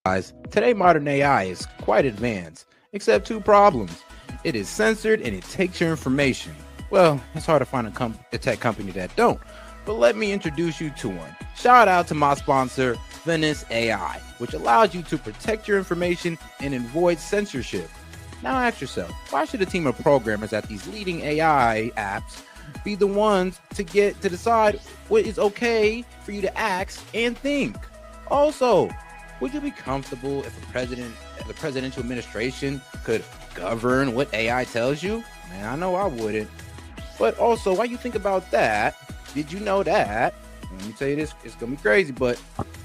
Guys, today modern AI is quite advanced, except two problems. It is censored and it takes your information. Well, it's hard to find a tech company that don't, but let me introduce you to one. Shout out to my sponsor, Venice AI, which allows you to protect your information and avoid censorship. Now ask yourself, why should a team of programmers at these leading AI apps be the ones to decide what is okay for you to ask and think? Also, would you be comfortable if the presidential administration could govern what AI tells you? Man, I know I wouldn't. But also, while you think about that, did you know that? Let me tell you this, it's gonna be crazy, but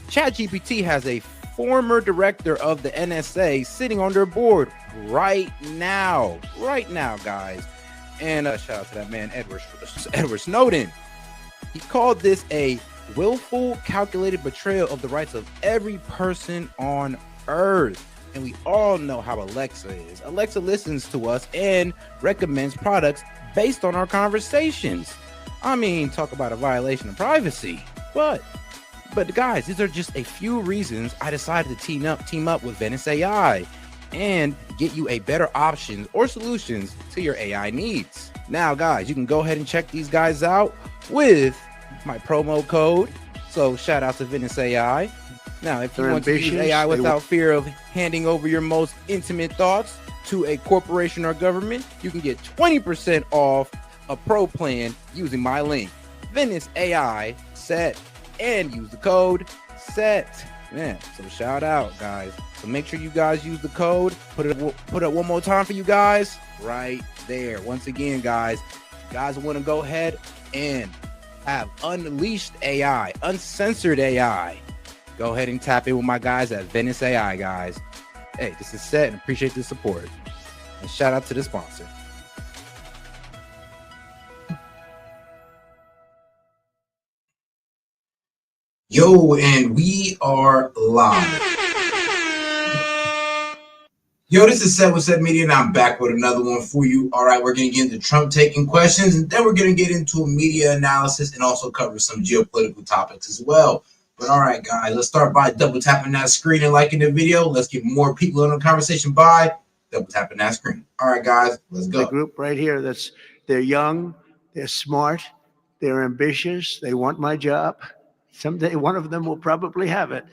ChatGPT has a former director of the NSA sitting on their board right now, guys. And shout out to that man, Edward Snowden. He called this a willful, calculated betrayal of the rights of every person on Earth. And we all know how Alexa is. Alexa listens to us and recommends products based on our conversations. I mean, talk about a violation of privacy. But guys, these are just a few reasons I decided to team up with Venice AI and get you a better options or solutions to your AI needs. Now, guys, you can go ahead and check these guys out with my promo code. So shout out to Venice AI. Now, if you want to use AI without fear of handing over your most intimate thoughts to a corporation or government, you can get 20% off a pro plan using my link, Venice AI SET, and use the code SET. Man, so shout out, guys. So make sure you guys use the code. Put it one more time for you guys right there. Once again, guys, you guys want to go ahead and have unleashed AI, uncensored AI, go ahead and tap in with my guys at Venice AI, guys. Hey, this is SET and appreciate the support. And shout out to the sponsor. Yo, and we are live. Yo, this is S.E.T with S.E.T Media, and I'm back with another one for you. All right, we're going to get into Trump taking questions, and then we're going to get into a media analysis and also cover some geopolitical topics as well. But all right, guys, let's start by double tapping that screen and liking the video. Let's get more people in the conversation by double tapping that screen. All right, guys, let's go. The group right here, they're young, they're smart, they're ambitious, they want my job. Someday one of them will probably have it.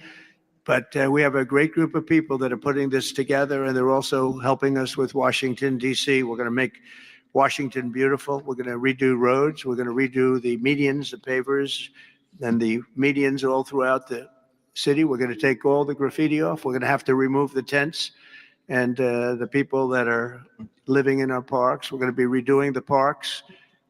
But we have a great group of people that are putting this together, and they're also helping us with Washington, D.C. We're going to make Washington beautiful. We're going to redo roads. We're going to redo the medians, the pavers, and the medians all throughout the city. We're going to take all the graffiti off. We're going to have to remove the tents and the people that are living in our parks. We're going to be redoing the parks,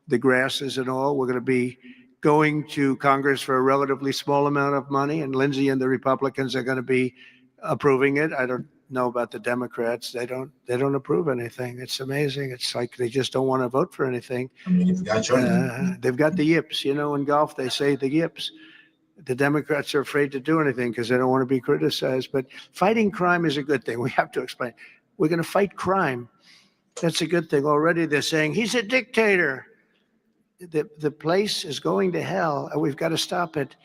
the grasses and all. We're going to be going to Congress for a relatively small amount of money, and Lindsey and the Republicans are going to be approving it. I don't know about the Democrats. They don't approve anything. It's amazing. It's like they just don't want to vote for anything. I mean, if you got your they've got the yips. You know, in golf, they say the yips. The Democrats are afraid to do anything because they don't want to be criticized. But fighting crime is a good thing. We have to explain. We're going to fight crime. That's a good thing. Already they're saying he's a dictator. The place is going to hell, and we've got to stop it.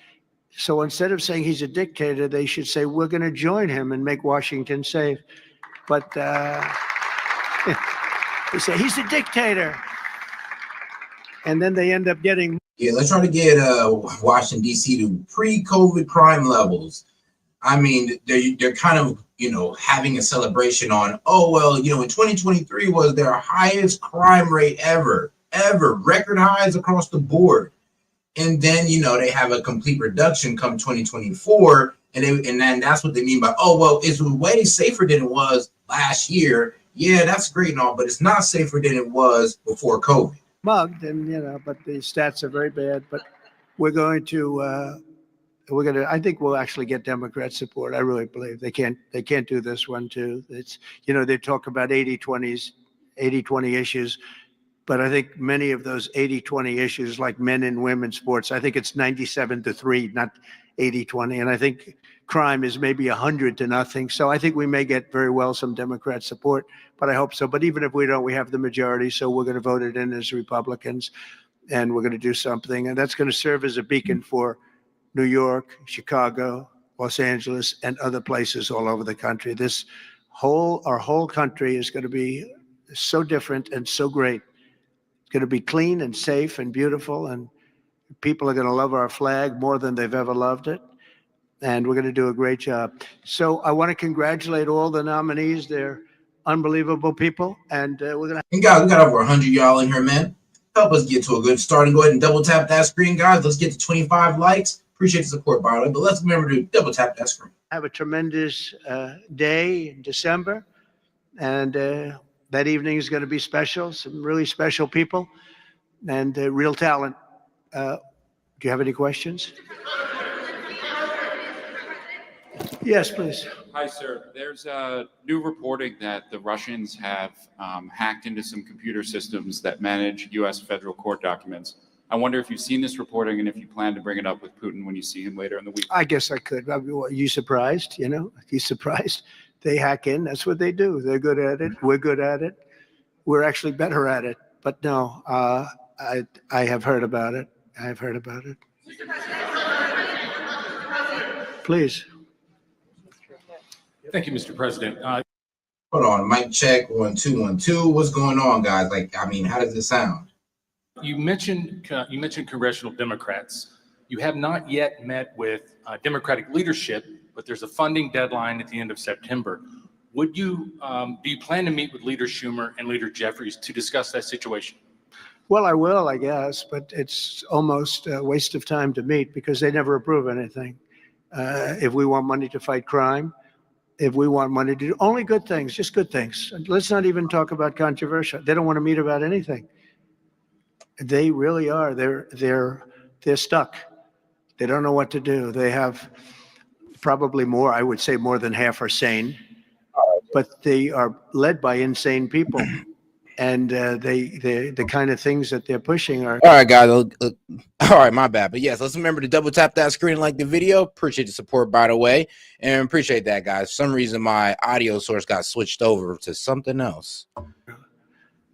So instead of saying he's a dictator, they should say we're going to join him and make Washington safe. But they say he's a dictator, and then they end up getting. Yeah, let's try to get Washington, D.C. to pre-COVID crime levels. I mean, they're kind of, having a celebration on, in 2023 was their highest crime rate ever, record highs across the board. And then, they have a complete reduction come 2024. And then that's what they mean by, it's way safer than it was last year. Yeah, that's great and all, but it's not safer than it was before COVID. Mugged, and but the stats are very bad. But we're going to I think we'll actually get Democrat support. I really believe they can't do this one too. It's they talk about 80-20 issues, but I think many of those 80-20 issues, like men and women's sports, I think it's 97-3, not 80-20, and I think crime is maybe 100-0. So I think we may get very well some Democrat support, but I hope so. But even if we don't, we have the majority, so we're going to vote it in as Republicans, and we're going to do something, and that's going to serve as a beacon for New York, Chicago, Los Angeles, and other places all over the country. Our whole country is going to be so different and so great. It's going to be clean and safe and beautiful, and people are going to love our flag more than they've ever loved it. And we're going to do a great job. So I want to congratulate all the nominees. They're unbelievable people, and we're going to. And guys, we got over 100 y'all in here, man. Help us get to a good start and go ahead and double tap that screen, guys. Let's get to 25 likes. Appreciate the support, by the way. But let's remember to double tap that screen. Have a tremendous day in December, and that evening is going to be special. Some really special people and real talent. Do you have any questions? Yes, please. Hi, sir. There's new reporting that the Russians have hacked into some computer systems that manage U.S. federal court documents. I wonder if you've seen this reporting and if you plan to bring it up with Putin when you see him later in the week. I guess I could. Are you surprised? You surprised? They hack in. That's what they do. They're good at it. We're good at it. We're actually better at it. But no, I have heard about it. I have heard about it. Please. Thank you, Mr. President. Hold on, mic check 1 2 1 2. What's going on, guys? How does it sound? You mentioned congressional Democrats. You have not yet met with Democratic leadership, but there's a funding deadline at the end of September. Do you plan to meet with Leader Schumer and Leader Jeffries to discuss that situation? Well, I will, I guess, but it's almost a waste of time to meet because they never approve anything. If we want money to fight crime, if we want money to do only good things, just good things. And let's not even talk about controversial. They don't want to meet about anything. They really are. They're stuck. They don't know what to do. They have probably more, I would say more than half are sane, but they are led by insane people. And the kind of things that they're pushing are. All right, guys. All right, my bad. But yes, let's remember to double tap that screen, like the video. Appreciate the support, by the way. And appreciate that, guys. For some reason, my audio source got switched over to something else.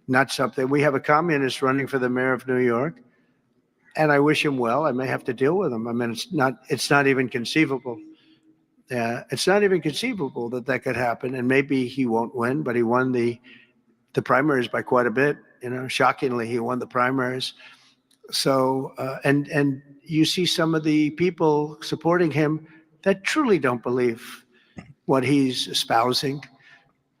Not something. We have a communist running for the mayor of New York, and I wish him well. I may have to deal with him. I mean, it's not even conceivable. It's not even conceivable that could happen. And maybe he won't win, but he won the primaries by quite a bit. Shockingly, he won the primaries. So, and you see some of the people supporting him that truly don't believe what he's espousing.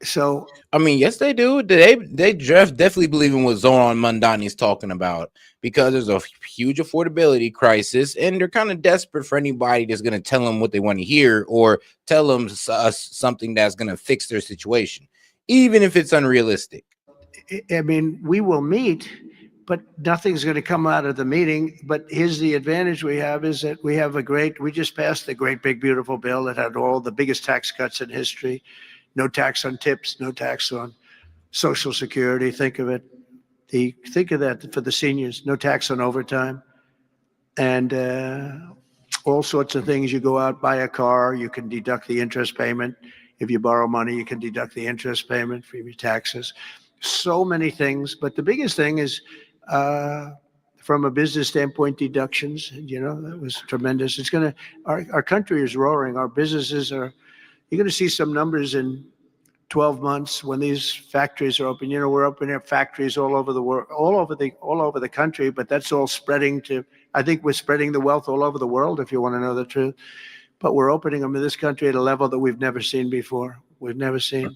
So, I mean, yes, they do. They definitely believe in what Zoran Mandani is talking about because there's a huge affordability crisis, and they're kind of desperate for anybody that's going to tell them what they want to hear or tell them something that's going to fix their situation, even if it's unrealistic. I mean, we will meet, but nothing's going to come out of the meeting. But here's the advantage we have is that we just passed the great, big, beautiful bill that had all the biggest tax cuts in history. No tax on tips, no tax on Social Security. Think of it. Think of that for the seniors. No tax on overtime. And all sorts of things. You go out, buy a car, you can deduct the interest payment. If you borrow money, you can deduct the interest payment from your taxes. So many things. But the biggest thing is from a business standpoint, deductions. That was tremendous. Our country is roaring. Our businesses are. You're going to see some numbers in 12 months when these factories are open. We're opening up factories all over the world, all over the country, but that's all spreading to, I think we're spreading the wealth all over the world, if you want to know the truth. But we're opening them in this country at a level that we've never seen before. We've never seen.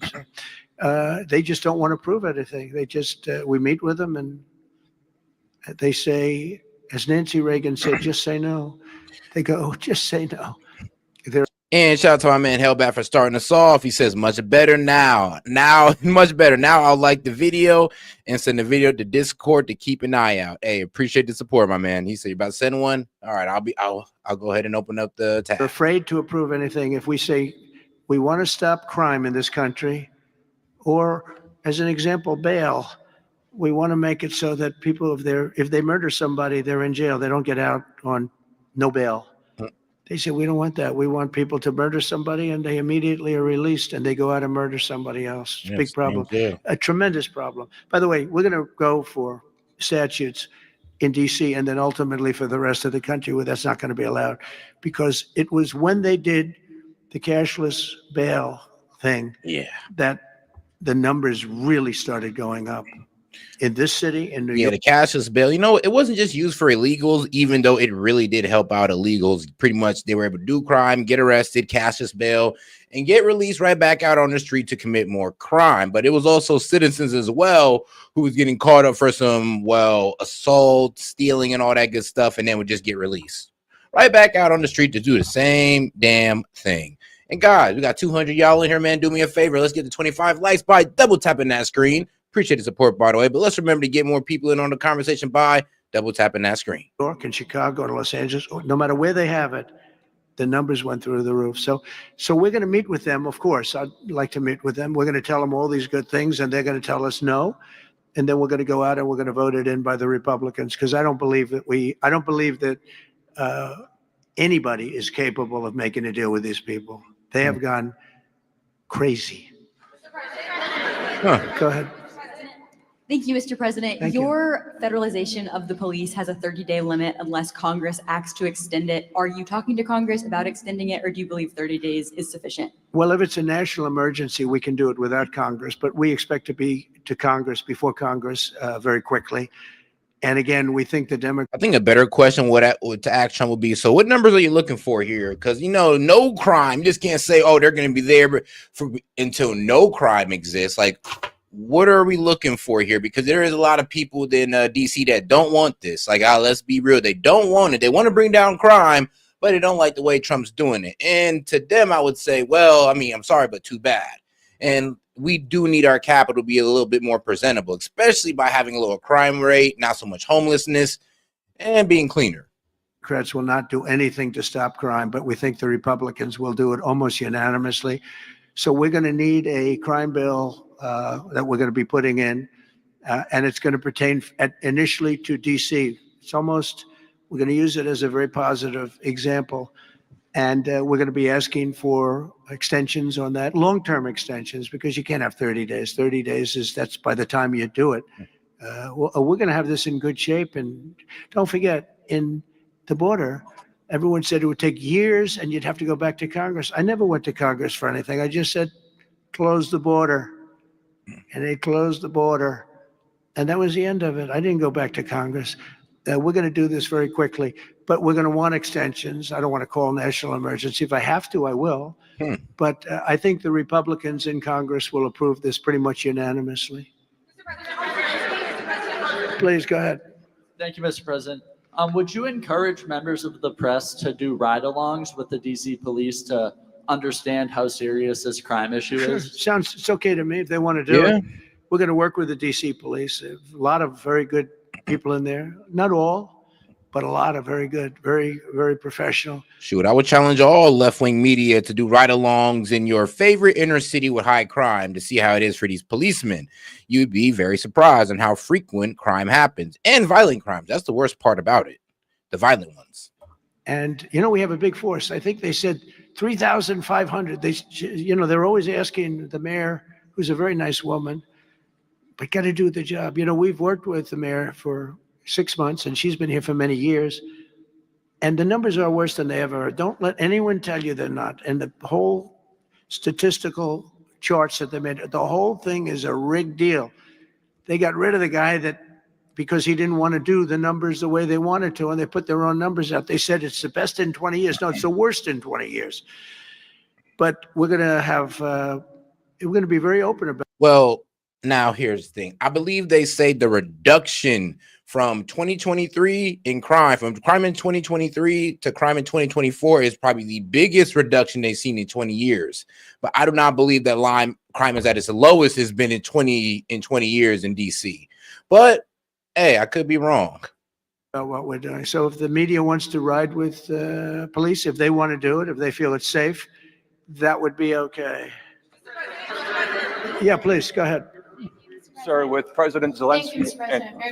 So, they just don't want to prove anything. They just, we meet with them and they say, as Nancy Reagan said, just say no. They go, just say no. And shout out to my man Hellbat for starting us off. He says, much better now. Much better. Now I'll like the video and send the video to Discord to keep an eye out. Hey, appreciate the support, my man. He said, you about to send one? All right, I'll go ahead and open up the tab. We're afraid to approve anything. If we say we want to stop crime in this country, or as an example, bail, we want to make it so that people, if they murder somebody, they're in jail. They don't get out on no bail. They said, we don't want that. We want people to murder somebody and they immediately are released and they go out and murder somebody else. It's a big problem, a tremendous problem. By the way, we're going to go for statutes in DC and then ultimately for the rest of the country where that's not going to be allowed, because it was when they did the cashless bail thing, Yeah. that the numbers really started going up in this city, in New Yeah, York. the cashless bail, it wasn't just used for illegals, even though it really did help out illegals. Pretty much they were able to do crime, get arrested, cashless bail, and get released right back out on the street to commit more crime. But it was also citizens as well who was getting caught up for some, assault, stealing, and all that good stuff, and then would just get released right back out on the street to do the same damn thing. And guys, we got 200 y'all in here, man. Do me a favor. Let's get to 25 likes by double tapping that screen. Appreciate the support, by the way. But let's remember to get more people in on the conversation by double tapping that screen. New York and Chicago and Los Angeles, no matter where they have it, the numbers went through the roof. So we're going to meet with them. Of course, I'd like to meet with them. We're going to tell them all these good things, and they're going to tell us no. And then we're going to go out and we're going to vote it in by the Republicans, because I don't believe that anybody is capable of making a deal with these people. They have gone crazy. Go ahead. Thank you, Mr. President. Thank you. Your federalization of the police has a 30-day limit unless Congress acts to extend it. Are you talking to Congress about extending it, or do you believe 30 days is sufficient? Well, if it's a national emergency, we can do it without Congress, but we expect to be to Congress before Congress very quickly. And again, we think the Democrats. I think a better question to ask Trump would be, so what numbers are you looking for here? Because, no crime. You just can't say, oh, they're going to be there until no crime exists. Like, what are we looking for here? Because there is a lot of people in DC that don't want this. Like, let's be real. They don't want it. They want to bring down crime, but they don't like the way Trump's doing it. And to them, I would say, well, I'm sorry, but too bad. And we do need our capital to be a little bit more presentable, especially by having a lower crime rate, not so much homelessness, and being cleaner. Democrats will not do anything to stop crime, but we think the Republicans will do it almost unanimously. So we're going to need a crime bill that we're going to be putting in, and it's going to pertain initially to DC. We're going to use it as a very positive example, and we're going to be asking for extensions on that, long-term extensions, because you can't have 30 days. 30 days that's by the time you do it. We're going to have this in good shape, and don't forget, in the border, everyone said it would take years and you'd have to go back to Congress. I never went to Congress for anything. I just said, close the border. And they closed the border. And that was the end of it. I didn't go back to Congress. We're going to do this very quickly, but we're going to want extensions. I don't want to call national emergency. If I have to, I will. But I think the Republicans in Congress will approve this pretty much unanimously. Please, go ahead. Thank you, Mr. President. Would you encourage members of the press to do ride-alongs with the DC police to understand how serious this crime issue is? Sure. It's okay to me if they want to do it. We're going to work with the DC police. A lot of very good people in there. Not all, but a lot of very good, very, very professional. Shoot, I would challenge all left-wing media to do ride-alongs in your favorite inner city with high crime to see how it is for these policemen. You'd be very surprised on how frequent crime happens, and violent crimes. That's the worst part about it, the violent ones. And, we have a big force. I think they said 3,500. They're always asking the mayor, who's a very nice woman, but got to do the job. We've worked with the mayor for 6 months, and she's been here for many years. And the numbers are worse than they ever are. Don't let anyone tell you they're not. And the whole statistical charts that they made, the whole thing is a rigged deal. They got rid of the guy because he didn't want to do the numbers the way they wanted to, and they put their own numbers out. They said it's the best in 20 years. No, it's the worst in 20 years. But we're going to be very open about it. Well, now here's the thing. I believe they say the reduction from 2023 in crime, from crime in 2023 to crime in 2024 is probably the biggest reduction they've seen in 20 years. But I do not believe that crime is at its lowest has been in 20 years in DC. But hey, I could be wrong about what we're doing. So if the media wants to ride with police, if they want to do it, if they feel it's safe, that would be okay. Yeah, please, go ahead. Sir, with President Zelensky.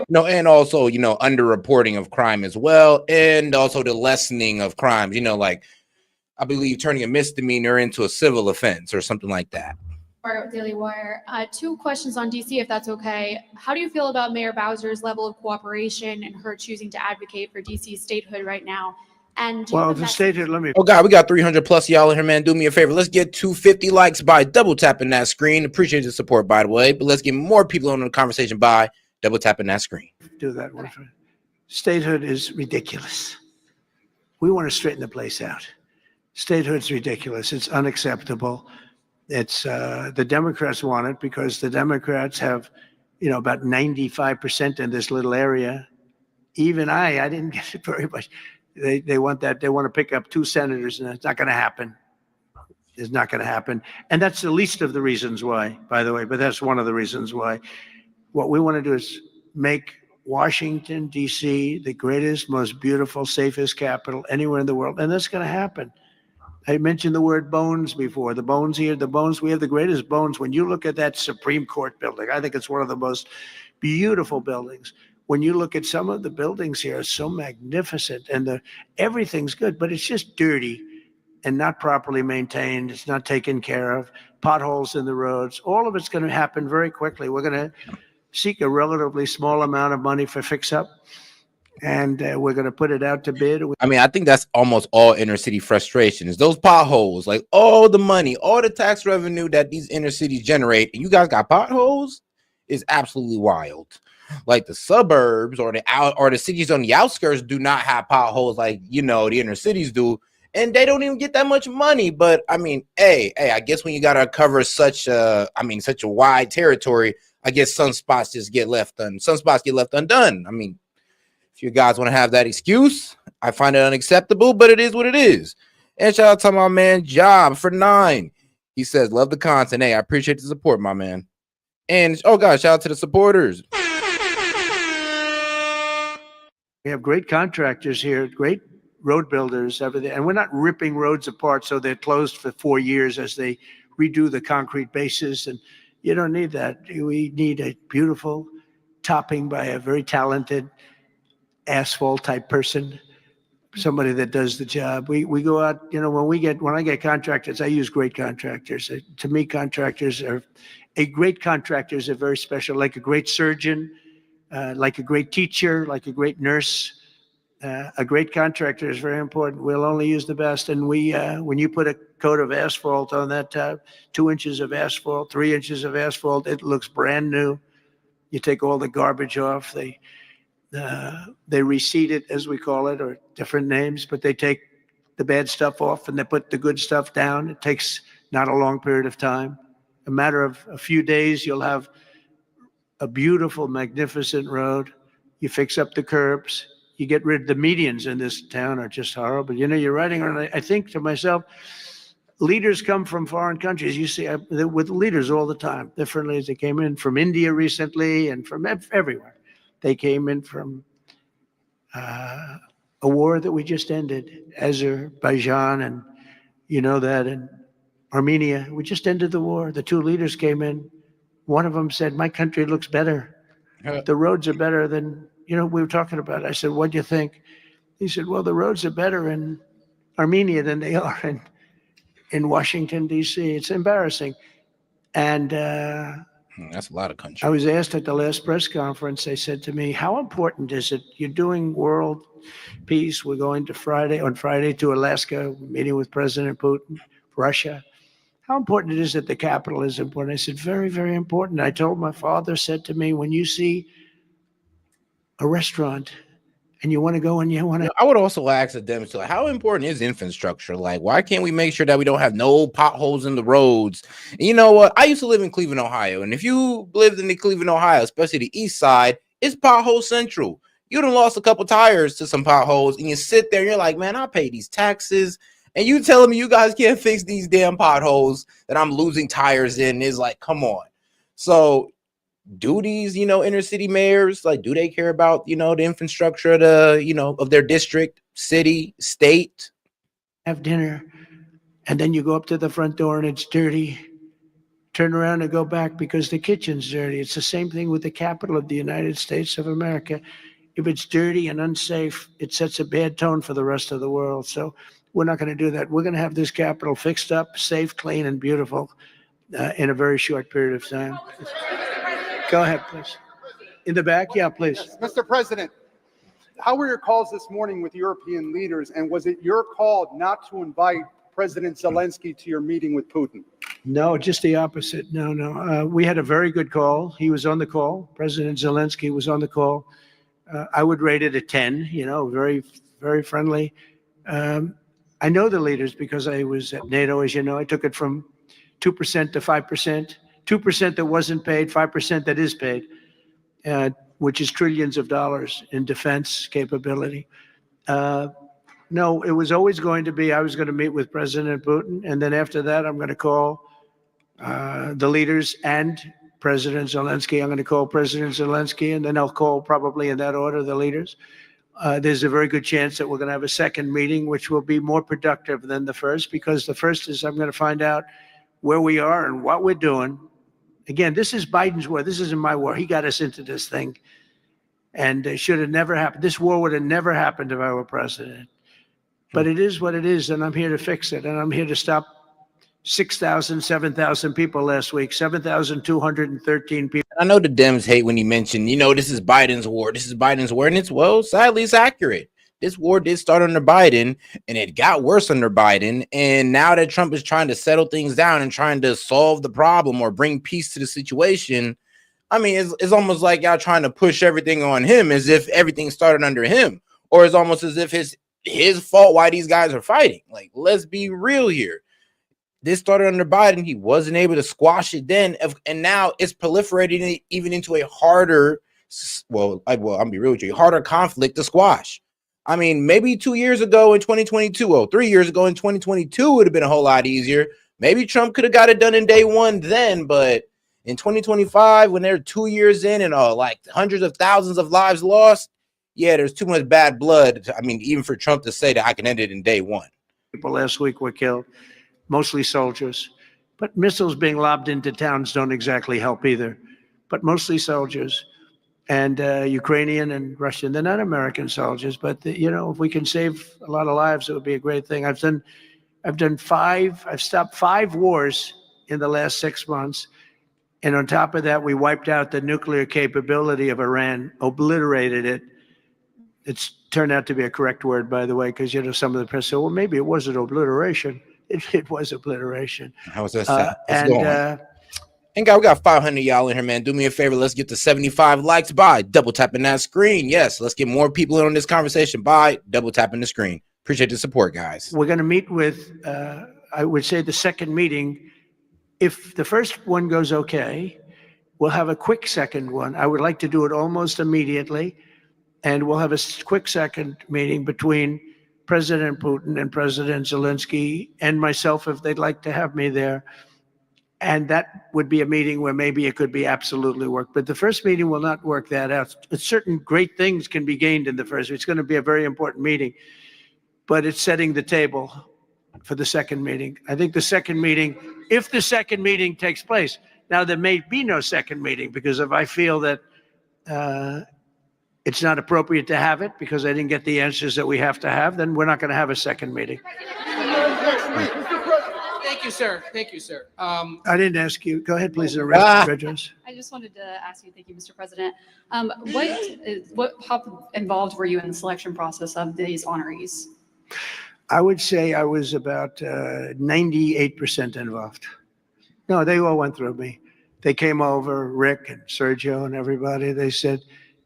And also, underreporting of crime as well, and also the lessening of crimes, like I believe turning a misdemeanor into a civil offense or something like that. Daily Wire. 2 questions on DC, if that's okay. How do you feel about Mayor Bowser's level of cooperation and her choosing to advocate for DC statehood right now? And do you Well, have a the message? statehood, let me, Oh God, we got 300 plus y'all in here, man. Do me a favor. Let's get 250 likes by double tapping that screen. Appreciate the support, by the way. But let's get more people on the conversation by double tapping that screen. do that one. Statehood is ridiculous. We want to straighten the place out. Statehood's ridiculous. It's unacceptable. It's the Democrats want it because the Democrats have, about 95% in this little area. Even I didn't get it very much. They want that. They want to pick up 2 senators, and it's not going to happen. It's not going to happen. And that's the least of the reasons why, by the way, but that's one of the reasons why. What we want to do is make Washington, D.C., the greatest, most beautiful, safest capital anywhere in the world. And that's going to happen. I mentioned the word bones before. The bones here, the bones, we have the greatest bones. When you look at that Supreme Court building, I think it's one of the most beautiful buildings. When you look at some of the buildings here, it's so magnificent and everything's good, but it's just dirty and not properly maintained. It's not taken care of. Potholes in the roads. All of it's going to happen very quickly. We're going to seek a relatively small amount of money for fix-up, and we're going to put it out to bid. I mean, I think that's almost all inner city frustration is those potholes, like all the money, all the tax revenue that these inner cities generate, and you guys got potholes is absolutely wild. Like the suburbs or the cities on the outskirts do not have potholes like, the inner cities do. And they don't even get that much money. But I mean, hey, I guess when you got to cover such a wide territory, I guess some spots get left undone. I mean, if you guys want to have that excuse, I find it unacceptable, but it is what it is. And shout out to my man Job for 9. He says, love the content. Hey, I appreciate the support, my man. And oh gosh, shout out to the supporters. We have great contractors here, great road builders, everything. And we're not ripping roads apart so they're closed for 4 years as they redo the concrete bases. And you don't need that. We need a beautiful topping by a very talented asphalt type person, somebody that does the job. We go out, when I get contractors, I use great contractors. To me, a great contractor is a very special, like a great surgeon, like a great teacher, like a great nurse. A great contractor is very important. We'll only use the best. And when you put a coat of asphalt on that 2 inches of asphalt, 3 inches of asphalt, it looks brand new. You take all the garbage off. They reseed it, as we call it, or different names, but they take the bad stuff off and they put the good stuff down. It takes not a long period of time. A matter of a few days, you'll have a beautiful, magnificent road. You fix up the curbs. You get rid of the medians in this town are just horrible. You're riding around. I think to myself, leaders come from foreign countries. You see, with leaders all the time, differently. They came in from India recently and from everywhere. They came in from a war that we just ended, Azerbaijan, and that, and Armenia. We just ended the war. The 2 leaders came in. One of them said, my country looks better. The roads are better than, we were talking about. I said, what do you think? He said, well, the roads are better in Armenia than they are in Washington, D.C. It's embarrassing. And that's a lot of country. I was asked at the last press conference, they said to me, how important is it? You're doing world peace. We're going on Friday to Alaska, meeting with President Putin, Russia. How important it is that the capital is important? I said, very, very important. I told my father, said to me, when you see a restaurant and you want to go and you want to. I would also ask them, so how important is infrastructure? Like, why can't we make sure that we don't have no potholes in the roads? And you know what? I used to live in Cleveland, Ohio. And if you lived in the Cleveland, Ohio, especially the east side, it's pothole central. You done lost a couple tires to some potholes and you sit there and you're like, man, I pay these taxes. And you telling me you guys can't fix these damn potholes that I'm losing tires in is like, come on. So do these, inner city mayors, like, do they care about, the infrastructure of of their district, city, state? Have dinner, and then you go up to the front door and it's dirty. Turn around and go back because the kitchen's dirty. It's the same thing with the capital of the United States of America. If it's dirty and unsafe, it sets a bad tone for the rest of the world. So we're not going to do that. We're going to have this capital fixed up, safe, clean, and beautiful in a very short period of time. Go ahead, please. In the back? Yeah, please. Mr. President, how were your calls this morning with European leaders, and was it your call not to invite President Zelensky to your meeting with Putin? No, just the opposite. No. We had a very good call. He was on the call. President Zelensky was on the call. I would rate it a 10, very, very friendly. I know the leaders because I was at NATO, as you know. I took it from 2% to 5%, 2% that wasn't paid, 5% that is paid, which is trillions of dollars in defense capability. No, it was always going to be, I was going to meet with President Putin, and then after that, I'm going to call the leaders and President Zelensky. I'm going to call President Zelensky, and then I'll call, probably in that order, the leaders. There's a very good chance that we're going to have a second meeting, which will be more productive than the first, because the first is I'm going to find out where we are and what we're doing. Again, this is Biden's war. This isn't my war. He got us into this thing, and it should have never happened. This war would have never happened if I were president. But it is what it is, and I'm here to fix it, and I'm here to stop 6,000, 7,000 people last week, 7,213 people. I know the Dems hate when he mentioned, this is Biden's war. This is Biden's war. And sadly, it's accurate. This war did start under Biden, and it got worse under Biden. And now that Trump is trying to settle things down and trying to solve the problem or bring peace to the situation, it's almost like y'all trying to push everything on him as if everything started under him, or it's almost as if his fault why these guys are fighting. Like, let's be real here. This started under Biden. He wasn't able to squash it then, and now it's proliferating even into a harder, I'll be real with you, harder conflict to squash. Maybe 2 years ago in 2022, 3 years ago in 2022 would have been a whole lot easier. Maybe Trump could have got it done in day one then, but in 2025, when they're 2 years in and like hundreds of thousands of lives lost, yeah, there's too much bad blood. Even for Trump to say that I can end it in day one. People last week were killed, mostly soldiers, but missiles being lobbed into towns don't exactly help either, but mostly soldiers, and Ukrainian and Russian. They're not American soldiers, but if we can save a lot of lives, it would be a great thing. I've stopped 5 wars in the last 6 months. And on top of that, we wiped out the nuclear capability of Iran, obliterated it. It's turned out to be a correct word, by the way, because some of the press said, well, maybe it wasn't obliteration. It was obliteration. How was that? And we got 500 y'all in here, man. Do me a favor. Let's get to 75 likes by double tapping that screen. Yes, let's get more people in on this conversation by double tapping the screen. Appreciate the support, guys. We're going to meet with, I would say, the second meeting. If the first one goes okay, we'll have a quick second one. I would like to do it almost immediately. And we'll have a quick second meeting between President Putin and President Zelensky and myself, if they'd like to have me there. And that would be a meeting where maybe it could be absolutely work. But the first meeting will not work that out. Certain great things can be gained in the first. It's going to be a very important meeting. But it's setting the table for the second meeting. I think the second meeting, if the second meeting takes place, now there may be no second meeting, because if I feel that it's not appropriate to have it because I didn't get the answers that we have to have, then we're not going to have a second meeting. Thank you, sir. Thank you, sir. I didn't ask you. Go ahead, please. I just wanted to ask you, thank you, Mr. President. How involved were you in the selection process of these honorees? I would say I was about 98% involved. No, they all went through me. They came over, Rick and Sergio and everybody. They said,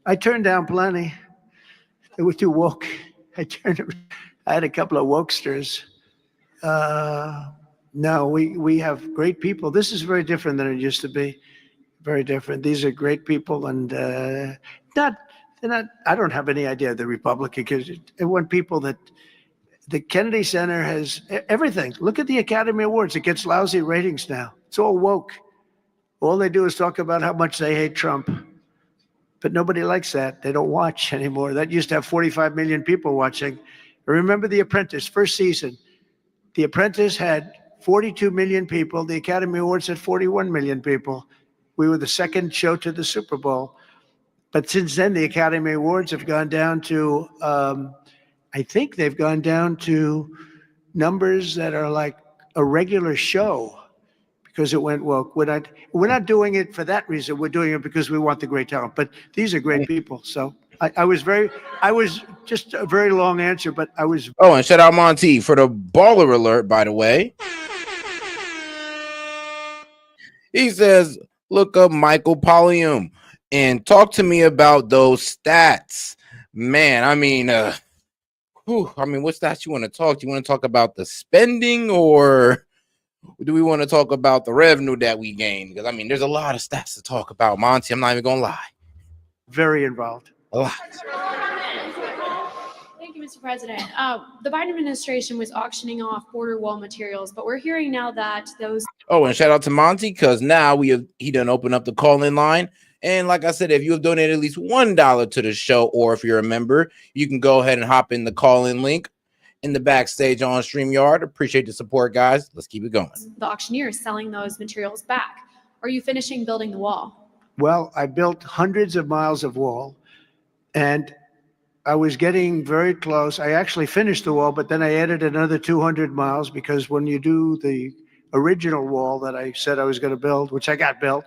I turned down plenty. They were too woke. I had a couple of wokesters. No, we have great people. This is very different than it used to be. Very different. These are great people, and they're not. I don't have any idea the Republican, because they want people that the Kennedy Center has everything. Look at the Academy Awards. It gets lousy ratings now. It's all woke. All they do is talk about how much they hate Trump. But nobody likes that. They don't watch anymore. That used to have 45 million people watching. Remember The Apprentice, first season. The Apprentice had 42 million people. The Academy Awards had 41 million people. We were the second show to the Super Bowl. But since then, the Academy Awards have gone down to, I think they've gone down to numbers that are like a regular show, because it went woke. We're not doing it for that reason. We're doing it because we want the great talent. But these are great people. So I was just a very long answer, but I was. Oh, and shout out Monty for the baller alert, by the way. He says, look up Michael Pollium and talk to me about those stats. Man, I mean, what stats you want to talk? Do you want to talk about the spending, or do we want to talk about the revenue that we gained? Because, I mean, there's a lot of stats to talk about, Monty. I'm not even going to lie. Very involved. A lot. Thank you, Mr. President. The Biden administration was auctioning off border wall materials, but we're hearing now that those. Oh, and shout out to Monty, because now he done open up the call-in line. And like I said, if you have donated at least $1 to the show, or if you're a member, you can go ahead and hop in the call-in link in the backstage on StreamYard. Appreciate the support, guys. Let's keep it going. The auctioneer is selling those materials back. Are you finishing building the wall? Well, I built hundreds of miles of wall, and I was getting very close. I actually finished the wall, but then I added another 200 miles because when you do the original wall that I said I was going to build, which I got built,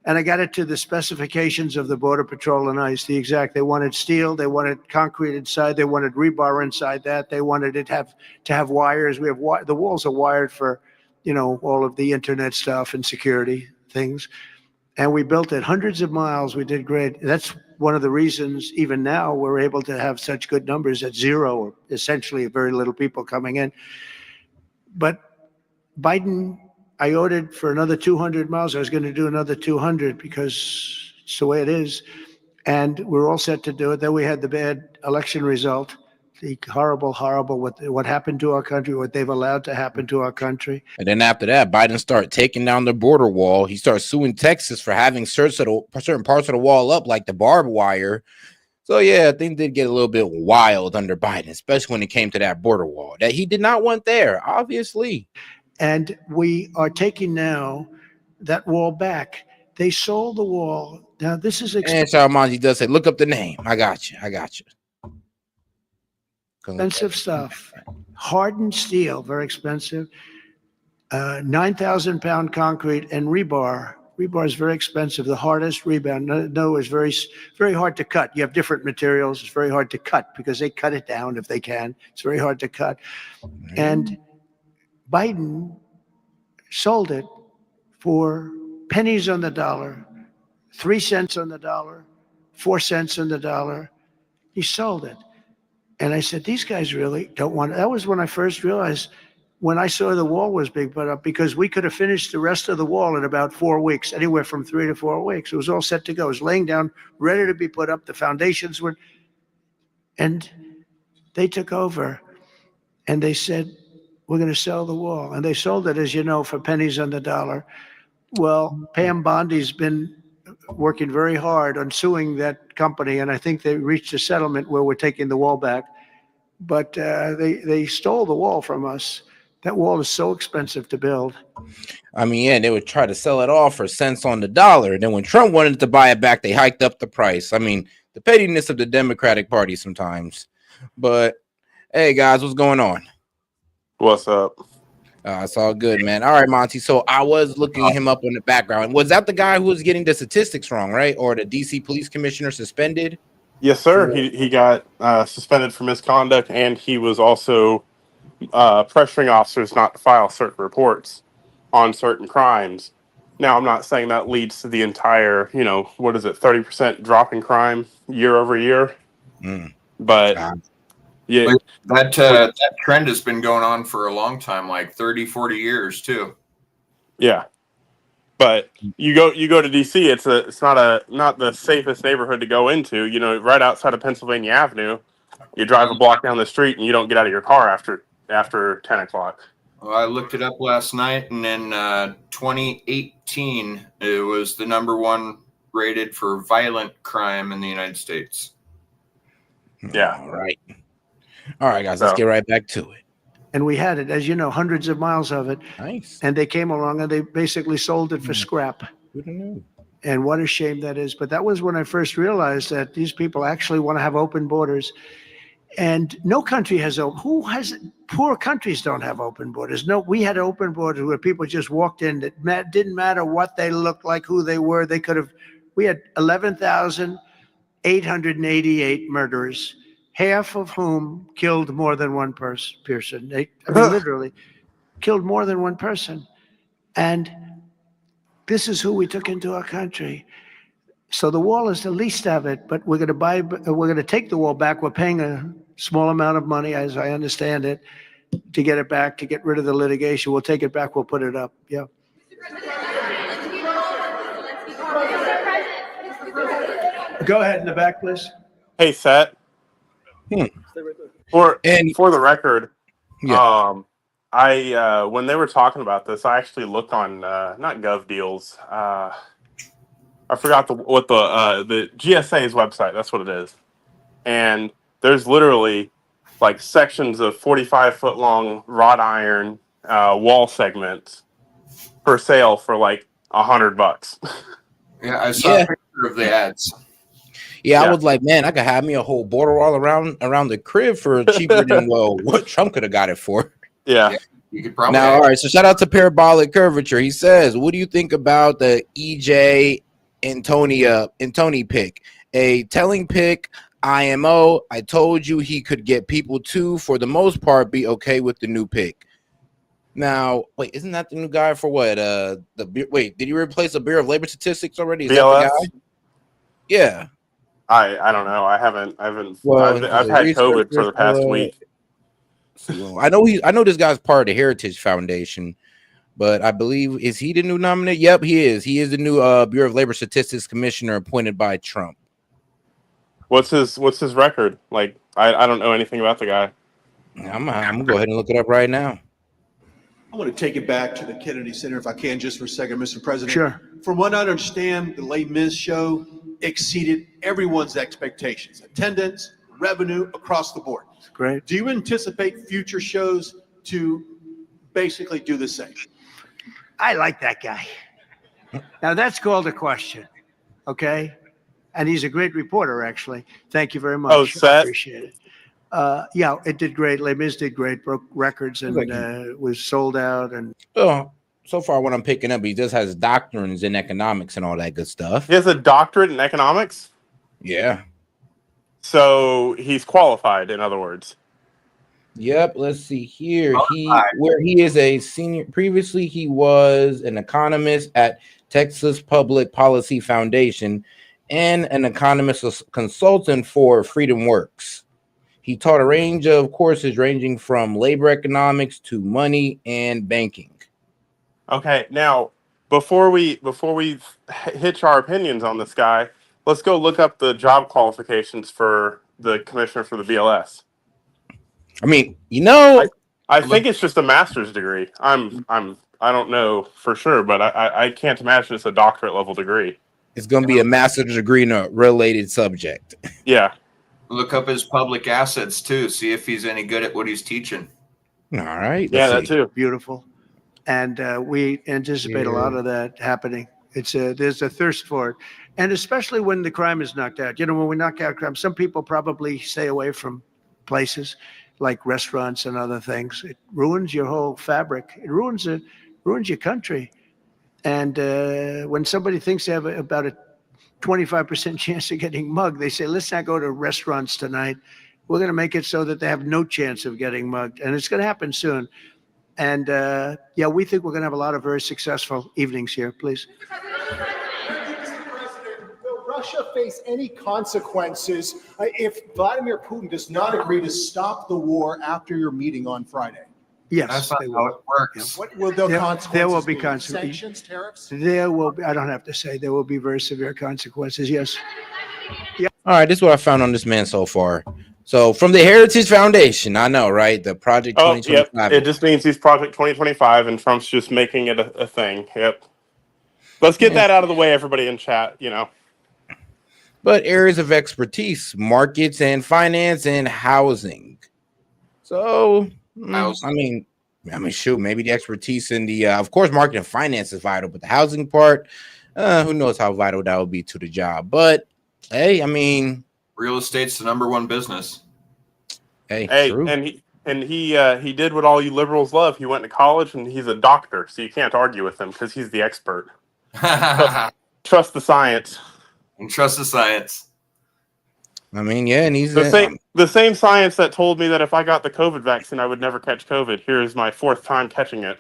and I got it to the specifications of the Border Patrol and ICE, the exact. They wanted steel, they wanted concrete inside, they wanted rebar inside that, they wanted it to have wires. We have the walls are wired for, all of the internet stuff and security things. And we built it hundreds of miles. We did great. That's one of the reasons even now we're able to have such good numbers at zero, or essentially very little people coming in. But Biden, I ordered for another 200 miles. I was going to do another 200 because it's the way it is. And we're all set to do it. Then we had the bad election result, the horrible, what happened to our country, what they've allowed to happen to our country. And then after that, Biden started taking down the border wall. He started suing Texas for having certain parts of the wall up, like the barbed wire. So, yeah, things did get a little bit wild under Biden, especially when it came to that border wall that he did not want there, obviously. And we are taking now that wall back. They sold the wall. Now, this is expensive. And Charmanji does say, look up the name. I got you. Expensive stuff. Hardened steel, very expensive. 9,000 pound concrete and rebar. Rebar is very expensive. The hardest rebound. No, is very, very hard to cut. You have different materials. It's very hard to cut because they cut it down if they can. It's very hard to cut. And Biden sold it for pennies on the dollar, 3 cents on the dollar, 4 cents on the dollar. He sold it. And I said, these guys really don't want it. That was when I first realized, when I saw the wall was being put up, because we could have finished the rest of the wall in about 4 weeks, anywhere from 3 to 4 weeks. It was all set to go. It was laying down, ready to be put up. The foundations were, and they took over and they said, we're going to sell the wall. And they sold it, as you know, for pennies on the dollar. Well, Pam Bondi's been working very hard on suing that company, and I think they reached a settlement where we're taking the wall back. But they stole the wall from us. That wall is so expensive to build. I mean, yeah, they would try to sell it off for cents on the dollar. And then when Trump wanted to buy it back, they hiked up the price. I mean, the pettiness of the Democratic Party sometimes. But hey, guys, what's going on? What's up? It's all good, man. All right, Monty. So I was looking him up in the background. Was that the guy who was getting the statistics wrong, right? Or the DC police commissioner suspended? Yes, sir. He got suspended for misconduct, and he was also pressuring officers not to file certain reports on certain crimes. Now, I'm not saying that leads to the entire, 30% drop in crime year over year. But yeah, that trend has been going on for a long time, like 30, 40 years too. Yeah. But you go to DC, it's not the safest neighborhood to go into. Right outside of Pennsylvania Avenue, you drive a block down the street and you don't get out of your car after 10 o'clock. Well, I looked it up last night, and in 2018, it was the #1 rated for violent crime in the United States. Yeah. All right, guys, let's get right back to it. And we had it, as you know, hundreds of miles of it. Nice. And they came along and they basically sold it for scrap. And what a shame that is. But that was when I first realized that these people actually want to have open borders. And no country has poor countries don't have open borders. No, we had open borders where people just walked in. It didn't matter what they looked like, who they were. We had 11,000 888 murderers, half of whom killed more than one person. I mean, literally killed more than one person. And this is who we took into our country. So the wall is the least of it, but we're going to take the wall back. We're paying a small amount of money, as I understand it, to get it back, to get rid of the litigation. We'll take it back. We'll put it up. Yeah. Go ahead in the back, please. Hey, Set. For the record, Yeah. I when they were talking about this, I actually looked on not Gov Deals. I forgot what the GSA's website. That's what it is. And there's literally like sections of 45-foot long wrought iron wall segments for sale for like $100. Yeah, I saw a picture of the ads. Yeah, I was like, man, I could have me a whole border wall around the crib for cheaper than what Trump could have got it for. Yeah. You could probably. Now, all right. So shout out to Parabolic Curvature. He says, "What do you think about the EJ and Tony pick? A telling pick. IMO. I told you he could get people to, for the most part, be okay with the new pick." Now, wait, isn't that the new guy for what? Wait, did he replace the Bureau of Labor Statistics already? Is BLS? that the guy? Yeah. I don't know. I haven't. Well, I've had COVID for the past week. Well, I know this guy's part of the Heritage Foundation, but I believe, is he the new nominee? Yep, he is. He is the new Bureau of Labor Statistics commissioner appointed by Trump. What's his record? Like, I don't know anything about the guy. I'm gonna go ahead and look it up right now. I want to take it back to the Kennedy Center, if I can, just for a second, Mr. President. Sure. From what I understand, the Les Mis show exceeded everyone's expectations, attendance, revenue, across the board. Great. Do you anticipate future shows to basically do the same? I like that guy. Now that's called a question, okay? And he's a great reporter, actually. Thank you very much. Oh, Set? I appreciate it. Yeah, it did great. Les Mis did great, broke records, and was sold out. And so far, what I'm picking up, he just has doctrines in economics and all that good stuff. He has a doctorate in economics? Yeah. So he's qualified, in other words. Yep. Let's see here. Where he is a senior. Previously, he was an economist at Texas Public Policy Foundation and an economist consultant for Freedom Works. He taught a range of courses ranging from labor economics to money and banking. Okay, now before we hitch our opinions on this guy, let's go look up the job qualifications for the commissioner for the BLS. I mean, I think it's just a master's degree. I don't know for sure, but I can't imagine it's a doctorate level degree. It's going to be a master's degree in a related subject. Yeah. Look up his public assets too. See if he's any good at what he's teaching. All right. Yeah, that too. Beautiful. And we anticipate a lot of that happening. There's a thirst for it. And especially when the crime is knocked out. When we knock out crime, some people probably stay away from places like restaurants and other things. It ruins your whole fabric. It ruins your country. And when somebody thinks they have about a 25% chance of getting mugged, they say, let's not go to restaurants tonight. We're going to make it so that they have no chance of getting mugged. And it's going to happen soon. And we think we're going to have a lot of very successful evenings here. Please. Will Russia face any consequences if Vladimir Putin does not agree to stop the war after your meeting on Friday? Yes, that's not how it works. What will the consequences There will be be? consequences. Sanctions, tariffs? There will be, I don't have to say, there will be very severe consequences. Yes. Yeah. All right. This is what I found on this man so far. So from the Heritage Foundation, I know, right? The Project 2025. Yep. It just means he's Project 2025 and Trump's just making it a thing. Yep. Let's get that out of the way, everybody in chat, But areas of expertise, markets and finance and housing. So, I mean, shoot, maybe the expertise in the, of course, market and finance is vital, but the housing part, who knows how vital that would be to the job. But, hey, I mean, real estate's the #1 business. Hey, true. and he did what all you liberals love. He went to college and he's a doctor, so you can't argue with him because he's the expert. Trust the science. And trust the science. I mean, yeah, and he's the same science that told me that if I got the COVID vaccine, I would never catch COVID. Here is my 4th time catching it.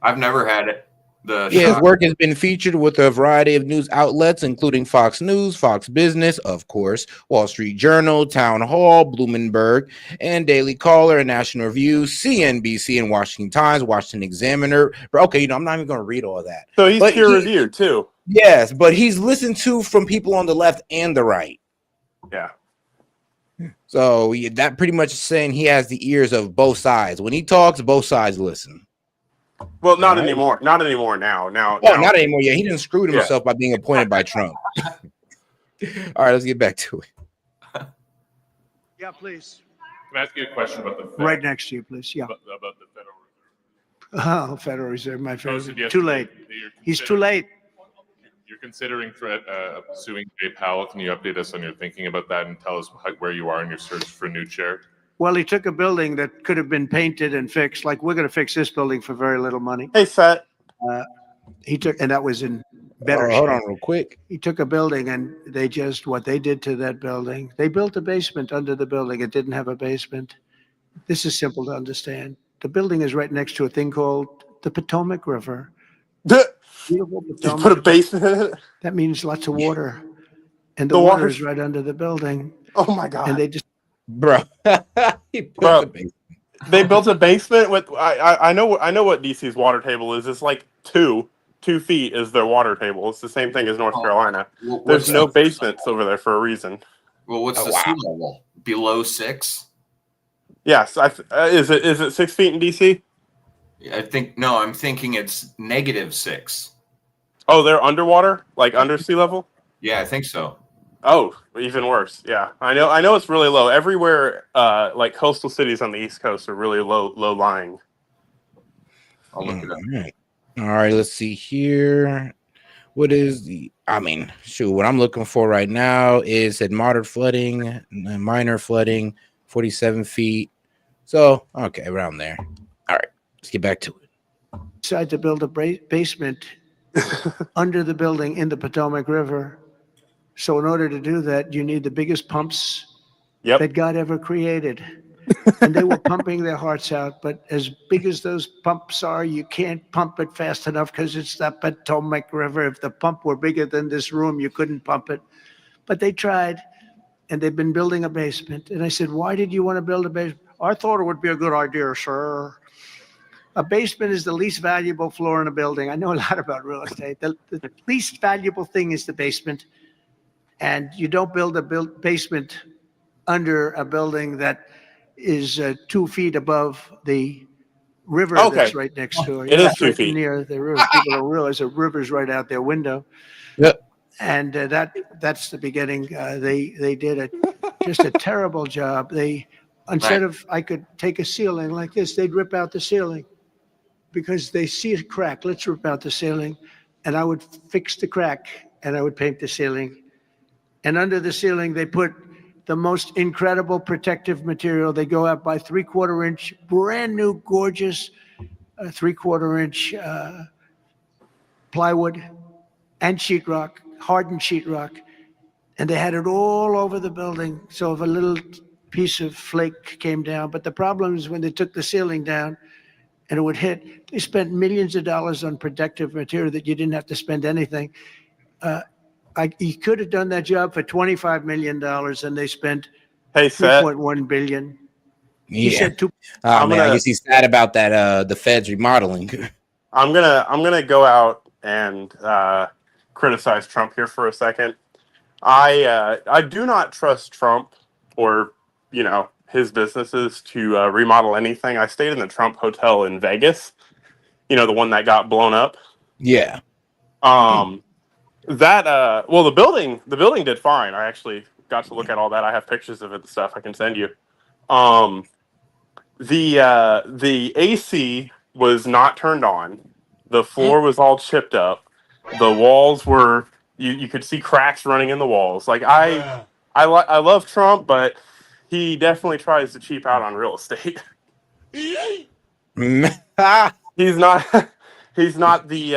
I've never had it. His work has been featured with a variety of news outlets, including Fox News, Fox Business, of course, Wall Street Journal, Town Hall, Bloomberg, and Daily Caller, and National Review, CNBC, and Washington Times, Washington Examiner. But okay, I'm not even going to read all that. So he's peer reviewed too. Yes, but he's listened to from people on the left and the right. Yeah. So that pretty much is saying he has the ears of both sides. When he talks, both sides listen. Well, not anymore. Not anymore now. Now, not anymore. Yeah, he didn't screw himself by being appointed by Trump. All right, let's get back to it. Yeah, please. Can I ask you a question about the Fed? Right next to you, please. Yeah. About the Federal Reserve. Oh, Federal Reserve, my favorite. Posted Too late. He's too late. You're considering suing Jay Powell. Can you update us on your thinking about that and tell us where you are in your search for a new chair? Well, he took a building that could have been painted and fixed. Like, we're going to fix this building for very little money. Hey, Set. He took, and that was in better shape. Hold on real quick. He took a building and what they did to that building, they built a basement under the building. It didn't have a basement. This is simple to understand. The building is right next to a thing called the Potomac River. Beautiful Potomac. You put a basement in it? That means lots of water. And the water is right under the building. Oh my God. And they just, bro. They built a basement with I know what DC's water table is. It's like 2 feet is their water table. It's the same thing as North Carolina. There's no basements over there for a reason. Well, what's the sea level? Below 6? Yes. Is it 6 feet in DC? I'm thinking it's -6. Oh, they're underwater, like under sea level? Yeah, I think so. Oh, even worse. Yeah, I know it's really low. Everywhere, like coastal cities on the East Coast are really low lying. I'll look it up. All right, let's see here. What is what I'm looking for right now is at moderate flooding, minor flooding, 47 feet. So, okay, around there. All right, let's get back to it. decided to build a basement under the building in the Potomac River. So in order to do that, you need the biggest pumps that God ever created. And they were pumping their hearts out. But as big as those pumps are, you can't pump it fast enough because it's the Potomac River. If the pump were bigger than this room, you couldn't pump it. But they tried, and they've been building a basement. And I said, why did you want to build a basement? I thought it would be a good idea, sir. A basement is the least valuable floor in a building. I know a lot about real estate. The least valuable thing is the basement. And you don't build a basement under a building that is 2 feet above the river that's right next to it. It is 2 feet. Near the river. People don't realize the river's right out their window. Yep. And that's the beginning. They did just a terrible job. Instead of I could take a ceiling like this, they'd rip out the ceiling because they see a crack. Let's rip out the ceiling. And I would fix the crack and I would paint the ceiling. And under the ceiling, they put the most incredible protective material. They go out by 3/4 inch, brand new, gorgeous 3/4 inch plywood and sheetrock, hardened sheetrock. And they had it all over the building. So if a little piece of flake came down, but the problem is when they took the ceiling down and it would hit, they spent millions of dollars on protective material that you didn't have to spend anything. He could have done that job for $25 million, and they spent $2.1 billion. He said I guess he's sad about that. The Fed's remodeling. I'm gonna go out and criticize Trump here for a second. I do not trust Trump or his businesses to remodel anything. I stayed in the Trump Hotel in Vegas, the one that got blown up. Yeah. The building did fine. I actually got to look at all that. I have pictures of it and stuff I can send you. The AC was not turned on. The floor was all chipped up. The walls were you could see cracks running in the walls. Like I love Trump, but he definitely tries to cheap out on real estate. He's not the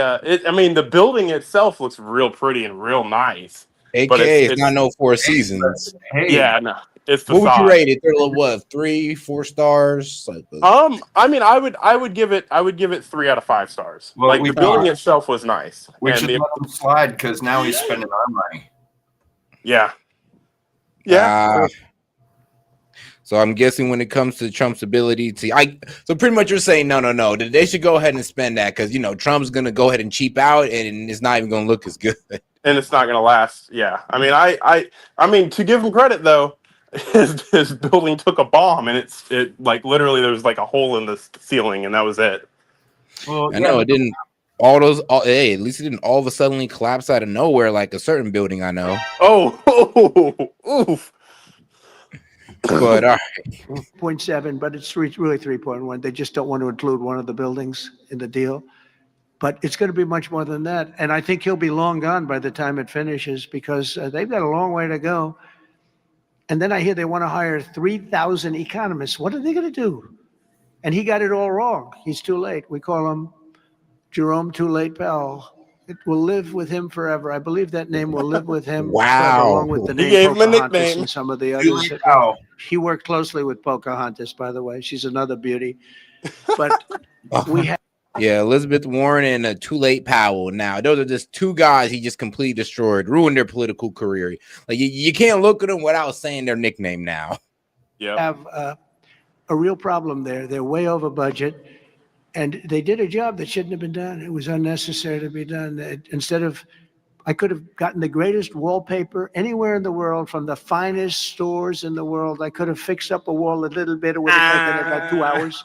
the building itself looks real pretty and real nice, AKA, it's not it's no Four Seasons. Hey, yeah, no, it's What would you facade. rate it? They're like, what, 3, 4 stars? Like, I mean, I would give it 3 out of 5 stars. Well, Like we the building should- itself was nice, we and should let him slide because now he's spending our money. yeah. So I'm guessing when it comes to Trump's ability to, so pretty much you're saying no, they should go ahead and spend that because Trump's gonna go ahead and cheap out and it's not even gonna look as good. And it's not going to last. Yeah, I mean, I mean, to give him credit though, his building took a bomb, and it like literally there was like a hole in the ceiling, and that was it. Well, I know it didn't. Hey, at least it didn't all of a sudden collapse out of nowhere like a certain building I know. Oof. But 0.7, but it's really 3.1. They just don't want to include one of the buildings in the deal. But it's going to be much more than that. And I think he'll be long gone by the time it finishes because they've got a long way to go. And then I hear they want to hire 3,000 economists. What are they going to do? And he got it all wrong. He's too late. We call him Jerome Too Late Powell. It will live with him forever. I believe that name will live with him forever, along with the He name gave him a Pocahontas nickname. and some of the Too others. Late Powell. He worked closely with Pocahontas, by the way. She's another beauty. But we have. Yeah, Elizabeth Warren and Too Late Powell. Now, those are just two guys he just completely destroyed, ruined their political career. Like you can't look at them without saying their nickname now. Yeah, have a real problem there. They're way over budget, and they did a job that shouldn't have been done. It was unnecessary to be done. I could have gotten the greatest wallpaper anywhere in the world from the finest stores in the world. I could have fixed up a wall a little bit. It would have taken about 2 hours.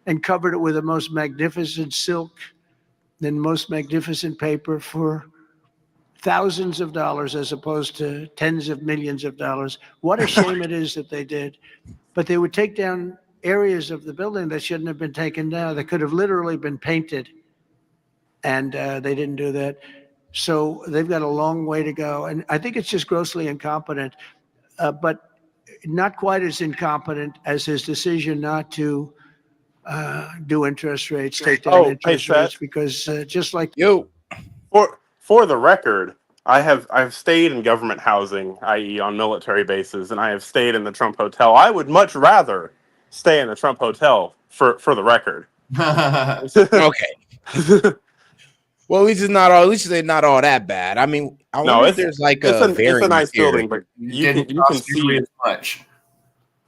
And covered it with the most magnificent silk and most magnificent paper for thousands of dollars as opposed to tens of millions of dollars. What a shame it is that they did. But they would take down areas of the building that shouldn't have been taken down. That could have literally been painted. And they didn't do that. So they've got a long way to go. And I think it's just grossly incompetent, but not quite as incompetent as his decision not to do interest rates, take down interest rates, because just like for the record, I've stayed in government housing, i.e., on military bases, and I have stayed in the Trump Hotel. I would much rather stay in the Trump Hotel for the record. Okay. Well, at least it's not all. At least it's not all that bad. I mean, I wonder if there's like it's a nice here. building, but you can see as much.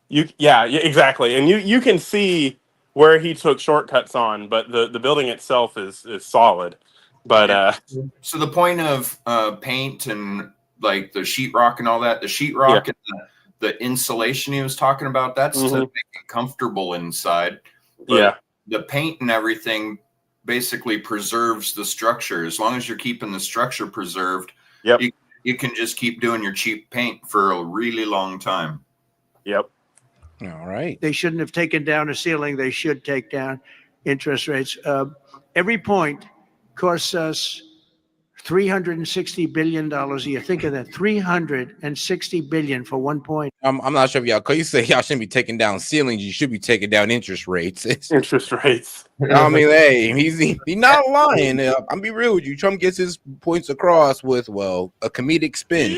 Yeah, exactly, and you can see where he took shortcuts on, but the building itself is solid. But so the point of paint and like the sheetrock and all that, the sheetrock and the insulation he was talking about, that's to make it comfortable inside. But the paint and everything basically preserves the structure. As long as you're keeping the structure preserved, you can just keep doing your cheap paint for a really long time. Yep. All right. they shouldn't have taken down a ceiling. They should take down interest rates. Every point costs us $360 billion a year. Think of that, $360 billion for 1 point. I'm not sure if y'all, because you say y'all shouldn't be taking down ceilings, you should be taking down interest rates. Interest rates. I mean, hey, he's not lying. I'm be real with you. Trump gets his points across with, well, a comedic spin.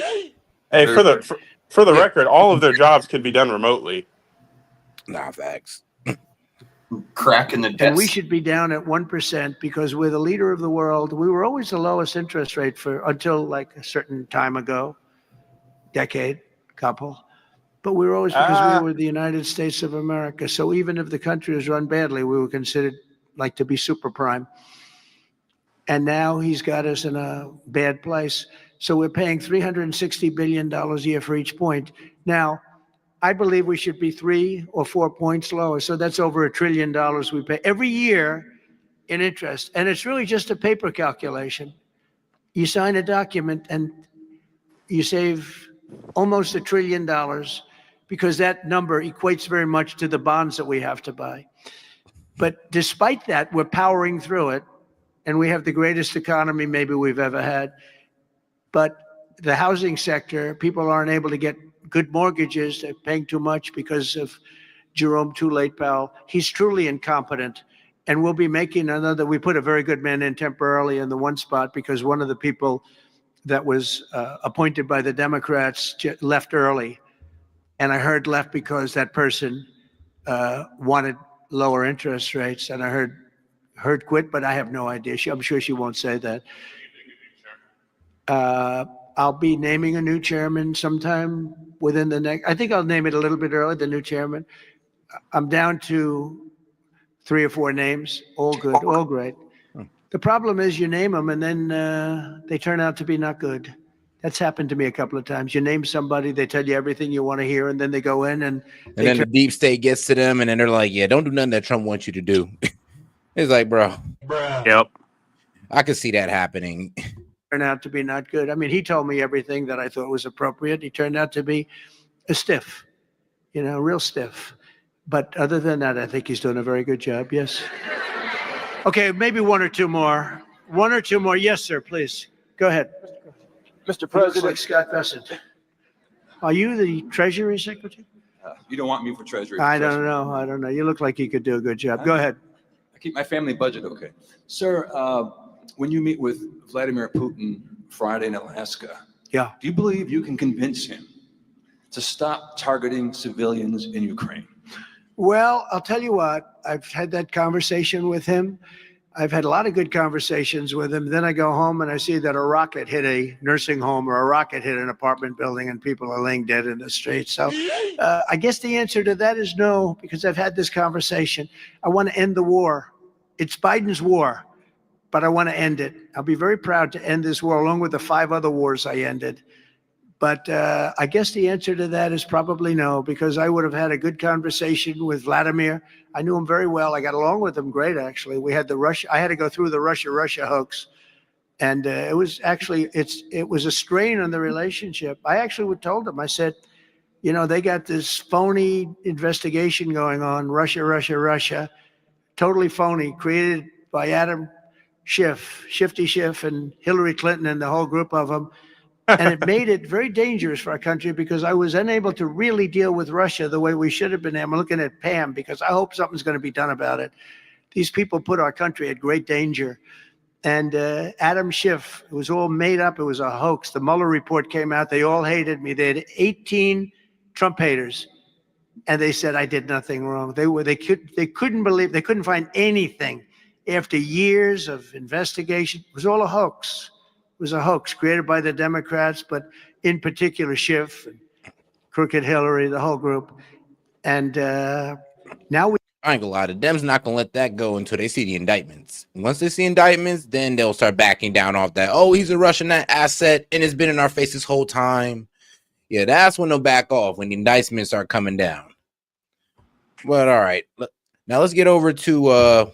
Hey, for the record, all of their jobs could be done remotely. Nah, facts. Cracking the desk. And we should be down at 1% because we're the leader of the world. We were always the lowest interest rate until like a certain time ago, couple. But we were always, because we were the United States of America. So even if the country was run badly, we were considered like to be super prime. And now he's got us in a bad place. So we're paying $360 billion a year for each point. Now, I believe we should be 3 or 4 points lower. So that's over $1 trillion we pay every year in interest. And it's really just a paper calculation. You sign a document and you save almost $1 trillion because that number equates very much to the bonds that we have to buy. But despite that, we're powering through it. And we have the greatest economy maybe we've ever had. But the housing sector, people aren't able to get good mortgages. They're paying too much because of Jerome Too Late Powell. He's truly incompetent. And we'll be making another. We put a very good man in temporarily in the one spot because one of the people that was appointed by the Democrats left early. And I heard left because that person wanted lower interest rates. And I heard quit, but I have no idea. I'm sure she won't say that. I'll be naming a new chairman sometime within the next, I think I'll name it a little bit early, the new chairman. I'm down to 3 or 4 names, all good, all great. The problem is you name them and then they turn out to be not good. That's happened to me a couple of times. You name somebody, they tell you everything you want to hear, and then they go in and then the deep state gets to them, and then they're like, "Yeah, don't do nothing that Trump wants you to do." It's like, bro. Yep. I could see that happening. Turn out to be not good. I mean, he told me everything that I thought was appropriate. He turned out to be a stiff, real stiff. But other than that, I think he's doing a very good job. Yes. Okay, maybe 1 or 2 more. 1 or 2 more. Yes, sir, please. Go ahead. Mr. President. Like Scott Bessent. Are you the Treasury Secretary? You don't want me for Treasury. I don't know. You look like you could do a good job. Go ahead. I keep my family budget okay. Sir, when you meet with Vladimir Putin Friday in Alaska, do you believe you can convince him to stop targeting civilians in Ukraine? Well, I'll tell you what, I've had that conversation with him. I've had a lot of good conversations with him. Then I go home and I see that a rocket hit a nursing home or a rocket hit an apartment building and people are laying dead in the streets. So I guess the answer to that is no, because I've had this conversation. I want to end the war. It's Biden's war, but I want to end it. I'll be very proud to end this war along with the 5 other wars I ended. But I guess the answer to that is probably no, because I would have had a good conversation with Vladimir. I knew him very well. I got along with him great, actually. We had I had to go through the Russia hoax. And it was actually, it was a strain on the relationship. I actually told him, I said, they got this phony investigation going on, Russia, totally phony, created by Adam Schiff, Shifty Schiff, and Hillary Clinton and the whole group of them. And it made it very dangerous for our country because I was unable to really deal with Russia the way we should have been. I'm looking at Pam because I hope something's going to be done about it. These people put our country at great danger. And Adam Schiff, it was all made up. It was a hoax. The Mueller report came out. They all hated me. They had 18 Trump haters. And they said I did nothing wrong. They couldn't believe, they couldn't find anything after years of investigation. It was all a hoax. It was a hoax created by the Democrats, but in particular Schiff, and Crooked Hillary, the whole group. And now I ain't gonna lie, the Dems not gonna let that go until they see the indictments. Once they see indictments, then they'll start backing down off that. Oh, he's a Russian asset and it's been in our face this whole time. Yeah, that's when they'll back off, when the indictments start coming down. But all right, now let's get over to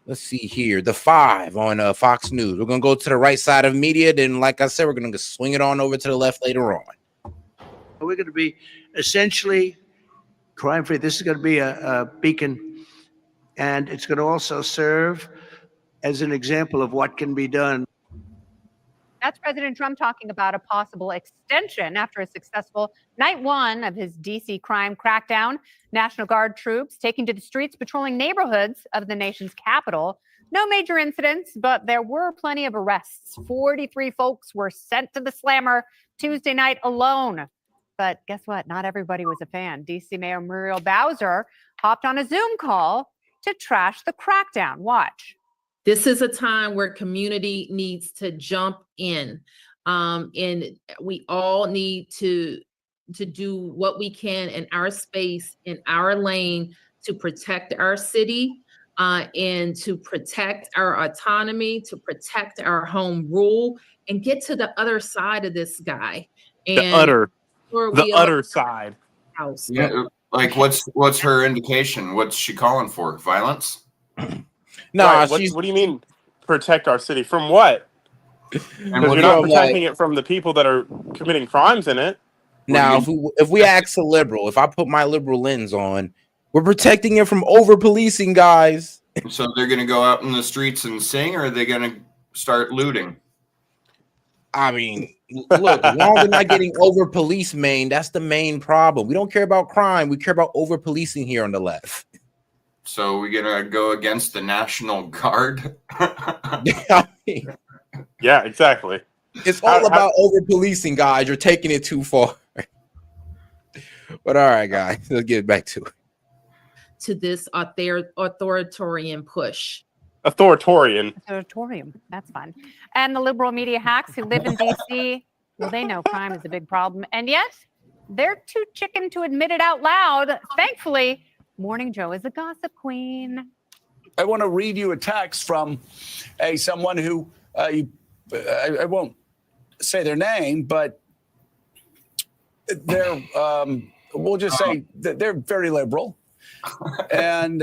let's see here. The 5 on Fox News. We're going to go to the right side of media. Then, like I said, we're going to swing it on over to the left later on. We're going to be essentially crime-free. This is going to be a beacon, and it's going to also serve as an example of what can be done. That's President Trump talking about a possible extension after a successful night 1 of his D.C. crime crackdown. National Guard troops taking to the streets, patrolling neighborhoods of the nation's capital. No major incidents, but there were plenty of arrests. 43 folks were sent to the slammer Tuesday night alone. But guess what? Not everybody was a fan. D.C. Mayor Muriel Bowser hopped on a Zoom call to trash the crackdown. Watch. This is a time where community needs to jump in, and we all need to do what we can in our space, in our lane, to protect our city and to protect our autonomy, to protect our home rule, and get to the other side of this guy. And the other side. House. Yeah, like what's her indication? What's she calling for? Violence? No, right, what do you mean protect our city from what? Because you're not protecting it from the people that are committing crimes in it. Now, if we ask a liberal, if I put my liberal lens on, we're protecting it from over policing, guys. So they're going to go out in the streets and sing, or are they going to start looting? I mean, look, as long as they're not getting over police, that's the main problem. We don't care about crime. We care about over policing here on the left. So we're going to go against the National Guard? Yeah, Yeah, exactly. It's all about over policing, guys. You're taking it too far. But all right, guys, let's get back to it. To this authoritarian push. Authoritarian. Auditorium. That's fun. And the liberal media hacks who live in D.C., well, they know crime is a big problem. And yet, they're too chicken to admit it out loud. Thankfully, Morning Joe is a gossip queen. I want to read you a text from someone who I won't say their name, but they're we'll just say that they're very liberal. And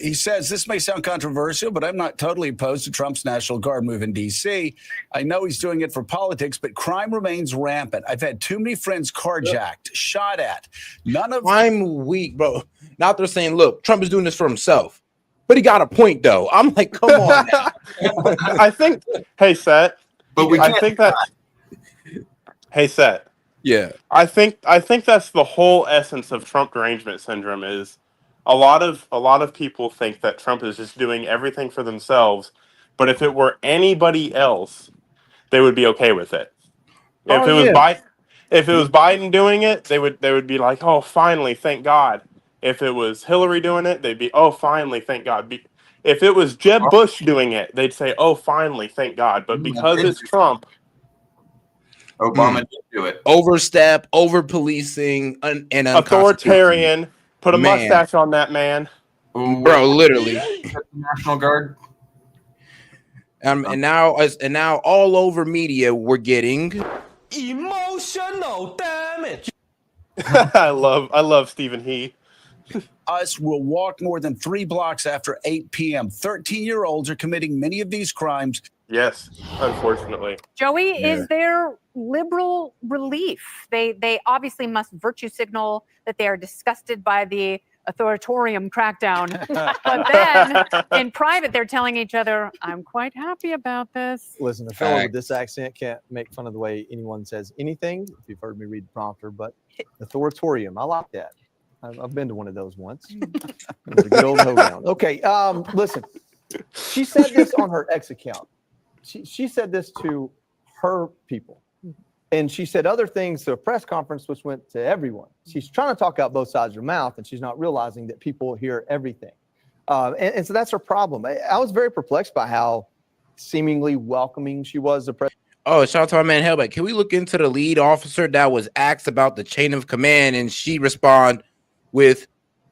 he says, this may sound controversial, but I'm not totally opposed to Trump's National Guard move in D.C. I know he's doing it for politics, but crime remains rampant. I've had too many friends carjacked, shot at. None of crime weak, bro. Now they're saying, look, Trump is doing this for himself. But he got a point, though. I'm like, come on. I think, hey, Set. But we I think that, hey, Set. Yeah. I think that's the whole essence of Trump derangement syndrome is a lot of people think that Trump is just doing everything for themselves, but if it were anybody else, they would be okay with it. If it was Biden doing it, they would be like, "Oh, finally, thank God." If it was Hillary doing it, they'd be, "Oh, finally, thank God." If it was Jeb Bush doing it, they'd say, "Oh, finally, thank God." But because it's Trump, Obama did do it. Overstep, over policing, and authoritarian. Put a mustache on that man, bro. Literally, National Guard. And now all over media we're getting emotional damage. I love Stephen He. Us will walk more than 3 blocks after 8 p.m. 13-year-olds are committing many of these crimes. Yes, unfortunately. Joey, is there liberal relief? They obviously must virtue signal that they are disgusted by the authoritarian crackdown. But then in private, they're telling each other, I'm quite happy about this. Listen, a fellow with this accent can't make fun of the way anyone says anything, if you've heard me read the prompter, but authoritarian, I like that. I've been to one of those once. It was a good old hoedown. Okay, listen, she said this on her ex account. She said this to her people. And she said other things to a press conference, which went to everyone. She's trying to talk out both sides of her mouth, and she's not realizing that people hear everything. And so that's her problem. I was very perplexed by how seemingly welcoming she was. Oh, shout out to our man Hellback. Can we look into the lead officer that was asked about the chain of command, and she respond with,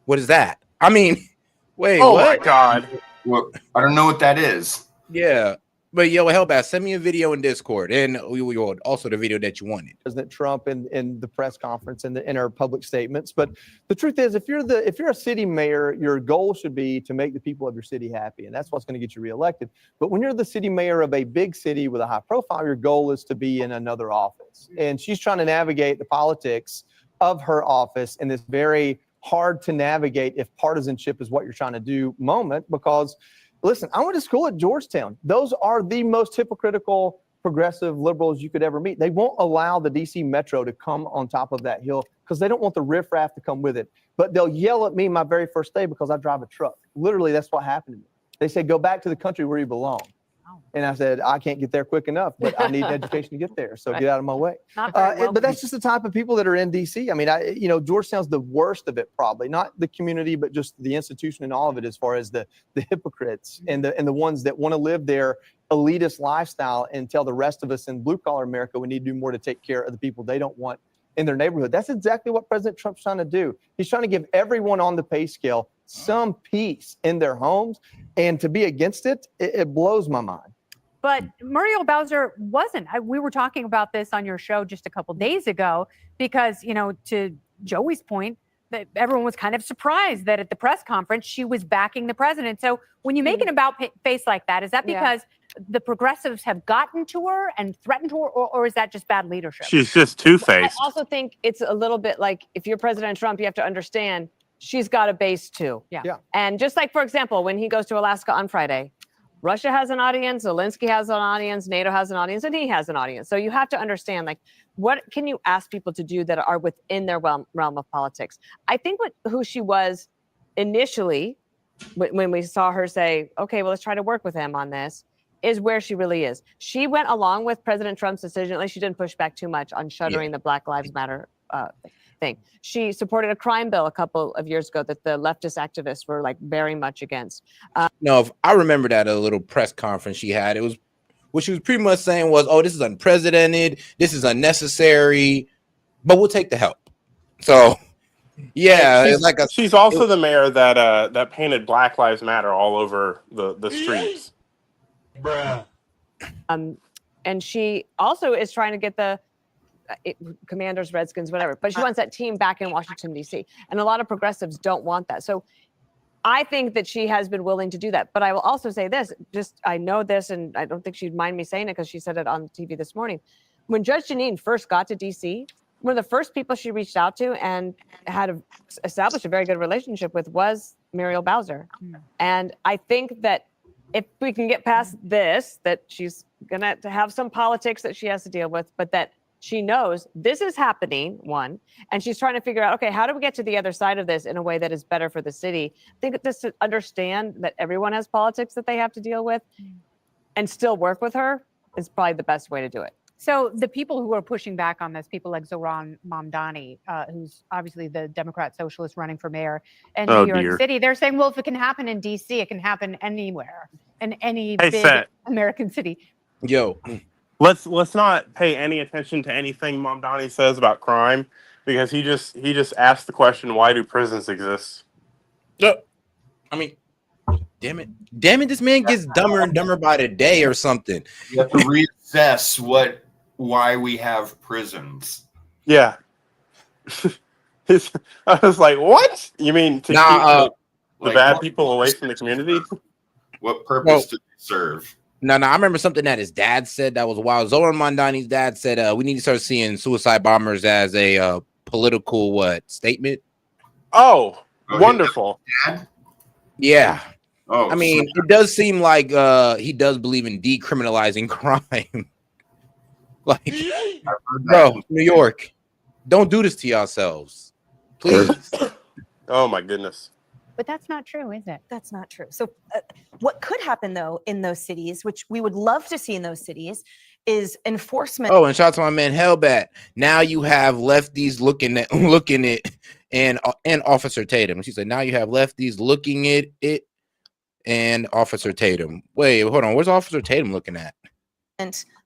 "What is that?" I mean, wait, oh what? My God. Well, I don't know what that is. Yeah. But yo, Hellback, send me a video in Discord, and we will also the video that you wanted. President Trump in the press conference and in our public statements. But the truth is, if you're a city mayor, your goal should be to make the people of your city happy, and that's what's going to get you reelected. But when you're the city mayor of a big city with a high profile, your goal is to be in another office. And she's trying to navigate the politics of her office in this very hard to navigate if partisanship is what you're trying to do moment, because listen, I went to school at Georgetown. Those are the most hypocritical progressive liberals you could ever meet. They won't allow the DC Metro to come on top of that hill because they don't want the riffraff to come with it. But they'll yell at me my very first day because I drive a truck. Literally, that's what happened to me. They said, go back to the country where you belong. And I said, I can't get there quick enough, but I need an education to get there. So get out of my way. But that's just the type of people that are in DC. I mean, Georgetown's the worst of it, probably not the community, but just the institution and all of it, as far as the hypocrites and the ones that want to live their elitist lifestyle and tell the rest of us in blue collar America we need to do more to take care of the people they don't want in their neighborhood. That's exactly what President Trump's trying to do. He's trying to give everyone on the pay scale some peace in their homes, and to be against it, it blows my mind. But Muriel Bowser wasn't. We were talking about this on your show just a couple days ago because, to Joey's point, that everyone was kind of surprised that at the press conference she was backing the president. So when you make an about face like that, is that because the progressives have gotten to her and threatened her, or is that just bad leadership? She's just two-faced. I also think it's a little bit like, if you're President Trump, you have to understand she's got a base too. Yeah. And just like, for example, when he goes to Alaska on Friday, Russia has an audience, Zelensky has an audience, NATO has an audience, and he has an audience. So you have to understand, like, what can you ask people to do that are within their realm of politics? I think who she was initially, when we saw her say, okay, well, let's try to work with him on this, is where she really is. She went along with President Trump's decision. At least she didn't push back too much on shuttering the Black Lives Matter thing. She supported a crime bill a couple of years ago that the leftist activists were like very much against. No, if I remember that a little press conference she had, it was what she was pretty much saying was, "Oh, this is unprecedented. This is unnecessary, but we'll take the help." So, yeah, she's also the mayor that painted Black Lives Matter all over the streets. Bruh. And she also is trying to get the Commanders, Redskins, whatever, but she wants that team back in Washington, D.C. And a lot of progressives don't want that. So I think that she has been willing to do that. But I will also say this, I know this, and I don't think she'd mind me saying it because she said it on TV this morning. When Judge Jeanine first got to D.C., one of the first people she reached out to and had established a very good relationship with was Muriel Bowser. And I think that if we can get past this, that she's going to have some politics that she has to deal with, but that she knows this is happening, one, and she's trying to figure out, okay, how do we get to the other side of this in a way that is better for the city? I think just to understand that everyone has politics that they have to deal with and still work with her is probably the best way to do it. So the people who are pushing back on this, people like Zohran Mamdani, who's obviously the Democrat socialist running for mayor in New York City, they're saying, well, if it can happen in D.C., it can happen anywhere in any big American city. Yo, let's not pay any attention to anything Mamdani says about crime because he just asked the question, why do prisons exist? I mean, damn it, this man gets dumber and dumber by the day or something. You have to reassess why we have prisons. Yeah. I was like, what? You mean to keep the bad people away from the community? What purpose do they serve? No, I remember something that his dad said that was wild. Zohran Mamdani's dad said, we need to start seeing suicide bombers as a political statement. Oh, wonderful. Yeah. Oh, I mean, it does seem like he does believe in decriminalizing crime. Like, bro, New York, don't do this to yourselves, please. Oh my goodness. But that's not true, is it? That's not true. So what could happen, though, in those cities, which we would love to see in those cities, is enforcement. Oh, and shout out to my man Hellbat. Now you have lefties looking at and Officer Tatum. She said, now you have lefties looking at it and Officer Tatum. Wait, hold on. Where's Officer Tatum looking at?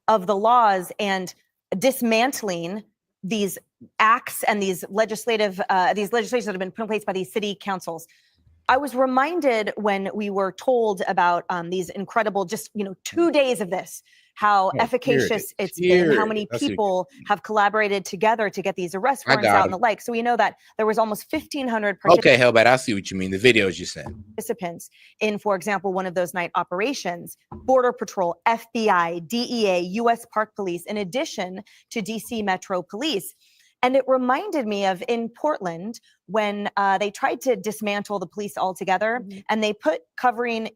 Of the laws and dismantling these acts and these legislations that have been put in place by these city councils. I was reminded when we were told about these incredible, 2 days of this, how efficacious it's been, how many people have collaborated together to get these arrest warrants out and the like. So we know that there was almost 1,500 Okay, Hellbat, I see what you mean. The videos you sent. Participants in, for example, one of those night operations, Border Patrol, FBI, DEA, U.S. Park Police, in addition to DC Metro Police. And it reminded me of in Portland when they tried to dismantle the police altogether, and they put covering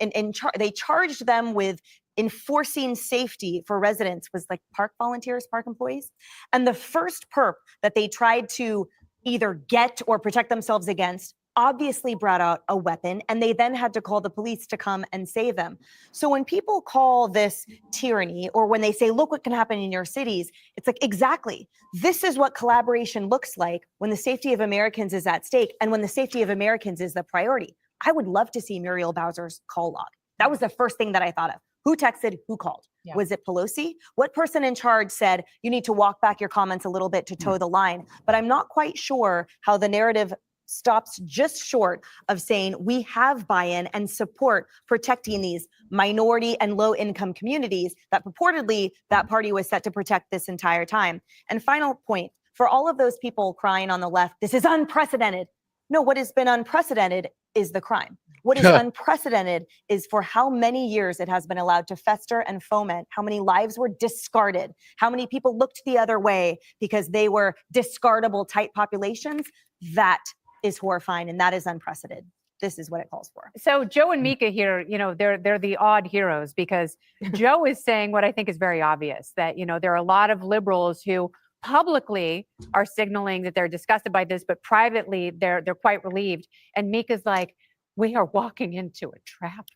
they charged them with enforcing safety for residents was like park volunteers, park employees. And the first perp that they tried to either get or protect themselves against obviously brought out a weapon, and they then had to call the police to come and save them. So when people call this tyranny, or when they say, look what can happen in your cities, it's like, exactly. This is what collaboration looks like when the safety of Americans is at stake and when the safety of Americans is the priority. I would love to see Muriel Bowser's call log. That was the first thing that I thought of. Who texted? Who called? Yeah. Was it Pelosi? What person in charge said, you need to walk back your comments a little bit to toe the line? But I'm not quite sure how the narrative stops just short of saying we have buy-in and support protecting these minority and low-income communities that purportedly that party was set to protect this entire time. And final point, for all of those people crying on the left, this is unprecedented. No, what has been unprecedented is the crime. What is unprecedented is for how many years it has been allowed to fester and foment, how many lives were discarded, how many people looked the other way because they were discardable type populations. That is horrifying, and that is unprecedented. This is what it calls for. So Joe and Mika here, they're the odd heroes because Joe is saying what I think is very obvious, that, there are a lot of liberals who publicly are signaling that they're disgusted by this, but privately they're quite relieved. And Mika's like, we are walking into a trap.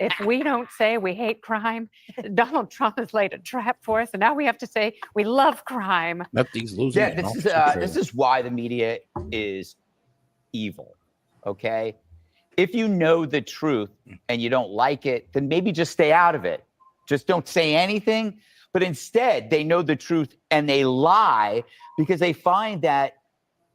If we don't say we hate crime, Donald Trump has laid a trap for us, and now we have to say we love crime. Nothing's losing. Yeah, this is why the media is evil. Okay, if you know the truth and you don't like it, then maybe just stay out of it. Just don't say anything. But instead, they know the truth and they lie because they find that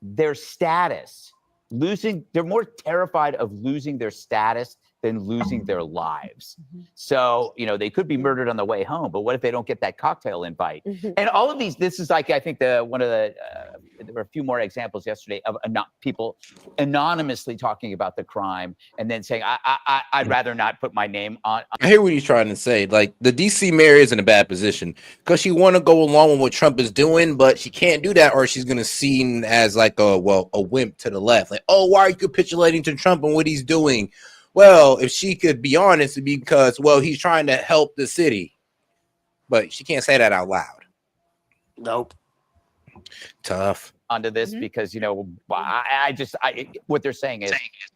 their status, they're more terrified of losing their status than losing their lives. So, they could be murdered on the way home, but what if they don't get that cocktail invite? And all of these, this is like, I think there were a few more examples yesterday of people anonymously talking about the crime and then saying, I'd rather not put my name on. I hear what he's trying to say. Like, the DC mayor is in a bad position because she want to go along with what Trump is doing, but she can't do that or she's going to seem as like a wimp to the left. Like, oh, why are you capitulating to Trump and what he's doing? Well, if she could be honest, it'd be because, he's trying to help the city. But she can't say that out loud. Nope. Tough. Onto this because, what they're saying is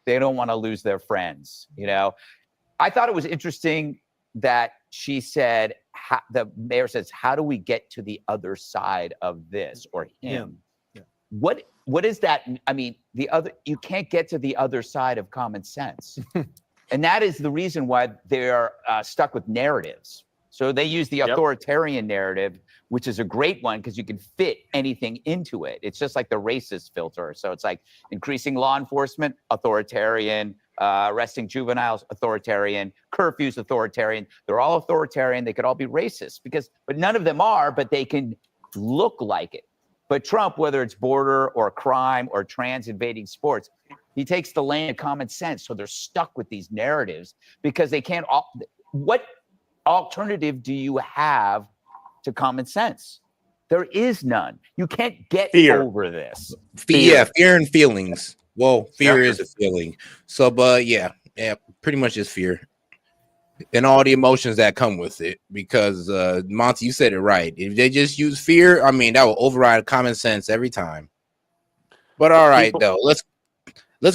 they don't want to lose their friends. I thought it was interesting that she said, the mayor says, how do we get to the other side of this or him? Yeah. What is that? I mean, you can't get to the other side of common sense. And that is the reason why they're stuck with narratives. So they use the authoritarian narrative, which is a great one because you can fit anything into it. It's just like the racist filter. So it's like increasing law enforcement, authoritarian, arresting juveniles, authoritarian, curfews, authoritarian. They're all authoritarian. They could all be racist but none of them are, but they can look like it. But Trump, whether it's border or crime or trans invading sports, he takes the lane of common sense. So they're stuck with these narratives because they can't. What alternative do you have to common sense? There is none. You can't get over this. Fear and feelings. Well, fear is a feeling. So, but pretty much just fear. And all the emotions that come with it, because Monty, you said it right. If they just use fear, that will override common sense every time. But all right, though, let's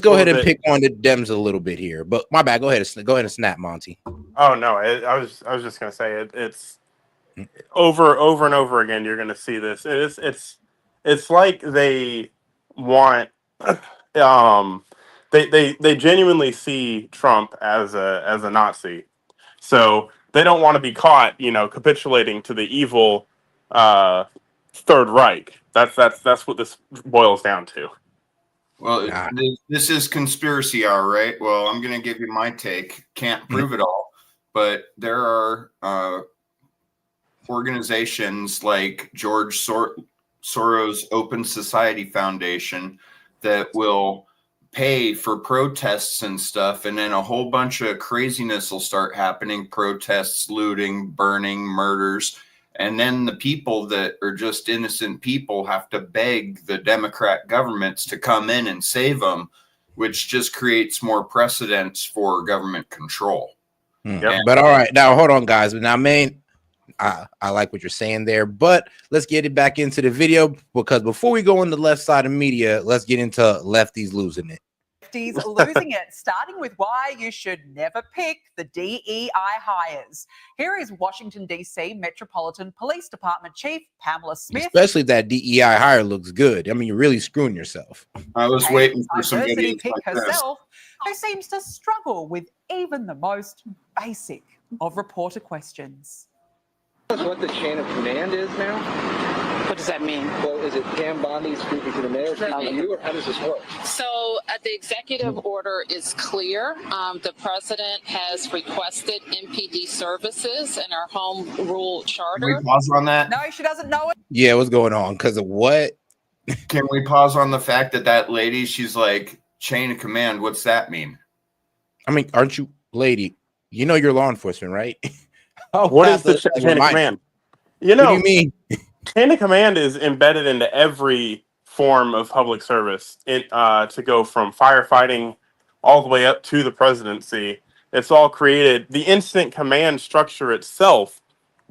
go ahead and pick on the Dems a little bit here. But my bad, go ahead and snap, Monty. Oh no, I was just gonna say it's over and over again. You're gonna see this. It's like they want they genuinely see Trump as a Nazi. So they don't want to be caught, capitulating to the evil Third Reich. That's what this boils down to. Well, this is conspiracy hour, right? Well, I'm going to give you my take. Can't prove it all, but there are organizations like George Soros Open Society Foundation that will pay for protests and stuff, and then a whole bunch of craziness will start happening: protests, looting, burning, murders, and then the people that are just innocent people have to beg the Democrat governments to come in and save them, which just creates more precedents for government control. But all right, now hold on, guys. Now, I like what you're saying there, but let's get it back into the video, because before we go on the left side of media, let's get into lefties losing it. Lefties losing it, starting with why you should never pick the DEI hires. Here is Washington, D.C. Metropolitan Police Department Chief Pamela Smith. Especially if that DEI hire looks good. You're really screwing yourself. I was waiting for some diversity idiots pick like this. herself, who seems to struggle with even the most basic of reporter questions. What the chain of command is now? What does that mean? Well, is it Pam Bondi speaking to the mayor, speaking to you, or how does this work? So the executive order is clear. The president has requested MPD services in our home rule charter. Can we pause on that? No, she doesn't know it. Yeah, what's going on? Because of what? Can we pause on the fact that lady, she's like, chain of command, what's that mean? Aren't you, lady? You're law enforcement, right? What is the chain of command? What do you mean? Chain of command is embedded into every form of public service. To go from firefighting all the way up to the presidency. It's all created. The instant command structure itself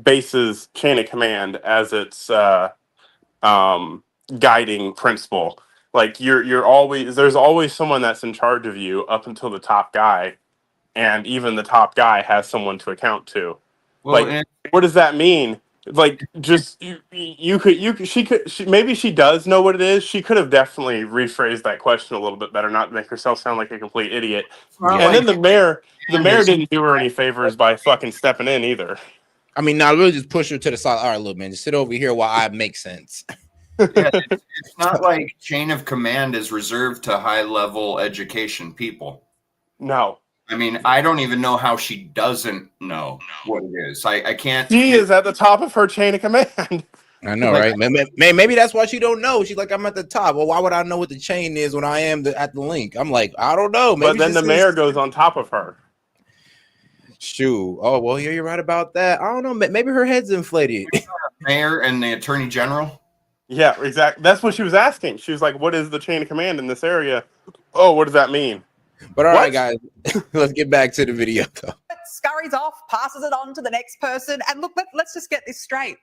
bases chain of command as its guiding principle. Like you're always there's always someone that's in charge of you up until the top guy, and even the top guy has someone to account to. Well, Like, what does that mean? Like, just maybe she does know what it is. She could have definitely rephrased that question a little bit better, not make herself sound like a complete idiot. And then the mayor didn't do her any favors by fucking stepping in either. I mean, now really just push her to the side. All right, look, man, just sit over here while I make sense. Yeah, it's not like chain of command is reserved to high level education people. No. I mean, I don't even know how she doesn't know what it is. I can't. She is at the top of her chain of command. I know, right? Maybe that's why she don't know. She's like, I'm at the top. Well, why would I know what the chain is when I am at the link? I'm like, I don't know. Maybe But then the mayor goes on top of her. Shoot. Oh, well, yeah, you're right about that. I don't know. Maybe her head's inflated. Mayor and the attorney general. Yeah, exactly. That's what she was asking. She was like, what is the chain of command in this area? Oh, what does that mean? But all right, guys, let's get back to the video, though. Scurries off, passes it on to the next person. And look, let's just get this straight.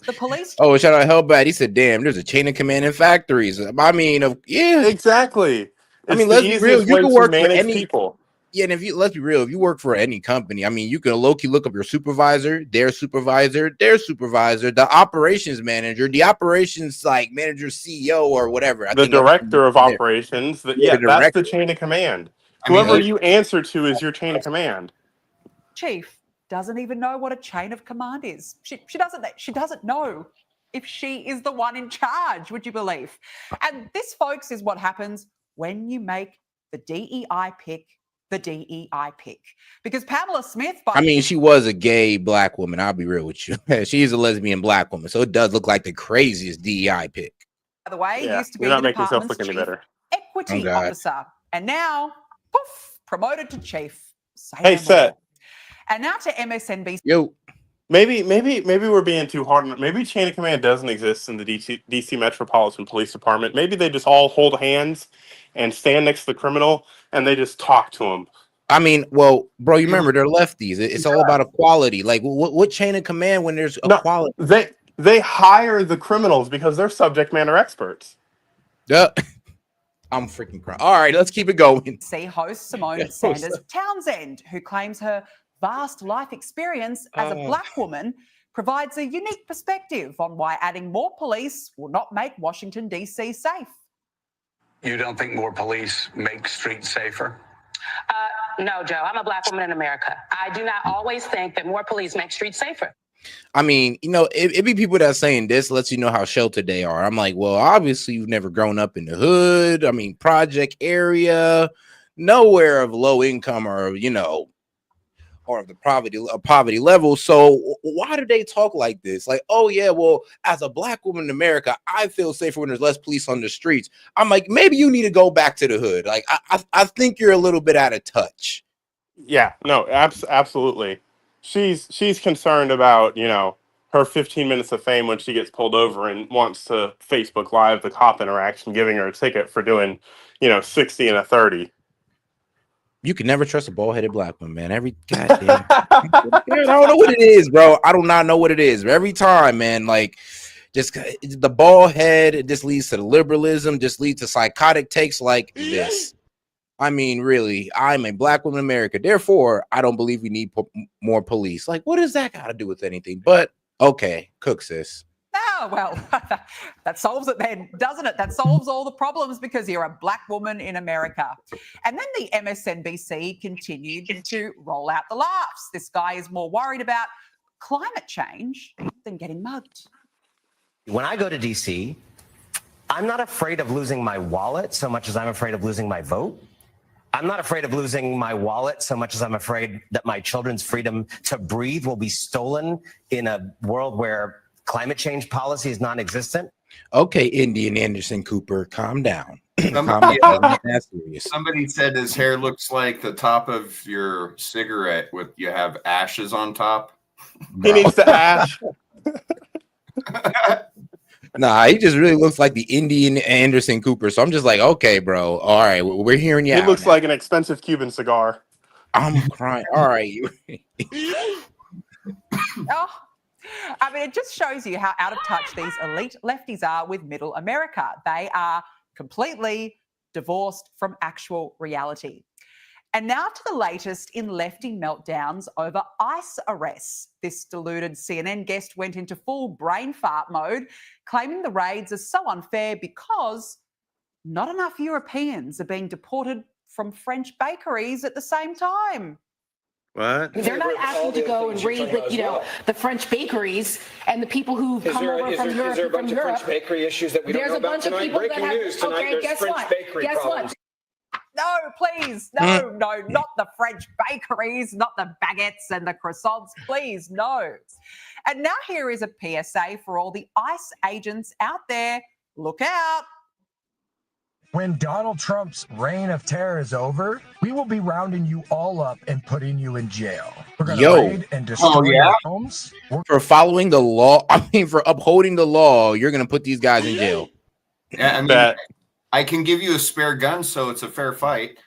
The police. Oh, shout out Hellbat. He said, damn, there's a chain of command in factories. I mean, yeah. Exactly. I mean, let's be real. You can work for any people. Yeah, and let's be real, if you work for any company, I mean, you can low-key look up your supervisor, their supervisor, the operations manager, the operations manager, CEO, or whatever. The director of operations. That's the chain of command. Whoever you answer to is your chain of command. Chief doesn't even know what a chain of command is. She doesn't know if she is the one in charge, would you believe? And this, folks, is what happens when you make the DEI pick the DEI pick. Because Pamela Smith... I mean, she was a gay black woman. I'll be real with you. She's a lesbian black woman. So it does look like the craziest DEI pick. By the way, used to be you're not the making yourself department's look any chief better. equity officer. And now, poof, promoted to chief. Hey, Seth. And now to MSNBC. Yo. Maybe we're being too hard on it. Maybe chain of command doesn't exist in the DC Metropolitan Police Department. Maybe they just all hold hands and stand next to the criminal and they just talk to him. I mean, well, bro, you remember they're lefties. It's all about equality. Like, what chain of command when there's equality? They hire the criminals because they're subject matter experts. Yeah. I'm freaking crying. All right, let's keep it going. See host Simone Sanders Townsend, who claims her vast life experience as a black woman provides a unique perspective on why adding more police will not make Washington, D.C. safe. You don't think more police make streets safer? No, Joe, I'm a black woman in America. I do not always think that more police make streets safer. I mean, it be people that saying this lets you know how sheltered they are. I'm like, well, obviously you've never grown up in the hood. I mean, project area, nowhere of low income or, or of the poverty level. So why do they talk like this? Like, oh yeah, well, as a black woman in America, I feel safer when there's less police on the streets. I'm like, maybe you need to go back to the hood. Like, I think you're a little bit out of touch. Yeah, no, absolutely. She's concerned about, her 15 minutes of fame when she gets pulled over and wants to Facebook Live the cop interaction, giving her a ticket for doing, 60 and a 30. You can never trust a bald-headed black woman, man. Every goddamn, I don't know what it is, bro. I do not know what it is. Every time, man, like just the bald head, it just leads to the liberalism, just leads to psychotic takes like this. I mean, really, I'm a black woman in America. Therefore, I don't believe we need more police. Like, what does that got to do with anything? But okay, cook, sis. Oh, well, that solves it then, doesn't it? That solves all the problems because you're a black woman in America. And then the MSNBC continued to roll out the laughs. This guy is more worried about climate change than getting mugged. When I go to DC, I'm not afraid of losing my wallet so much as I'm afraid of losing my vote. I'm not afraid of losing my wallet so much as I'm afraid that my children's freedom to breathe will be stolen in a world where climate change policy is non-existent. Okay, Indian Anderson Cooper, calm down. Somebody said his hair looks like the top of your cigarette with you have ashes on top. He needs to ash. Nah, he just really looks like the Indian Anderson Cooper. So I'm just like, okay, bro. All right, we're hearing you. He looks like an expensive Cuban cigar. I'm crying. All right. Oh, I mean, it just shows you how out of touch these elite lefties are with middle America. They are completely divorced from actual reality. And now to the latest in lefty meltdowns over ICE arrests. This deluded CNN guest went into full brain fart mode, claiming the raids are so unfair because not enough Europeans are being deported from French bakeries at the same time. What? They're not asking to go and raid, the French bakeries and the people who come over from Europe. Is there a bunch of French bakery issues that we don't know about tonight? Breaking news tonight. Okay, There's guess French what? bakery Guess problems. what? No, please, no, not the French bakeries, not the baguettes and the croissants, please, no. And now here is a PSA for all the ICE agents out there. Look out. When Donald Trump's reign of terror is over, we will be rounding you all up and putting you in jail. We're going to raid and destroy your homes. For following the law, for upholding the law, you're going to put these guys in jail. Yeah, I mean, I can give you a spare gun, so it's a fair fight.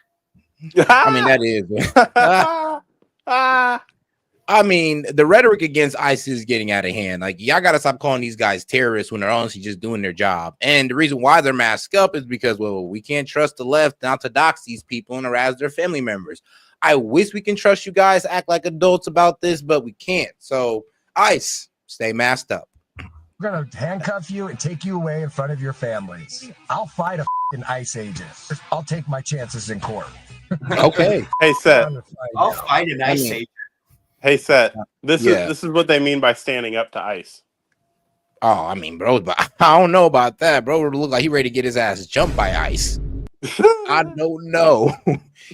I mean, that is. I mean, the rhetoric against ICE is getting out of hand. Like, y'all got to stop calling these guys terrorists when they're honestly just doing their job. And the reason why they're masked up is because, well, we can't trust the left not to dox these people and harass their family members. I wish we can trust you guys to act like adults about this, but we can't. So, ICE, stay masked up. We're going to handcuff you and take you away in front of your families. I'll fight a ICE agent. I'll take my chances in court. Okay. Hey, Seth. I'll fight an ICE agent. Hey, Seth. This is what they mean by standing up to ICE. Oh, I mean, bro, but I don't know about that, bro. It look like he ready to get his ass jumped by ICE. I don't know.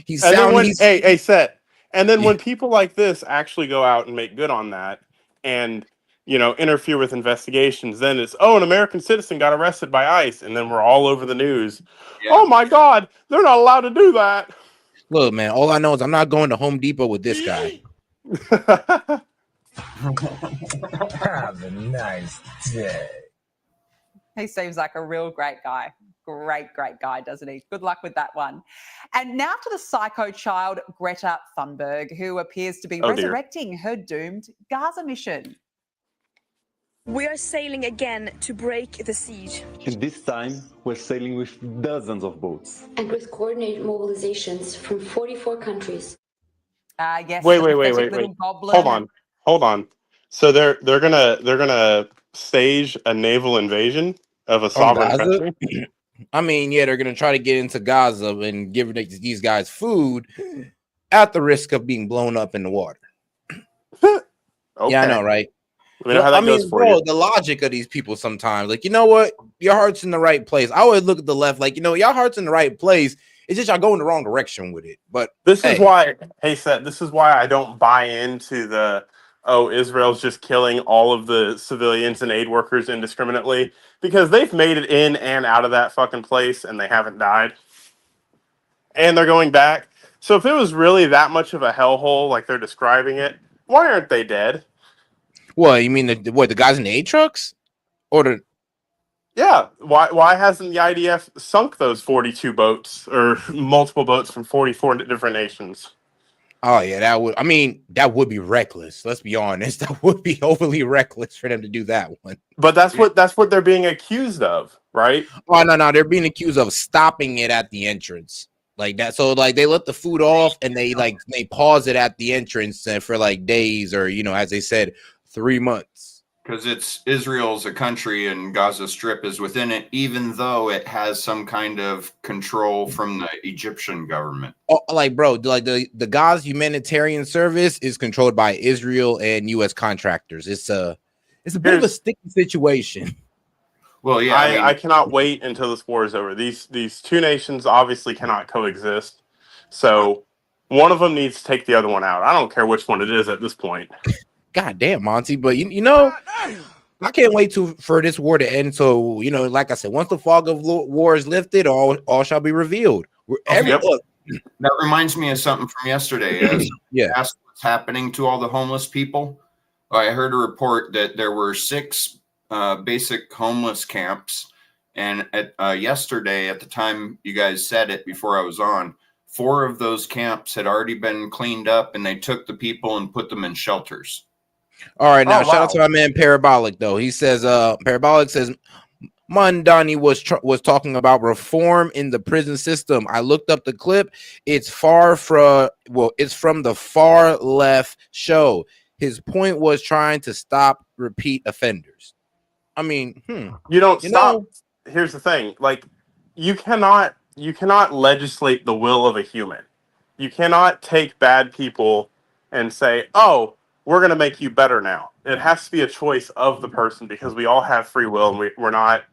Hey, Seth. And then when people like this actually go out and make good on that, and interfere with investigations, then it's an American citizen got arrested by ICE, and then we're all over the news. Yeah. Oh my God, they're not allowed to do that. Look, man, all I know is I'm not going to Home Depot with this guy. Have a nice day. He seems like a real great guy. Great guy, doesn't he? Good luck with that one. And now to the psycho child, Greta Thunberg, who appears to be resurrecting her doomed Gaza mission. We are sailing again to break the siege. And this time, we're sailing with dozens of boats. And with coordinated mobilizations from 44 countries. Yes. Wait. Hold on. So they're gonna stage a naval invasion of a sovereign country. I mean, yeah, they're gonna try to get into Gaza and give these guys food at the risk of being blown up in the water. Okay. Yeah, I know, right? I mean, bro, the logic of these people sometimes, like, you know what? Your heart's in the right place. I always look at the left, like, your heart's in the right place. It's just y'all go in the wrong direction with it. But this is why, Seth, this is why I don't buy into the, Israel's just killing all of the civilians and aid workers indiscriminately, because they've made it in and out of that fucking place and they haven't died. And they're going back. So if it was really that much of a hellhole like they're describing it, why aren't they dead? What, you mean the guys in the aid trucks? Yeah, why hasn't the IDF sunk those 42 boats or multiple boats from 44 different nations? Oh yeah, that would be reckless. Let's be honest. That would be overly reckless for them to do that one. But that's what they're being accused of, right? Oh no, they're being accused of stopping it at the entrance. Like that. So like they let the food off and they pause it at the entrance for like days or as they said, 3 months. Because it's Israel's a country and Gaza Strip is within it, even though it has some kind of control from the Egyptian government. Oh, like, bro, like the Gaza humanitarian service is controlled by Israel and U.S. contractors. It's a bit of a sticky situation. Well, yeah, I cannot wait until this war is over. These two nations obviously cannot coexist. So one of them needs to take the other one out. I don't care which one it is at this point. God damn, Monty, but I can't wait for this war to end. So, like I said, once the fog of war is lifted, all shall be revealed. That reminds me of something from yesterday. Asked what's happening to all the homeless people. I heard a report that there were 6 basic homeless camps, and yesterday, at the time you guys said it before I was on, 4 of those camps had already been cleaned up, and they took the people and put them in shelters. All right, now shout out to my man Parabolic though. He says, Parabolic says, Mondani was talking about reform in the prison system. I looked up the clip. It's from the far left show. His point was trying to stop repeat offenders. I mean, you don't stop. Here's the thing: like, you cannot legislate the will of a human. You cannot take bad people and say, "Oh, we're going to make you better now." It has to be a choice of the person because we all have free will, and we're not,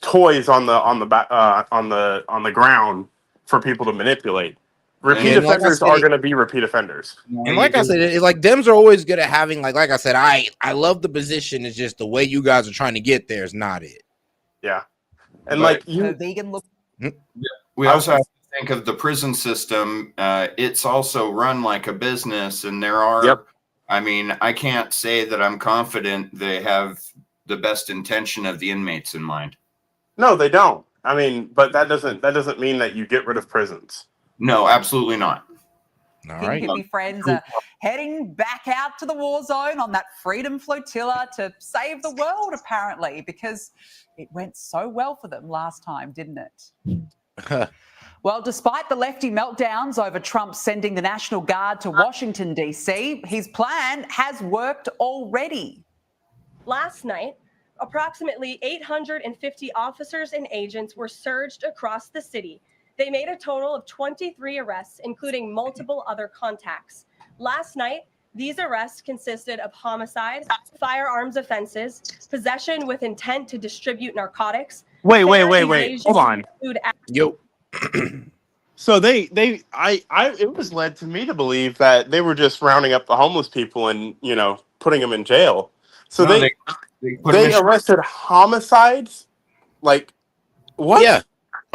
toys on the ground for people to manipulate. Repeat offenders are going to be repeat offenders. And like I said, it's like Dems are always good at having like I said, I love the position. It's just the way you guys are trying to get there is not it. Yeah, and like you, vegan look. We also have to think of the prison system. It's also run like a business, and there are. Yep. I mean, I can't say that I'm confident they have the best intention of the inmates in mind. No, they don't. I mean, but that doesn't mean that you get rid of prisons. No, absolutely not. All King right. hippie friends are heading back out to the war zone on that freedom flotilla to save the world, apparently, because it went so well for them last time, didn't it? Well, despite the lefty meltdowns over Trump sending the National Guard to Washington, D.C., his plan has worked already. Last night, approximately 850 officers and agents were surged across the city. They made a total of 23 arrests, including multiple other contacts. Last night, these arrests consisted of homicide, firearms offenses, possession with intent to distribute narcotics. Wait. Hold on. Yo. So it was led to me to believe that they were just rounding up the homeless people and putting them in jail. So No, they arrested homicides, like what? Yeah.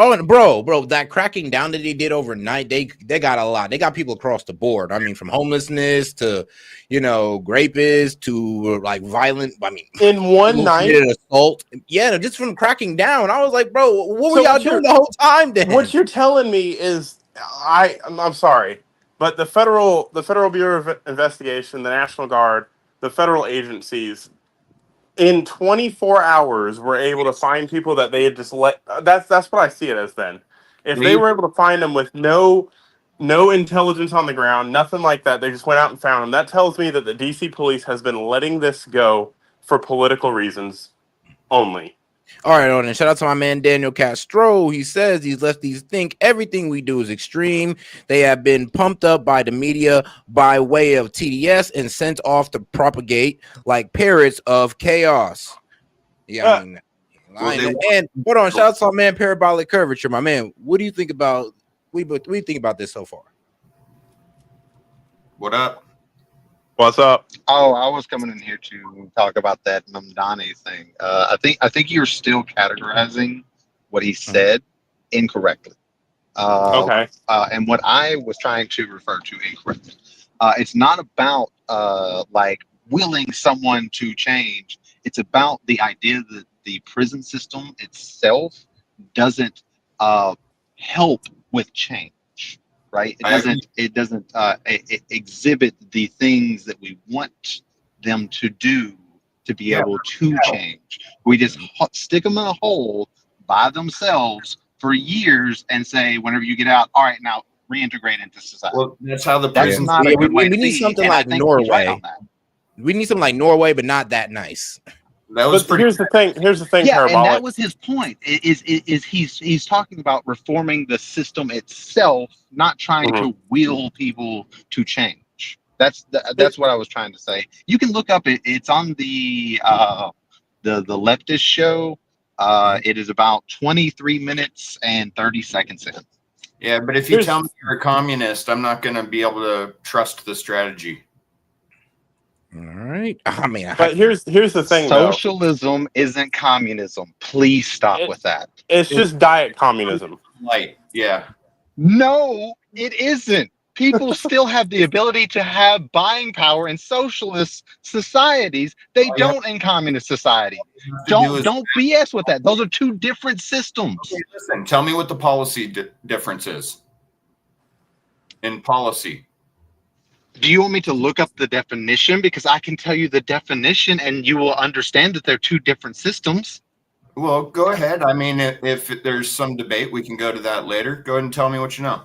Oh, and bro, that cracking down that they did overnight, they got a lot. They got people across the board. I mean, from homelessness to, rapists to like violent. I mean, in one night, assault. Yeah, just from cracking down. I was like, bro, what were y'all doing the whole time? Then what you're telling me is, I'm sorry, but the Federal Bureau of Investigation, the National Guard, the federal agencies, in 24 hours, were able to find people that they had just let. That's what I see it as. Then, if they were able to find them with no intelligence on the ground, nothing like that, they just went out and found them. That tells me that the DC police has been letting this go for political reasons only. All right, and shout out to my man Daniel Castro. He says these lefties think everything we do is extreme. They have been pumped up by the media by way of TDS and sent off to propagate like parrots of chaos. Yeah, and hold on, shout out to my man Parabolic Curvature, my man. What do you think about this so far? What up? What's up? Oh, I was coming in here to talk about that Mamdani thing. I think you're still categorizing what he said incorrectly. Okay. And what I was trying to refer to incorrectly. It's not about like willing someone to change. It's about the idea that the prison system itself doesn't help with change. Right? It doesn't exhibit the things that we want them to do to be able to change. We just stick them in a hole by themselves for years and say, whenever you get out, all right, now reintegrate into society. Well, that's how the prison. That's not a good way to need be, something and I like think he's right Norway. on that. We need something like Norway, but not that nice. Here's the thing. Yeah, Parabolic. and that was his point. Is he's talking about reforming the system itself, not trying to will people to change. That's what I was trying to say. You can look up it. It's on the leftist show. It is about 23 minutes and 30 seconds in. Yeah, but if you tell me you're a communist, I'm not going to be able to trust the strategy. All right. I mean, but here's the thing. Socialism isn't communism. Please stop with that. It's just diet communism. Light. Yeah. No, it isn't. People still have the ability to have buying power in socialist societies. They don't in communist society. Don't BS with that. Those are two different systems. Okay, listen, tell me what the policy difference is in policy. Do you want me to look up the definition? Because I can tell you the definition and you will understand that they're two different systems. Well, go ahead. I mean, if there's some debate, we can go to that later. Go ahead and tell me what you know.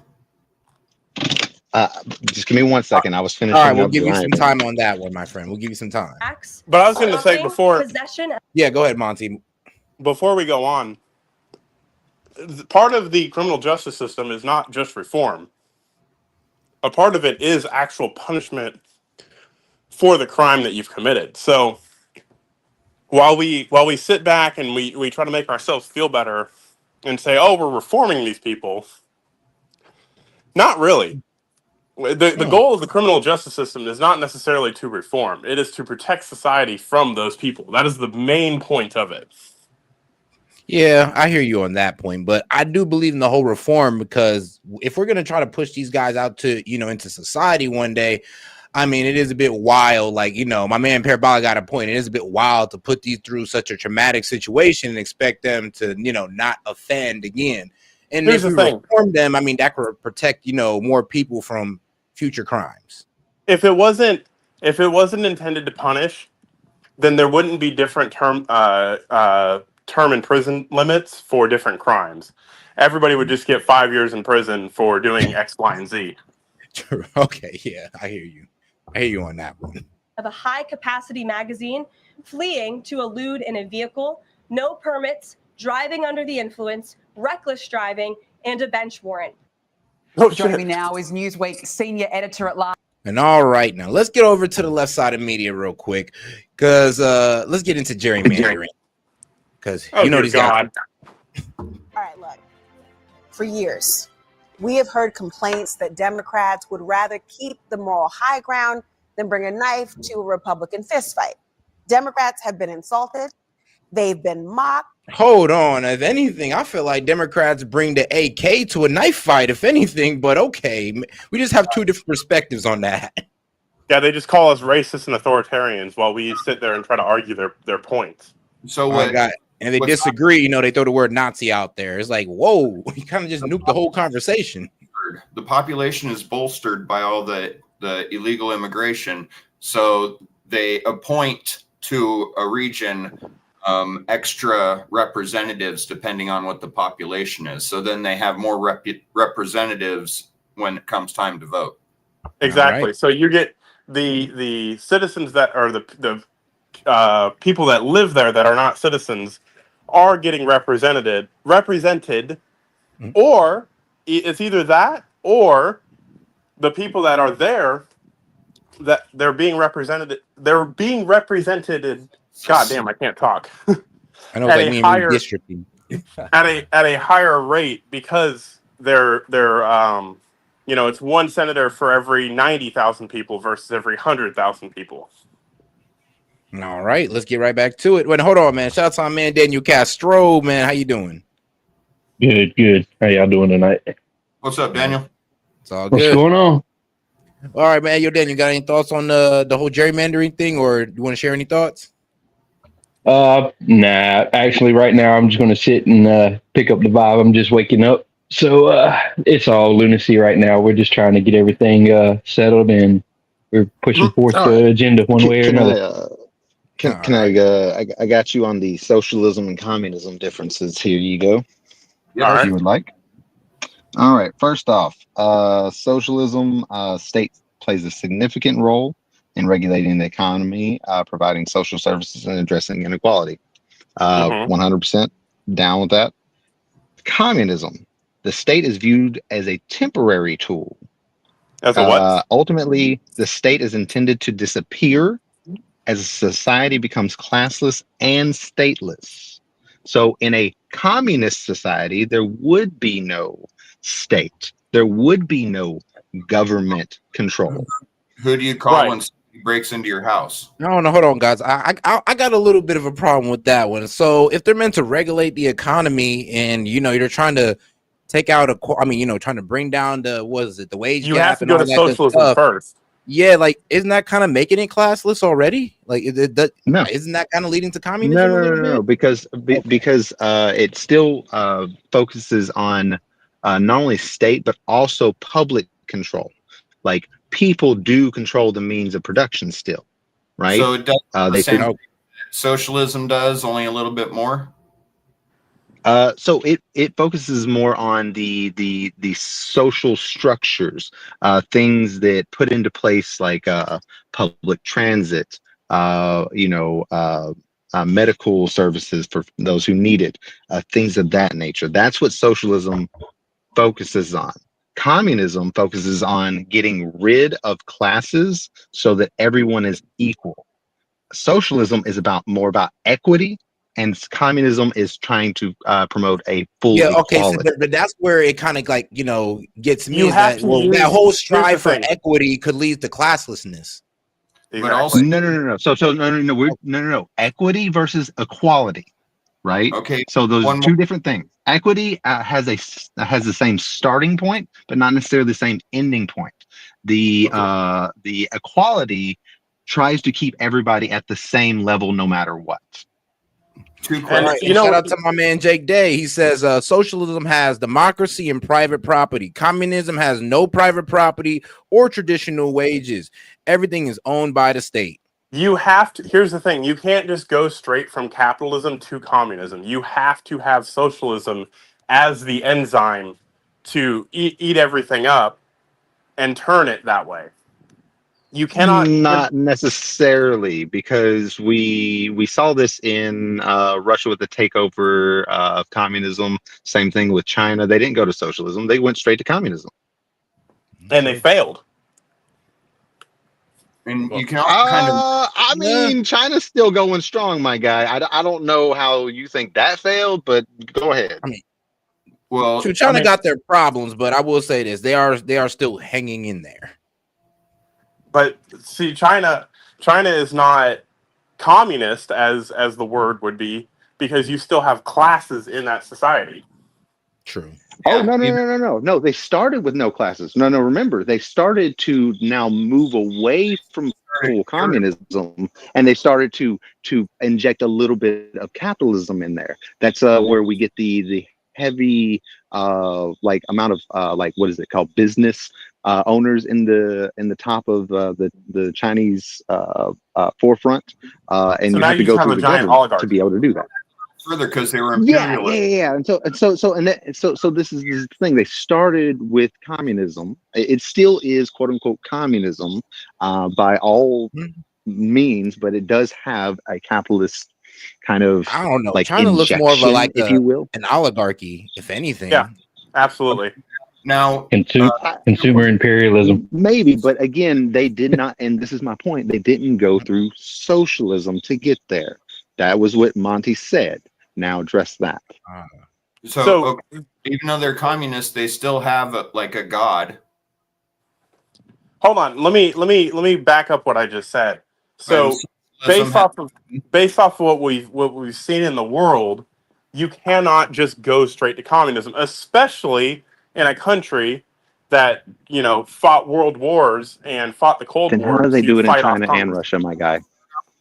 Just give me 1 second. I was finishing All right, we'll up give you some driving. time on that one, my friend. We'll give you some time. But I was going to say before. Possession. Yeah, go ahead, Monty. Before we go on, part of the criminal justice system is not just reform. A part of it is actual punishment for the crime that you've committed. So while we sit back and we try to make ourselves feel better and say, oh, we're reforming these people, not really. The goal of the criminal justice system is not necessarily to reform. It is to protect society from those people. That is the main point of it. Yeah, I hear you on that point, but I do believe in the whole reform, because if we're going to try to push these guys out to, into society one day, I mean, it is a bit wild. Like, my man Parabolic got a point. It is a bit wild to put these through such a traumatic situation and expect them to, not offend again. And Here's if we the thing. reform them, I mean, that could protect, more people from future crimes. If it wasn't intended to punish, then there wouldn't be different term in prison limits for different crimes. Everybody would just get 5 years in prison for doing X, Y, and Z. Okay, yeah, I hear you on that one. Of a high-capacity magazine, fleeing to elude in a vehicle, no permits, driving under the influence, reckless driving, and a bench warrant. Joining me now is Newsweek senior editor at large. And all right, now let's get over to the left side of media real quick, because let's get into gerrymandering. Because these guys. All right, look. For years, we have heard complaints that Democrats would rather keep the moral high ground than bring a knife to a Republican fistfight. Democrats have been insulted. They've been mocked. Hold on. If anything, I feel like Democrats bring the AK to a knife fight, if anything. But okay, we just have two different perspectives on that. Yeah, they just call us racist and authoritarians while we sit there and try to argue their points. So and they disagree, they throw the word Nazi out there. It's like, whoa, you kind of just nuked the whole conversation. The population is bolstered by all the illegal immigration. So they appoint to a region extra representatives depending on what the population is. So then they have more representatives when it comes time to vote. Exactly. Right. So you get the citizens that are the people that live there that are not citizens are getting represented, or it's either that or the people that are there that they're being represented. They're being represented. God damn, I can't talk. I know, like me and redistricting at a higher rate because they're it's one senator for every 90,000 people versus every 100,000 people. All right, let's get right back to it. Wait, hold on, man. Shout out to my man Daniel Castro, man. How you doing? Good. How y'all doing tonight? What's up, Daniel? It's all good. What's going on? All right, man. Yo, Daniel, got any thoughts on the whole gerrymandering thing, or do you want to share any thoughts? Nah. Actually, right now I'm just going to sit and pick up the vibe. I'm just waking up, so it's all lunacy right now. We're just trying to get everything settled, and we're pushing forth the agenda one way or another. I got you on the socialism and communism differences. Here you go. Yeah, if you would like. All right. First off, socialism state plays a significant role in regulating the economy, providing social services, and addressing inequality. 100% down with that. Communism, the state is viewed as a temporary tool. As a what? Ultimately, the state is intended to disappear as society becomes classless and stateless. So in a communist society, there would be no state. There would be no government control. Who do you call when somebody breaks into your house? No, hold on, guys. I got a little bit of a problem with that one. So if they're meant to regulate the economy and, you're trying to take out trying to bring down the wage you gap. Have to go to socialism first. Yeah, like, isn't that kind of making it classless already? Like, isn't that kind of leading to communism? No, because it still focuses on not only state but also public control. Like people do control the means of production still, right? So it does the they same think- thing socialism does, only a little bit more. So it focuses more on the social structures, things that put into place like public transit, medical services for those who need it, things of that nature. That's what socialism focuses on. Communism focuses on getting rid of classes so that everyone is equal. Socialism is more about equity, and communism is trying to promote a full Okay, so equality. but that's where it kind of like gets me, You is have that to well, use- that whole here's the strive for thing. equity could lead to classlessness. But also, No. So no. Equity versus equality, right? Okay. So those one are two more- different things. Equity has the same starting point, but not necessarily the same ending point. The equality tries to keep everybody at the same level, no matter what. All right, and shout out to my man Jake Day. He says socialism has democracy and private property. Communism has no private property or traditional wages. Everything is owned by the state. You have to. Here's the thing: you can't just go straight from capitalism to communism. You have to have socialism as the enzyme to eat everything up and turn it that way. You cannot. Not necessarily, because we saw this in Russia with the takeover of communism. Same thing with China. They didn't go to socialism; they went straight to communism, and they failed. And you can also I mean, China's still going strong, my guy. I don't know how you think that failed, but go ahead. I mean, well, China got their problems, but I will say this: they are still hanging in there. But see, China is not communist as the word would be, because you still have classes in that society. True. Oh, no. They started with no classes. No. Remember, they started to now move away from full communism, and they started to inject a little bit of capitalism in there. That's where we get the heavy amount of what is it called, business owners in the top of the Chinese forefront, and So you now have to you go just have through a the giant government oligarchy to be able to do that. further because they were Yeah. imperialist. And so this is the thing. They started with communism. It still is quote unquote communism by all means, but it does have a capitalist kind of, I don't know. like, China looks more of a injection, if you will. an oligarchy, if anything. Yeah, absolutely. Now, Consumer imperialism. Maybe, but again, they did not, and this is my point, they didn't go through socialism to get there. That was what Monty said. Now address that. So okay, even though they're communists, they still have a god. Hold on. Let me back up what I just said. So based off of what we've seen in the world, you cannot just go straight to communism, especially in a country that fought world wars and fought the Cold Then War how do they to do it in fight off China and communism. Russia, my guy?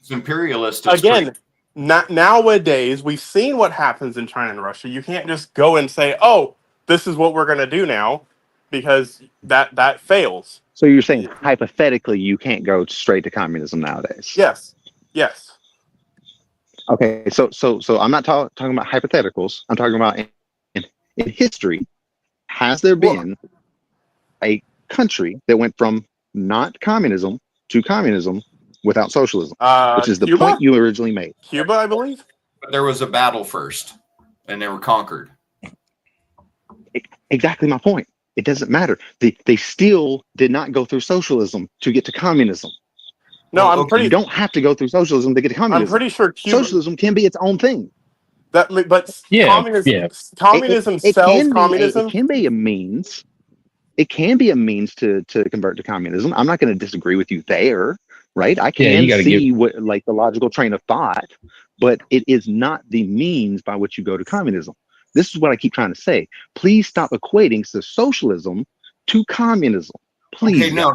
It's imperialist. Again, nowadays we've seen what happens in China and Russia. You can't just go and say, "Oh, this is what we're going to do now," because that fails. So you're saying hypothetically you can't go straight to communism nowadays? Yes. Okay, so I'm not talking about hypotheticals. I'm talking about in history. Has there been a country that went from not communism to communism without socialism, which is the Cuba? point you originally made? Cuba, I believe. But there was a battle first, and they were conquered. Exactly my point. It doesn't matter. They still did not go through socialism to get to communism. No, You don't have to go through socialism to get to communism. I'm pretty sure Cuba. Socialism can be its own thing. Communism It sells can be communism. It can be a means. It can be a means to convert to communism. I'm not going to disagree with you there, right? I can see what the logical train of thought, but it is not the means by which you go to communism. This is what I keep trying to say. Please stop equating socialism to communism. Please. Okay, no,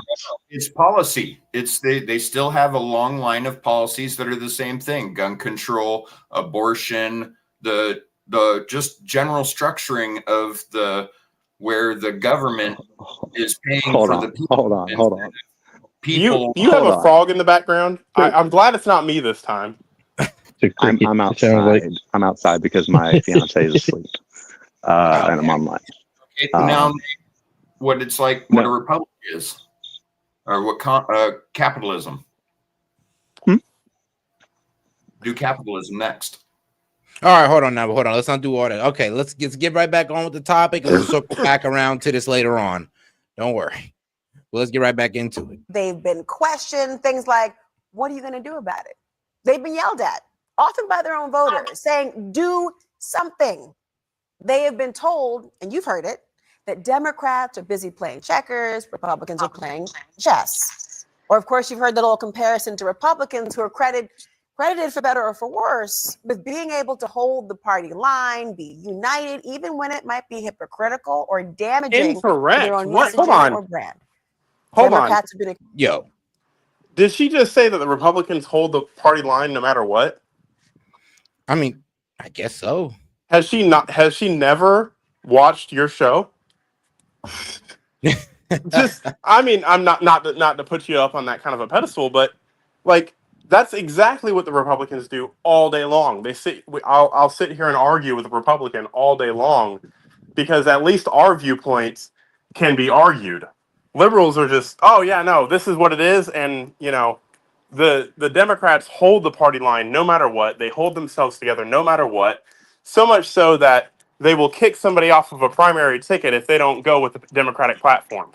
it's policy. It's they still have a long line of policies that are the same thing: gun control, abortion, the just general structuring of where the government is paying Hold for on, the people. hold on. people. You have Hold a on. frog in the background. I'm glad it's not me this time. I'm outside. I'm outside because my fiance is asleep, and I'm on lunch. Okay, now what it's like, what a republic is, or what capitalism. Do capitalism next. All right, hold on now. Hold on. Let's not do all that. Okay, let's get right back on with the topic. We'll circle back around to this later on. Don't worry. Well, let's get right back into it. They've been questioned, things like, what are you going to do about it? They've been yelled at, often by their own voters, saying, do something. They have been told, and you've heard it, that Democrats are busy playing checkers, Republicans are playing chess. Or, of course, you've heard the little comparison to Republicans who are credited for better or for worse with being able to hold the party line, be united, even when it might be hypocritical or damaging to their own messaging or brand. Hold Democrats on. have been Yo. Did she just say that the Republicans hold the party line no matter what? I mean, I guess so. Has she never watched your show? I mean, I'm not to put you up on that kind of a pedestal, but like that's exactly what the Republicans do all day long. I'll sit here and argue with a Republican all day long because at least our viewpoints can be argued. Liberals are just, oh yeah, no, this is what it is, and the Democrats hold the party line no matter what. They hold themselves together no matter what. So much so that they will kick somebody off of a primary ticket if they don't go with the Democratic platform.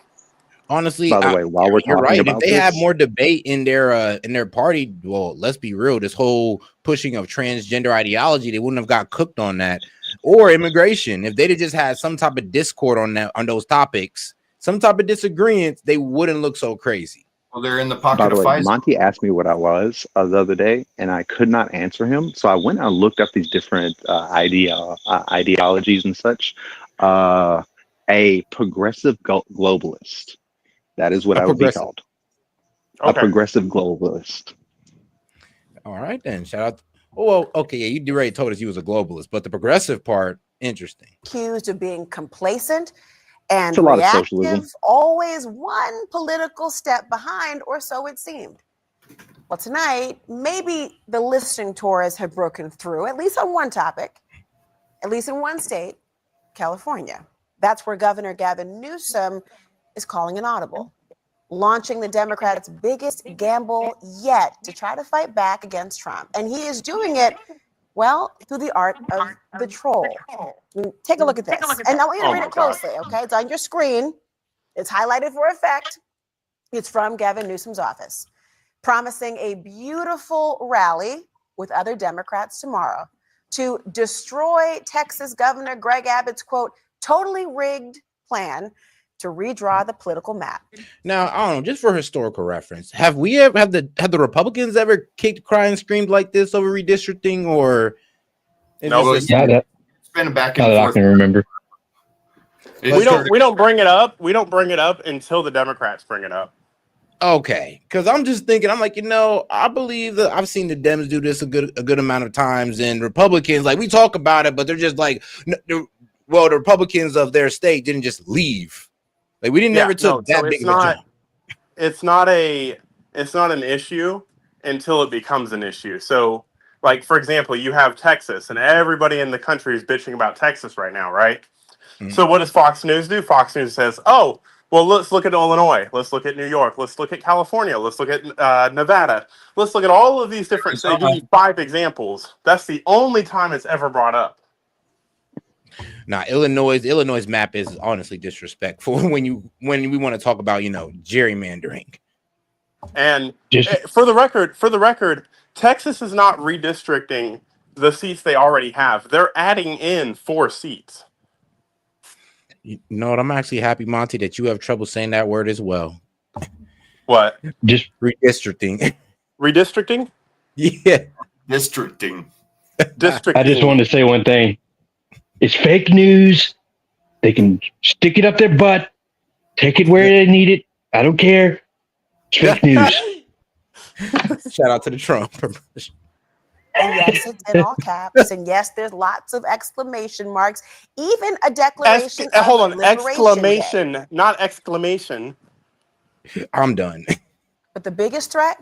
Honestly, by the way, while we're you're talking right. If about they this, had more debate in their party, well, let's be real. This whole pushing of transgender ideology, they wouldn't have got cooked on that, or immigration. If they'd have just had some type of discord on those topics, some type of disagreements, they wouldn't look so crazy. Well, they're in the by pocket the of way, Pfizer. Monty asked me what I was the other day, and I could not answer him. So I went and looked up these different ideologies and such. A progressive globalist. That is what I would be called. Okay. A progressive globalist. All right, then. Shout out. Oh, well, okay. Yeah, you already told us you was a globalist, but the progressive part, interesting. accused of being complacent and It's a lot of reactive, socialism. always one political step behind, or so it seemed. Well, tonight, maybe the listening tours have broken through, at least on one topic, at least in one state, California. That's where Governor Gavin Newsom is calling an audible, launching the Democrats' biggest gamble yet to try to fight back against Trump. And he is doing it, well, through the art of the troll. Take a look at this. And I want you to read it closely, okay? It's on your screen. It's highlighted for effect. It's from Gavin Newsom's office, promising a beautiful rally with other Democrats tomorrow to destroy Texas Governor Greg Abbott's, quote, totally rigged plan to redraw the political map. Now, I don't know, just for historical reference, have the Republicans ever kicked, cried, and screamed like this over redistricting, or No, it's been a back and I forth. can remember. We don't bring it up. We don't bring it up until the Democrats bring it up. Okay, because I'm just thinking, I'm like, I believe that I've seen the Dems do this a good amount of times, and Republicans, like, we talk about it, but they're just like, the Republicans of their state didn't just leave. Like, we didn't never took that big of a jump. It's not an issue until it becomes an issue. So, like, for example, you have Texas, and everybody in the country is bitching about Texas right now, right? Mm-hmm. So what does Fox News do? Fox News says, oh, well, let's look at Illinois. Let's look at New York. Let's look at California. Let's look at Nevada. Let's look at all of these different states. They give you 5 examples. That's the only time it's ever brought up. Now, Illinois' map is honestly disrespectful when we want to talk about, gerrymandering. And for the record, Texas is not redistricting the seats they already have. They're adding in 4 seats. You know what? I'm actually happy, Monty, that you have trouble saying that word as well. What? Just redistricting. Redistricting? Yeah. Districting. I just wanted to say one thing. It's fake news. They can stick it up their butt, take it where they need it. I don't care. It's fake news. Shout out to the Trump. And yes, it's in all caps. And yes, there's lots of exclamation marks. Even a declaration of hold on, Liberation exclamation, Day. not exclamation. I'm done. But the biggest threat,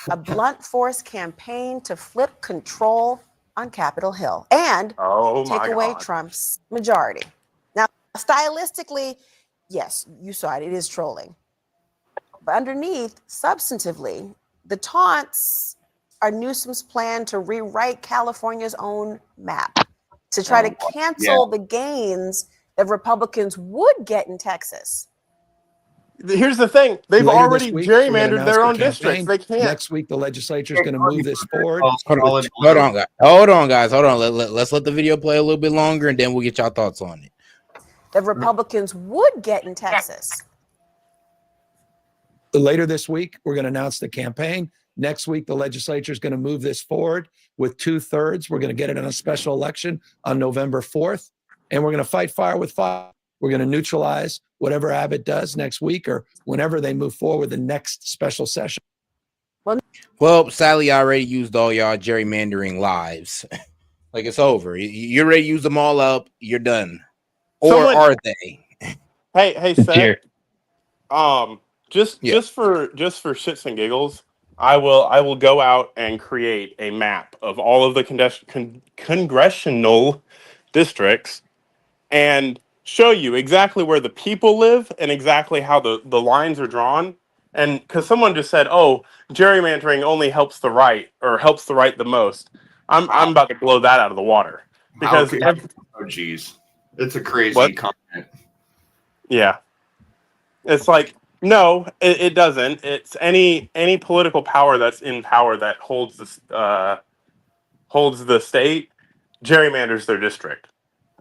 a blunt force campaign to flip control on Capitol Hill and take away Trump's majority. Now, stylistically, yes, you saw it. It is trolling. But underneath, substantively, the taunts are Newsom's plan to rewrite California's own map, to try to cancel the gains that Republicans would get in Texas. Here's the thing. They've Later already this week, we're gonna gerrymandered announce their the own districts. campaign. They can't. Next week, the legislature is going to move this forward. Hold on, guys. Hold on. Let's let the video play a little bit longer, and then we'll get y'all thoughts on it. That Republicans would get in Texas. Later this week, we're going to announce the campaign. Next week, the legislature is going to move this forward with 2/3. We're going to get it in a special election on November 4th, and we're going to fight fire with fire. We're going to neutralize whatever Abbott does next week or whenever they move forward with the next special session. Well, Sally already used all y'all gerrymandering lives. Like, it's over. You already used them all up. You're done. Or are they? Hey, Seth. Just for shits and giggles, I will go out and create a map of all of the congressional districts and show you exactly where the people live and exactly how the lines are drawn. And because someone just said, "Oh, gerrymandering only helps the right or helps the right the most," I'm about to blow that out of the water because oh geez, it's a crazy comment. Yeah, it's like no, it doesn't. It's any political power that's in power that holds the state gerrymanders their district,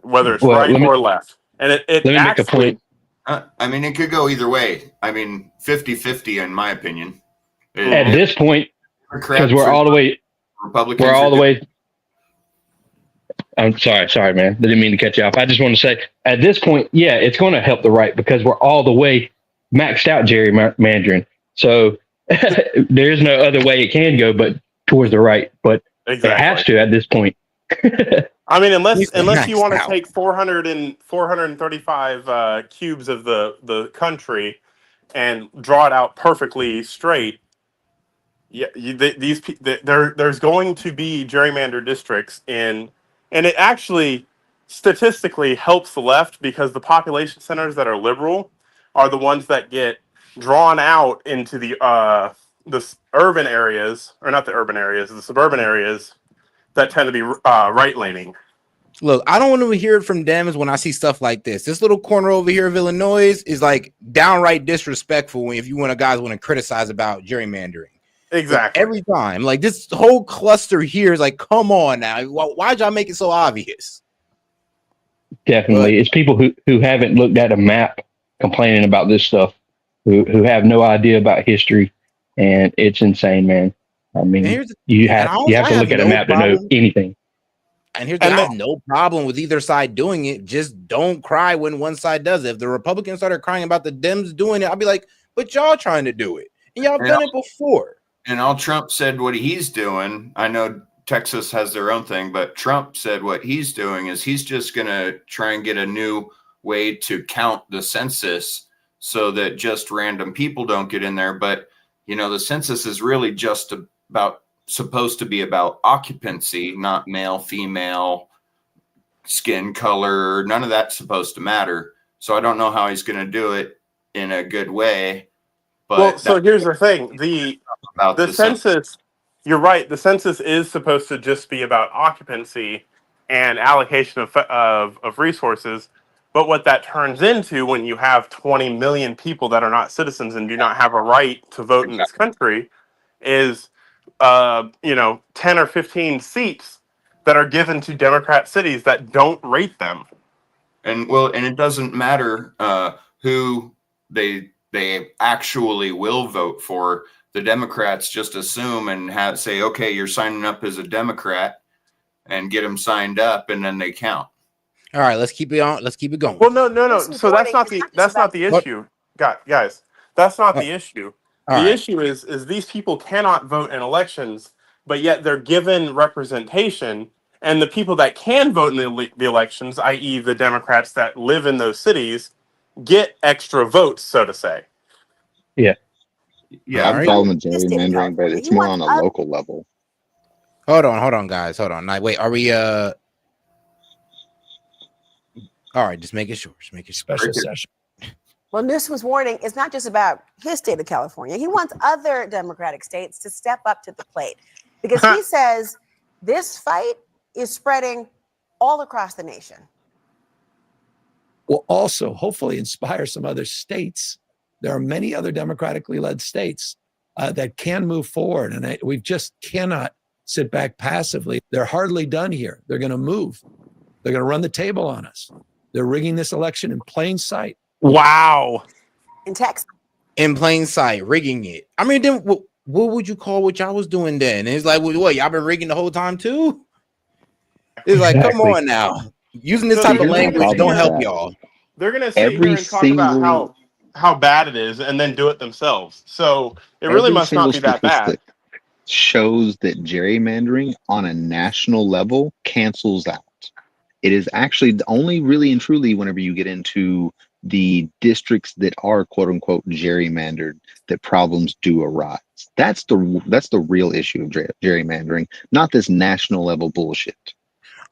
whether it's right or left. And it let me make a point. I mean, it could go either way. I mean, 50-50 in my opinion. At this point, because we're all the way Republicans. We're all the way. I'm sorry, man. I didn't mean to cut you off. I just want to say, at this point, yeah, it's going to help the right because we're all the way maxed out gerrymandering. So there's no other way it can go but towards the right. But it has to at this point. I mean, unless you want to take 435 cubes of the country and draw it out perfectly straight. Yeah, there's going to be gerrymandered districts and it actually statistically helps the left because the population centers that are liberal are the ones that get drawn out into the urban areas, or not the urban areas, the suburban areas that tend to be right leaning. Look, I don't want to hear it from Dems when I see stuff like this. This little corner over here of Illinois is like downright disrespectful if you guys want to criticize about gerrymandering. Exactly. Like, every time. Like, this whole cluster here is like, come on now. Why'd y'all make it so obvious? Definitely. It's people who haven't looked at a map complaining about this stuff, who have no idea about history. And it's insane, man. I mean, you have to look at a map to know anything. And I have no problem with either side doing it. Just don't cry when one side does it. If the Republicans started crying about the Dems doing it, I'll be like, but y'all trying to do it. And y'all done it before. And all Trump said what he's doing, I know Texas has their own thing, but Trump said what he's doing is he's just going to try and get a new way to count the census so that just random people don't get in there. But, you know, the census is really just supposed to be about occupancy, not male, female, skin color. None of that's supposed to matter. So I don't know how he's going to do it in a good way. But well, so here's the thing. The census, you're right. The census is supposed to just be about occupancy and allocation of resources. But what that turns into when you have 20 million people that are not citizens and do not have a right to vote in this country is 10 or 15 seats that are given to Democrat cities that don't rate them. And it doesn't matter who they actually will vote for. The Democrats just assume and say, okay, you're signing up as a Democrat, and get them signed up, and then they count. All right, let's keep it on. Let's keep it going. Well, no. So that's not the issue, guys. That's not the issue. The issue is these people cannot vote in elections, but yet they're given representation, and the people that can vote in the elections, i.e., the Democrats that live in those cities, get extra votes, so to say. Yeah. Yeah, All right. calling it gerrymandering, but it's more on a local level. Hold on, guys. Hold on. Now, wait, are we all right, just making sure. Special session. Well, Newsom's warning is not just about his state of California. He wants other Democratic states to step up to the plate because he says this fight is spreading all across the nation. Will also hopefully inspire some other states. There are many other democratically led states that can move forward, and we just cannot sit back passively. They're hardly done here. They're going to move. They're going to run the table on us. They're rigging this election in plain sight. Wow. In Texas. In plain sight, rigging it. I mean, then what would you call what y'all was doing then? And it's like, what, y'all been rigging the whole time too? It's like, come on now. Using this type of language don't help y'all. They're gonna sit here and talk about how bad it is and then do it themselves. So it really must not be that bad. Shows that gerrymandering on a national level cancels out. It is actually only really and truly whenever you get into the districts that are quote unquote gerrymandered that problems do arise. That's the real issue of gerrymandering, not this national level bullshit.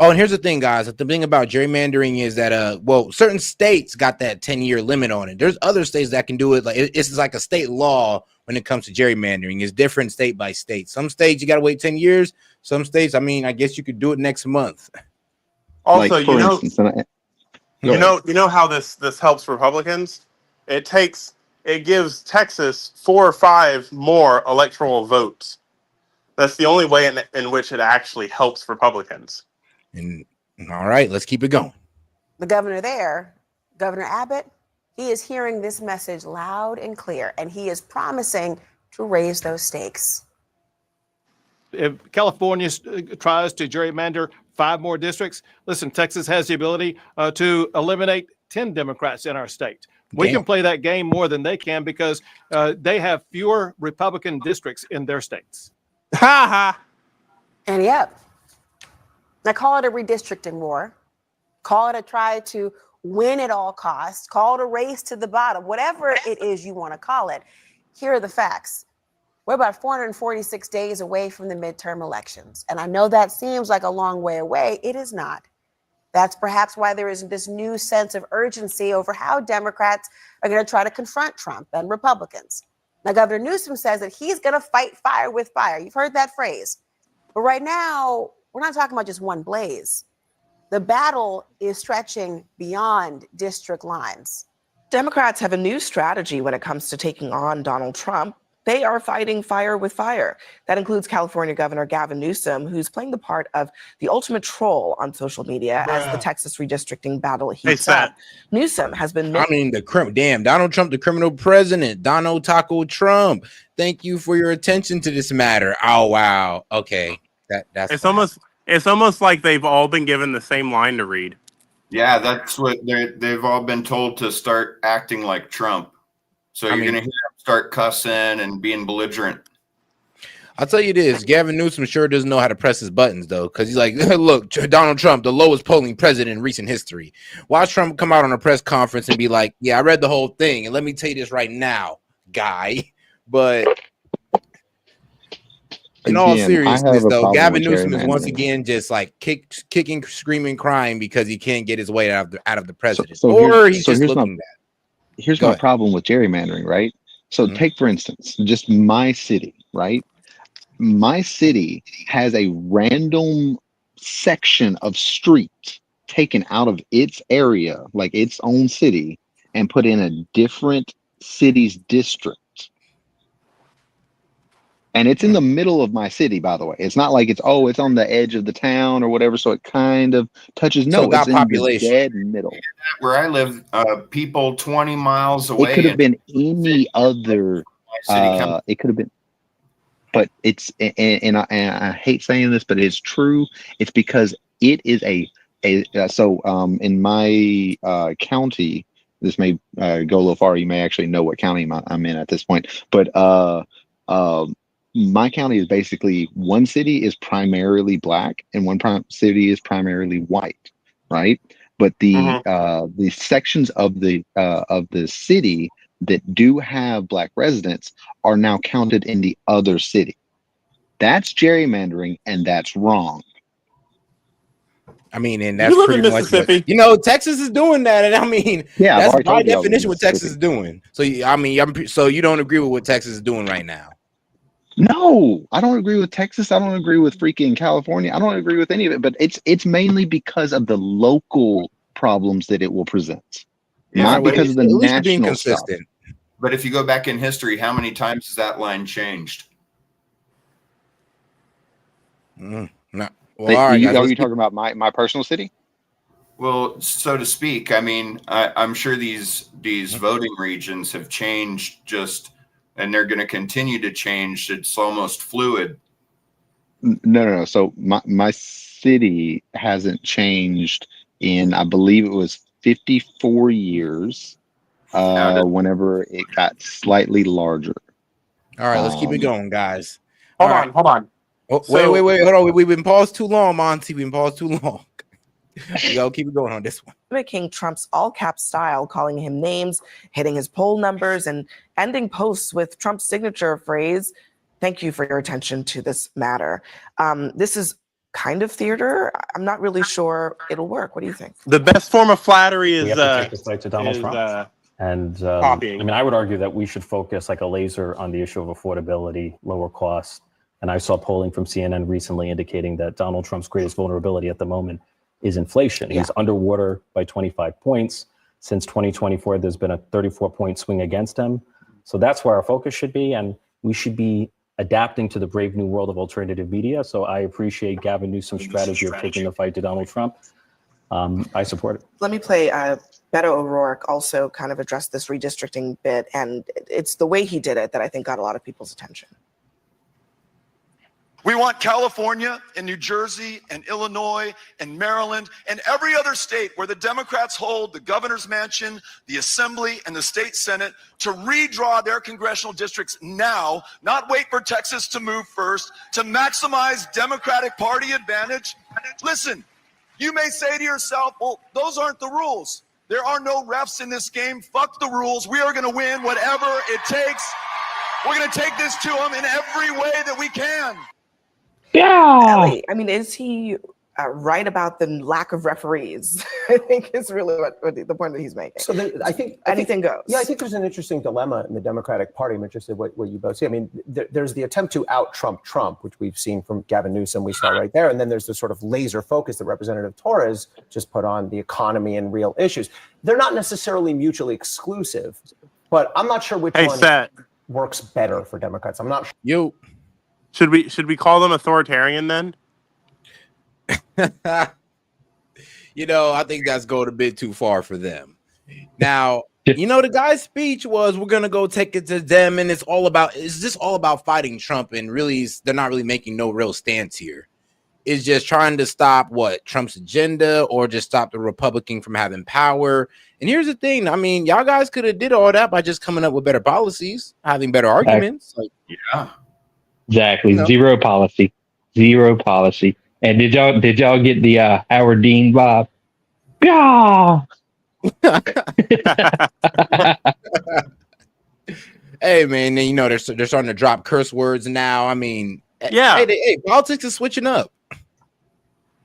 Oh, and here's the thing, guys. The thing about gerrymandering is that certain states got that 10-year limit on it. There's other states that can do it. Like it's like a state law when it comes to gerrymandering. It's different state by state. Some states you got to wait 10 years. Some states, I mean, I guess you could do it next month. Also, like, for instance, you know how this helps Republicans? It gives Texas 4 or 5 more electoral votes. That's the only way in which it actually helps Republicans. And all right, let's keep it going. The governor there, Governor Abbott, he is hearing this message loud and clear, and he is promising to raise those stakes. If California tries to gerrymander 5 more districts, listen, Texas has the ability to eliminate 10 Democrats in our state. We can play that game more than they can because they have fewer Republican districts in their states. Ha ha. And yep. Now call it a redistricting war. Call it a try to win at all costs. Call it a race to the bottom. Whatever it is you want to call it. Here are the facts. We're about 446 days away from the midterm elections. And I know that seems like a long way away. It is not. That's perhaps why there is this new sense of urgency over how Democrats are going to try to confront Trump and Republicans. Now, Governor Newsom says that he's going to fight fire with fire. You've heard that phrase. But right now, we're not talking about just one blaze. The battle is stretching beyond district lines. Democrats have a new strategy when it comes to taking on Donald Trump. They are fighting fire with fire. That includes California Governor Gavin Newsom, who's playing the part of the ultimate troll on social media as the Texas redistricting battle heats up. Newsom has been... Donald Trump, the criminal president. Donald Taco Trump. Thank you for your attention to this matter. Oh, wow. Okay. That's it's almost like they've all been given the same line to read. Yeah, that's what they've all been told, to start acting like Trump. So you're going to hear them start cussing and being belligerent. I'll tell you this, Gavin Newsom sure doesn't know how to press his buttons, though, because he's like, look, Donald Trump, the lowest polling president in recent history. Watch Trump come out on a press conference and be like, yeah, I read the whole thing, and let me tell you this right now, guy. But in all seriousness, though, Gavin Newsom is once again just like kicking, screaming, crying because he can't get his way out of the president. He's just looking bad. Here's my problem with gerrymandering, right? So take, for instance, just my city, right? My city has a random section of street taken out of its area, like its own city, and put in a different city's district. And it's in the middle of my city, by the way. It's not like it's on the edge of the town or whatever, so it kind of touches. No, so it's in the dead middle. Where I live, people 20 miles away. It could have been any other. It could have been, but it's and I hate saying this, but it's true. It's because it is in my county. This may go a little far. You may actually know what county I'm in at this point, but my county is basically, one city is primarily black and one city is primarily white, right? But the sections of the city that do have black residents are now counted in the other city. That's gerrymandering, and that's wrong. I mean, and You that's live in pretty much what, Mississippi. Texas is doing that, and I mean, Yeah, I've that's already by told you I live in definition what Texas is Mississippi. doing. So, I mean, so you don't agree with what Texas is doing right now? No, I don't agree with Texas. I don't agree with freaking California. I don't agree with any of it. But it's mainly because of the local problems that it will present, not because of the at least you're being national stuff. consistent. But if you go back in history, how many times has that line changed? No. Well, all right, guys. Are you talking about my personal city? Well, so to speak. I mean, I'm sure these voting regions have changed and they're going to continue to change. It's almost fluid. No. So my city hasn't changed in, I believe it was 54 years. Whenever it got slightly larger. All right, let's keep it going, guys. Hold on. Oh, wait. Hold on. We've been paused too long, Monty. We've been paused too long. We gotta keep it going on this one. Mimicking Trump's all-cap style, calling him names, hitting his poll numbers, and ending posts with Trump's signature phrase, "Thank you for your attention to this matter." This is kind of theater. I'm not really sure it'll work. What do you think? The best form of flattery is we have to take this fight to Donald Trump. And I mean, I would argue that we should focus like a laser on the issue of affordability, lower costs. And I saw polling from CNN recently indicating that Donald Trump's greatest vulnerability at the moment is inflation. He's underwater by 25 points. Since 2024, there's been a 34-point swing against him. So that's where our focus should be. And we should be adapting to the brave new world of alternative media. So I appreciate Gavin Newsom's strategy of taking the fight to Donald Trump. I support it. Let me play Beto O'Rourke also kind of addressed this redistricting bit. And it's the way he did it that I think got a lot of people's attention. We want California and New Jersey and Illinois and Maryland and every other state where the Democrats hold the governor's mansion, the assembly, and the state senate to redraw their congressional districts now, not wait for Texas to move first, to maximize Democratic Party advantage. Listen, you may say to yourself, well, those aren't the rules. There are no refs in this game. Fuck the rules. We are going to win whatever it takes. We're going to take this to them in every way that we can. Yeah. Ellie, I mean, is he right about the lack of referees? I think is really what the point that he's making. So I think anything goes. Yeah, I think there's an interesting dilemma in the Democratic Party. I'm interested in what you both see. I mean, there's the attempt to out Trump, which we've seen from Gavin Newsom, we saw right there. And then there's the sort of laser focus that Representative Torres just put on the economy and real issues. They're not necessarily mutually exclusive, but I'm not sure which one works better for Democrats. I'm not sure. Should we call them authoritarian then? I think that's going a bit too far for them. Now, the guy's speech was, we're going to go take it to them. And it's just all about fighting Trump. And really, they're not really making no real stance here. It's just trying to stop Trump's agenda or just stop the Republican from having power. And here's the thing. I mean, y'all guys could have did all that by just coming up with better policies, having better arguments. Yeah. Exactly. Zero policy. And did y'all get the Howard Dean vibe? Yeah. Hey man, they're starting to drop curse words now. I mean, hey, politics is switching up.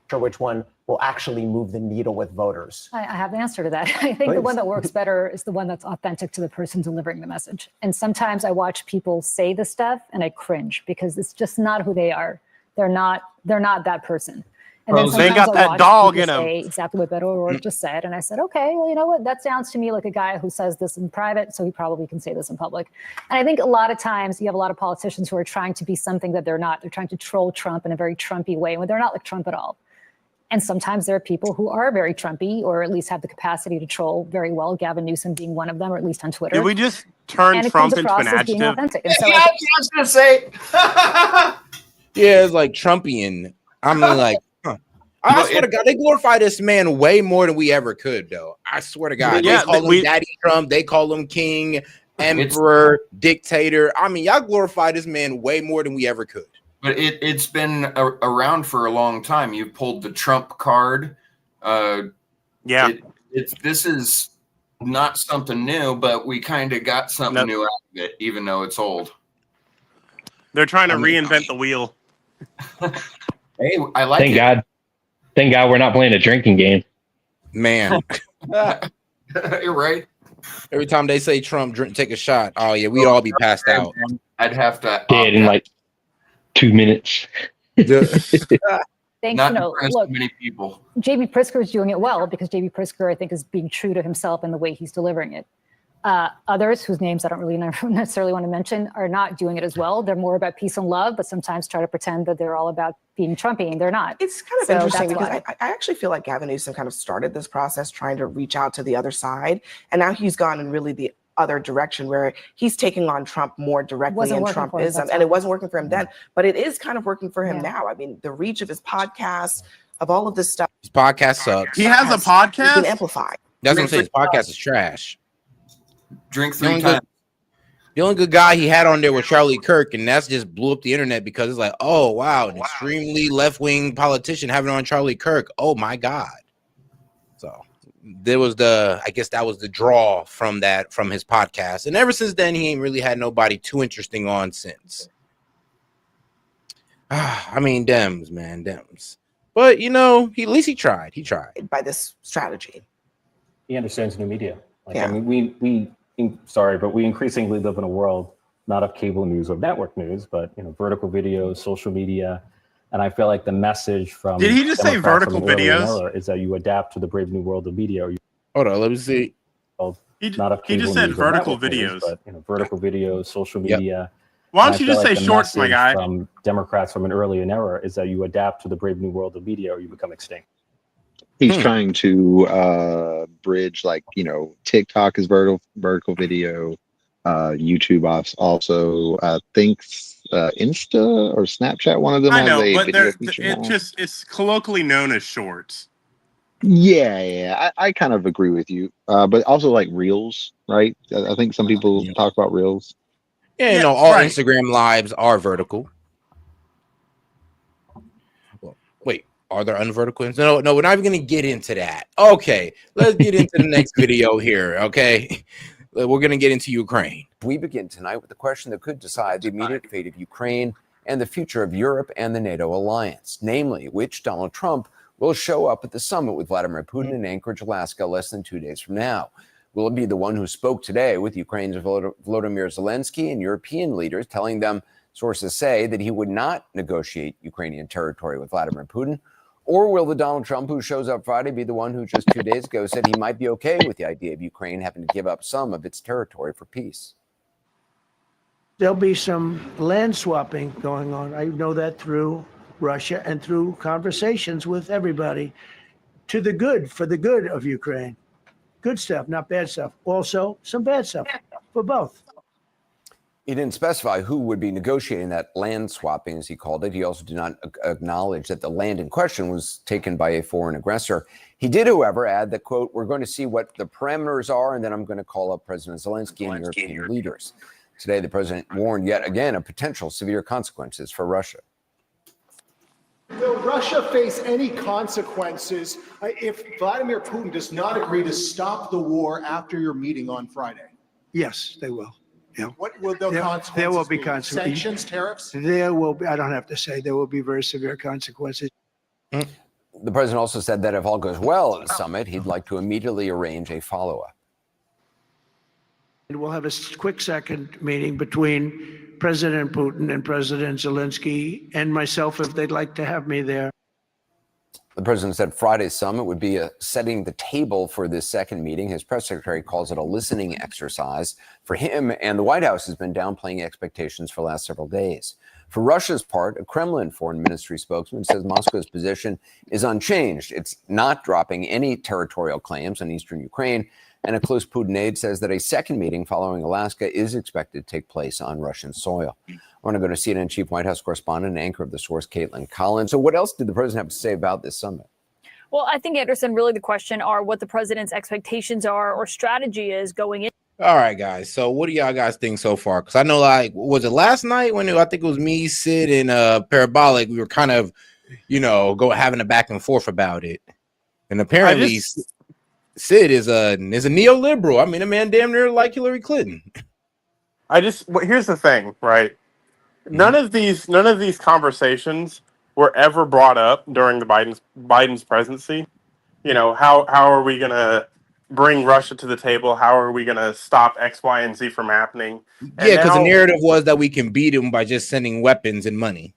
Sure, which one will actually move the needle with voters? I have the answer to that. I think the one that works better is the one that's authentic to the person delivering the message. And sometimes I watch people say this stuff and I cringe because it's just not who they are. They're not that person. And then they got that dog in them. Say exactly what Beto O'Rourke just said. And I said, okay, well, you know what? That sounds to me like a guy who says this in private, so he probably can say this in public. And I think a lot of times you have a lot of politicians who are trying to be something that they're not. They're trying to troll Trump in a very Trumpy way when they're not like Trump at all. And sometimes there are people who are very Trumpy or at least have the capacity to troll very well, Gavin Newsom being one of them, or at least on Twitter. Did we just turn Trump into an adjective? And so I was going to say. Yeah, it's like Trumpian. I mean, like, I swear to God, they glorify this man way more than we ever could, though. I swear to God. They call him Daddy Trump. They call him King, Emperor, Dictator. I mean, y'all glorify this man way more than we ever could. But it's been around for a long time. You pulled the Trump card. This is not something new, but we kind of got something new out of it, even though it's old. They're trying to reinvent the wheel. Hey, I like Thank it. God. Thank God we're not playing a drinking game. Man, you're right. every time they say Trump take a shot, oh yeah, we'd all be passed out. I'd have to Dead in like 2 minutes. Thanks, not look, so many people. JB Pritzker is doing it well because JB Pritzker, I think, is being true to himself in the way he's delivering it. Others, whose names I don't really necessarily want to mention, are not doing it as well. They're more about peace and love, but sometimes try to pretend that they're all about being Trumpy, and they're not. It's kind of interesting because I actually feel like Gavin Newsom kind of started this process trying to reach out to the other side, and now he's gone in really the other direction where he's taking on Trump more directly and Trumpism, and it wasn't working for him then, but it is kind of working for him now. I mean, the reach of his podcast, of all of this stuff. His podcast sucks. He has a podcast? Been amplified. That's what I'm saying. His podcast is trash. Drink 3 times. The only good guy he had on there was Charlie Kirk, and that's just blew up the internet because it's like, oh wow, an extremely left-wing politician having on Charlie Kirk. Oh my God. So there was I guess that was the draw from his podcast. And ever since then, he ain't really had nobody too interesting on since. I mean, Dems, man, Dems. But you know, at least he tried. He tried. By this strategy. He understands new media. Like, I mean, we sorry, but we increasingly live in a world not of cable news or network news, but vertical videos, social media. And I feel like the message from Did he just say vertical videos? Is that you adapt to the brave new world of media. Hold on, let me see. He just said vertical videos, but vertical videos, social media. Why don't you just say shorts, my guy? From Democrats from an earlier era is that you adapt to the brave new world of media, or you become extinct. He's trying to bridge, like, TikTok is vertical video, YouTube also thinks Insta or Snapchat, one of them I know, has a but video feature now. it's colloquially known as shorts. Yeah, I kind of agree with you. But also like Reels, right? I think some people talk about Reels. Yeah, all Instagram lives are vertical. Well, wait, are there unvertical? No, we're not even going to get into that. Okay, let's get into the next video here. Okay, we're going to get into Ukraine. We begin tonight with the question that could decide the immediate fate of Ukraine and the future of Europe and the NATO alliance, namely which Donald Trump will show up at the summit with Vladimir Putin in Anchorage, Alaska, less than 2 days from now. Will it be the one who spoke today with Ukraine's Volodymyr Zelensky and European leaders, telling them, sources say, that he would not negotiate Ukrainian territory with Vladimir Putin? Or will the Donald Trump who shows up Friday be the one who just 2 days ago said he might be okay with the idea of Ukraine having to give up some of its territory for peace? There'll be some land swapping going on. I know that through Russia and through conversations with everybody, for the good of Ukraine. Good stuff, not bad stuff. Also, some bad stuff for both. He didn't specify who would be negotiating that land swapping, as he called it. He also did not acknowledge that the land in question was taken by a foreign aggressor. He did, however, add that, quote, "We're going to see what the parameters are, and then I'm going to call up President Zelensky and European leaders." Today, the president warned yet again of potential severe consequences for Russia. Will Russia face any consequences if Vladimir Putin does not agree to stop the war after your meeting on Friday? Yes, they will. Yeah. What will the consequences There will be be? consequences. Sanctions, tariffs? There will be, I don't have to say, there will be very severe consequences. The president also said that if all goes well at the summit, he'd like to immediately arrange a follow-up. And we'll have a quick second meeting between President Putin and President Zelensky and myself if they'd like to have me there. The president said Friday's summit would be setting the table for this second meeting. His press secretary calls it a listening exercise for him, and the White House has been downplaying expectations for the last several days. For Russia's part, a Kremlin foreign ministry spokesman says Moscow's position is unchanged. It's not dropping any territorial claims on eastern Ukraine, and a close Putin aide says that a second meeting following Alaska is expected to take place on Russian soil. I want to go to CNN chief White House correspondent and anchor of The Source, Caitlin Collins. So what else did the president have to say about this summit? Well, I think, Anderson, really the question are what the president's expectations are or strategy is going in. All right, guys. So what do y'all guys think so far? Because I know, like, was it last night when I think it was me, Sid, and Parabolic? We were kind of, having a back and forth about it. And apparently... Sid is a neoliberal. I mean, a man damn near like Hillary Clinton. Here's the thing, right? None of these conversations were ever brought up during the Biden's presidency. You know, how are we gonna bring Russia to the table? How are we gonna stop X, Y, and Z from happening? Yeah, because the narrative was that we can beat him by just sending weapons and money.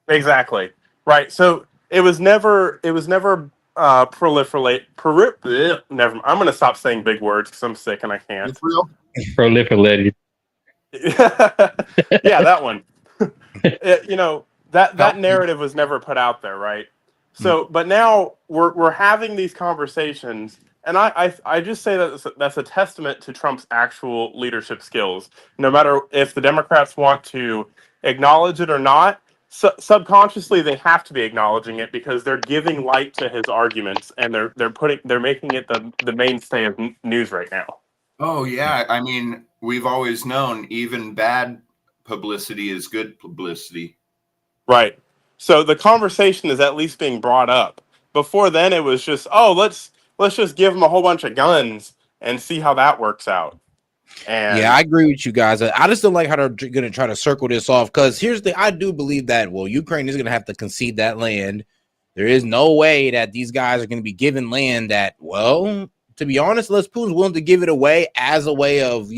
Exactly. Right. So it was never proliferate. Never. I'm gonna stop saying big words because I'm sick and I can't. Proliferated. Yeah, that one. That narrative was never put out there, right? So, but now we're having these conversations, and I just say that that's a testament to Trump's actual leadership skills. No matter if the Democrats want to acknowledge it or not, subconsciously they have to be acknowledging it because they're giving light to his arguments, and they're making it the mainstay of news right now. Oh yeah, I mean, we've always known even bad publicity is good publicity. Right. So the conversation is at least being brought up. Before then, it was just, let's just give them a whole bunch of guns and see how that works out. And yeah, I agree with you guys. I just don't like how they're going to try to circle this off because I do believe that, Ukraine is going to have to concede that land. There is no way that these guys are going to be given land that, to be honest, unless Putin's willing to give it away as a way of,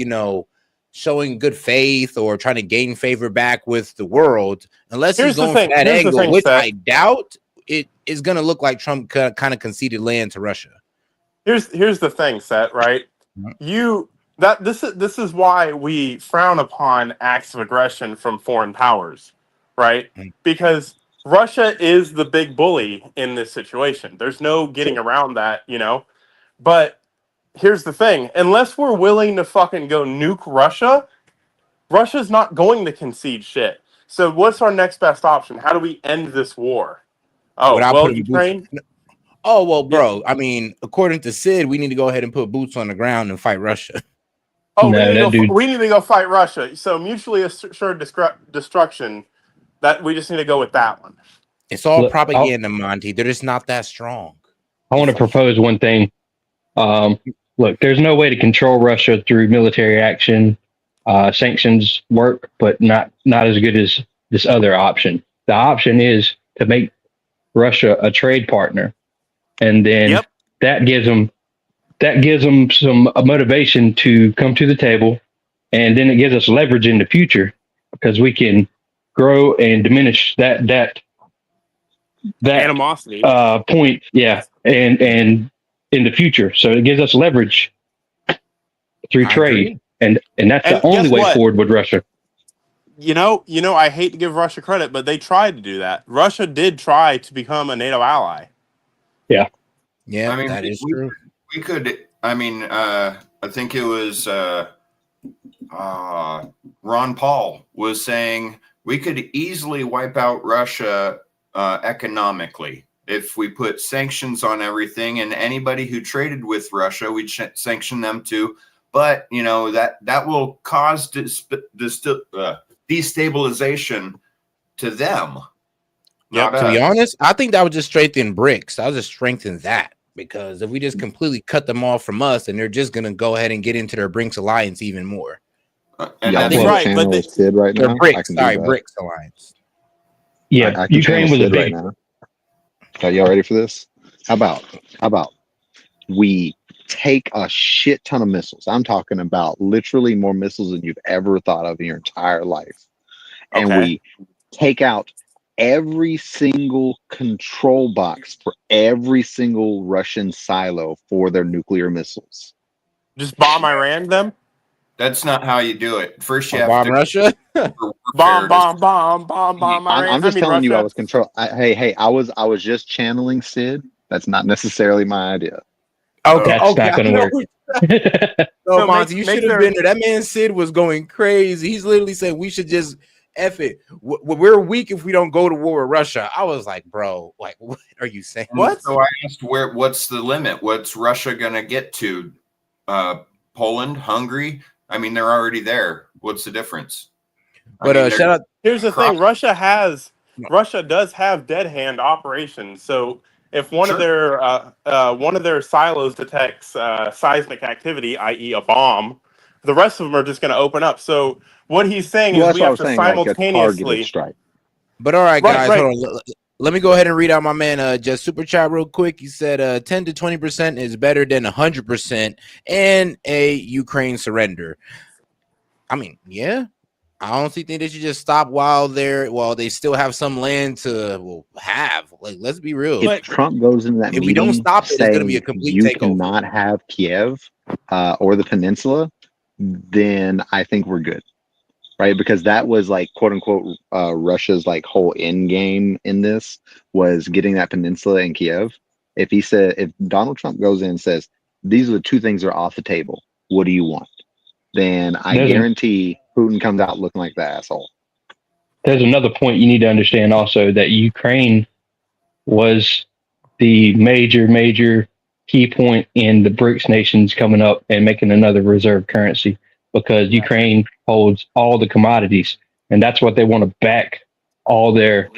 showing good faith or trying to gain favor back with the world, unless he's going for that angle, which I doubt, it is going to look like Trump kind of conceded land to Russia. Here's the thing, Seth, right? This is why we frown upon acts of aggression from foreign powers, right? Because Russia is the big bully in this situation. There's no getting around that, But here's the thing. Unless we're willing to fucking go nuke Russia, Russia's not going to concede shit. So what's our next best option? How do we end this war? Ukraine? Bro, I mean, according to Sid, we need to go ahead and put boots on the ground and fight Russia. We need to go fight Russia. So mutually assured destruction, that we just need to go with that one. It's all propaganda, Monty. They're just not that strong. I want to propose one thing. Look, there's no way to control Russia through military action. Sanctions work, but not as good as this other option. The option is to make Russia a trade partner, and then that gives them some motivation to come to the table, and then it gives us leverage in the future because we can grow and diminish that animosity point, and in the future. So it gives us leverage through trade, and that's the only way forward with Russia. I hate to give Russia credit, but they tried to do that. Russia did try to become a NATO ally. Yeah. Yeah, I mean, that is true. We could, I think it was Ron Paul was saying we could easily wipe out Russia economically if we put sanctions on everything, and anybody who traded with Russia, we'd sanction them too. But, that will cause destabilization to them. To be honest, I think that would just strengthen BRICS. I would just strengthen that, because if we just completely cut them off from us, and they're just going to go ahead and get into their BRICS alliance even more. That's right. But they Sid right now. BRICS alliance. Yeah, I can Ukraine was a big. Right now. Are y'all ready for this? How about we take a shit ton of missiles? I'm talking about literally more missiles than you've ever thought of in your entire life, and we take out every single control box for every single Russian silo for their nuclear missiles. Just bomb Iran them? That's not how you do it. First, you have bomb to Russia. bomb Iran. I'm just telling you, I was I was just channeling Sid. That's not necessarily my idea. Okay, that's not going to work. So, Monty, you should have been there. That man Sid was going crazy. He's literally saying we should just F it. We're weak if we don't go to war with Russia. I was like, bro, like, what are you saying? What? So I asked, what's the limit? What's Russia going to get to? Poland, Hungary? I mean, they're already there. What's the difference? But shout out. Here's the thing: Russia does have dead hand operations. So If one of their silos detects seismic activity, i.e., a bomb, the rest of them are just going to open up. So what he's saying is Well, that's we what I have was to saying, like a targeted simultaneously. strike. But all right, Right, guys, right. hold on. Let me go ahead and read out my man just super chat real quick. He said 10 to 20% is better than 100% and a Ukraine surrender. I mean, yeah. I honestly think they should just stop while they still have some land to have. Like, let's be real. If Trump goes into that if meeting, we don't stop it, it's going to be a saying complete you takeover. cannot have Kiev or the peninsula, then I think we're good, right? Because that was like quote unquote Russia's like whole end game in this was getting that peninsula and Kiev. If Donald Trump goes in and says these are the two things that are off the table, what do you want? Then I guarantee Putin comes out looking like the asshole. There's another point you need to understand also, that Ukraine was the major key point in the BRICS nations coming up and making another reserve currency, because Ukraine holds all the commodities, and that's what they want to back all their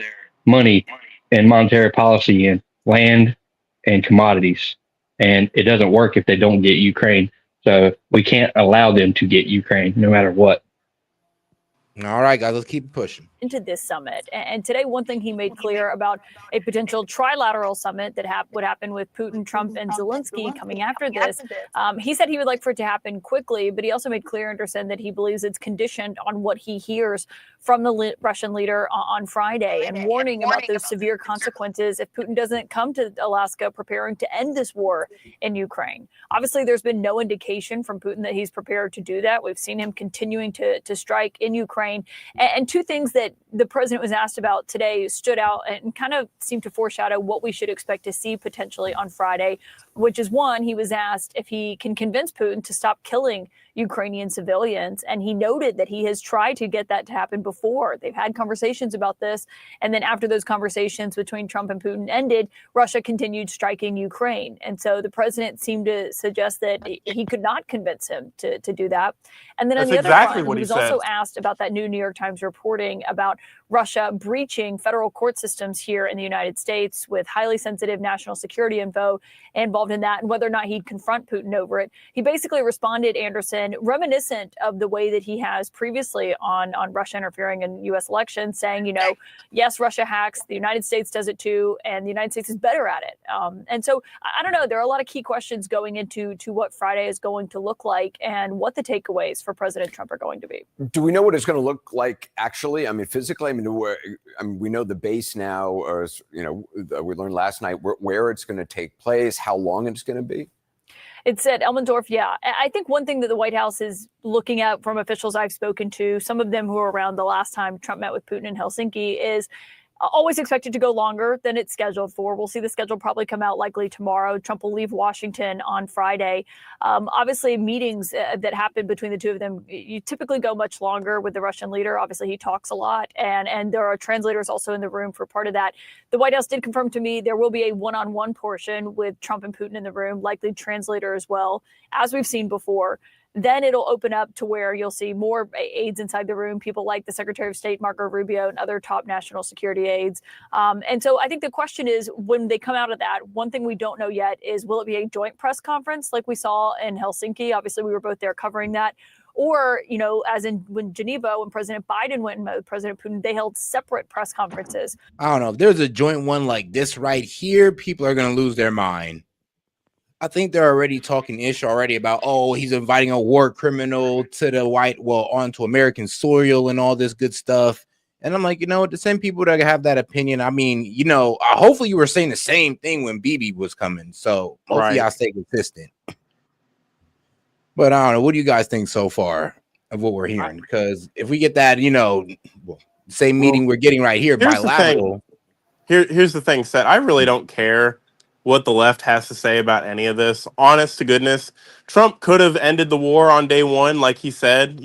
money and monetary policy in: land and commodities. And it doesn't work if they don't get Ukraine. So we can't allow them to get Ukraine no matter what. All right, guys, let's keep pushing into this summit. And today, one thing he made clear about a potential trilateral summit that would happen with Putin, Trump, and Zelensky coming after this. He said he would like for it to happen quickly, but he also made clear, Anderson, that he believes it's conditioned on what he hears from the Russian leader on Friday, and warning about those severe consequences if Putin doesn't come to Alaska preparing to end this war in Ukraine. Obviously, there's been no indication from Putin that he's prepared to do that. We've seen him continuing to strike in Ukraine. And two things that the president was asked about today stood out and kind of seemed to foreshadow what we should expect to see potentially on Friday, which is, one, he was asked if he can convince Putin to stop killing Ukrainian civilians. And he noted that he has tried to get that to happen before. They've had conversations about this. And then after those conversations between Trump and Putin ended, Russia continued striking Ukraine. And so the president seemed to suggest that he could not convince him to do that. And then on the other front, he was also asked about that new New York Times reporting about Russia breaching federal court systems here in the United States with highly sensitive national security info involved in that, and whether or not he'd confront Putin over it. He basically responded, Anderson, reminiscent of the way that he has previously on Russia interfering in U.S. elections, saying, yes, Russia hacks, the United States does it too, and the United States is better at it. And so I don't know, there are a lot of key questions going into what Friday is going to look like and what the takeaways for President Trump are going to be. Do we know what it's going to look like actually? I mean, physically, we know the base now, or we learned last night where it's going to take place, how long it's going to be. It's at Elmendorf, yeah. I think one thing that the White House is looking at from officials I've spoken to, some of them who were around the last time Trump met with Putin in Helsinki, is always expected to go longer than it's scheduled for. We'll see the schedule probably come out likely tomorrow. Trump will leave Washington on Friday. Obviously, meetings that happen between the two of them, you typically go much longer with the Russian leader. Obviously, he talks a lot, and there are translators also in the room for part of that. The White House did confirm to me there will be a one-on-one portion with Trump and Putin in the room, likely translator as well, as we've seen before. Then it'll open up to where you'll see more aides inside the room, people like the Secretary of State, Marco Rubio, and other top national security aides. And so I think the question is, when they come out of that, one thing we don't know yet is, will it be a joint press conference like we saw in Helsinki? Obviously, we were both there covering that. Or, as in when Geneva, when President Biden went and met with President Putin, they held separate press conferences. I don't know. If there's a joint one like this right here, people are going to lose their mind. I think they're already talking about, he's inviting a war criminal to onto American soil and all this good stuff. And I'm like, the same people that have that opinion. I mean, hopefully you were saying the same thing when Bibi was coming. So hopefully y'all stay consistent. But I don't know. What do you guys think so far of what we're hearing? Because if we get that, same meeting we're getting right here, bilateral. Here's the thing, Seth. I really don't care what the left has to say about any of this. Honest to goodness, Trump could have ended the war on day one, like he said,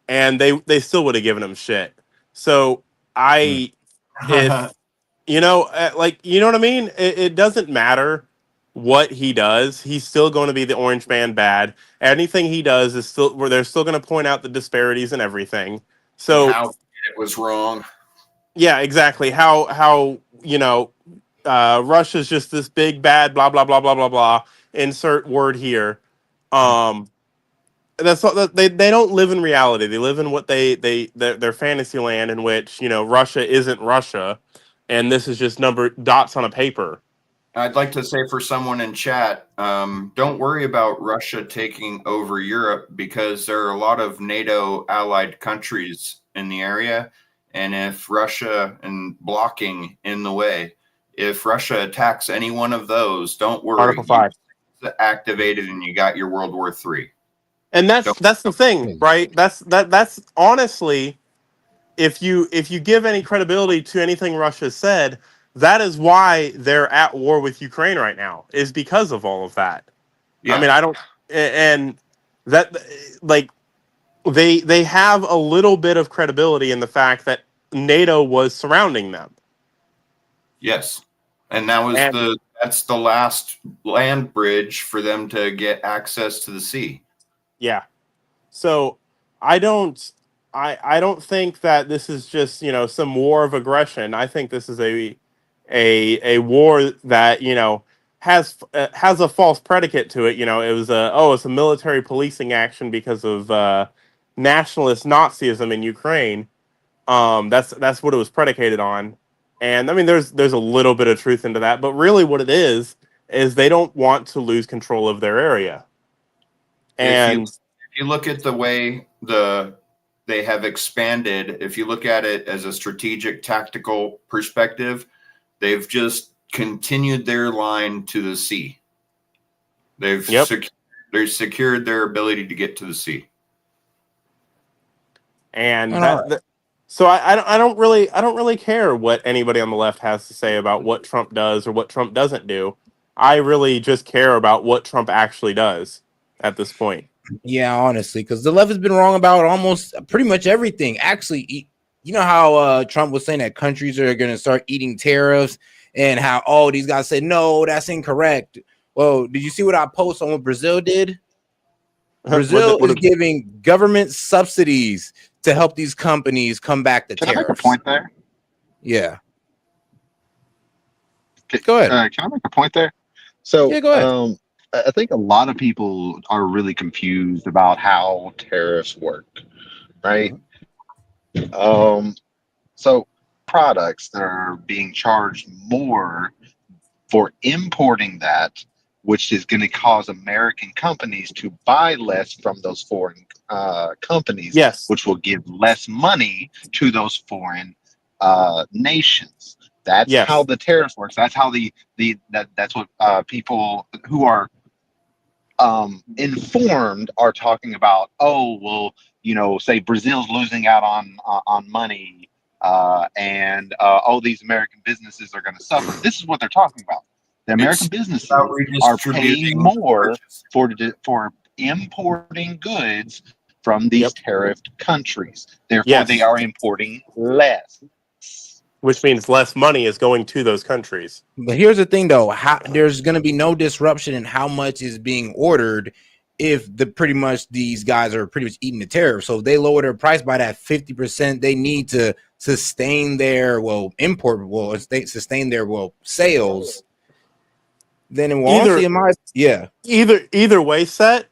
and they still would have given him shit. So if you know what I mean? It doesn't matter what he does. He's still going to be the orange man bad. Anything he does is still where they're still going to point out the disparities and everything. So how it was wrong. Yeah, exactly. How Russia's just this big bad blah blah blah blah blah blah. Insert word here. That's not, they don't live in reality. They live in what their fantasy land, in which Russia isn't Russia, and this is just dots on a paper. I'd like to say for someone in chat, don't worry about Russia taking over Europe, because there are a lot of NATO allied countries in the area. And if Russia and blocking in the way, if Russia attacks any one of those, don't worry. Article 5 activated, and you got your World War III. And that's the thing, right? That's honestly, if you give any credibility to anything Russia said, that is why they're at war with Ukraine right now, is because of all of that. Yeah. I mean, I don't, and that, like, they have a little bit of credibility in the fact that NATO was surrounding them. Yes, and that's the last land bridge for them to get access to the sea. Yeah. So I don't think that this is just, some war of aggression. I think this is a war that, has a false predicate to it. It was it's a military policing action because of nationalist Nazism in Ukraine. That's what it was predicated on. And I mean, there's a little bit of truth into that, but really what it is they don't want to lose control of their area. And if you look at the way they have expanded, if you look at it as a strategic tactical perspective, they've just continued their line to the sea. They've secured their ability to get to the sea. And so I don't really care what anybody on the left has to say about what Trump does or what Trump doesn't do. I really just care about what Trump actually does at this point. Yeah, honestly, because the left has been wrong about almost pretty much everything. Actually, you know how Trump was saying that countries are going to start eating tariffs, and how these guys said no, that's incorrect. Well, did you see what I posted on what Brazil did? Brazil is giving government subsidies to help these companies come back to tariffs. Can I make a point there? Yeah. Go ahead. Can I make a point there? So, yeah, go ahead. I think a lot of people are really confused about how tariffs work, right? So products that are being charged more for importing that, which is going to cause American companies to buy less from those foreign companies, which will give less money to those foreign nations. That's how the tariffs works. That's how that's what people who are informed are talking about. Oh, well, say Brazil's losing out on money, and these American businesses are going to suffer. This is what they're talking about. The American businesses are paying more for importing goods from these tariffed countries. Therefore, they are importing less. Which means less money is going to those countries. But here's the thing, though: there's going to be no disruption in how much is being ordered if pretty much these guys are pretty much eating the tariff. So if they lower their price by that 50%, they need to sustain their sustain their sales. Then it will either way set.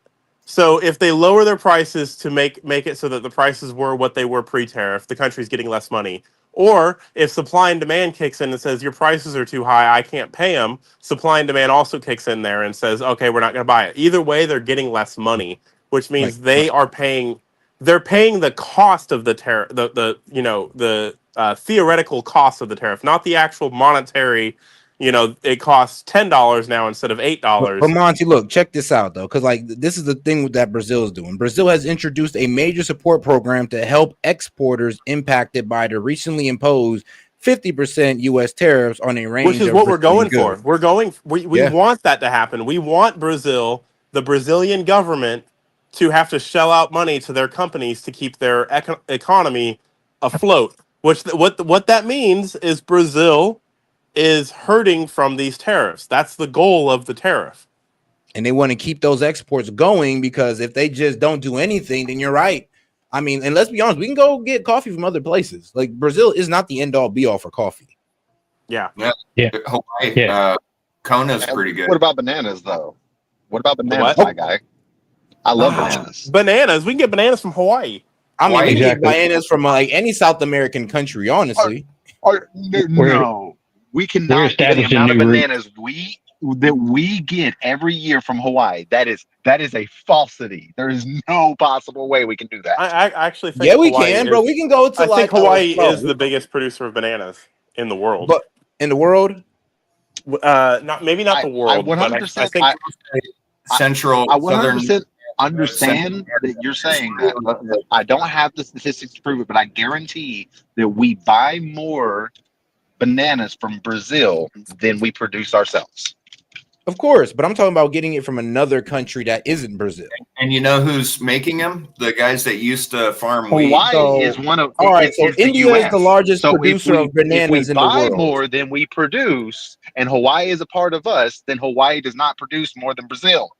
So if they lower their prices to make it so that the prices were what they were pre-tariff, the country's getting less money. Or if supply and demand kicks in and says your prices are too high, I can't pay them, supply and demand also kicks in there and says, okay, we're not going to buy it. Either way, they're getting less money, which means they're paying the cost of the tariff, the theoretical cost of the tariff, not the actual monetary. It costs $10 now instead of $8. But Monty, look, check this out though, because this is the thing that Brazil is doing. Brazil has introduced a major support program to help exporters impacted by the recently imposed 50% U.S. tariffs on a range. Which is what we're going for. We want that to happen. We want the Brazilian government, to have to shell out money to their companies to keep their economy afloat. What that means is Brazil is hurting from these tariffs. That's the goal of the tariff. And they want to keep those exports going, because if they just don't do anything, then you're right. I mean, and let's be honest, we can go get coffee from other places. Like Brazil is not the end all be all for coffee. Yeah. Hawaii. Yeah. Kona's pretty good. What about bananas, though? What about bananas, what? my guy? I love bananas. Bananas. We can get bananas from Hawaii. I mean, we can get Exactly. bananas from like any South American country, honestly. No, we cannot get the establishing amount of new routes. bananas we get every year from Hawaii. That is a falsity. There is no possible way we can do that. I actually think Yeah, we Hawaii can, is, bro. We can go to I think Hawaii bro, is the biggest producer of bananas in the world. But in the world, not the world, but I 100%. think Central, I southern. 100% understand that you're saying that, but I don't have the statistics to prove it. But I guarantee that we buy more bananas from Brazil than we produce ourselves. of course. But I'm talking about getting it from another country that isn't Brazil. And you know who's making them? The guys that used to farm wheat. Hawaii is one of. All right, so is the India is US. the largest So producer of bananas if we in the buy world. more than we produce, and Hawaii is a part of us, then Hawaii does not produce more than Brazil.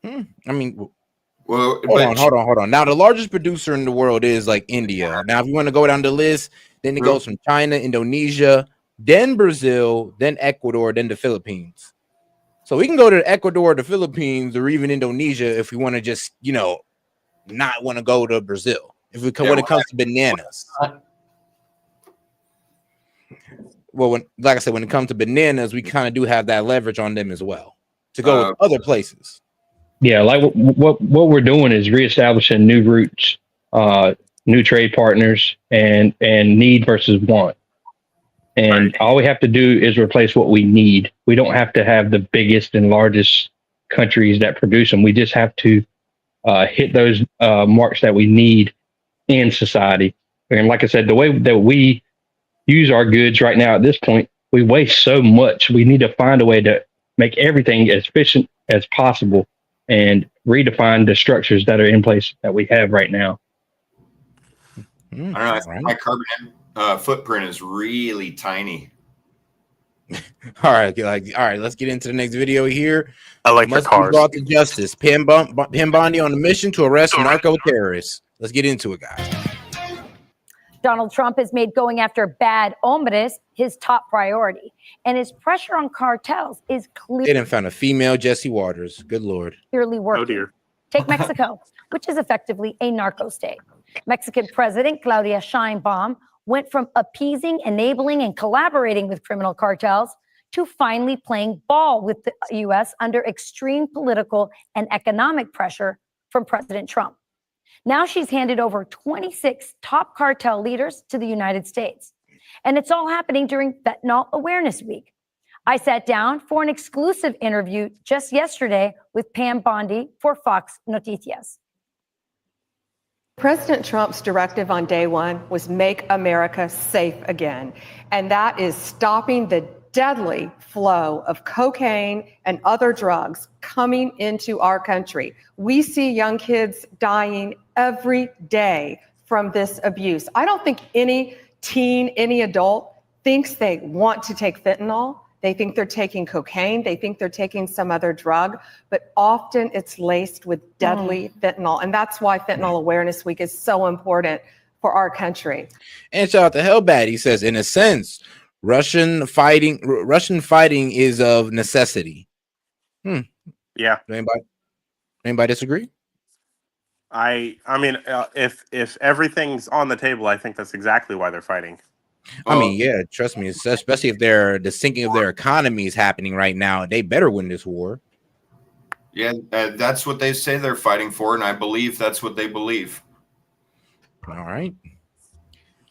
I mean, Well, hold on. Now, the largest producer in the world is like India. Now, if you want to go down the list, then it goes from China, Indonesia, then Brazil, then Ecuador, then the Philippines. So we can go to Ecuador, the Philippines, or even Indonesia if we want to just, not want to go to Brazil. When it comes to bananas. Well, like I said, when it comes to bananas, we kind of do have that leverage on them as well to go with other places. Yeah, like what we're doing is reestablishing new routes, new trade partners, and need versus want. And all we have to do is replace what we need. We don't have to have the biggest and largest countries that produce them. We just have to hit those marks that we need in society. And like I said, the way that we use our goods right now at this point, we waste so much. We need to find a way to make everything as efficient as possible and redefine the structures that are in place that we have right now. I don't know. I think my carbon footprint is really tiny. All right, let's get into the next video here. I like Must your cars. be brought to justice. Pam Bondi on a mission to arrest narco terrorists. Let's get into it, guys. Donald Trump has made going after bad hombres his top priority, and his pressure on cartels is They done found a female Jesse Waters. Good Lord. clearly working. Oh dear. Take Mexico, which is effectively a narco state. Mexican President Claudia Sheinbaum went from appeasing, enabling, and collaborating with criminal cartels to finally playing ball with the U.S. under extreme political and economic pressure from President Trump. Now she's handed over 26 top cartel leaders to the United States. And it's all happening during Fentanyl Awareness Week. I sat down for an exclusive interview just yesterday with Pam Bondi for Fox Noticias. President Trump's directive on day one was make America safe again. And that is stopping the deadly flow of cocaine and other drugs coming into our country. We see young kids dying every day from this abuse. I don't think any teen, any adult thinks they want to take fentanyl. They think they're taking cocaine. They think they're taking some other drug, but often it's laced with deadly fentanyl. And that's why Fentanyl Awareness Week is so important for our country. And shout out to Hellbat. He says, in a sense, Russian fighting is of necessity. Yeah. Anybody disagree? I mean, if everything's on the table, I think that's exactly why they're fighting. I mean, yeah, trust me, especially if the sinking of their economy is happening right now, they better win this war. Yeah, that's what they say they're fighting for, and I believe that's what they believe. All right.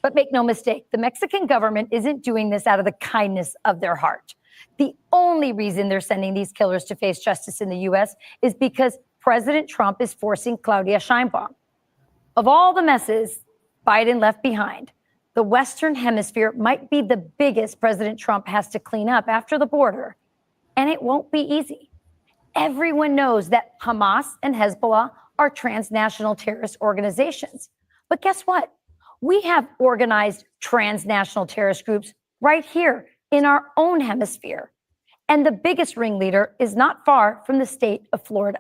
But make no mistake, the Mexican government isn't doing this out of the kindness of their heart. The only reason they're sending these killers to face justice in the U.S. is because President Trump is forcing Claudia Sheinbaum. Of all the messes Biden left behind, the Western Hemisphere might be the biggest President Trump has to clean up after the border, and it won't be easy. Everyone knows that Hamas and Hezbollah are transnational terrorist organizations. But guess what? We have organized transnational terrorist groups right here in our own hemisphere. And the biggest ringleader is not far from the state of Florida.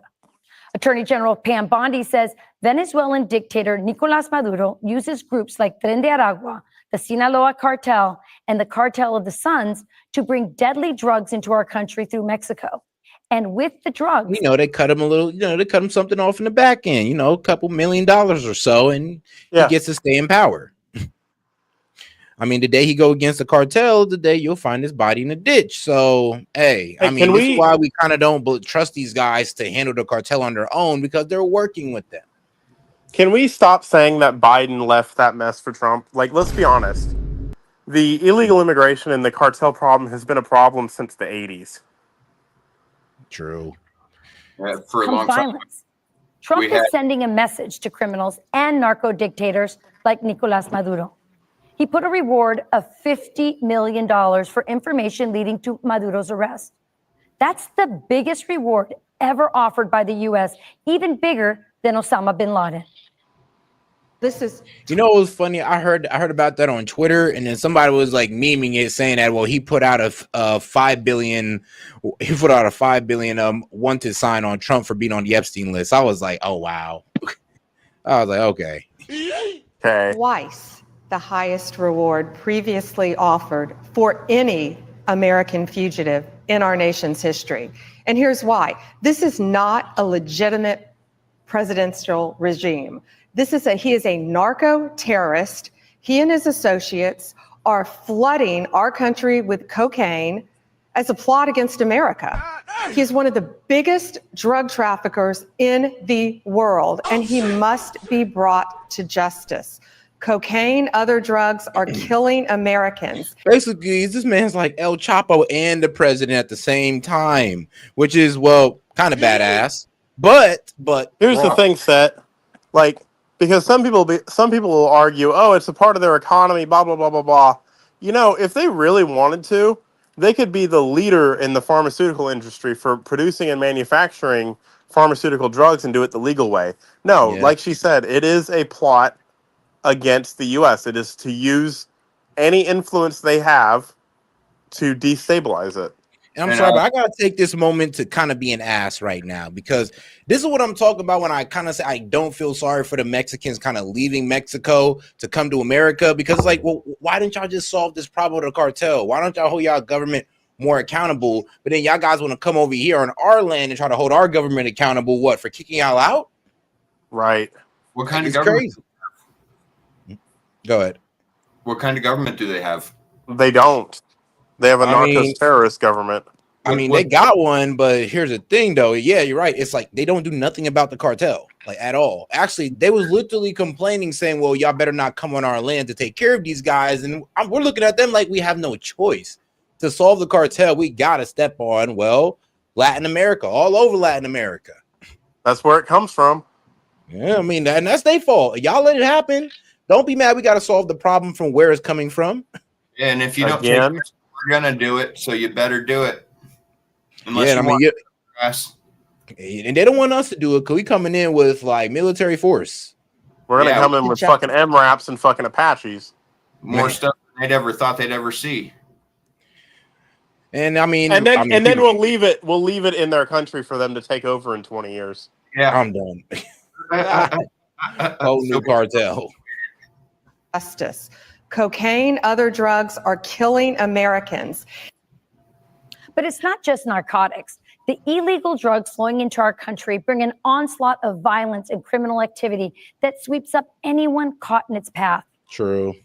Attorney General Pam Bondi says Venezuelan dictator Nicolas Maduro uses groups like Tren de Aragua the Sinaloa cartel, and the cartel of the Suns to bring deadly drugs into our country through Mexico. And with the drugs, they cut him a little, they cut him something off in the back end, a couple $1 million or so, and he gets to stay in power. I mean, the day he go against the cartel, the day you'll find his body in the ditch. So, hey, I mean, this is why we kind of don't trust these guys to handle the cartel on their own, because they're working with them. Can we stop saying that Biden left that mess for Trump? Like, let's be honest. The illegal immigration and the cartel problem has been a problem since the 80s. True. For a long time. Violence. Trump is sending a message to criminals and narco dictators like Nicolás Maduro. He put a reward of $50 million for information leading to Maduro's arrest. That's the biggest reward ever offered by the U.S., even bigger than Osama bin Laden. This is, it was funny. I heard about that on Twitter, and then somebody was like memeing it, saying that, well, he put out a $5 billion wanted sign on Trump for being on the Epstein list. I was like, oh wow. I was like, okay. Twice the highest reward previously offered for any American fugitive in our nation's history. And here's why. This is not a legitimate presidential regime. He is a narco terrorist. He and his associates are flooding our country with cocaine as a plot against America. He is one of the biggest drug traffickers in the world, and he must be brought to justice. Cocaine, other drugs are killing Americans. Basically, this man's like El Chapo and the president at the same time, which is, well, kind of badass. But here's the thing, Set. Like, because some people will argue, oh, it's a part of their economy, blah blah blah blah blah. If they really wanted to, they could be the leader in the pharmaceutical industry for producing and manufacturing pharmaceutical drugs and do it the legal way. No, like she said, it is a plot against the U.S. It is to use any influence they have to destabilize it. And I'm sorry, but I gotta take this moment to kind of be an ass right now, because this is what I'm talking about when I kind of say I don't feel sorry for the Mexicans kind of leaving Mexico to come to America, because it's like, well, why didn't y'all just solve this problem with the cartel? Why don't y'all hold y'all government more accountable? But then y'all guys want to come over here on our land and try to hold our government accountable, what, for kicking y'all out? Right. What kind of government? Crazy. Go ahead. What kind of government do they have? They don't. They have a narco-terrorist government. I mean, they got one, but here's the thing, though. Yeah, you're right. It's like they don't do nothing about the cartel, like, at all. Actually, they was literally complaining, saying, well, y'all better not come on our land to take care of these guys. And we're looking at them like we have no choice. To solve the cartel, we got to step on, well, Latin America, all over Latin America. That's where it comes from. Yeah, I mean, and that's their fault. Y'all let it happen. Don't be mad. We got to solve the problem from where it's coming from. Yeah, and if you don't take it, we're going to do it, so you better do it. Unless and they don't want us to do it because we coming in with like military force. We're gonna come in with fucking MRAPs and fucking Apaches. More stuff than they'd ever thought they'd ever see. And I mean, and then we'll leave it in their country for them to take over in 20 years. Yeah, I'm done. Whole new cartel. Justice. Cocaine, other drugs are killing Americans. But it's not just narcotics. The illegal drugs flowing into our country bring an onslaught of violence and criminal activity that sweeps up anyone caught in its path. True.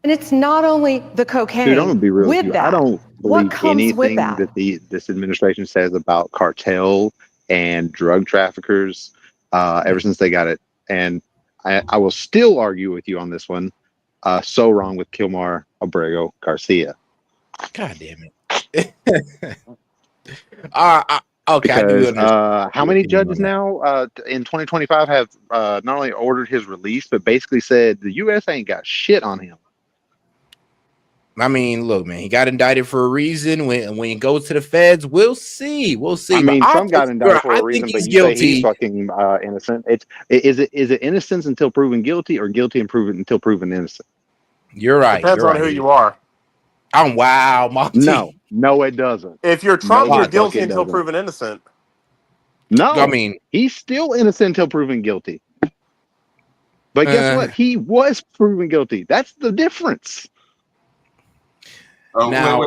And it's not only the cocaine. Dude, I'm gonna be real with you. I don't believe anything that this administration says about cartel and drug traffickers ever since they got it. And I will still argue with you on this one. So wrong with Kilmar Abrego Garcia. God damn it. Okay. Because, how many judges now in 2025 have not only ordered his release, but basically said the U.S. ain't got shit on him? I mean, look, man, he got indicted for a reason. When he goes to the feds, we'll see. I mean, Trump got indicted for a reason, but you say he's fucking innocent. Is it innocence until proven guilty, or guilty until proven innocent? You're right. Depends on who you are. Wow, Monty. No, it doesn't. If you're Trump, you're guilty until proven innocent. No, I mean, he's still innocent until proven guilty. But guess what? He was proven guilty. That's the difference. Oh, Now,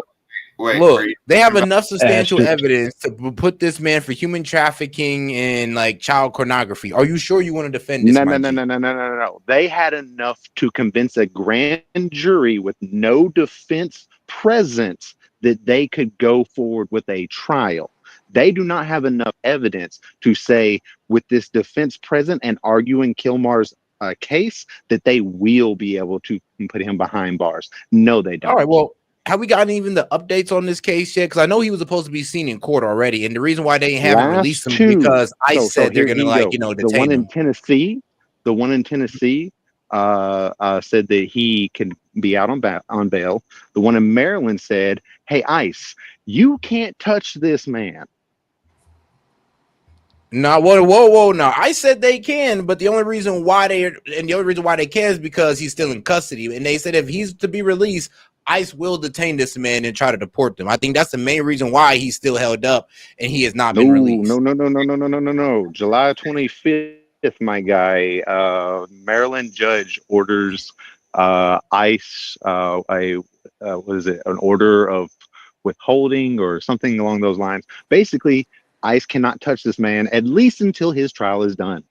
wait. look, they have about- enough substantial evidence to put this man for human trafficking and like child pornography. Are you sure you want to defend this? No. They had enough to convince a grand jury with no defense present that they could go forward with a trial. They do not have enough evidence to say, with this defense present and arguing Kilmar's case, that they will be able to put him behind bars. No, they don't. All right, well, have we gotten even the updates on this case yet? Because I know he was supposed to be seen in court already, and the reason why they haven't released him is because ICE said they're going to detain the one in him. Tennessee. The one in Tennessee said that he can be out on bail. The one in Maryland said, "Hey, ICE, you can't touch this man." No, whoa. No, I said they can, but the only reason why they can is because he's still in custody. And they said if he's to be released, ICE will detain this man and try to deport them. I think that's the main reason why he's still held up and he has not been released. No. July 25th, my guy. Maryland judge orders ICE what is it? An order of withholding or something along those lines. Basically, ICE cannot touch this man at least until his trial is done.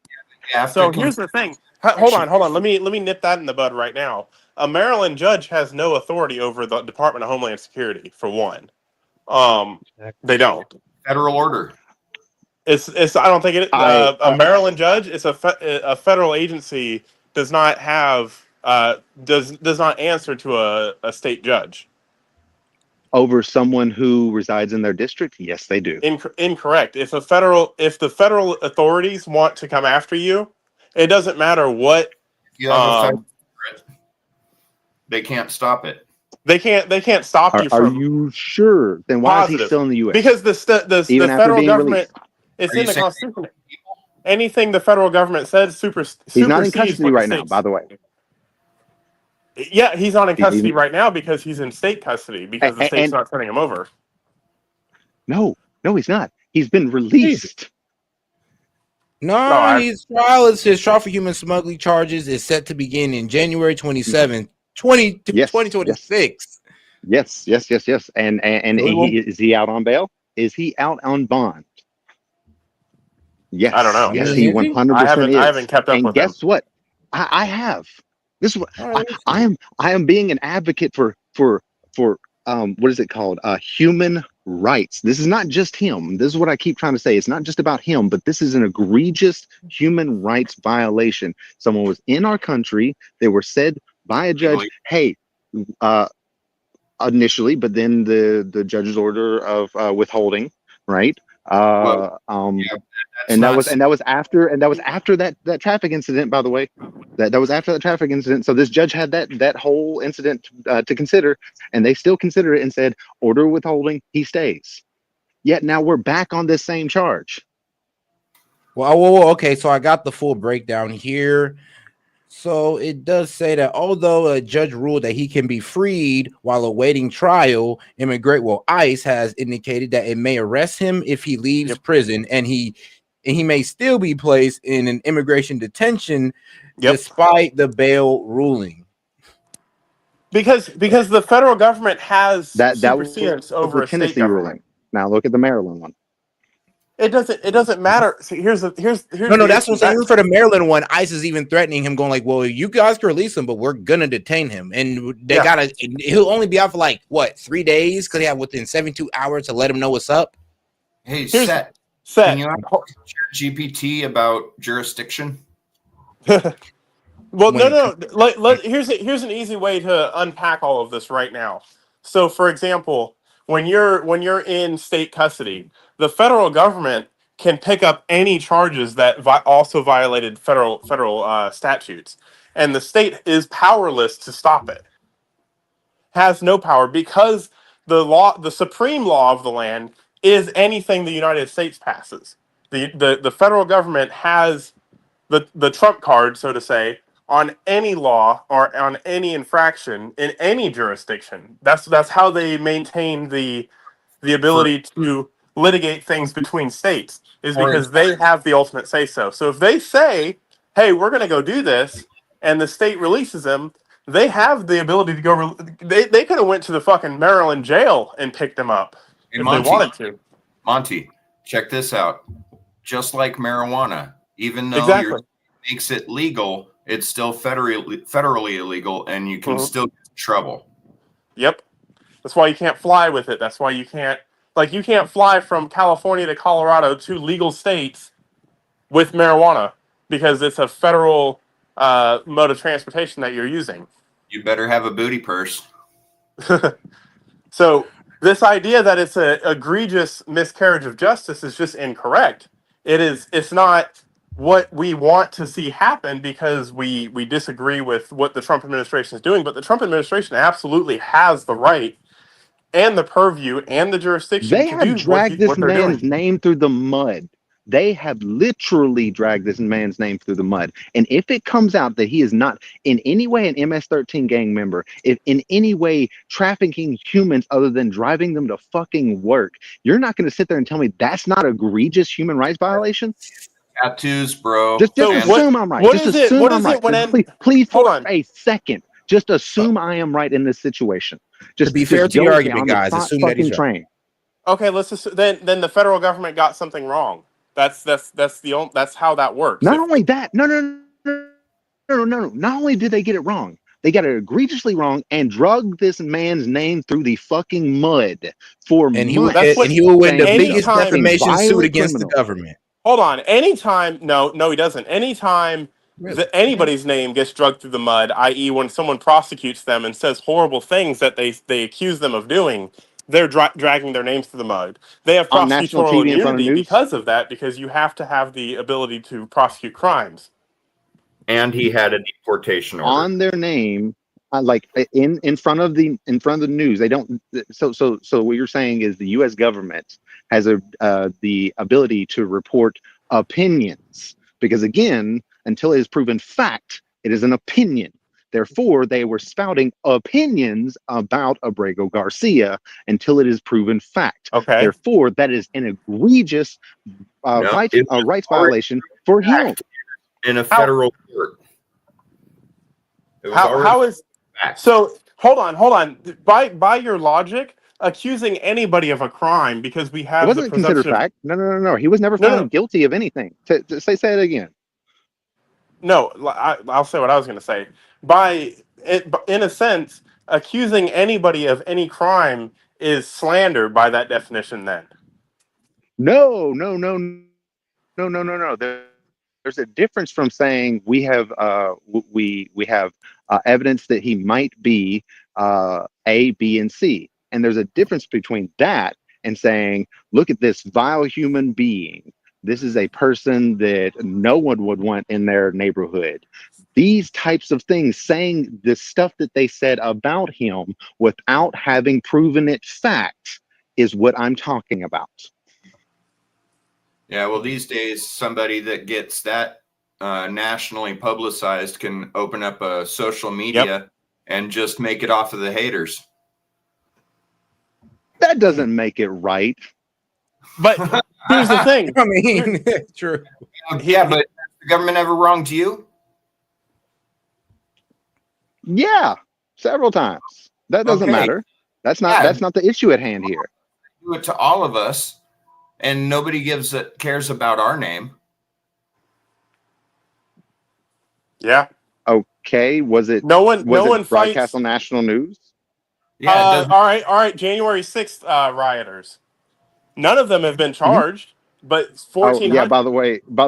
So here's the thing. Hold on. Let me nip that in the bud right now. A Maryland judge has no authority over the Department of Homeland Security, for one. They don't. Federal order. It's. I don't think it. A Maryland judge. It's a federal agency. Does not have. Does not answer to a state judge. Over someone who resides in their district? Yes, they do. Incorrect. If the federal authorities want to come after you, it doesn't matter what. You have a they can't stop it. They can't stop you from. Are you sure? Then why is he still in the U.S.? Because the federal government, it's in the Constitution. Anything the federal government says He's not in custody right now, by the way. Yeah, he's not in custody right now because he's in state custody because the state's not turning him over. No, he's not. He's been released. No, his trial for human smuggling charges is set to begin in January 27th, 2026. Yes. And is he out on bail? Is he out on bond? Yes. I don't know. Yes, he 100% is. I haven't kept up with him. And guess what? I have. This is what I am being an advocate for what is it called? Human rights. This is not just him. This is what I keep trying to say. It's not just about him, but this is an egregious human rights violation. Someone was in our country. They were said by a judge, hey, initially, but then the judge's order of withholding, right? And that was after that traffic incident, by the way. That was after the traffic incident. So this judge had that whole incident to consider, and they still consider it and said, order withholding, he stays. Yet now we're back on this same charge. Well, okay, so I got the full breakdown here. So it does say that although a judge ruled that he can be freed while awaiting trial, ICE has indicated that it may arrest him if he leaves prison, and he may still be placed in an immigration detention despite the bail ruling. Because the federal government has supersedence over the a state Tennessee government. ruling. Now look at the Maryland one. It doesn't matter. See, here's no. That's what I'm saying. For the Maryland one, ICE is even threatening him, going like, "Well, you guys can release him, but we're gonna detain him, and he'll only be out for like what 3 days because they have within 72 hours to let him know what's up." Hey, Set. Can you ask GPT about jurisdiction? Well, no. Here's an easy way to unpack all of this right now. So, for example, when you're in state custody, the federal government can pick up any charges that also violated federal statutes, and the state is powerless to stop it. Has no power because the supreme law of the land is anything the United States passes. The federal government has the trump card, so to say, on any law or on any infraction in any jurisdiction. That's how they maintain the ability to litigate things between states, is because they have the ultimate say so. So if they say, hey, we're going to go do this, and the state releases him, they have the ability to go. They could have went to the fucking Maryland jail and picked him up if they wanted to. Monty, check this out. Just like marijuana, even though Exactly. makes it legal, it's still federally illegal, and you can still get in trouble. Yep. That's why you can't fly with it. That's why you can't fly from California to Colorado, two legal states, with marijuana because it's a federal mode of transportation that you're using. You better have a booty purse. So this idea that it's an egregious miscarriage of justice is just incorrect. It's not what we want to see happen because we disagree with what the Trump administration is doing, but the Trump administration absolutely has the right and the purview and the jurisdiction They to have do dragged this what they're man's doing. name through the mud. They have literally dragged this man's name through the mud. And if it comes out that he is not in any way an MS-13 gang member, if in any way trafficking humans other than driving them to fucking work, you're not going to sit there and tell me that's not egregious human rights violation? Tattoos, bro. Just assume I'm right. Just assume I'm right. Please for a second, just assume I am right in this situation. Just to be fair to go your with me argument, on the guys, assume that he's fucking right. train. Okay, let's assume, then the federal government got something wrong. That's how that works. Not only that, no. Not only did they get it wrong, they got it egregiously wrong and drug this man's name through the fucking mud for months. And he will win the saying biggest anytime- defamation suit violent against criminal. the government. Hold on. Anytime, no, he doesn't. Anytime that anybody's name gets dragged through the mud, i.e., when someone prosecutes them and says horrible things that they accuse them of doing, they're dragging their names through the mud. They have On national prosecutorial TV in front of immunity news? because of that, because you have to have the ability to prosecute crimes. And he had a deportation order On their name, like in front of the news. They don't. So what you're saying is the U.S. government has the ability to report opinions because again, until it is proven fact, it is an opinion. Therefore, they were spouting opinions about Abrego Garcia until it is proven fact. Okay. Therefore, that is an egregious rights violation for him. in a federal court. How is so? Hold on. By your logic, accusing anybody of a crime because we have It wasn't considered fact. No. He was never found guilty of anything. Say it again. No, I'll say what I was going to say. In a sense, accusing anybody of any crime is slander by that definition. Then. No. There's a difference from saying we have evidence that he might be A, B, and C, and there's a difference between that and saying, look at this vile human being. This is a person that no one would want in their neighborhood. These types of things, saying the stuff that they said about him without having proven it fact, is what I'm talking about. Yeah, well, these days, somebody that gets that nationally publicized can open up a social media and just make it off of the haters. That doesn't make it right. But here's the thing. I mean, true. Yeah, but the government ever wronged you? Yeah, several times. That doesn't matter. That's not the issue at hand here. Do it to all of us, and nobody cares about our name. Yeah. Okay. Was it no one broadcast fights on national news? Yeah. All right. January 6th rioters. None of them have been charged, but 1,400. Yeah. By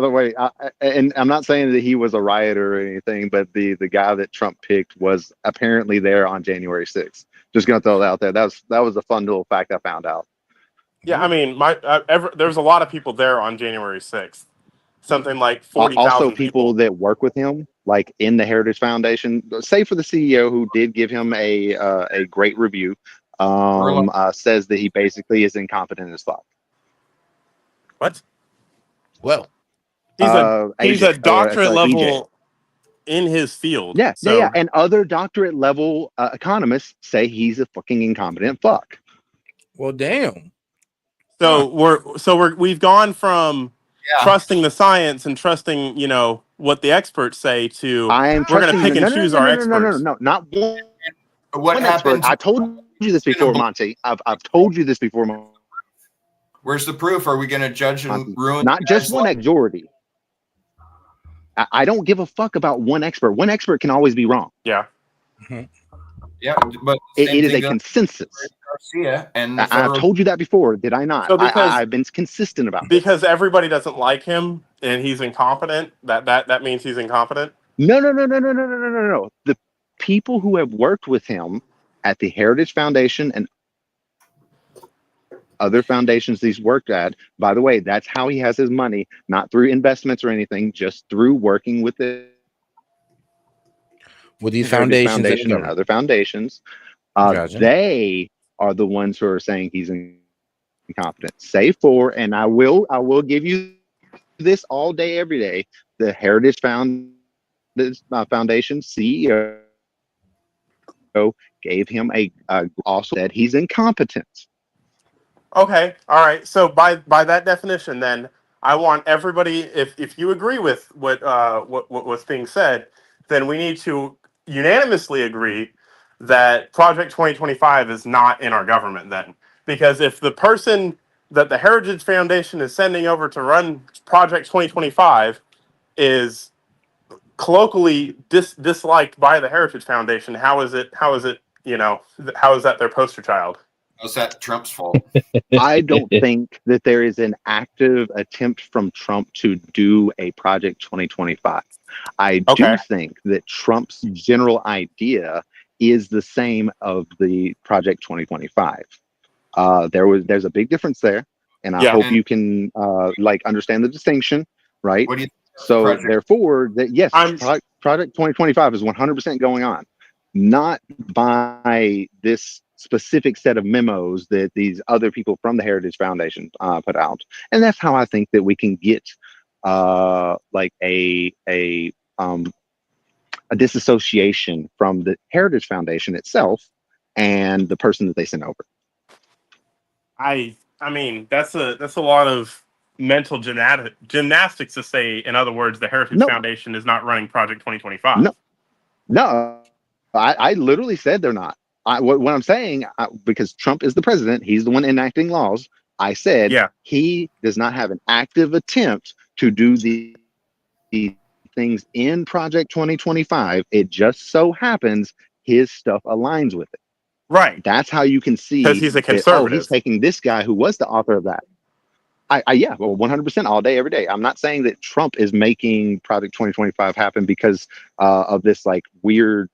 the way, and I'm not saying that he was a rioter or anything, but the guy that Trump picked was apparently there on January 6th. Just gonna throw that out there. That was a fun little fact I found out. Yeah, I mean, there's a lot of people there on January 6th. Something like 40,000 Also, people that work with him, like in the Heritage Foundation, save for the CEO who did give him a great review, says that he basically is incompetent as fuck. What? Well, he's a doctorate level in his field. Yeah, so. yeah. And other doctorate level economists say he's a fucking incompetent fuck. Well, damn. So we've gone from trusting the science and trusting, you know, what the experts say to, I am we're going to trusting pick and choose our experts. not one. What expert. happens? I told you this before, Monty. I've told you this before, Monty. Where's the proof? Are we going to judge and ruin? Not just one majority. I don't give a fuck about one expert. One expert can always be wrong. Yeah. Yeah, but it is a consensus. Garcia and I've told you that before, did I not? So I've been consistent about this. Because everybody doesn't like him and he's incompetent. That means he's incompetent. No. The people who have worked with him at the Heritage Foundation and other foundations he's worked at, by the way, that's how he has his money, not through investments or anything, just through working with these foundations and other foundations. Gotcha. They are the ones who are saying he's incompetent. Save for, and I will give you this all day, every day. The Heritage Foundation CEO gave him also said he's incompetent. Okay, all right. So by that definition, then I want everybody. If you agree with what was being said, then we need to unanimously agree that Project 2025 is not in our government. Then, because if the person that the Heritage Foundation is sending over to run Project 2025 is colloquially disliked by the Heritage Foundation, how is it? You know, how is that their poster child? How's that Trump's fault? I don't think that there is an active attempt from Trump to do a Project 2025. I do think that Trump's general idea is the same of the Project 2025. There's a big difference there, and I hope you can understand the distinction, right? What do you so therefore, that yes, Project 2025 is 100% going on, not by this specific set of memos that these other people from the Heritage Foundation put out, and that's how I think that we can get a disassociation from the Heritage Foundation itself and the person that they sent over. I mean that's a lot of mental gymnastics to say. In other words, the Heritage Foundation is not running Project 2025. No, I literally said they're not. What I'm saying, because Trump is the president, he's the one enacting laws. I said he does not have an active attempt to do the things in Project 2025. It just so happens his stuff aligns with it. Right. That's how you can see because he's a conservative. He's taking this guy who was the author of that. Yeah, well, 100% all day, every day. I'm not saying that Trump is making Project 2025 happen because of this weird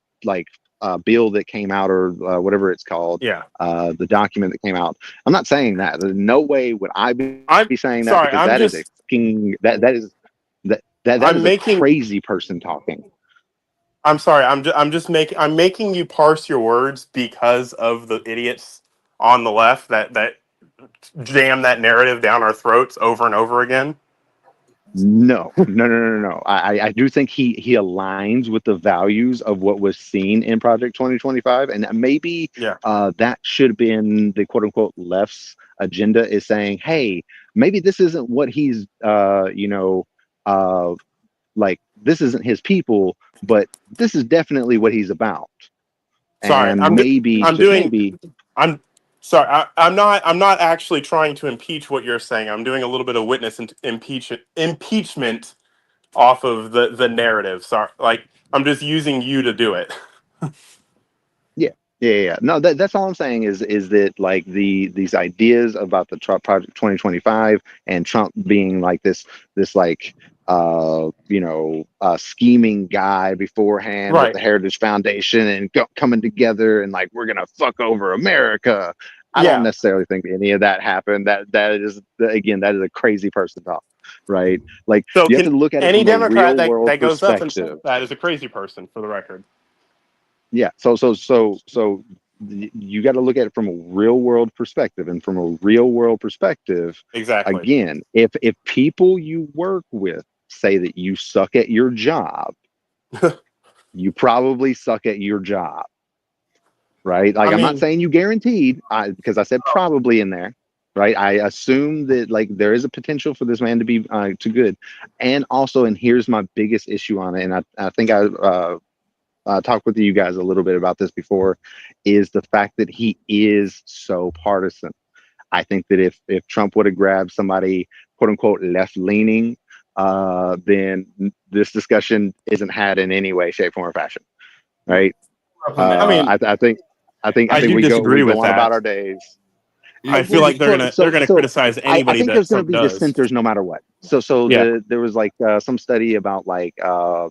bill that came out or whatever it's called. Yeah. The document that came out. I'm not saying that. There's no way would I be saying that, sorry, because that is a crazy person talking. I'm sorry. I'm making you parse your words because of the idiots on the left that jam that narrative down our throats over and over again. No. I do think he aligns with the values of what was seen in Project 2025, and maybe that should have been the quote unquote left's agenda, is saying, hey, maybe this isn't what he's this isn't his people, but this is definitely what he's about. Sorry, and I'm sorry. I'm not actually trying to impeach what you're saying. I'm doing a little bit of witness impeachment off of the narrative. Sorry, I'm just using you to do it. Yeah. No, that's all I'm saying is that these ideas about the Project 2025 and Trump being this scheming guy beforehand with the Heritage Foundation and coming together and we're gonna fuck over America. I don't necessarily think any of that happened. That is a crazy person talk, right? So you have to look at any it from Democrat a real world that goes up and perspective. that is a crazy person, for the record. Yeah. So you got to look at it from a real world perspective, and from a real world perspective, exactly. Again, if people you work with say that you suck at your job, you probably suck at your job, right? I'm not saying you guaranteed, because I said probably in there, right? I assume that like there is a potential for this man to be too good, and also, and here's my biggest issue on it, and I think I talked with you guys a little bit about this before, is the fact that he is so partisan. I think that if Trump would have grabbed somebody quote unquote left leaning, then this discussion isn't had in any way, shape, form, or fashion, right? I think we go on about our days. I feel like they're gonna criticize anybody. I think there's going to be dissenters no matter what. There was like some study about like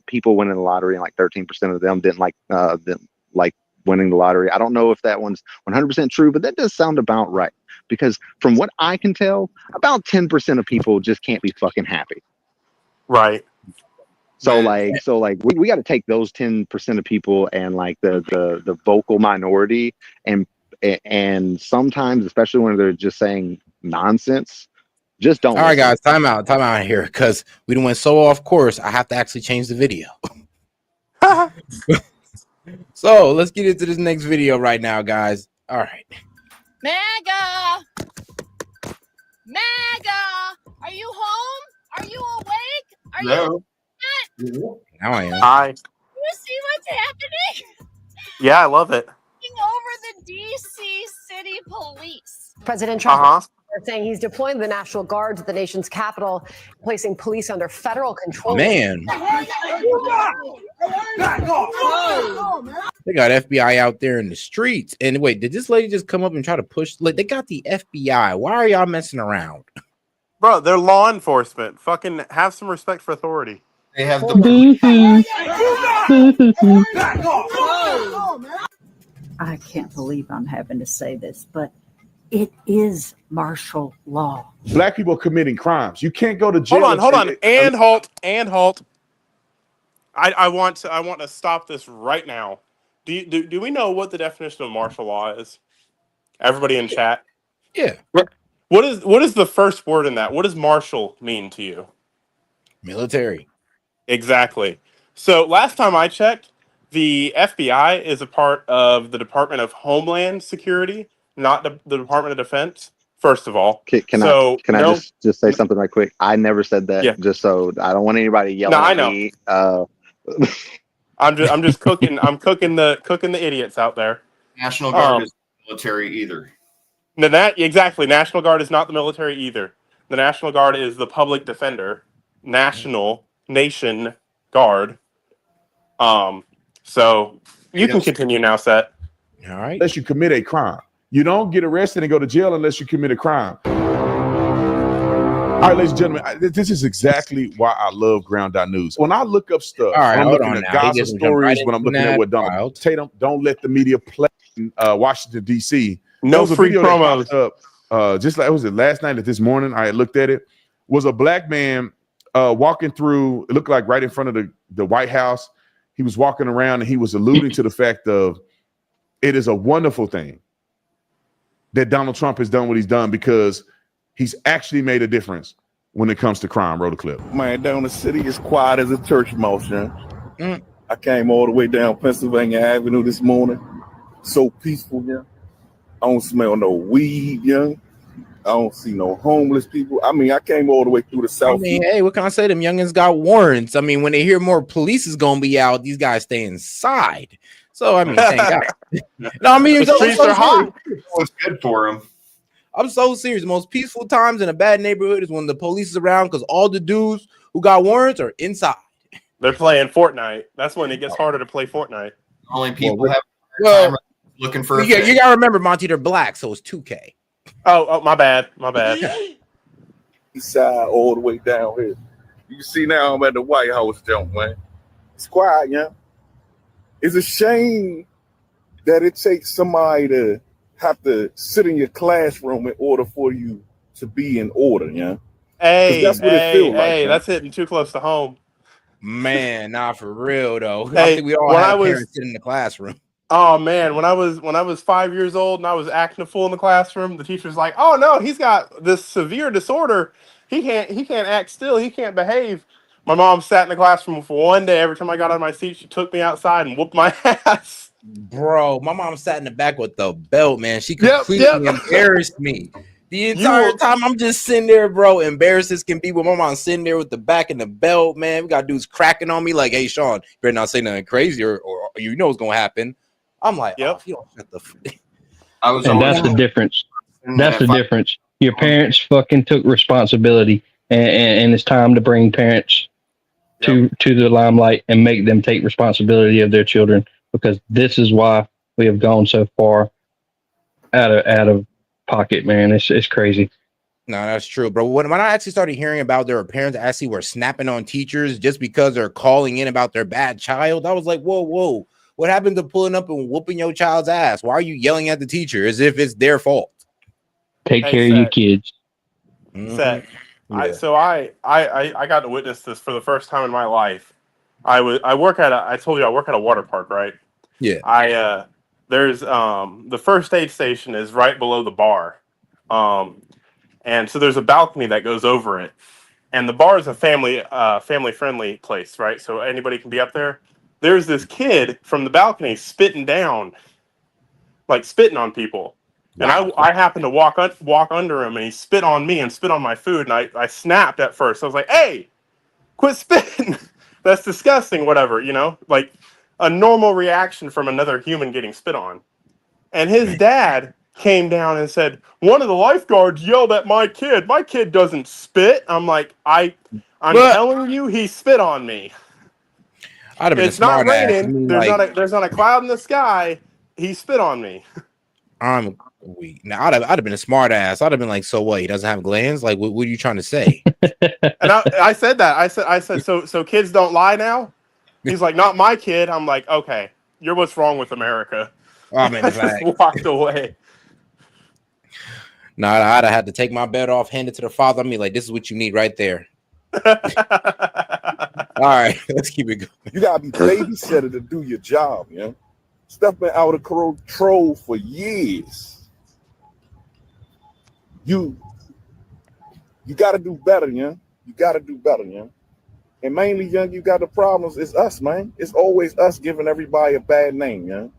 people winning the lottery, and like 13% of them didn't like winning the lottery. I don't know if that one's 100% true, but that does sound about right. Because from what I can tell, about 10% of people just can't be fucking happy. Right. So we got to take those 10% of people and like the vocal minority and sometimes, especially when they're just saying nonsense, just don't. All right, guys, time out here, because we went so off course. I have to actually change the video. So let's get into this next video right now, guys. All right. MAGA! Are you home? Are you awake? Are you not? Now I am. Hi. You see what's happening? Yeah, I love it. Over the DC City Police. President Trump is saying he's deploying the National Guard to the nation's capital, placing police under federal control. Man. They got FBI out there in the streets. And wait, did this lady just come up and try to push? Like, they got the FBI. Why are y'all messing around? Bro, they're law enforcement. Fucking have some respect for authority. They have the. I can't believe I'm having to say this, but it is martial law. Black people are committing crimes. You can't go to jail. Hold on, and halt. I want to stop this right now. Do we know what the definition of martial law is? Everybody in chat. Yeah. What is the first word in that? What does martial mean to you? Military. Exactly. So last time I checked, the FBI is a part of the Department of Homeland Security, not the Department of Defense. First of all, can I just say something right quick? I never said that. Yeah. Just so I don't want anybody yelling at me. I'm just cooking. I'm cooking the idiots out there. National Guard is military either. Exactly. National Guard is not the military either. The National Guard is the public defender. Nation Guard. So you can continue now, Set. All right. Unless you commit a crime. You don't get arrested and go to jail unless you commit a crime. All right, ladies and gentlemen, this is exactly why I love Ground.News. When I look up stuff, when I'm looking at gossip stories, when I'm looking at what Donald Tatum, don't let the media play in Washington, D.C. No free promos. Just like, was it last night or this morning? I looked at it. Was a black man walking through, it looked like right in front of the White House. He was walking around and he was alluding to the fact of it is a wonderful thing that Donald Trump has done what he's done because he's actually made a difference when it comes to crime. Roll the clip. Man, down the city is quiet as a church mouse, man. I came all the way down Pennsylvania Avenue this morning. So peaceful, yeah. I don't smell no weed, yeah. I don't see no homeless people. I mean, I came all the way through the South. I mean, hey, what can I say? Them youngins got warrants. I mean, when they hear more police is gonna be out, these guys stay inside. So I mean, thank God. No, I mean, the streets are hot. It's good for them. I'm so serious. The most peaceful times in a bad neighborhood is when the police is around because all the dudes who got warrants are inside. They're playing Fortnite. That's when it gets harder to play Fortnite. Only people looking for. You gotta remember, Monty, they're black, so it's 2K. Oh, my bad. East side all the way down here. You see now I'm at the White House, jump, man. It's quiet, yeah. It's a shame that it takes somebody to have to sit in your classroom in order for you to be in order, yeah. Hey, that's what it feels like. That's hitting too close to home. Man, not for real though. Hey, I think we all have parents sitting in the classroom. Oh man, when I was 5 years old and I was acting a fool in the classroom, the teacher's like, "Oh no, he's got this severe disorder. He can't act still. He can't behave." My mom sat in the classroom for one day. Every time I got out of my seat, she took me outside and whooped my ass. Bro, my mom sat in the back with the belt, man. She completely embarrassed me. The entire time I'm just sitting there, bro, embarrassed as can be with my mom sitting there with the back and the belt, man. We got dudes cracking on me like, hey, Sean, you better not say nothing crazy or you know what's going to happen. I'm like, oh, if you don't shut the And that's the difference. That's the difference. Your parents fucking took responsibility, and it's time to bring parents to the limelight and make them take responsibility of their children, because this is why we have gone so far out of pocket, man. It's crazy. No, that's true, bro. When I actually started hearing about their parents actually were snapping on teachers just because they're calling in about their bad child, I was like, whoa. What happened to pulling up and whooping your child's ass? Why are you yelling at the teacher as if it's their fault? Take care of your kids. Set. I got to witness this for the first time in my life. I work at I told you I work at a water park, right? Yeah. There's the first aid station is right below the bar. And so there's a balcony that goes over it. And the bar is a family friendly place, right? So anybody can be up there. There's this kid from the balcony spitting on people. Wow. And I happened to walk under him, and he spit on me and spit on my food. And I snapped at first. I was like, hey, quit spitting. That's disgusting, whatever, like a normal reaction from another human getting spit on. And his dad came down and said, one of the lifeguards yelled at my kid. My kid doesn't spit. I'm like, I'm telling you, he spit on me. It's not raining. There's not a cloud in the sky. He spit on me. I'm weak. Now I'd have been a smart ass. I'd have been like, so what? He doesn't have glands? Like, what are you trying to say? And I said that. I said, so kids don't lie now? He's like, not my kid. I'm like, okay, you're what's wrong with America. Oh man, I just walked away. No, I'd have had to take my bed off, hand it to the father. I mean, like, this is what you need right there. All right, let's keep it going. You gotta be babysitter to do your job, Stuff been out of control for years. You gotta do better, You gotta do better, And mainly, you got the problems. It's us, man. It's always us giving everybody a bad name,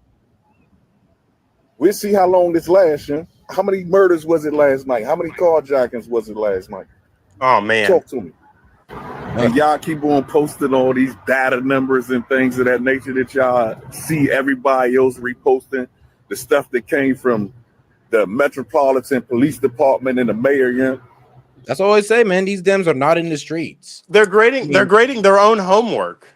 We'll see how long this lasts, How many murders was it last night? How many carjackings was it last night? Oh man. Talk to me. And y'all keep on posting all these data numbers and things of that nature that y'all see everybody else reposting, the stuff that came from the Metropolitan Police Department and the mayor, That's all I say, man. These Dems are not in the streets. They're grading their own homework.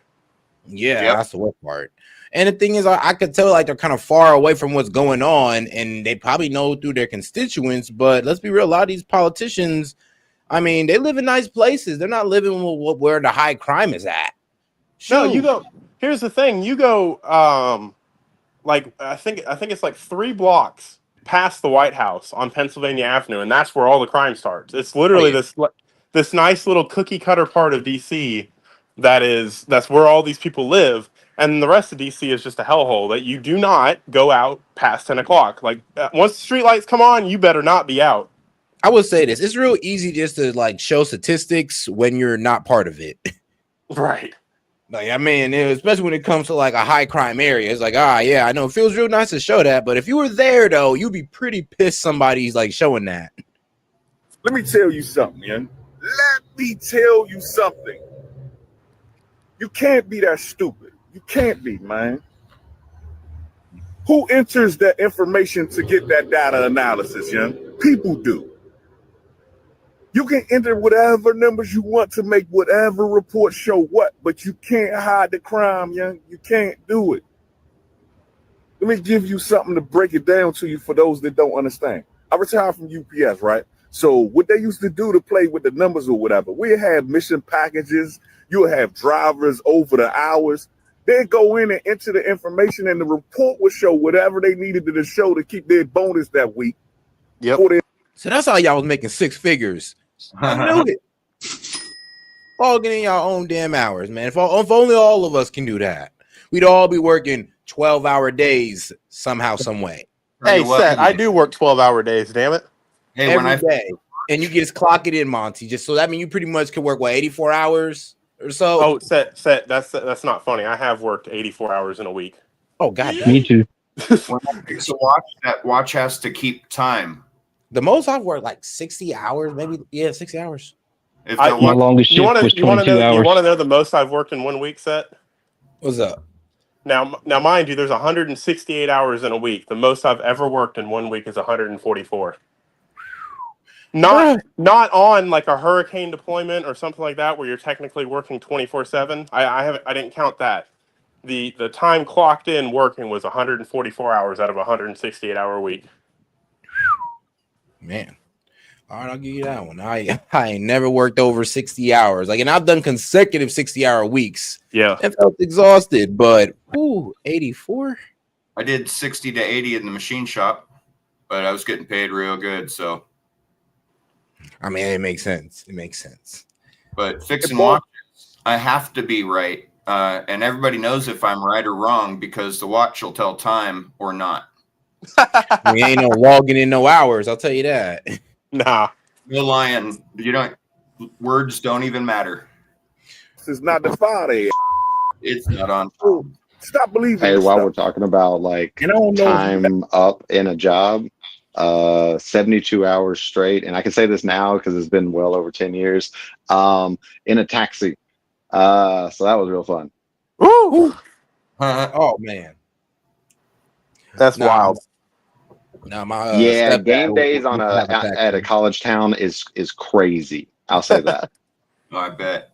Yeah, that's the worst part. And the thing is, I could tell like they're kind of far away from what's going on, and they probably know through their constituents. But let's be real, a lot of these politicians, I mean, they live in nice places. They're not living where the high crime is at. No, you go. Here's the thing: you go, like I think it's like 3 blocks past the White House on Pennsylvania Avenue, and that's where all the crime starts. It's literally this nice little cookie cutter part of DC that's where all these people live. And the rest of DC is just a hellhole that you do not go out past 10 o'clock. Like once the street lights come on, you better not be out. I would say this: it's real easy just to like show statistics when you're not part of it. Right. Like, I mean, especially when it comes to like a high crime area, it's like, yeah, I know it feels real nice to show that, but if you were there though, you'd be pretty pissed somebody's like showing that. Let me tell you something, man. Let me tell you something. You can't be that stupid. You can't be, man. Who enters that information to get that data analysis, People do. You can enter whatever numbers you want to make whatever report show what, but you can't hide the crime, You can't do it. Let me give you something to break it down to you for those that don't understand. I retired from UPS, right? So what they used to do to play with the numbers or whatever, we have mission packages. You'll have drivers over the hours. They go in and enter the information, and the report will show whatever they needed to show to keep their bonus that week. Yep. So that's how y'all was making 6 figures. I knew it. All getting y'all own damn hours, man. If only all of us can do that, we'd all be working 12-hour days somehow, some way. Hey, Seth, I do work 12-hour days. Damn it. Hey, every day. And you just clock it in, Monty. Just so that means you pretty much could work 84 hours or so. Oh, Seth, that's not funny. I have worked 84 hours in a week. Oh, God. Me too. When I fix a watch, that watch has to keep time. The most I've worked like 60 hours, maybe. Yeah, 60 hours. My longest shift was 22 hours. You want to know the most I've worked in 1 week, Set? What's up? Now, mind you, there's 168 hours in a week. The most I've ever worked in 1 week is 144. Not on like a hurricane deployment or something like that, where you're technically working 24/7. I didn't count that. The time clocked in working was 144 hours out of a 168-hour week. Man. All right, I'll give you that one. I ain't never worked over 60 hours. Like, and I've done consecutive 60-hour weeks. Yeah. And felt exhausted, but 84? I did 60 to 80 in the machine shop, but I was getting paid real good, so. I mean, it makes sense. It makes sense. But fixing watches, I have to be right. And everybody knows if I'm right or wrong because the watch will tell time or not. We ain't no logging in no hours, I'll tell you that. Nah. No lying. Words don't even matter. This is not the Friday. It's not on. Stop believing. Hey, while we're talking about like time up in a job, 72 hours straight, and I can say this now because it's been well over 10 years, in a taxi. So that was real fun. Ooh. Oh man. That's wild. Now my yeah, game days on at a college town is crazy. I'll say that. I bet.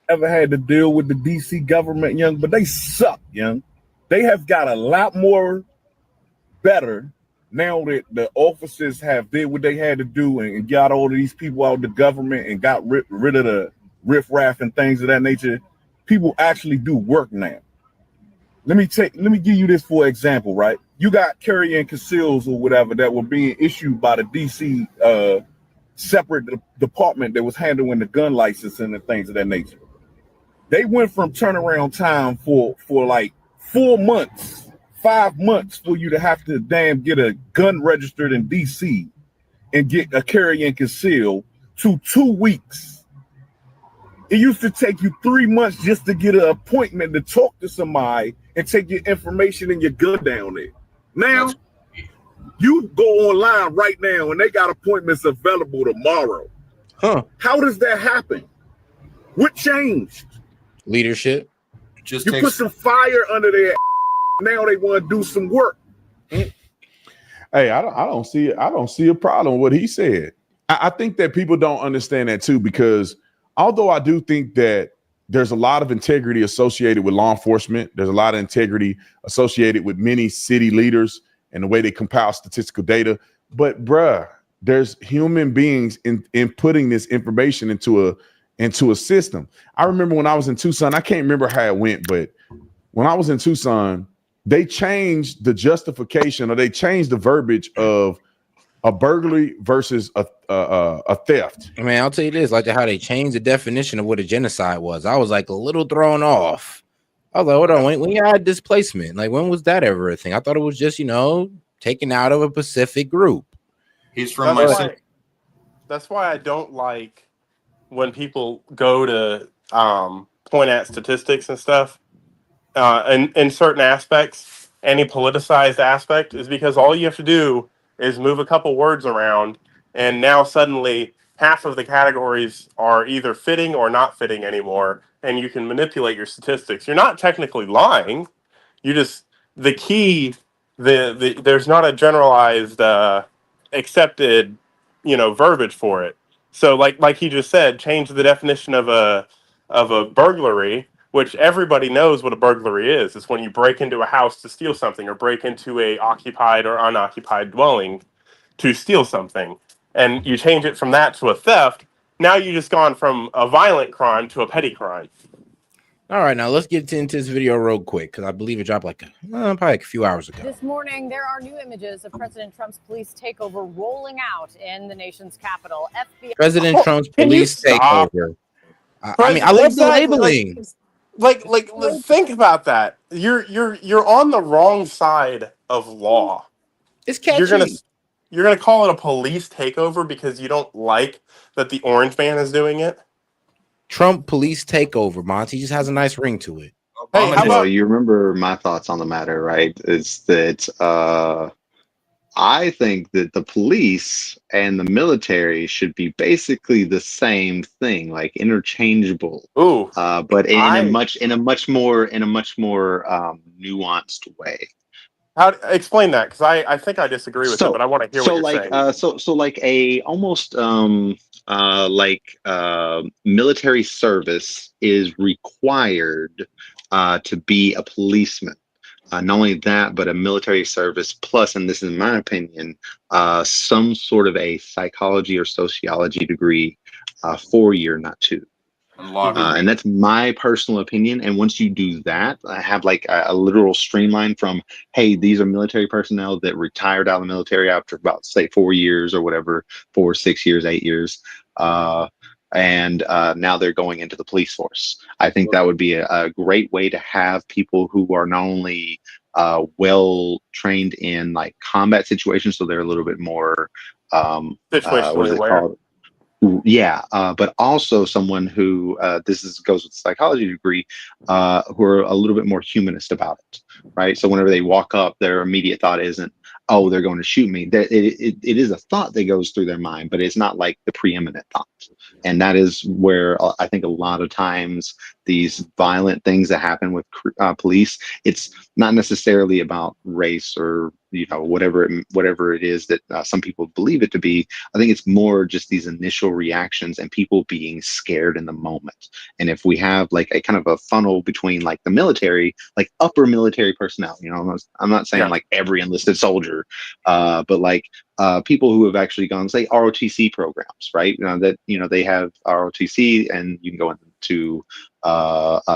Ever had to deal with the DC government, young, but they suck, young. They have got a lot more better now that the officers have did what they had to do and got all of these people out of the government and got rid of the riffraff and things of that nature. People actually do work now. Let me give you this for example, right? You got carry and conceals or whatever that were being issued by the DC separate department that was handling the gun licensing and things of that nature. They went from turnaround time for like 4 months, 5 months for you to have to get a gun registered in DC and get a carry and conceal to 2 weeks. It used to take you 3 months just to get an appointment to talk to somebody and take your information and your gun down there. Now, you go online right now and they got appointments available tomorrow. Huh. How does that happen? What changed? Leadership. You put some fire under there. Now they want to do some work. Hey, I don't see a problem with what he said. I think that people don't understand that too, because although I do think that there's a lot of integrity associated with law enforcement, there's a lot of integrity associated with many city leaders and the way they compile statistical data. But bruh, there's human beings in putting this information into a system. I remember when I was in Tucson, I can't remember how it went, but when I was in Tucson, they changed the justification, or they changed the verbiage of a burglary versus a theft. I mean, I'll tell you this, like how they changed the definition of what a genocide was. I was like a little thrown off. I was like, hold on, when you had displacement, like when was that ever a thing? I thought it was just, taken out of a Pacific group. He's from That's why I don't like when people go to point at statistics and stuff. And in certain aspects, any politicized aspect is because all you have to do is move a couple words around, and now suddenly half of the categories are either fitting or not fitting anymore, and you can manipulate your statistics. You're not technically lying. You just there's not a generalized accepted verbiage for it. So like he just said, change the definition of a burglary, which everybody knows what a burglary is. It's when you break into a house to steal something, or break into a occupied or unoccupied dwelling to steal something. And you change it from that to a theft. Now you just gone from a violent crime to a petty crime. All right, now let's get into this video real quick, because I believe it dropped probably a few hours ago. This morning, there are new images of President Trump's police takeover rolling out in the nation's capital. FBI. President Trump's police takeover. I mean, I love the labeling. Like, think about that. You're on the wrong side of law. It's catchy. You're gonna call it a police takeover because you don't like that the orange man is doing it. Trump police takeover, Monty, just has a nice ring to it. Hey, you remember my thoughts on the matter, right? Is that I think that the police and the military should be basically the same thing, like interchangeable. Ooh, but in a much more nuanced way. How explain that? Because I think I disagree with it, but I want to hear what you're like saying. so like a almost military service is required to be a policeman. Not only that, but a military service plus, and this is my opinion, some sort of a psychology or sociology degree, 4 year, not 2. And that's my personal opinion. And once you do that, I have like a literal streamline from, hey, these are military personnel that retired out of the military after about, say, 4 years or whatever, 4, 6 years, 8 years. And now they're going into the police force. I think that would be a great way to have people who are not only well trained in like combat situations, so they're a little bit more, what is it called? Yeah, but also someone who goes with psychology degree, who are a little bit more humanist about it, right? So whenever they walk up, their immediate thought isn't, "Oh, they're going to shoot me." It is a thought that goes through their mind, but it's not like the preeminent thought. And that is where I think a lot of times these violent things that happen with police, it's not necessarily about race or whatever it is that some people believe it to be. I think it's more just these initial reactions and people being scared in the moment. And if we have like a kind of a funnel between like the military, like upper military personnel, I'm not saying like every enlisted soldier, but like people who have actually gone, say, ROTC programs, right? They have ROTC, and you can go into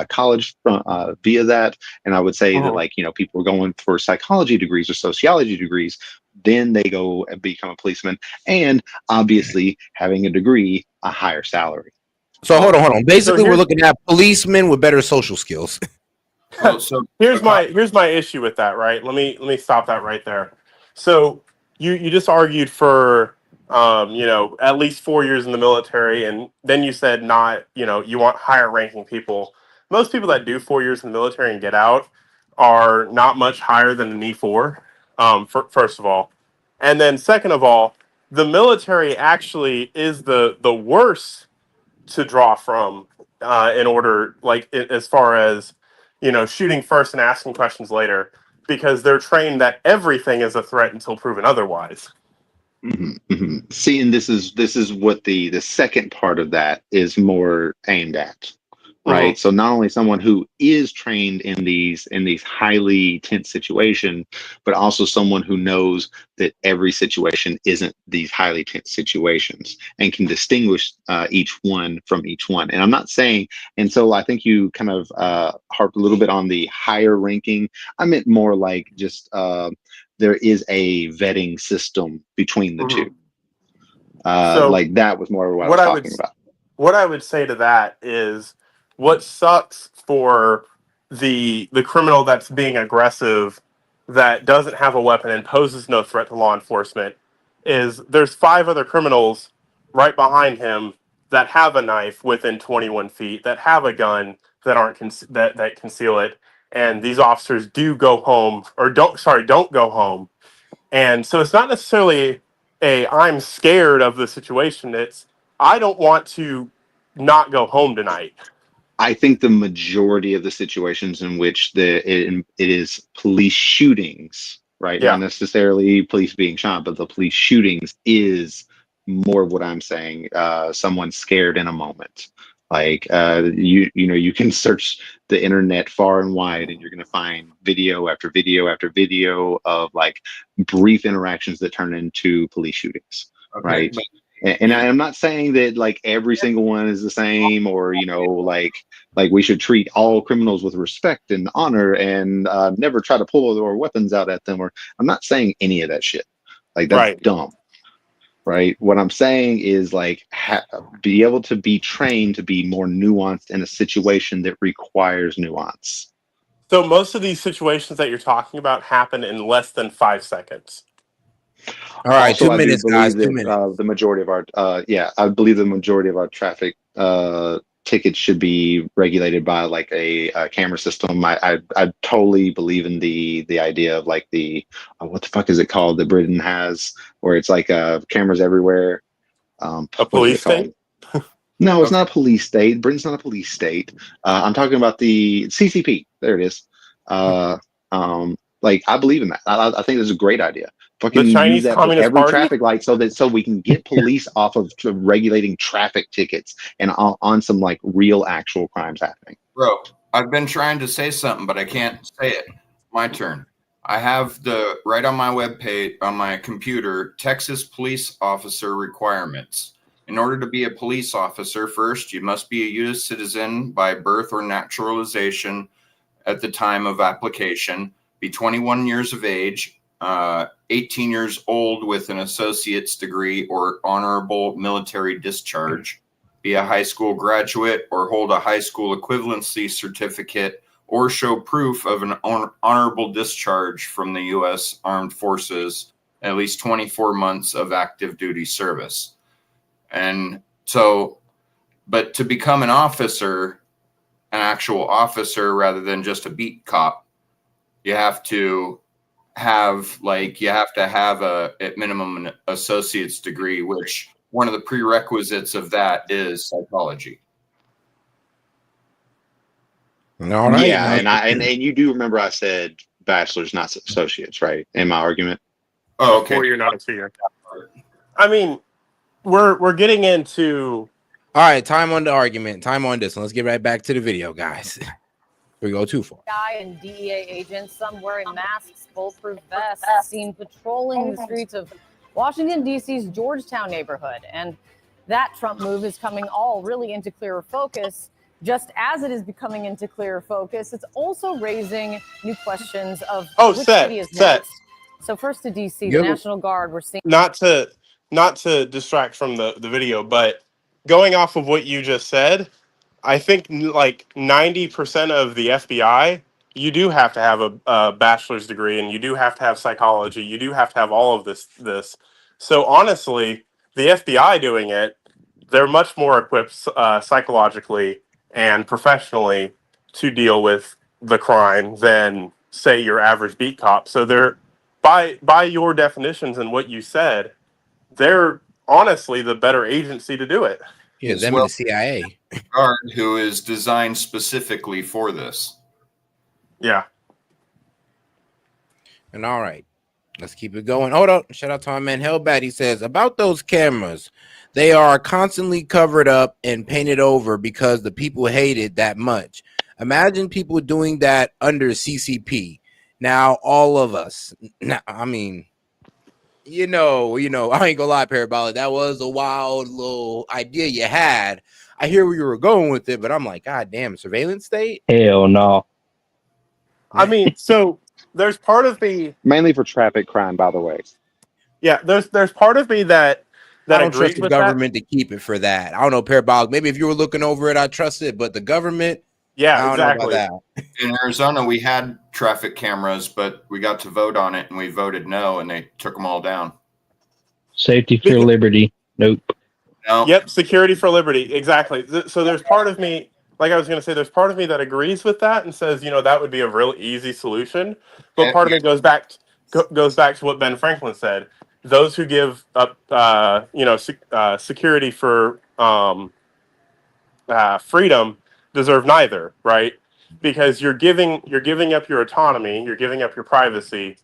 college via that. And I would say that like people are going for psychology degrees or sociology degrees, then they go and become a policeman, and obviously having a degree, a higher salary. So hold on. Basically, we're looking at policemen with better social skills. Here's my issue with that, right? Let me stop that right there. So you just argued for at least 4 years in the military, and then you said you want higher ranking people. Most people that do 4 years in the military and get out are not much higher than an E4. First of all, and then second of all, the military actually is the worst to draw from in order, like as far as shooting first and asking questions later, because they're trained that everything is a threat until proven otherwise. See, and this is what the second part of that is more aimed at, right? So not only someone who is trained in these highly tense situations, but also someone who knows that every situation isn't these highly tense situations and can distinguish each one from each one. And I'm not saying, and so I think you kind of harped a little bit on the higher ranking. I meant more like just there is a vetting system between the two. So like that was more what I was talking about. What I would say to that is, what sucks for the criminal that's being aggressive, that doesn't have a weapon and poses no threat to law enforcement, is there's 5 other criminals right behind him that have a knife within 21 feet, that have a gun that aren't that conceal it, and these officers do go home, or don't go home. And so it's not necessarily I'm scared of the situation. It's I don't want to not go home tonight. I think the majority of the situations in which it is police shootings, right? Yeah. Not necessarily police being shot, but the police shootings is more of what I'm saying. Someone scared in a moment. Like you can search the internet far and wide, and you're going to find video after video after video of like brief interactions that turn into police shootings, right? And I'm not saying that like every single one is the same, or like we should treat all criminals with respect and honor and never try to pull our weapons out at them. Or I'm not saying any of that shit. Like that's dumb. Right. What I'm saying is like be able to be trained to be more nuanced in a situation that requires nuance. So most of these situations that you're talking about happen in less than 5 seconds. All right, also, 2 minutes, guys. 2 minutes. The majority of our I believe the majority of our traffic tickets should be regulated by like a camera system. I totally believe in the idea of like the what the fuck is it called that Britain has, where it's like cameras everywhere. A What is police it called? state? No, it's not a police state. Britain's not a police state. I'm talking about the CCP. There it is. Like I believe in that. I think that's a great idea. The Fucking use Chinese that for Communist every Party? traffic light, so we can get police off of regulating traffic tickets and on some like real actual crimes happening. Bro, I've been trying to say something, but I can't say it. My turn. I have the right on my webpage on my computer, Texas police officer requirements. In order to be a police officer, first, you must be a U.S. citizen by birth or naturalization at the time of application, be 21 years of age, 18 years old with an associate's degree or honorable military discharge, be a high school graduate or hold a high school equivalency certificate or show proof of an honorable discharge from the U.S. Armed Forces, at least 24 months of active duty service. And so, but to become an officer, an actual officer rather than just a beat cop, you have to have at minimum an associate's degree, which one of the prerequisites of that is psychology. All right. Yeah, and you do remember I said bachelor's, not associates, right? In my argument. Oh, okay. Or you're not a senior. I mean, we're getting into. All right, time on the argument. Time on this one. Let's get right back to the video, guys. We go too far. And DEA agents, some wearing masks, bulletproof vests, seen patrolling the streets of Washington, D.C.'s Georgetown neighborhood. And that Trump move is coming all really into clearer focus. Just as it is becoming into clearer focus, it's also raising new questions of which city is next. So first to D.C., the National Guard, we're seeing... Not to distract from the video, but going off of what you just said, I think like 90% of the FBI, you do have to have a bachelor's degree, and you do have to have psychology. You do have to have all of this. So honestly, the FBI doing it, they're much more equipped psychologically and professionally to deal with the crime than, say, your average beat cop. So they're, by your definitions and what you said, they're honestly the better agency to do it. Yeah, them and the CIA. Guard who is designed specifically for this. Yeah. And all right, let's keep it going. Hold up. Shout out to my man Hellbat. He says, about those cameras, they are constantly covered up and painted over because the people hate it that much. Imagine people doing that under CCP. Now, all of us, I mean, you know, I ain't gonna lie, Parabolic, that was a wild little idea you had. I hear where you were going with it, but I'm like, God damn, surveillance state? Hell no. I mean, so there's part of me, mainly for traffic crime, by the way. Yeah, there's part of me that I don't trust the government to keep it for that. I don't know, Parabolic. Maybe if you were looking over it, I trust it, but the government, yeah, I don't know about that. In Arizona, we had traffic cameras, but we got to vote on it, and we voted no, and they took them all down. Safety for liberty. Nope. No. Yep, security for liberty. Exactly. So there's part of me, like I was going to say, there's part of me that agrees with that and says, that would be a real easy solution. But part of me goes back to what Ben Franklin said. Those who give up, security for freedom deserve neither, right? Because you're giving up your autonomy, you're giving up your privacy,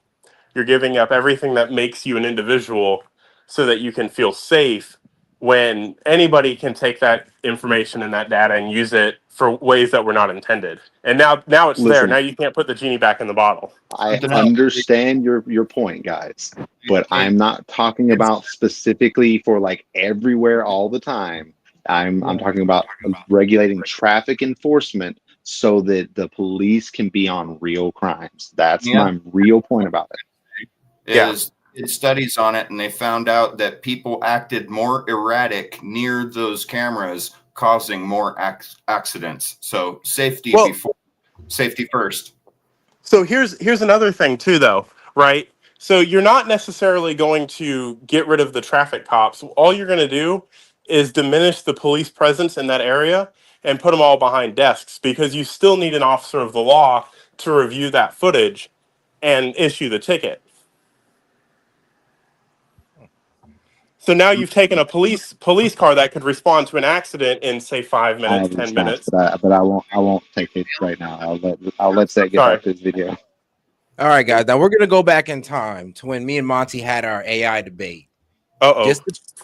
you're giving up everything that makes you an individual, so that you can feel safe when anybody can take that information and that data and use it for ways that were not intended. And now it's there. Now you can't put the genie back in the bottle. I understand your point, guys, but I'm not talking about specifically for like everywhere all the time. I'm talking about regulating traffic enforcement so that the police can be on real crimes. That's my real point about it. Did studies on it, and they found out that people acted more erratic near those cameras, causing more accidents. So safety first. So here's another thing too, though, right? So you're not necessarily going to get rid of the traffic cops. All you're going to do is diminish the police presence in that area, and put them all behind desks, because you still need an officer of the law to review that footage and issue the ticket. So now you've taken a police car that could respond to an accident in, say, 5 I minutes, have 10 snaps, minutes. but I won't take it right now. I'll let Seth get back to his video. All right, guys. Now we're gonna go back in time to when me and Monty had our AI debate.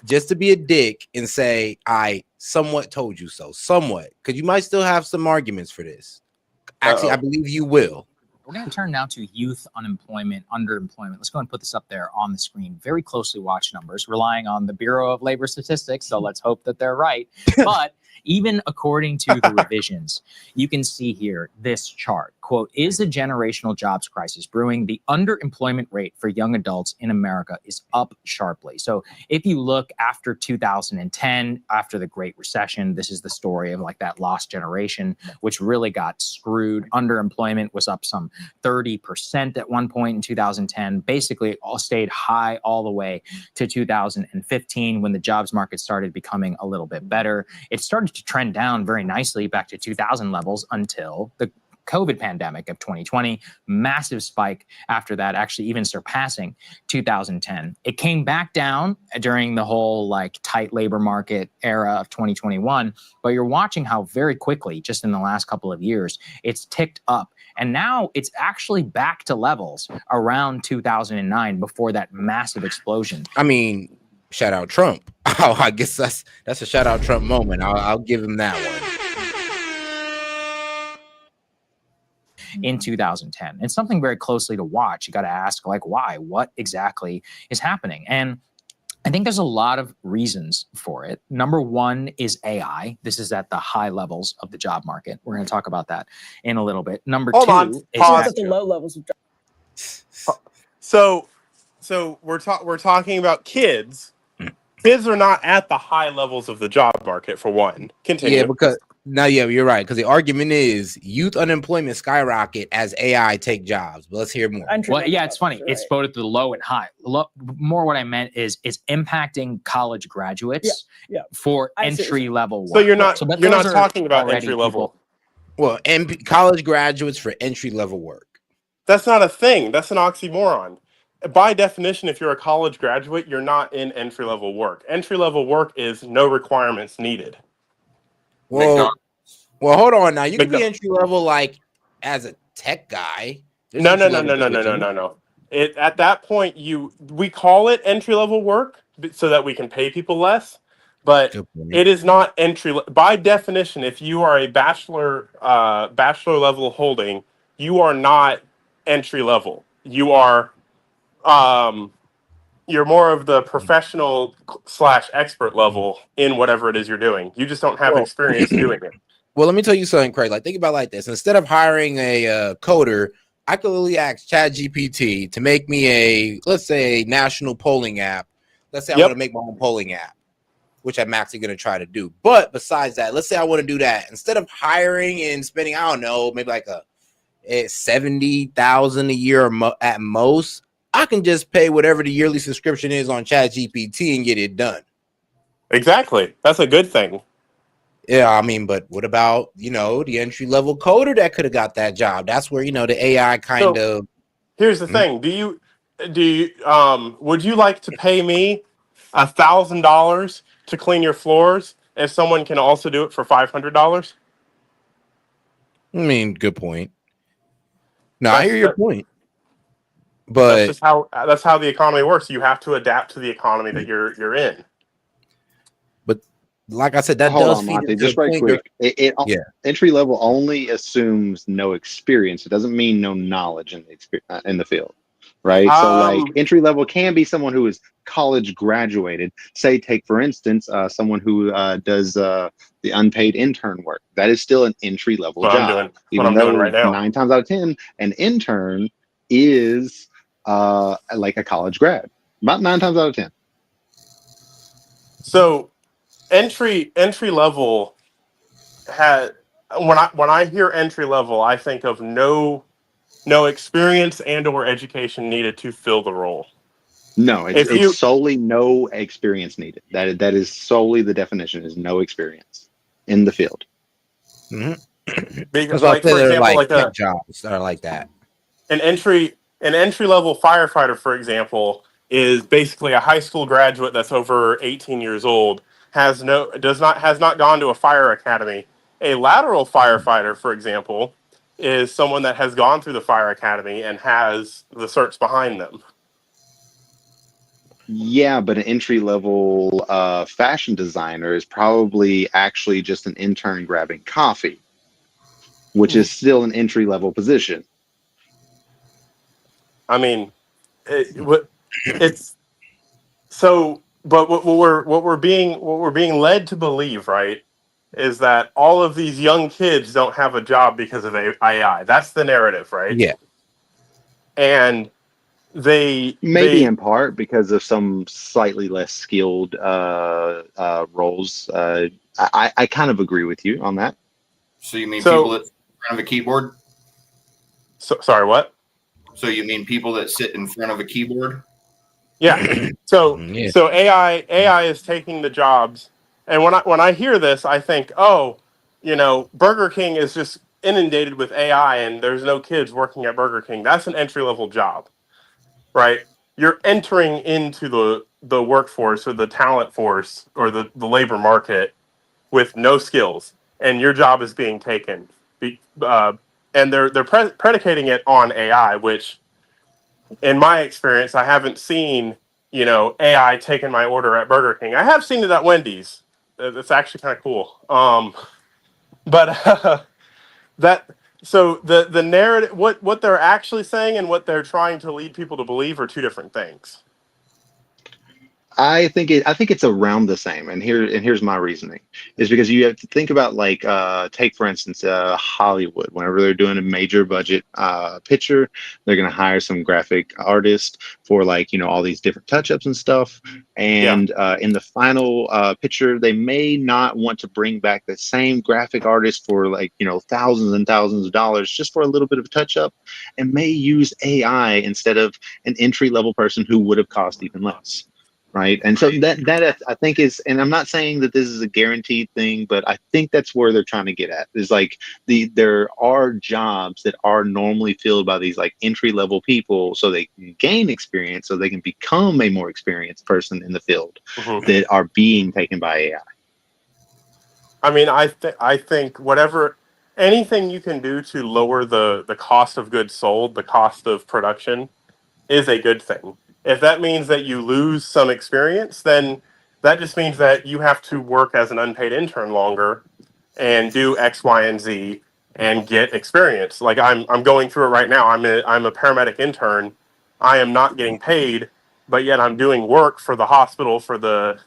Just to be a dick and say I somewhat told you so, somewhat, because you might still have some arguments for this. Actually, I believe you will. We're going to turn now to youth unemployment, underemployment. Let's go and put this up there on the screen. Very closely watched numbers, relying on the Bureau of Labor Statistics. So let's hope that they're right. But even according to the revisions, you can see here this chart. Quote, is a generational jobs crisis brewing? The underemployment rate for young adults in America is up sharply. So if you look after 2010, after the Great Recession, this is the story of like that lost generation, which really got screwed. Underemployment was up some 30% at one point in 2010. Basically, it all stayed high all the way to 2015 when the jobs market started becoming a little bit better. It started to trend down very nicely back to 2000 levels until the COVID pandemic of 2020, massive spike after that, actually even surpassing 2010. It came back down during the whole like tight labor market era of 2021, but you're watching how very quickly, just in the last couple of years, it's ticked up. And now it's actually back to levels around 2009 before that massive explosion. I mean, shout out Trump. Oh, I guess that's a shout out Trump moment. I'll give him that one. In 2010. It's something very closely to watch. You got to ask, like, why? What exactly is happening? And I think there's a lot of reasons for it. Number one is AI. This is at the high levels of the job market. We're going to talk about that in a little bit. Number two is at the low levels of job. So we're talking about kids. Kids are not at the high levels of the job market, for one. Continue. Yeah, because you're right. Because the argument is youth unemployment skyrocket as AI take jobs. But let's hear more. Well, yeah, it's funny. It's both at the low and high. More what I meant is it's impacting college graduates for entry level work. So you're not talking about entry level. Well, and college graduates for entry level work. That's not a thing. That's an oxymoron. By definition, if you're a college graduate, you're not in entry level work. Entry level work is no requirements needed. Well, hold on now. You can be entry level like as a tech guy. No. At that point, we call it entry level work so that we can pay people less, but it is not entry. By definition, if you are a bachelor level holding, you are not entry level. You are, you're more of the professional / expert level in whatever it is you're doing. You just don't have experience doing it. Well, let me tell you something, Craig. Like, think about it like this. Instead of hiring a coder, I could literally ask ChatGPT to make me let's say, a national polling app. Let's say I want to make my own polling app, which I'm actually going to try to do. But besides that, let's say I want to do that. Instead of hiring and spending, I don't know, maybe like a $70,000 a year at most, I can just pay whatever the yearly subscription is on ChatGPT and get it done. Exactly. That's a good thing. Yeah, I mean, but what about, the entry level coder that could have got that job? That's where, the AI kind of. Here's the thing. Would you like to pay me $1,000 to clean your floors if someone can also do it for $500? I mean, good point. No, I hear your point. But that's how the economy works. You have to adapt to the economy that you're in. But like I said, that Hold does on, feed Monty, into just right quick. Entry level only assumes no experience. It doesn't mean no knowledge in the field, right? So like entry level can be someone who is college graduated. Say, take for instance, someone who does the unpaid intern work. That is still an entry level job. Even though doing right now. 9 times out of 10, an intern is like a college grad. About 9 times out of 10. So entry level when I hear entry level, I think of no experience and or education needed to fill the role. No, it's solely no experience needed. That is solely the definition, is no experience in the field. Because, like for they're example, like tech jobs that are like that. An entry level firefighter, for example, is basically a high school graduate that's over 18 years old, has not gone to a fire academy. A lateral firefighter, for example, is someone that has gone through the fire academy and has the certs behind them. Yeah, but an entry level fashion designer is probably actually just an intern grabbing coffee, which is still an entry level position. I mean, it's so. But what we're being led to believe, right, is that all of these young kids don't have a job because of AI. That's the narrative, right? Yeah. And maybe in part because of some slightly less skilled roles. I kind of agree with you on that. So you mean people that sit in front of a keyboard? Sorry, what? So you mean people that sit in front of a keyboard? Yeah. So AI is taking the jobs, and when I hear this, I think, oh, Burger King is just inundated with AI, and there's no kids working at Burger King. That's an entry level job, right? You're entering into the workforce or the talent force or the labor market with no skills, and your job is being taken. And they're predicating it on AI, which, in my experience, I haven't seen AI taking my order at Burger King. I have seen it at Wendy's. It's actually kind of cool. But that so the narrative, what they're actually saying and what they're trying to lead people to believe are two different things. I think it's around the same, and here's my reasoning is because you have to think about take for instance Hollywood. Whenever they're doing a major budget picture, they're going to hire some graphic artist for all these different touch-ups and stuff. And in the final picture, they may not want to bring back the same graphic artist for thousands and thousands of dollars just for a little bit of a touch-up, and may use AI instead of an entry-level person who would have cost even less. Right. And so that I think is, and I'm not saying that this is a guaranteed thing, but I think that's where they're trying to get at is there are jobs that are normally filled by these entry level people so they can gain experience, so they can become a more experienced person in the field that are being taken by AI. I mean, I think anything you can do to lower the cost of goods sold, the cost of production, is a good thing. If that means that you lose some experience, then that just means that you have to work as an unpaid intern longer and do X, Y, and Z and get experience. Like I'm going through it right now. I'm a paramedic intern. I am not getting paid, but yet I'm doing work for the hospital, for the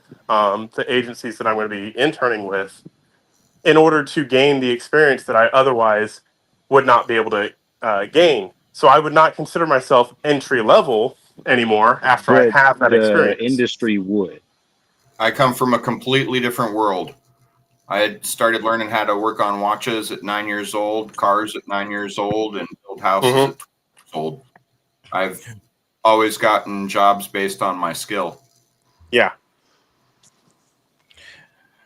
agencies that I'm going to be interning with, in order to gain the experience that I otherwise would not be able to gain. So I would not consider myself entry level anymore after I have that experience. The industry would. I come from a completely different world. I had started learning how to work on watches at 9 years old, cars at 9 years old, and build houses at 12 years old. I've always gotten jobs based on my skill. Yeah.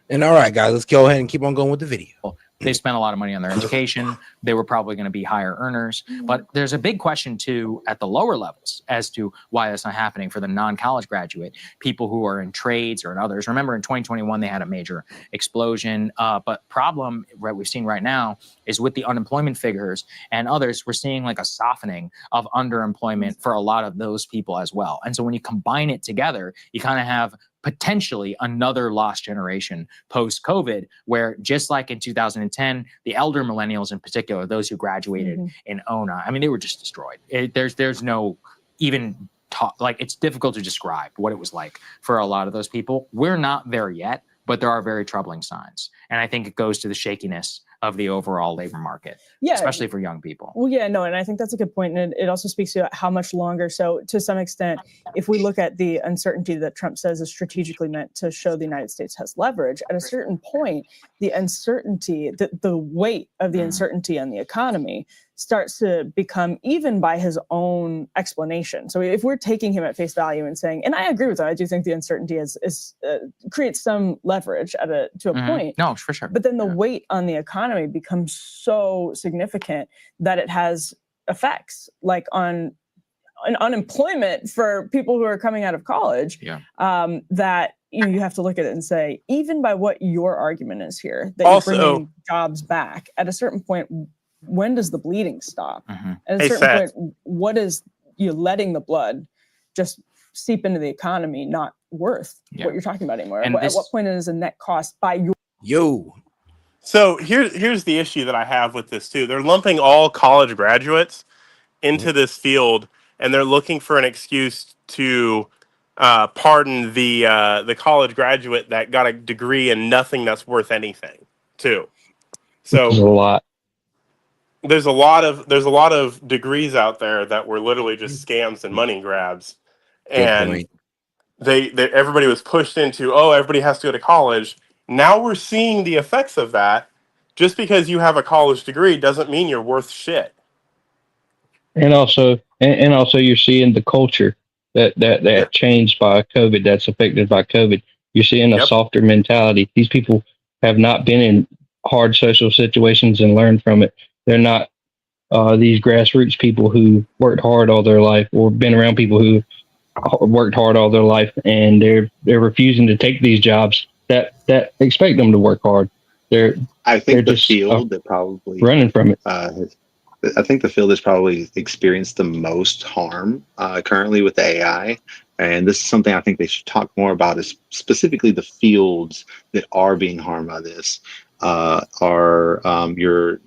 And all right, guys, let's go ahead and keep on going with the video. They spent a lot of money on their education. They were probably going to be higher earners. But there's a big question, too, at the lower levels as to why that's not happening for the non-college graduate, people who are in trades or in others. Remember, in 2021, they had a major explosion. But problem that we've seen right now is with the unemployment figures and others, we're seeing a softening of underemployment for a lot of those people as well. And so when you combine it together, you kind of have potentially another lost generation post-COVID, where just like in 2010, the elder millennials in particular, those who graduated in 09, I mean, they were just destroyed. There's no even talk, it's difficult to describe what it was like for a lot of those people. We're not there yet, but there are very troubling signs. And I think it goes to the shakiness of the overall labor market, especially for young people. Well, yeah, no, and I think that's a good point. And it also speaks to how much longer. So to some extent, if we look at the uncertainty that Trump says is strategically meant to show the United States has leverage, at a certain point, the uncertainty, the weight of the uncertainty on the economy starts to become, even by his own explanation. So if we're taking him at face value and saying, and I agree with that, I do think the uncertainty creates some leverage to a point. No, for sure. But then the weight on the economy becomes so significant that it has effects, like on unemployment for people who are coming out of college. That you have to look at it and say, even by what your argument is here, that you're bringing jobs back, at a certain point, when does the bleeding stop? At a certain point, what is letting the blood just seep into the economy not worth what you're talking about anymore? At what point is a net cost by your So here's the issue that I have with this too. They're lumping all college graduates into this field, and they're looking for an excuse to pardon the college graduate that got a degree in nothing that's worth anything too. So There's a lot. There's a lot of degrees out there that were literally just scams and money grabs, and they everybody was pushed into, oh, everybody has to go to college. Now we're seeing the effects of that. Just because you have a college degree doesn't mean you're worth shit. And also you're seeing the culture that changed by COVID, that's affected by COVID. You're seeing a softer mentality. These people have not been in hard social situations and learned from it. They're not these grassroots people who worked hard all their life, or been around people who worked hard all their life, and they're refusing to take these jobs that expect them to work hard. I think the field that probably running from it. I think the field has probably experienced the most harm currently with the AI. And this is something I think they should talk more about, is specifically the fields that are being harmed by this. Are your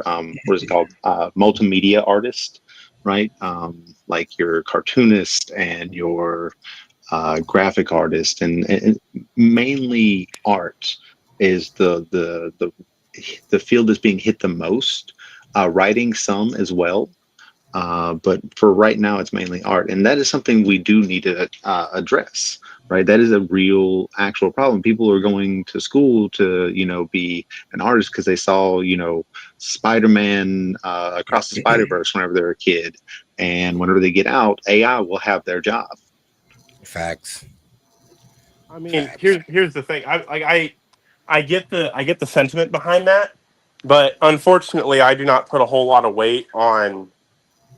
what is it called? Multimedia artist, right? Like your cartoonist and your graphic artist, and mainly art is the field that's being hit the most. Writing some as well, but for right now it's mainly art, and that is something we do need to address. Right, that is a real, actual problem. People are going to school to, be an artist because they saw, Spider-Man Across the Spider-Verse whenever they're a kid, and whenever they get out, AI will have their job. Facts. I mean, here's the thing. I get the sentiment behind that, but unfortunately, I do not put a whole lot of weight on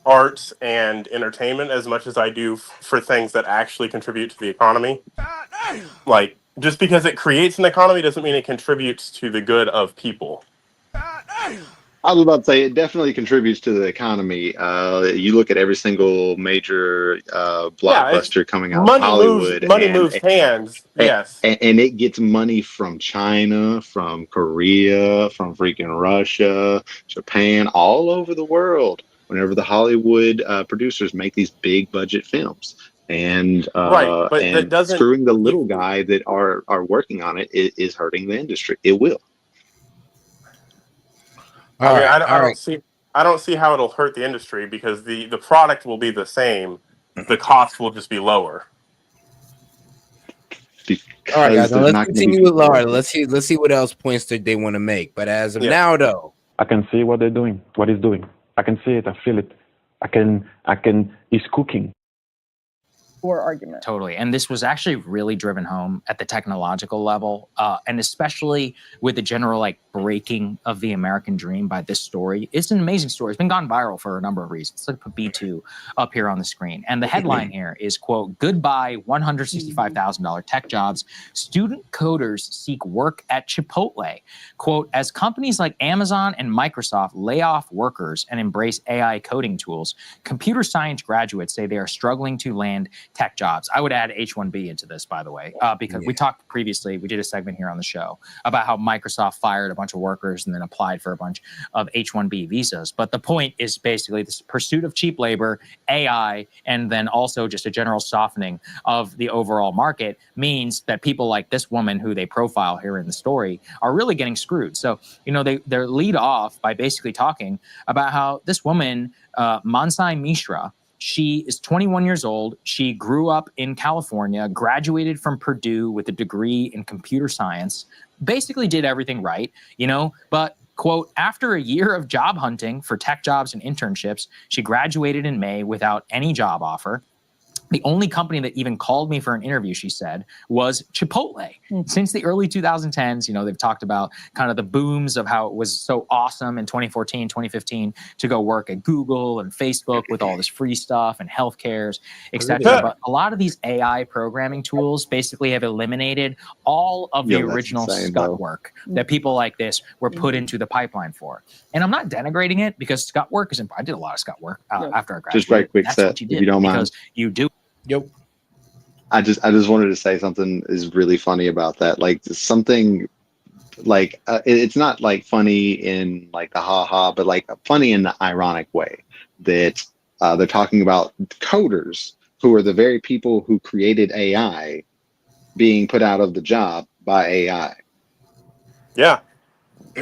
arts and entertainment as much as I do for things that actually contribute to the economy. Like, just because it creates an economy doesn't mean it contributes to the good of people. I was about to say, it definitely contributes to the economy. You look at every single major blockbuster coming out of Hollywood. Money moves hands. Yes. And it gets money from China, from Korea, from freaking Russia, Japan, all over the world. Whenever the Hollywood producers make these big budget films, and but and that doesn't, screwing the little guy that are working on it is hurting the industry. It will. I don't see how it'll hurt the industry, because the product will be the same. The cost will just be lower. All right, guys, now let's continue with Laura. Let's see what else points that they want to make. But as of now, though, I can see what they're doing, what he's doing. I can see it. I feel it. I can. He's cooking. Argument. Totally. And this was actually really driven home at the technological level, and especially with the general breaking of the American dream by this story. It's an amazing story. It's been gone viral for a number of reasons. Let's put B2 up here on the screen. And the headline here is, quote, "Goodbye $165,000 tech jobs. Student coders seek work at Chipotle." Quote, "As companies like Amazon and Microsoft lay off workers and embrace AI coding tools, computer science graduates say they are struggling to land tech jobs." I would add H-1B into this, by the way, because we talked previously, we did a segment here on the show about how Microsoft fired a bunch of workers and then applied for a bunch of H-1B visas. But the point is basically this pursuit of cheap labor, AI, and then also just a general softening of the overall market means that people like this woman who they profile here in the story are really getting screwed. So, they lead off by basically talking about how this woman, Mansai Mishra, she is 21 years old. She grew up in California, graduated from Purdue with a degree in computer science, basically did everything right, but Quote, after a year of job hunting for tech jobs and internships, she graduated in May without any job offer. The only company that even called me for an interview, she said, was Chipotle. Since the early 2010s, you know, they've talked about kind of the booms of how it was so awesome in 2014, 2015 to go work at Google and Facebook with all this free stuff and healthcares, etc. But a lot of these AI programming tools basically have eliminated all of the original scut work that people like this were put into the pipeline for. And I'm not denigrating it because scut work is important. I did a lot of scut work after I graduated. Just right quick, That's Seth, what you did, if you don't mind. because you do. Yep. I just wanted to say something is really funny about that. Like something like it's not like funny in like the ha-ha, but like funny in the ironic way that they're talking about coders who are the very people who created AI being put out of the job by AI. Yeah.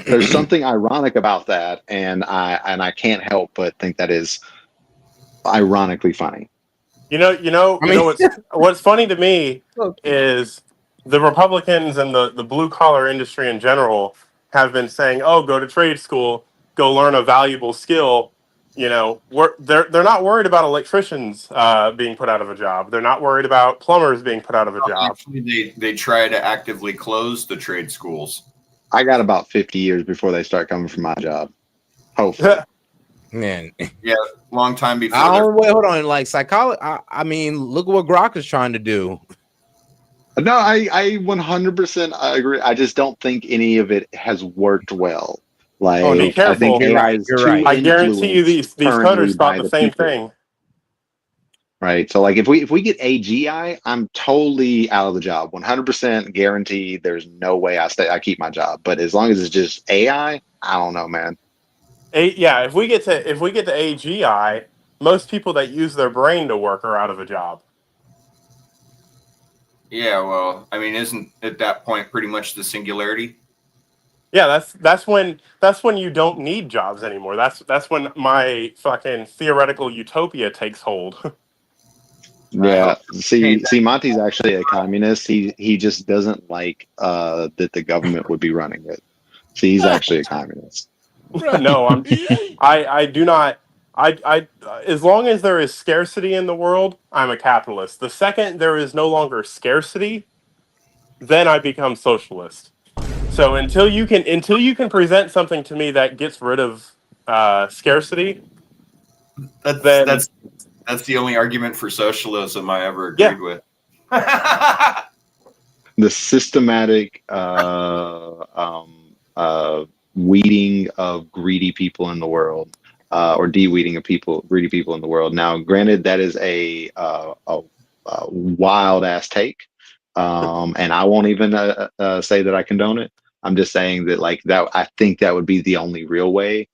There's something ironic about that, and I can't help but think that is ironically funny. You know what's funny to me is the Republicans and the blue collar industry in general have been saying, "Oh, go to trade school, go learn a valuable skill." You know, they're not worried about electricians being put out of a job. They're not worried about plumbers being put out of a job. Actually, they try to actively close the trade schools. I got about 50 years before they start coming for my job. Hopefully. Man, yeah, long time before. Wait, hold on. Like psychology, I mean, look at what Grok is trying to do. No, I 100% agree. I just don't think any of it has worked well. Like, be careful. I think AI is too I guarantee you, these coders thought the same thing. Right. So, like, if we get AGI, I'm totally out of the job. 100% guaranteed. There's no way I keep my job. But as long as it's just AI, I don't know, man. Yeah, if we get to AGI, most people that use their brain to work are out of a job. Yeah, well, I mean, isn't at that point pretty much the singularity? Yeah, that's when you don't need jobs anymore. That's when my fucking theoretical utopia takes hold. Yeah. See, Monty's actually a communist. He just doesn't like that the government would be running it. See, he's actually a communist. No, I do not. I as long as there is scarcity in the world, I'm a capitalist. The second there is no longer scarcity, then I become socialist. So until you can present something to me that gets rid of scarcity, that's the only argument for socialism I ever agreed with. The systematic weeding of greedy people in the world, or de-weeding of greedy people in the world. Now, granted, that is a wild ass take, and I won't even say that I condone it. I'm just saying that, like, that I think that would be the only real way,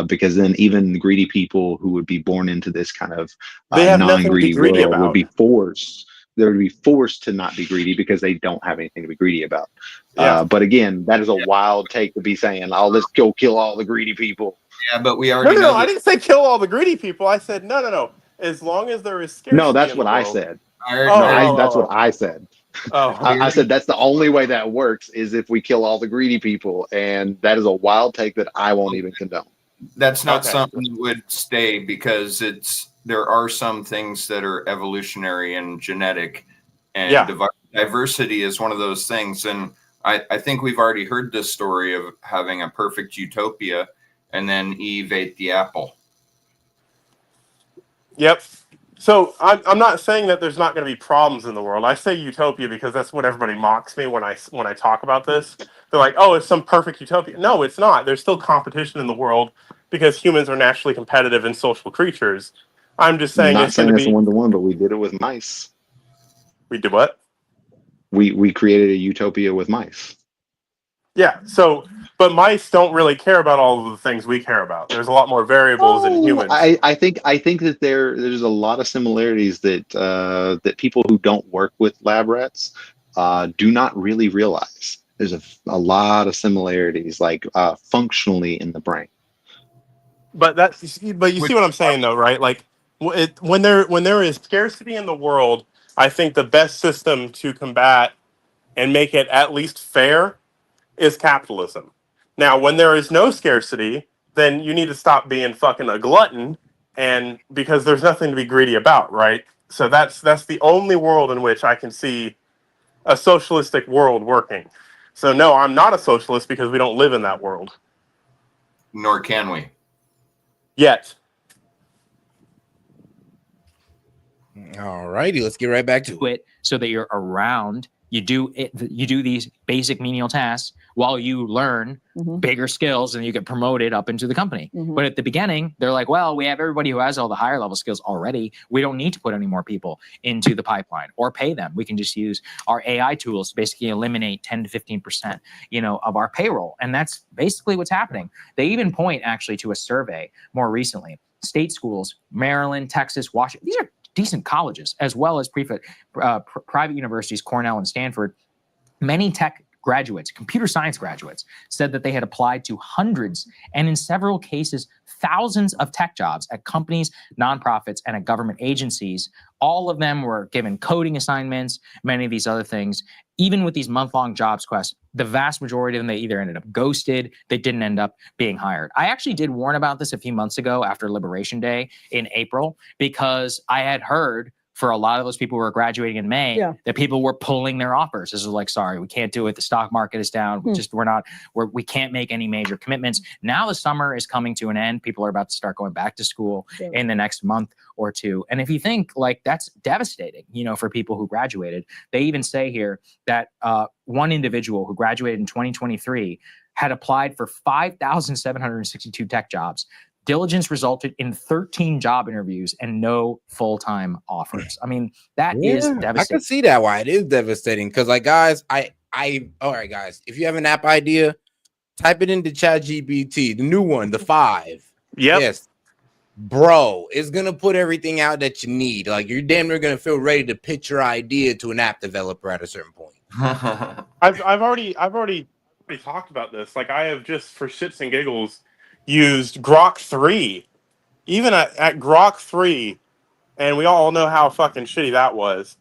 because then even greedy people who would be born into this kind of non-greedy world would be forced. They would be forced to not be greedy because they don't have anything to be greedy about. But again, that is a wild take to be saying, "Oh, let's go kill all the greedy people." Yeah, but we already No, I didn't say kill all the greedy people. I said no. As long as there is scarcity. No, that's in what the I world. said. That's what I said. I said that's the only way that works is if we kill all the greedy people, and that is a wild take that I won't even condone. That's not something that would stay, because there are some things that are evolutionary and genetic, and diversity is one of those things. And I think we've already heard this story of having a perfect utopia, and then Eve ate the apple. Yep. So I'm not saying that there's not going to be problems in the world. I say utopia because that's what everybody mocks me when I talk about this. They're like, "Oh, it's some perfect utopia." No, it's not. There's still competition in the world because humans are naturally competitive and social creatures. I'm just saying Not it's going to be a one-to-one, but we did it with mice. We did what? We created a utopia with mice. Yeah. So, but mice don't really care about all of the things we care about. There's a lot more variables in humans. I think that there's a lot of similarities that that people who don't work with lab rats do not really realize. There's a lot of similarities, like functionally in the brain. But you see what I'm saying, though, right? Like, when there is scarcity in the world, I think the best system to combat and make it at least fair is capitalism. Now, when there is no scarcity, then you need to stop being fucking a glutton, and because there's nothing to be greedy about, right? So that's the only world in which I can see a socialistic world working. So no, I'm not a socialist because we don't live in that world. Nor can we. Yet. All righty, let's get right back to it so that you're around. You do these basic menial tasks while you learn bigger skills, and you get promoted up into the company. But at the beginning, they're like, well, we have everybody who has all the higher level skills already. We don't need to put any more people into the pipeline or pay them. We can just use our AI tools to basically eliminate 10 to 15%, of our payroll. And that's basically what's happening. They even point actually to a survey more recently. State schools, Maryland, Texas, Washington, these are decent colleges, as well as private universities, Cornell and Stanford. Many tech graduates, computer science graduates, said that they had applied to hundreds and in several cases, thousands of tech jobs at companies, nonprofits, and at government agencies. All of them were given coding assignments, many of these other things. Even with these month-long jobs quests, the vast majority of them, they either ended up ghosted, they didn't end up being hired. I actually did warn about this a few months ago after Liberation Day in April, because I had heard for a lot of those people who were graduating in May, that people were pulling their offers. This is like, sorry, we can't do it. The stock market is down. We can't make any major commitments. Now the summer is coming to an end. People are about to start going back to school in the next month or two. And if you think like that's devastating, for people who graduated, they even say here that one individual who graduated in 2023 had applied for 5,762 tech jobs. Diligence resulted in 13 job interviews and no full-time offers. I mean, that is devastating. I can see that why it is devastating. Because, like, guys, all right, guys, if you have an app idea, type it into ChatGPT, the new one, the 5. Yep. Yes, bro, it's gonna put everything out that you need. Like, you're damn near gonna feel ready to pitch your idea to an app developer at a certain point. I've already talked about this. Like, I have just for shits and giggles used Grok 3, even at Grok 3, and we all know how fucking shitty that was.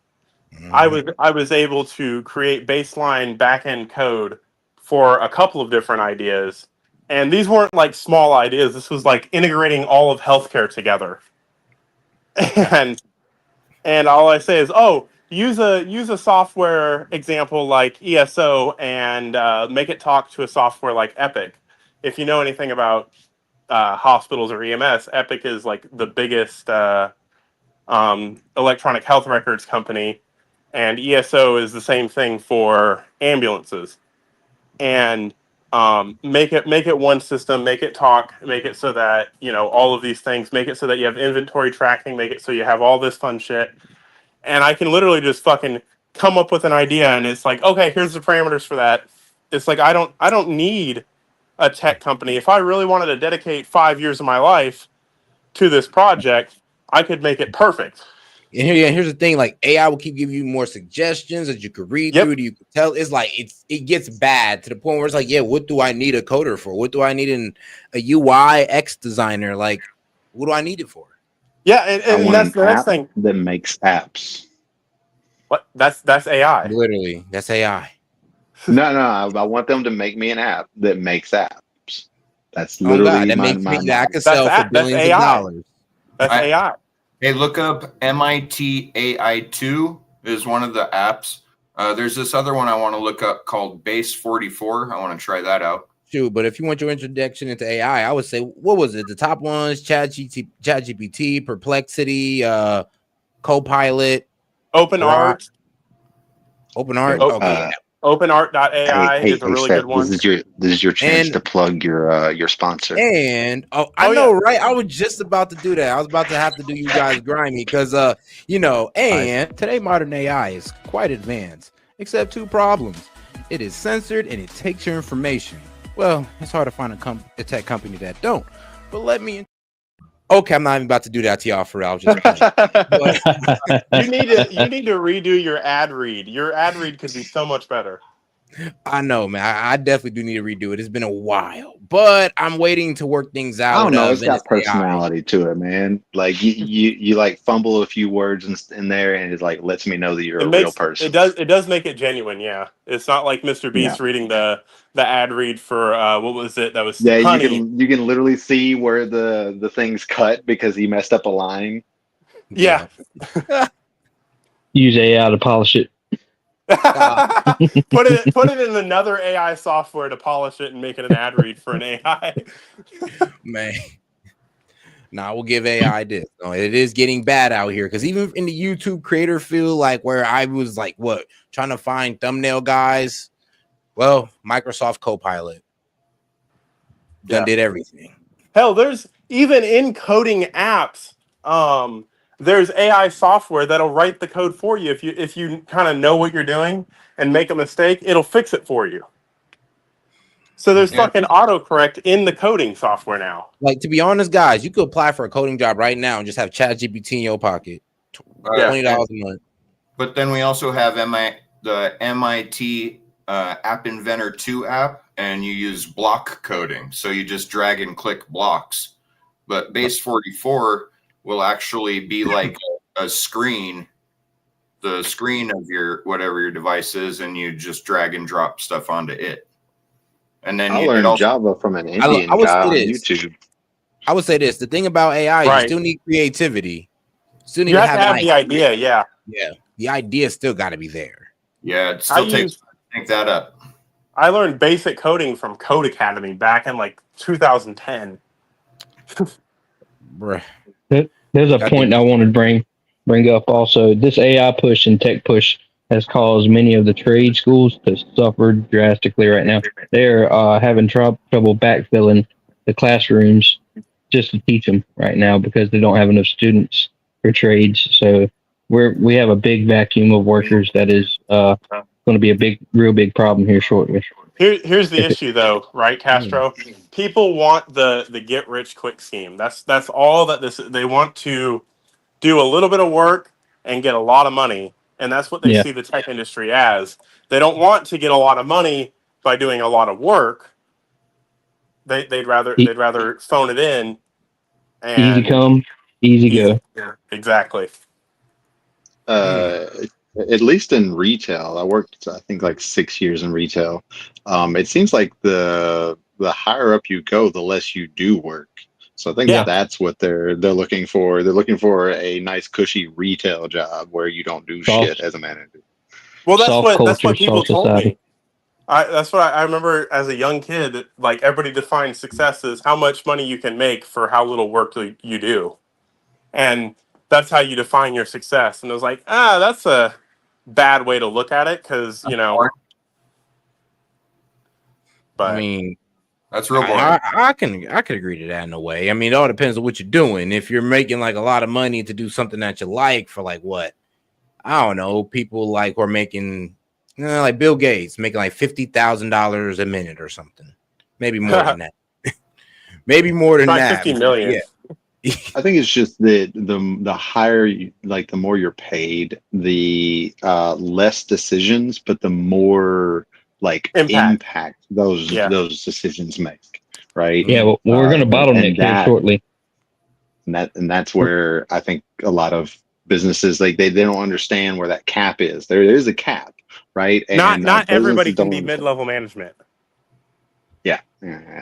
I was able to create baseline backend code for a couple of different ideas, and these weren't like small ideas. This was like integrating all of healthcare together. And all I say is, use a software example like ESO and make it talk to a software like Epic. If you know anything about hospitals or EMS, Epic is like the biggest electronic health records company, and ESO is the same thing for ambulances. And make it one system, make it talk, make it so that all of these things, make it so that you have inventory tracking, make it so you have all this fun shit. And I can literally just fucking come up with an idea, and it's like, okay, here's the parameters for that. It's like I don't need a tech company. If I really wanted to dedicate 5 years of my life to this project, I could make it perfect. And here's the thing: like, AI will keep giving you more suggestions that you could read through. You could tell. It's like it gets bad to the point where it's like, yeah, what do I need a coder for? What do I need a UI X designer? Like, what do I need it for? Yeah, and that's the next thing that makes apps. What? That's AI. Literally, that's AI. No, I want them to make me an app that makes apps. That's literally that makes me that I could sell for billions of dollars. That's AI. Hey, look up MIT AI2 is one of the apps. There's this other one I want to look up called Base 44. I want to try that out. Shoot, but if you want your introduction into AI, I would say, what was it? The top ones: ChatGPT, Perplexity, Copilot, OpenArt. Okay. OpenArt.ai is a really good one. This is your chance to plug your sponsor. And I know, right? I was just about to do that. I was about to have to do you guys grimy because and today modern AI is quite advanced, except two problems. It is censored and it takes your information. Well, it's hard to find a tech company that don't. But let me. Okay, I'm not even about to do that to y'all for real. You need to redo your ad read. Your ad read could be so much better. I know, man. I definitely do need to redo it. It's been a while, but I'm waiting to work things out. I don't know. With, It's got personality to it, man. Like you like fumble a few words in there, and it like lets me know that you're a real person. It does make it genuine. Yeah, it's not like Mr. Beast Yeah. reading the ad read for what was it? That was Yeah, honey. you can literally see where the thing's cut because he messed up a line. Yeah. Use AI to polish it. Put it in another AI software to polish it and make it an ad read for an AI. Man. Nah, we'll give AI this. No, it is getting bad out here because even in the YouTube creator field, like where I was like, what, trying to find thumbnail guys. Well, Microsoft Copilot did everything. Hell, there's even in coding apps. There's AI software that'll write the code for you if you kind of know what you're doing and make a mistake, it'll fix it for you. So there's fucking autocorrect in the coding software now. Like, to be honest, guys, you could apply for a coding job right now and just have ChatGPT in your pocket. $20 a month. But then we also have the MIT App Inventor 2 app, and you use block coding. So you just drag and click blocks. But Base 44 will actually be like a screen, the screen of your whatever your device is, and you just drag and drop stuff onto it. And then I learned Java from an Indian guy on YouTube. I would say this: the thing about AI, you still need creativity. Still need to have the idea. Yeah, the idea still got to be there. Yeah, it still takes to think that up. I learned basic coding from Code Academy back in like 2010. Bruh. There's a point I want to bring up also. This AI push and tech push has caused many of the trade schools to suffer drastically right now. They're having trouble backfilling the classrooms just to teach them right now because they don't have enough students for trades. So we have a big vacuum of workers that is going to be a real big problem here shortly. Here's the issue, though, right, Castro? People want the get rich quick scheme. That's all that they want to do a little bit of work and get a lot of money, and that's what they see the tech industry as. They don't want to get a lot of money by doing a lot of work. They'd rather phone it in. And easy come, easy go. Yeah, exactly. At least in retail, I worked, I think, like 6 years in retail. It seems like the higher up you go, the less you do work. So I think that's what they're looking for. They're looking for a nice, cushy retail job where you don't do shit as a manager. Well, that's what people told me. That's what I remember as a young kid. Like, everybody defines success as how much money you can make for how little work you do, and that's how you define your success. And I was like, that's a bad way to look at it because But I mean, that's real boring. I can agree to that in a way. I mean, it all depends on what you're doing. If you're making like a lot of money to do something that you like for like what, I don't know, people like who are making like Bill Gates making like $50,000 a minute or something, maybe more than that. Maybe more than that. 50 million. Yeah. I think it's just that the higher, like the more you're paid, the less decisions, but the more like impact those decisions make, right? Yeah, well, we're going to bottleneck here shortly. And that's where I think a lot of businesses they don't understand where that cap is. There is a cap, right? And not everybody can be mid-level management. Yeah,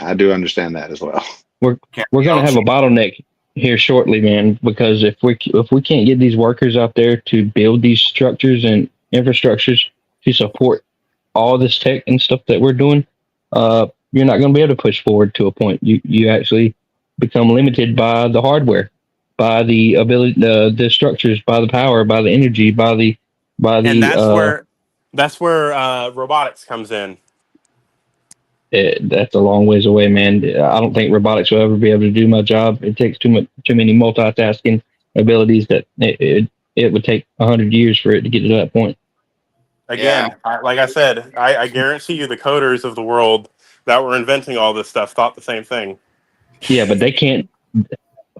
I do understand that as well. We're going to have a bottleneck here shortly, man, because if we can't get these workers out there to build these structures and infrastructures to support all this tech and stuff that we're doing, you're not going to be able to push forward to a point. You actually become limited by the hardware, by the ability, the structures, by the power, by the energy, by the. And that's where robotics comes in. That's a long ways away, man. I don't think robotics will ever be able to do my job. It takes too many multitasking abilities that it would take 100 years for it to get to that point. Again, like I said, I guarantee you the coders of the world that were inventing all this stuff thought the same thing. Yeah, but they can't.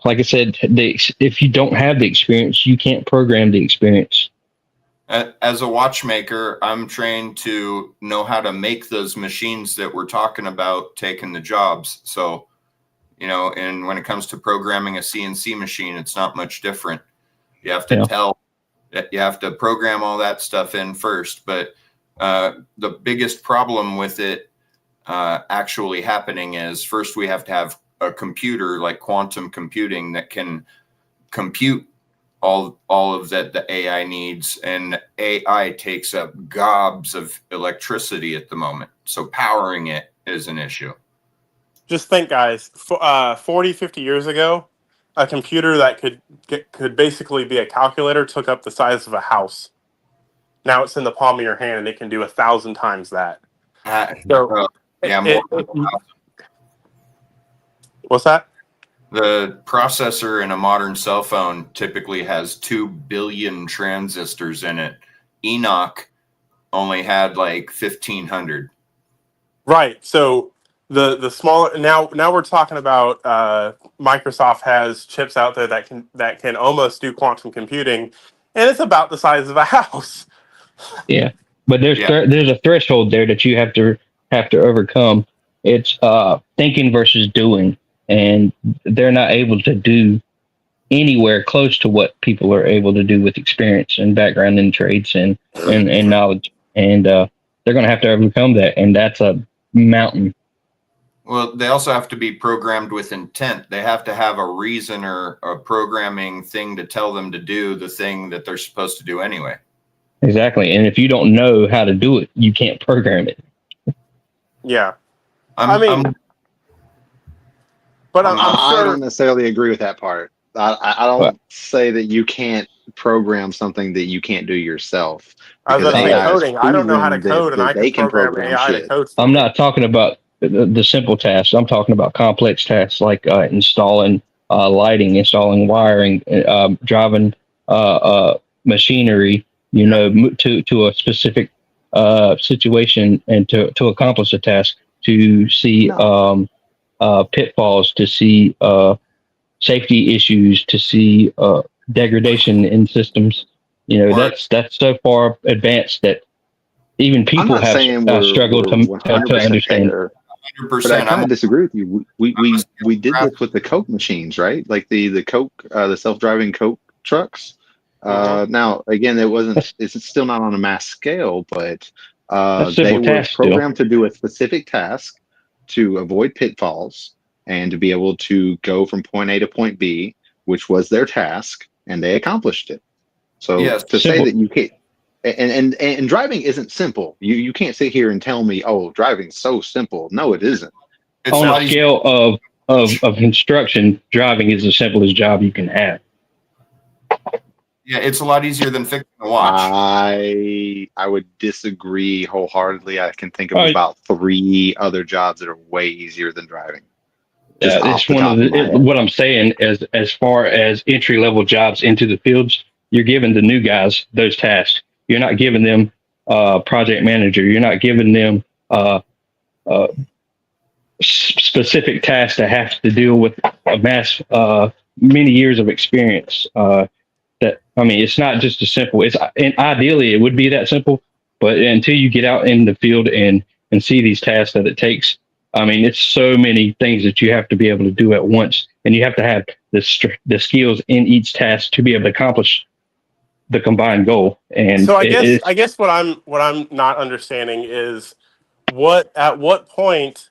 Like I said, if you don't have the experience, you can't program the experience. As a watchmaker, I'm trained to know how to make those machines that we're talking about taking the jobs. So, and when it comes to programming a CNC machine, it's not much different. You have to you have to program all that stuff in first. But the biggest problem with it actually happening is first we have to have a computer like quantum computing that can compute all of that the AI needs, and AI takes up gobs of electricity at the moment. So powering it is an issue. Just think, guys, 40, 50 years ago, a computer that could basically be a calculator took up the size of a house. Now it's in the palm of your hand, and it can do 1,000 times that. What's that? The processor in a modern cell phone typically has 2 billion transistors in it. Enoch only had like 1,500. Right. So the smaller now we're talking about Microsoft has chips out there that can almost do quantum computing, and it's about the size of a house. Yeah, but there's a threshold there that you have to overcome. It's thinking versus doing, and they're not able to do anywhere close to what people are able to do with experience and background in trades and knowledge, and they're going to have to overcome that, and that's a mountain. Well, they also have to be programmed with intent. They have to have a reason or a programming thing to tell them to do the thing that they're supposed to do anyway. Exactly. And if you don't know how to do it, you can't program it. Yeah. I sure. don't necessarily agree with that part. I don't say that you can't program something that you can't do yourself. I was Because saying AI has coding. I don't know how to proven code, and that I they can program AI shit. to code. I'm not talking about the simple tasks. I'm talking about complex tasks like installing lighting, installing wiring, driving machinery, to a specific situation and to accomplish a task, to see pitfalls, to see safety issues, to see degradation in systems. That's so far advanced that even people have struggled to 100% understand. there. But I kind of disagree with you. We did this with the Coke machines, right? Like the Coke, the self-driving Coke trucks. Now, again, it's still not on a mass scale, but they were programmed to do a specific task to avoid pitfalls and to be able to go from point A to point B, which was their task, and they accomplished it. So say that you can't, and driving isn't simple. You can't sit here and tell me, oh, driving's so simple. No, it isn't. On a scale of construction, driving is the simplest job you can have. Yeah, it's a lot easier than fixing a watch. I would disagree wholeheartedly. I can think of about 3 other jobs that are way easier than driving. It's one of what I'm saying as far as entry level jobs into the fields. You're giving the new guys those tasks. You're not giving them project manager. You're not giving them specific tasks that have to deal with a many years of experience. It's not just as simple. And ideally it would be that simple, but until you get out in the field and see these tasks that it takes, it's so many things that you have to be able to do at once, and you have to have the skills in each task to be able to accomplish the combined goal. And so I guess what I'm not understanding is at what point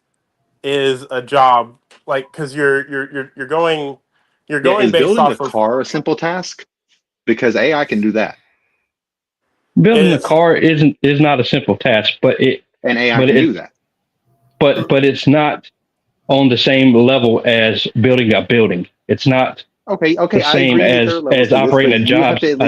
is a job like, because you're going is based building off a car a simple task? Because AI can do that. Building a car is not a simple task, but AI can do that. But it's not on the same level as building a building. It's not okay. the same as operating a job site.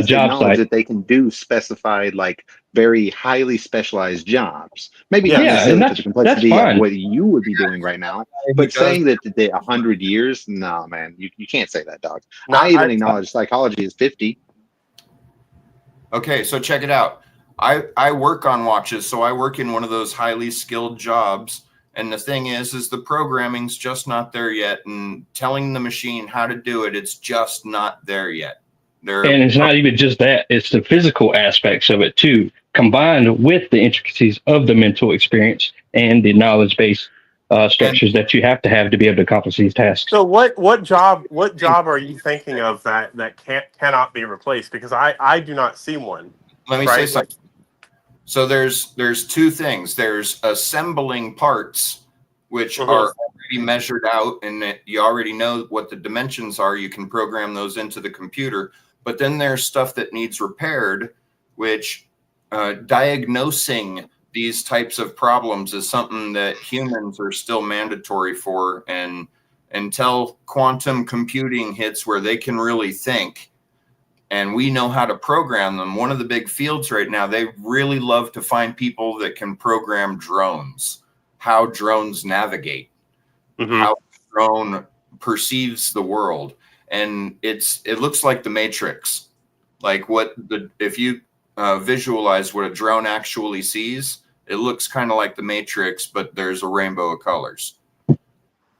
That they can do specified, like very highly specialized jobs. Maybe not necessarily to the complexity of what you would be doing right now. But saying that 100 years, no, man, you can't say that, dog. I even acknowledge psychology is 50. Okay, so check it out. I work on watches, so I work in one of those highly skilled jobs. And the thing is the programming's just not there yet. And telling the machine how to do it, it's just not there yet. And it's not even just that, it's the physical aspects of it too, combined with the intricacies of the mental experience and the knowledge base structures that you have to be able to accomplish these tasks. So what job are you thinking of that cannot be replaced? Because I do not see one. Let me say something. So there's two things. There's assembling parts, which are already measured out, and you already know what the dimensions are. You can program those into the computer. But then there's stuff that needs repaired, which diagnosing these types of problems is something that humans are still mandatory for. And until quantum computing hits where they can really think, and we know how to program them, one of the big fields right now, they really love to find people that can program drones, how drones navigate, how a drone perceives the world. And it looks like the Matrix. Like if you visualize what a drone actually sees, it looks kind of like the Matrix, but there's a rainbow of colors.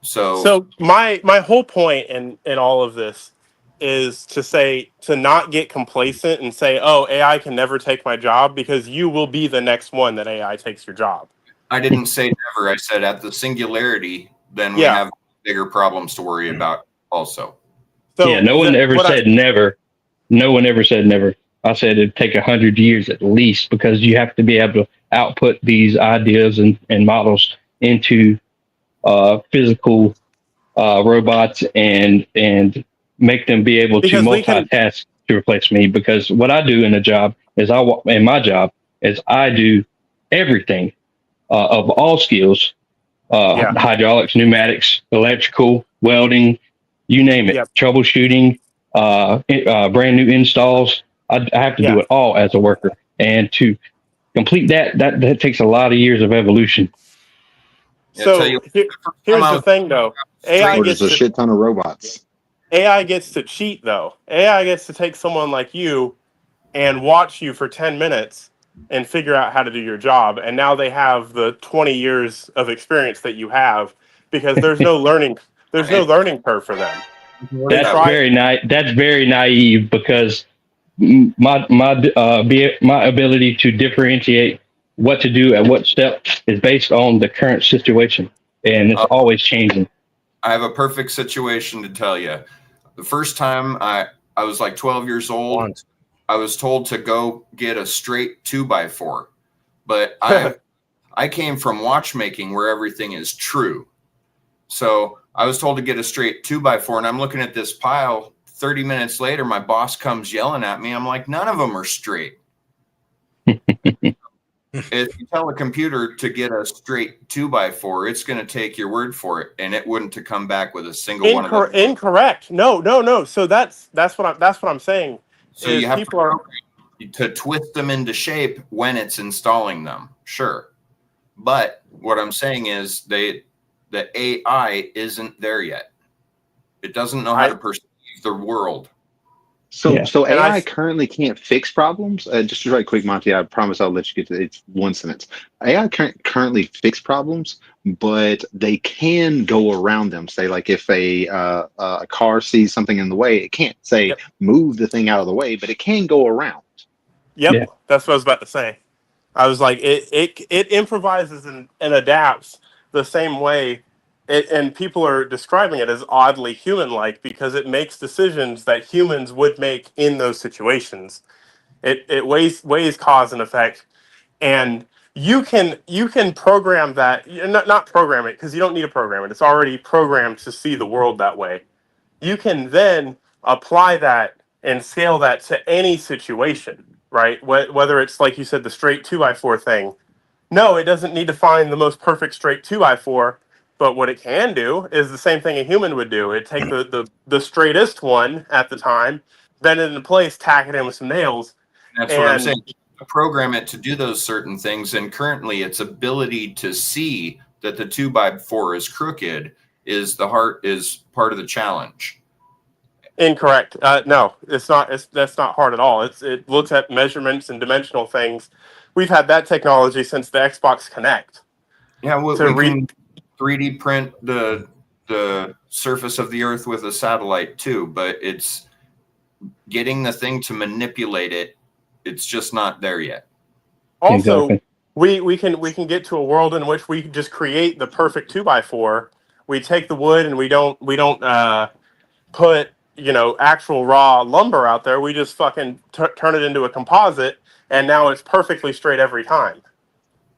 So my whole point in all of this is to not get complacent and say, oh, AI can never take my job, because you will be the next one that AI takes your job. I didn't say never. I said at the singularity, then we have bigger problems to worry about also. So yeah, no one ever said never. No one ever said never. I said it'd take 100 years at least, because you have to be able to output these ideas and models into physical robots and make them be able to multitask to replace me. Because what I do in a job is I do everything of all skills, hydraulics, pneumatics, electrical, welding, you name it, troubleshooting, brand new installs. I have to do it all as a worker, and to complete that takes a lot of years of evolution. So here's the thing, though. AI gets a shit ton of robots. AI gets to cheat, though. AI gets to take someone like you and watch you for 10 minutes and figure out how to do your job. And now they have the 20 years of experience that you have, because there's no learning. There's no learning curve for them. That's very naive, because my ability to differentiate what to do at what step is based on the current situation, and it's always changing. I have a perfect situation to tell you. The first time I was like 12 years old, I was told to go get a straight 2x4, but I came from watchmaking where everything is true. So I was told to get a straight 2x4, and I'm looking at this pile. 30 minutes later, my boss comes yelling at me. I'm like, none of them are straight. If you tell a computer to get a straight 2x4, it's going to take your word for it, and it wouldn't to come back with a single one of them. Incorrect. No. So that's what I'm saying. So you have to twist them into shape when it's installing them. Sure. But what I'm saying is the AI isn't there yet. It doesn't know how to perceive the world. So AI currently can't fix problems. Just really quick, Monty, I promise I'll let you get to it. It's one sentence. AI can't currently fix problems, but they can go around them. Say, like if a car sees something in the way, it can't say move the thing out of the way, but it can go around. Yep, that's what I was about to say. I was like, it improvises and adapts the same way. And people are describing it as oddly human-like, because it makes decisions that humans would make in those situations. It weighs cause and effect, and you can program that. Not program it, because you don't need to program it. It's already programmed to see the world that way. You can then apply that and scale that to any situation, right? Whether it's, like you said, the straight 2x4 thing. No, it doesn't need to find the most perfect straight 2x4. But what it can do is the same thing a human would do. It'd take the straightest one at the time, bend it into place, tack it in with some nails. That's what I'm saying. Program it to do those certain things, and currently its ability to see that the 2x4 is crooked is part of the challenge. Incorrect. No, it's not. That's not hard at all. It looks at measurements and dimensional things. We've had that technology since the Xbox Kinect. Yeah, we can 3D print the surface of the Earth with a satellite too, but getting the thing to manipulate it, it's just not there yet. Also, Exactly. we can get to a world in which we just create the perfect 2x4. We take the wood and we don't put actual raw lumber out there. We just fucking turn it into a composite, and now it's perfectly straight every time.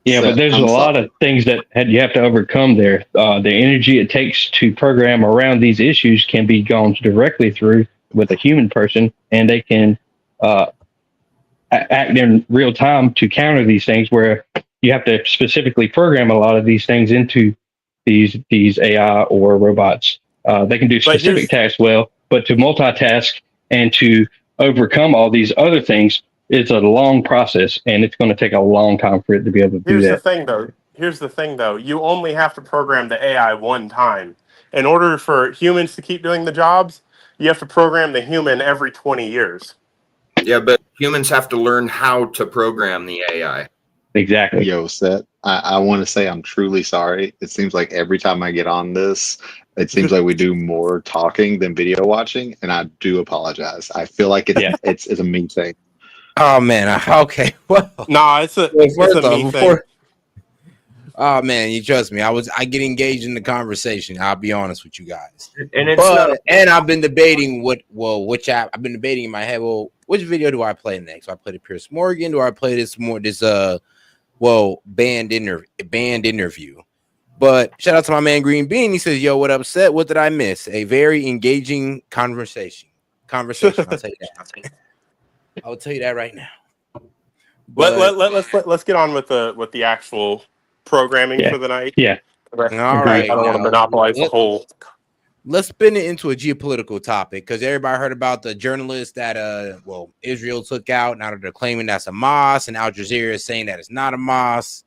Yeah, but there's a lot of things that you have to overcome there. The energy it takes to program around these issues can be gone directly through with a human person, and they can act in real time to counter these things, where you have to specifically program a lot of these things into these AI or robots. They can do specific tasks well, but to multitask and to overcome all these other things, it's a long process, and it's going to take a long time for it to be able to do Here's that. the thing, though. You only have to program the AI one time. In order for humans to keep doing the jobs, you have to program the human every 20 years. Yeah, but humans have to learn how to program the AI. Exactly. Yo, Set, I want to say I'm truly sorry. It seems like every time I get on this, it seems like we do more talking than video watching, and I do apologize. I feel like it's a me thing. Oh man. Okay. Well, nah, it's a me thing. Oh man, you trust me. I get engaged in the conversation. I'll be honest with you guys. And and I've been debating which app. I've been debating in my head. Well, which video do I play next? Do I play the Pierce Morgan? Do I play this banned interview? But shout out to my man Green Bean. He says, "Yo, what up, Set? What did I miss? A very engaging conversation. I'll tell you that. I will tell you that right now. Let's get on with the actual programming for the night. Yeah. All right. I don't want to monopolize the whole. Let's spin it into a geopolitical topic, because everybody heard about the journalist that Israel took out. Now that they're claiming that's a Hamas, and Al Jazeera is saying that it's not a Hamas.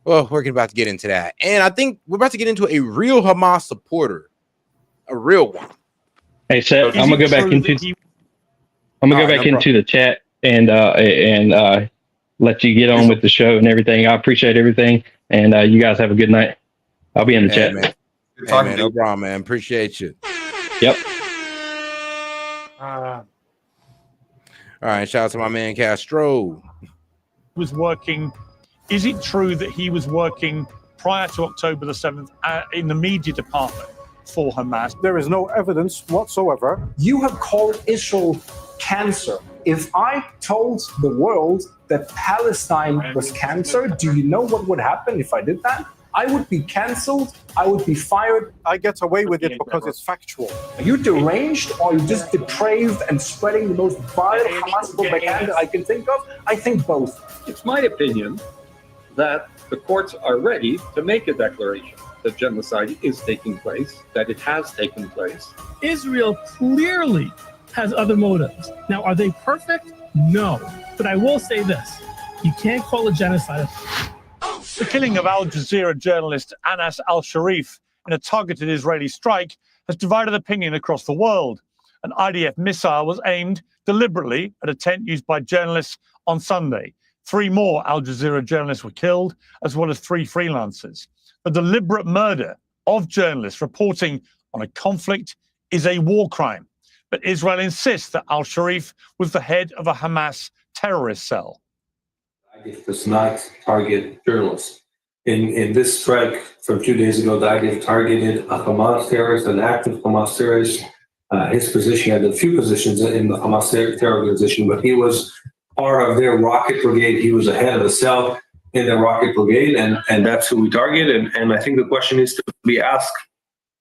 Well, we're about to get into that, and I think we're about to get into a real Hamas supporter, a real one. Hey, Seth, I'm gonna go back into the chat and let you get on with the show and everything. I appreciate everything, and you guys have a good night. I'll be in the chat. Man. Hey, man, no problem, man. Appreciate you. Yep. All right, shout out to my man Castro. Was working. Is it true that he was working prior to October the 7th in the media department for Hamas? There is no evidence whatsoever. You have called Israel cancer. If I told the world that Palestine was cancer, do you know what would happen if I did that? I would be cancelled. I would be fired. I get away with it because it's factual. Are you deranged, or are you just depraved and spreading the most vile Hamas propaganda I can think of? I think both. It's my opinion that the courts are ready to make a declaration that genocide is taking place, that it has taken place. Israel clearly has other motives. Now, are they perfect? No. But I will say this. You can't call it genocide. The killing of Al Jazeera journalist Anas al-Sharif in a targeted Israeli strike has divided opinion across the world. An IDF missile was aimed deliberately at a tent used by journalists on Sunday. 3 more Al Jazeera journalists were killed, as well as 3 freelancers. The deliberate murder of journalists reporting on a conflict is a war crime. But Israel insists that al-Sharif was the head of a Hamas terrorist cell. IDF does not target journalists. In this strike from 2 days ago, the IDF targeted a Hamas terrorist, an active Hamas terrorist. His position had a few positions in the Hamas terror organization, but he was part of their rocket brigade. He was the head of the cell in the rocket brigade, and that's who we target. And I think the question is to be asked,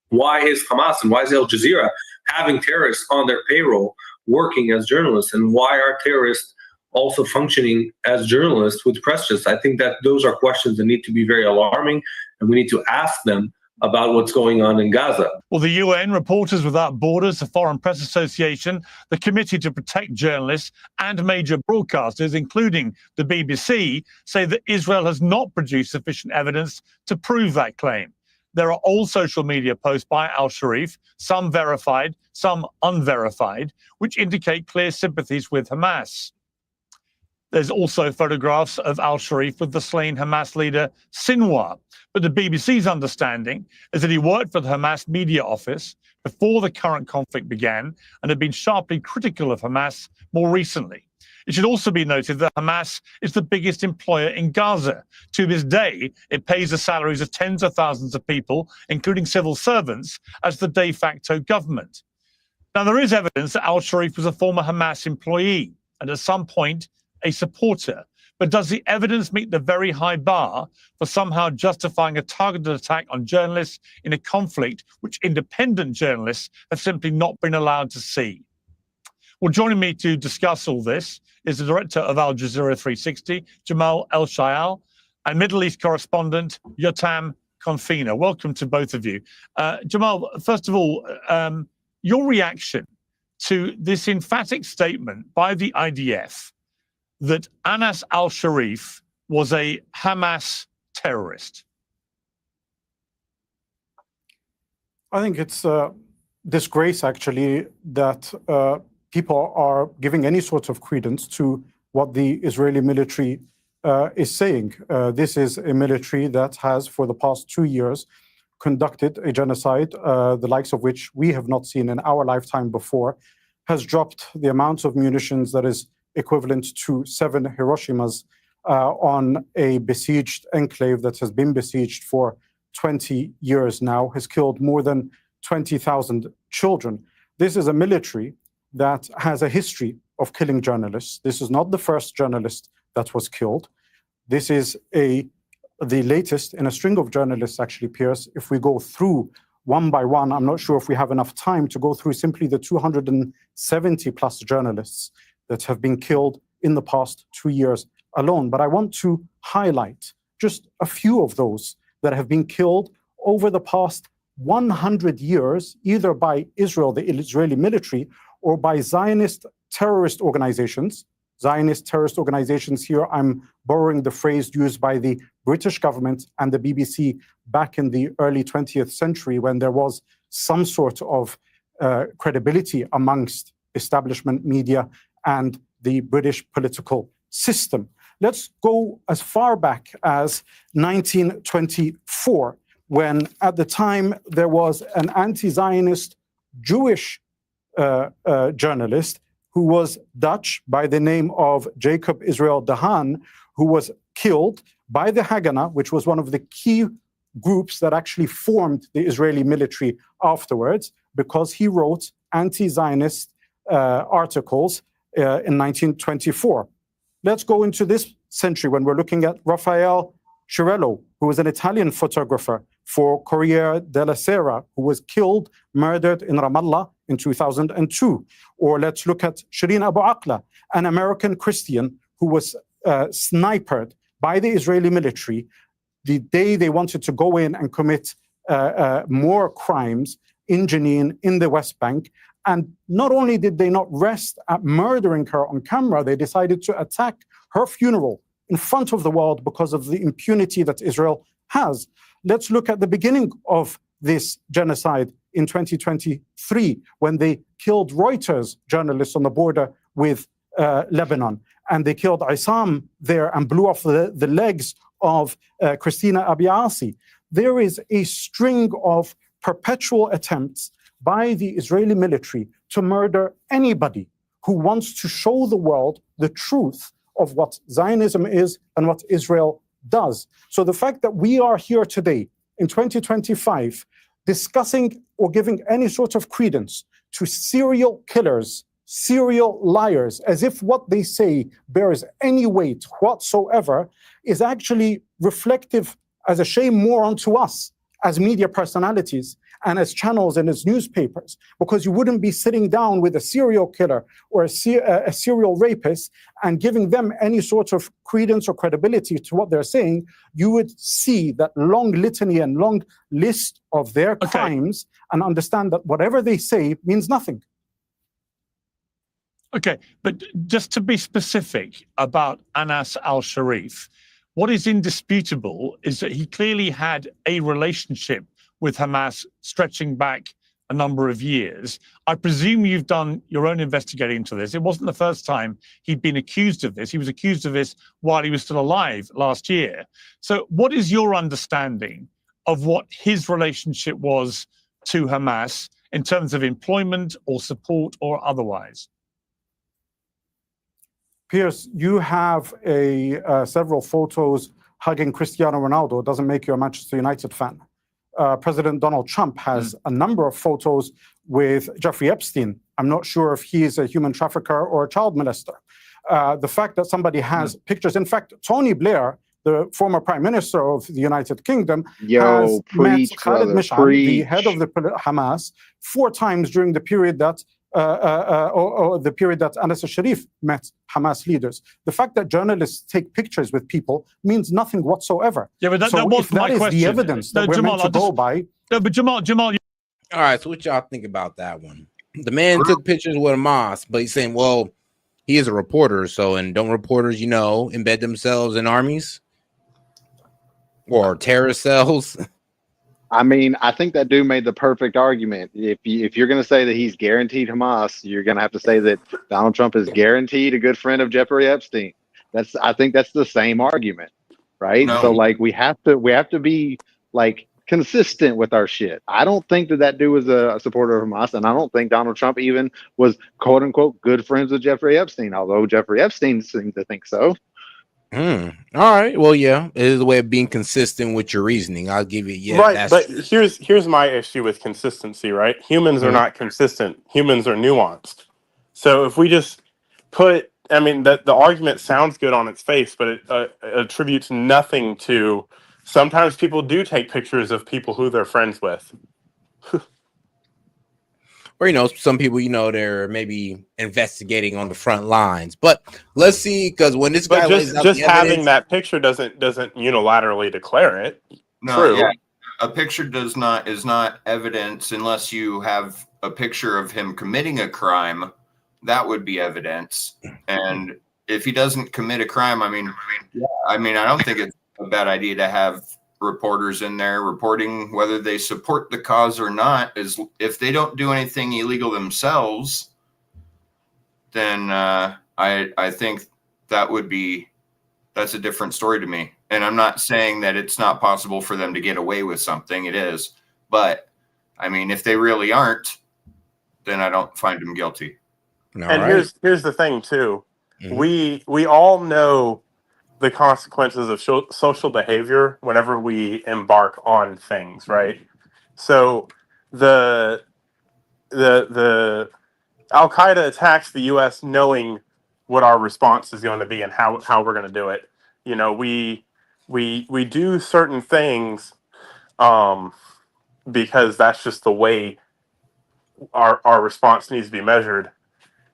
why is Hamas and why is Al Jazeera having terrorists on their payroll working as journalists, and why are terrorists also functioning as journalists with press justice? I think that those are questions that need to be very alarming, and we need to ask them about what's going on in Gaza. Well, the UN, Reporters Without Borders, the Foreign Press Association, the Committee to Protect Journalists, and major broadcasters, including the BBC, say that Israel has not produced sufficient evidence to prove that claim. There are old social media posts by al-Sharif, some verified, some unverified, which indicate clear sympathies with Hamas. There's also photographs of al-Sharif with the slain Hamas leader Sinwar. But the BBC's understanding is that he worked for the Hamas media office before the current conflict began and had been sharply critical of Hamas more recently. It should also be noted that Hamas is the biggest employer in Gaza. To this day, it pays the salaries of tens of thousands of people, including civil servants, as the de facto government. Now, there is evidence that al-Sharif was a former Hamas employee and at some point a supporter. But does the evidence meet the very high bar for somehow justifying a targeted attack on journalists in a conflict which independent journalists have simply not been allowed to see? Well, joining me to discuss all this is the director of Al Jazeera 360, Jamal El-Shayal, and Middle East correspondent Yotam Confina. Welcome to both of you. Jamal, first of all, your reaction to this emphatic statement by the IDF that Anas al-Sharif was a Hamas terrorist? I think it's a disgrace, actually, that people are giving any sort of credence to what the Israeli military is saying. This is a military that has, for the past 2 years, conducted a genocide, the likes of which we have not seen in our lifetime before, has dropped the amount of munitions that is equivalent to 7 Hiroshimas on a besieged enclave that has been besieged for 20 years now, has killed more than 20,000 children. This is a military that has a history of killing journalists. This is not the first journalist that was killed. This is the latest in a string of journalists, actually, Piers. If we go through one by one, I'm not sure if we have enough time to go through simply the 270 plus journalists that have been killed in the past 2 years alone. But I want to highlight just a few of those that have been killed over the past 100 years, either by Israel, the Israeli military, or by Zionist terrorist organizations. Zionist terrorist organizations here, I'm borrowing the phrase used by the British government and the BBC back in the early 20th century when there was some sort of credibility amongst establishment media and the British political system. Let's go as far back as 1924, when at the time there was an anti-Zionist Jewish journalist who was Dutch by the name of Jacob Israel de Haan, who was killed by the Haganah, which was one of the key groups that actually formed the Israeli military afterwards, because he wrote anti-Zionist articles in 1924. Let's go into this century when we're looking at Raffaele Cirello, who was an Italian photographer for Corriere della Sera, who was killed, murdered in Ramallah in 2002. Or let's look at Shireen Abu Akleh, an American Christian who was sniped by the Israeli military the day they wanted to go in and commit more crimes in Jenin, in the West Bank. And not only did they not rest at murdering her on camera, they decided to attack her funeral in front of the world because of the impunity that Israel has. Let's look at the beginning of this genocide in 2023, when they killed Reuters journalists on the border with Lebanon. And they killed Isam there and blew off the legs of Christina Abiasi. There is a string of perpetual attempts by the Israeli military to murder anybody who wants to show the world the truth of what Zionism is and what Israel does. So the fact that we are here today in 2025 discussing or giving any sort of credence to serial killers, serial liars, as if what they say bears any weight whatsoever, is actually reflective, as a shame, more onto us as media personalities and as channels and as newspapers, because you wouldn't be sitting down with a serial killer or a serial rapist and giving them any sort of credence or credibility to what they're saying. You would see that long litany and long list of their crimes and understand that whatever they say means nothing. Okay, but just to be specific about Anas al-Sharif, what is indisputable is that he clearly had a relationship with Hamas stretching back a number of years. I presume you've done your own investigating into this. It wasn't the first time he'd been accused of this. He was accused of this while he was still alive last year. So what is your understanding of what his relationship was to Hamas in terms of employment or support or otherwise? Pierce, you have several photos hugging Cristiano Ronaldo. It doesn't make you a Manchester United fan. President Donald Trump has a number of photos with Jeffrey Epstein. I'm not sure if he's a human trafficker or a child molester. The fact that somebody has pictures, in fact, Tony Blair, the former prime minister of the United Kingdom, has met Khalid Mish'al, the head of the Hamas, 4 times during the period that the period that Anas al-Sharif met Hamas leaders. The fact that journalists take pictures with people means nothing whatsoever. Yeah, but that so was if that my is question. the evidence that we're meant to go by. No, but Jamal. All right, so what y'all think about that one? The man took pictures with Hamas, but he's saying, well, he is a reporter, so, and don't reporters, embed themselves in armies or terrorist cells? I mean, I think that dude made the perfect argument. If you're going to say that he's guaranteed Hamas, you're going to have to say that Donald Trump is guaranteed a good friend of Jeffrey Epstein. I think that's the same argument, right? No. So like we have to be like consistent with our shit. I don't think that dude was a supporter of Hamas, and I don't think Donald Trump even was quote unquote good friends with Jeffrey Epstein, although Jeffrey Epstein seems to think so. All right. Well, yeah, it is a way of being consistent with your reasoning. I'll give you, yeah. Right, but here's my issue with consistency, right? Humans are not consistent. Humans are nuanced. So if we just put, I mean, the argument sounds good on its face, but it attributes nothing to, sometimes people do take pictures of people who they're friends with. Or, some people, they're maybe investigating on the front lines. But let's see, because when this guy lays out just the having evidence, that picture doesn't unilaterally declare it. No, True. yeah. A picture is not evidence unless you have a picture of him committing a crime. That would be evidence. And if he doesn't commit a crime, I mean, I don't think it's a bad idea to have reporters in there reporting whether they support the cause or not. Is if they don't do anything illegal themselves, then I think that's a different story to me. And I'm not saying that it's not possible for them to get away with something. It is. But I mean, if they really aren't, then I don't find them guilty. And here's the thing too. We all know the consequences of social behavior whenever we embark on things, right? So the Al-Qaeda attacks the U.S. knowing what our response is going to be and how we're going to do it. We do certain things because that's just the way our response needs to be measured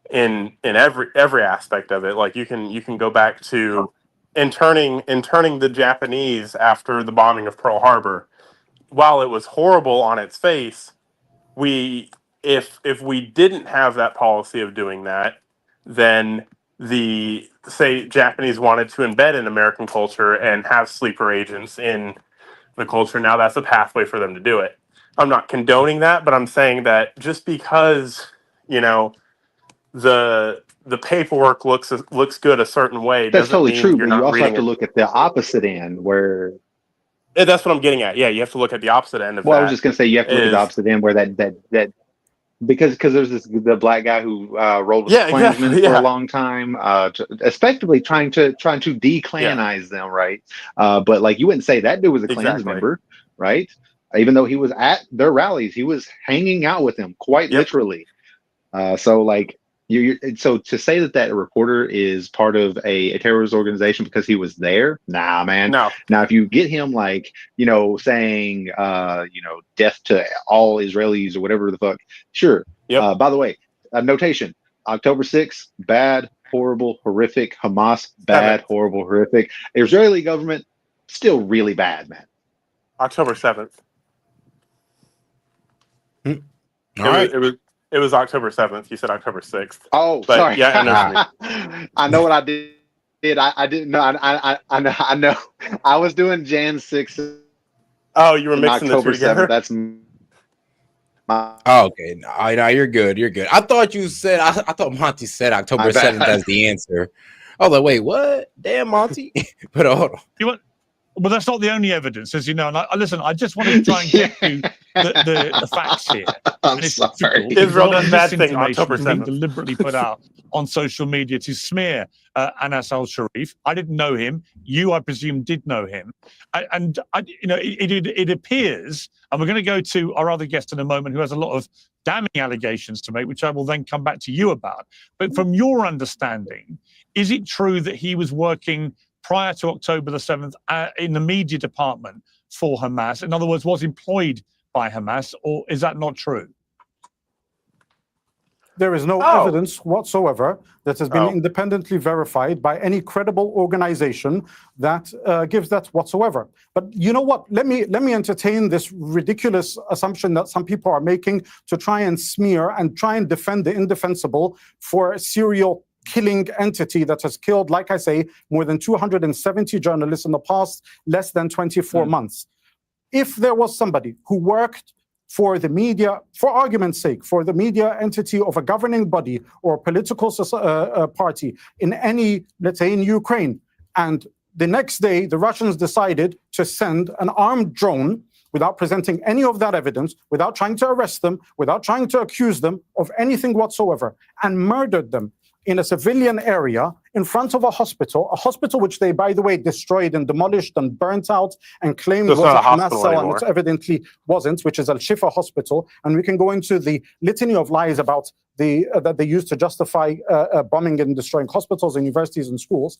in every aspect of it. Like you can go back to interning the Japanese after the bombing of Pearl Harbor. While it was horrible on its face, if we didn't have that policy of doing that, then say Japanese wanted to embed in American culture and have sleeper agents in the culture. Now that's a pathway for them to do it. I'm not condoning that, but I'm saying that just because the paperwork looks good a certain way That's doesn't totally mean true, you're but you not also have reading to it. look at the opposite end where. That's what I'm getting at. Yeah, you have to look at the opposite end of that. Well, I was just going to say you have to look at the opposite end where that because there's the black guy who rolled with the Klansmen for a long time, effectively trying to declanize them, right? But like you wouldn't say that dude was a Klans member, right? Even though he was at their rallies, he was hanging out with them quite literally. So like so to say that reporter is part of a terrorist organization because he was there, nah, man. No. Now if you get him like saying death to all Israelis or whatever the fuck, sure. By the way, notation: October 6th, bad, horrible, horrific. Hamas, bad, horrible, horrific. Israeli government, still really bad, man. October 7th. It was October 7th. You said October 6th. Oh, but, sorry. Yeah, I know what I did. I didn't know. I know. I was doing Jan 6th. Oh, you were mixing October the two together? 7th. Oh, okay. No, you're good. You're good. I thought you said. I thought Monty said October 7th as the answer. I was like, wait, what? Damn, Monty. But hold on. You want? Well, that's not the only evidence, as you know. And listen, I just want to try and get to the facts here. I'm it's sorry. difficult because Israel a lot of does bad thing misinformation October is being 7th. deliberately put out on social media to smear Anas al-Sharif. I didn't know him. You, I presume, did know him. It appears, and we're going to go to our other guest in a moment who has a lot of damning allegations to make, which I will then come back to you about. But from your understanding, is it true that he was working prior to October the 7th in the media department for Hamas? In other words, was employed by Hamas, or is that not true? There is no evidence whatsoever that has been independently verified by any credible organization that gives that whatsoever. But you know what? Let me entertain this ridiculous assumption that some people are making to try and smear and try and defend the indefensible for a serial killing entity that has killed, like I say, more than 270 journalists in the past less than 24 months. If there was somebody who worked for the media, for argument's sake, for the media entity of a governing body or political party in any, let's say in Ukraine, and the next day the Russians decided to send an armed drone without presenting any of that evidence, without trying to arrest them, without trying to accuse them of anything whatsoever, and murdered them in a civilian area in front of a hospital which they, by the way, destroyed and demolished and burnt out and claimed was a Hamas cell, and it evidently wasn't, which is Al-Shifa Hospital. And we can go into the litany of lies about that they used to justify bombing and destroying hospitals and universities and schools.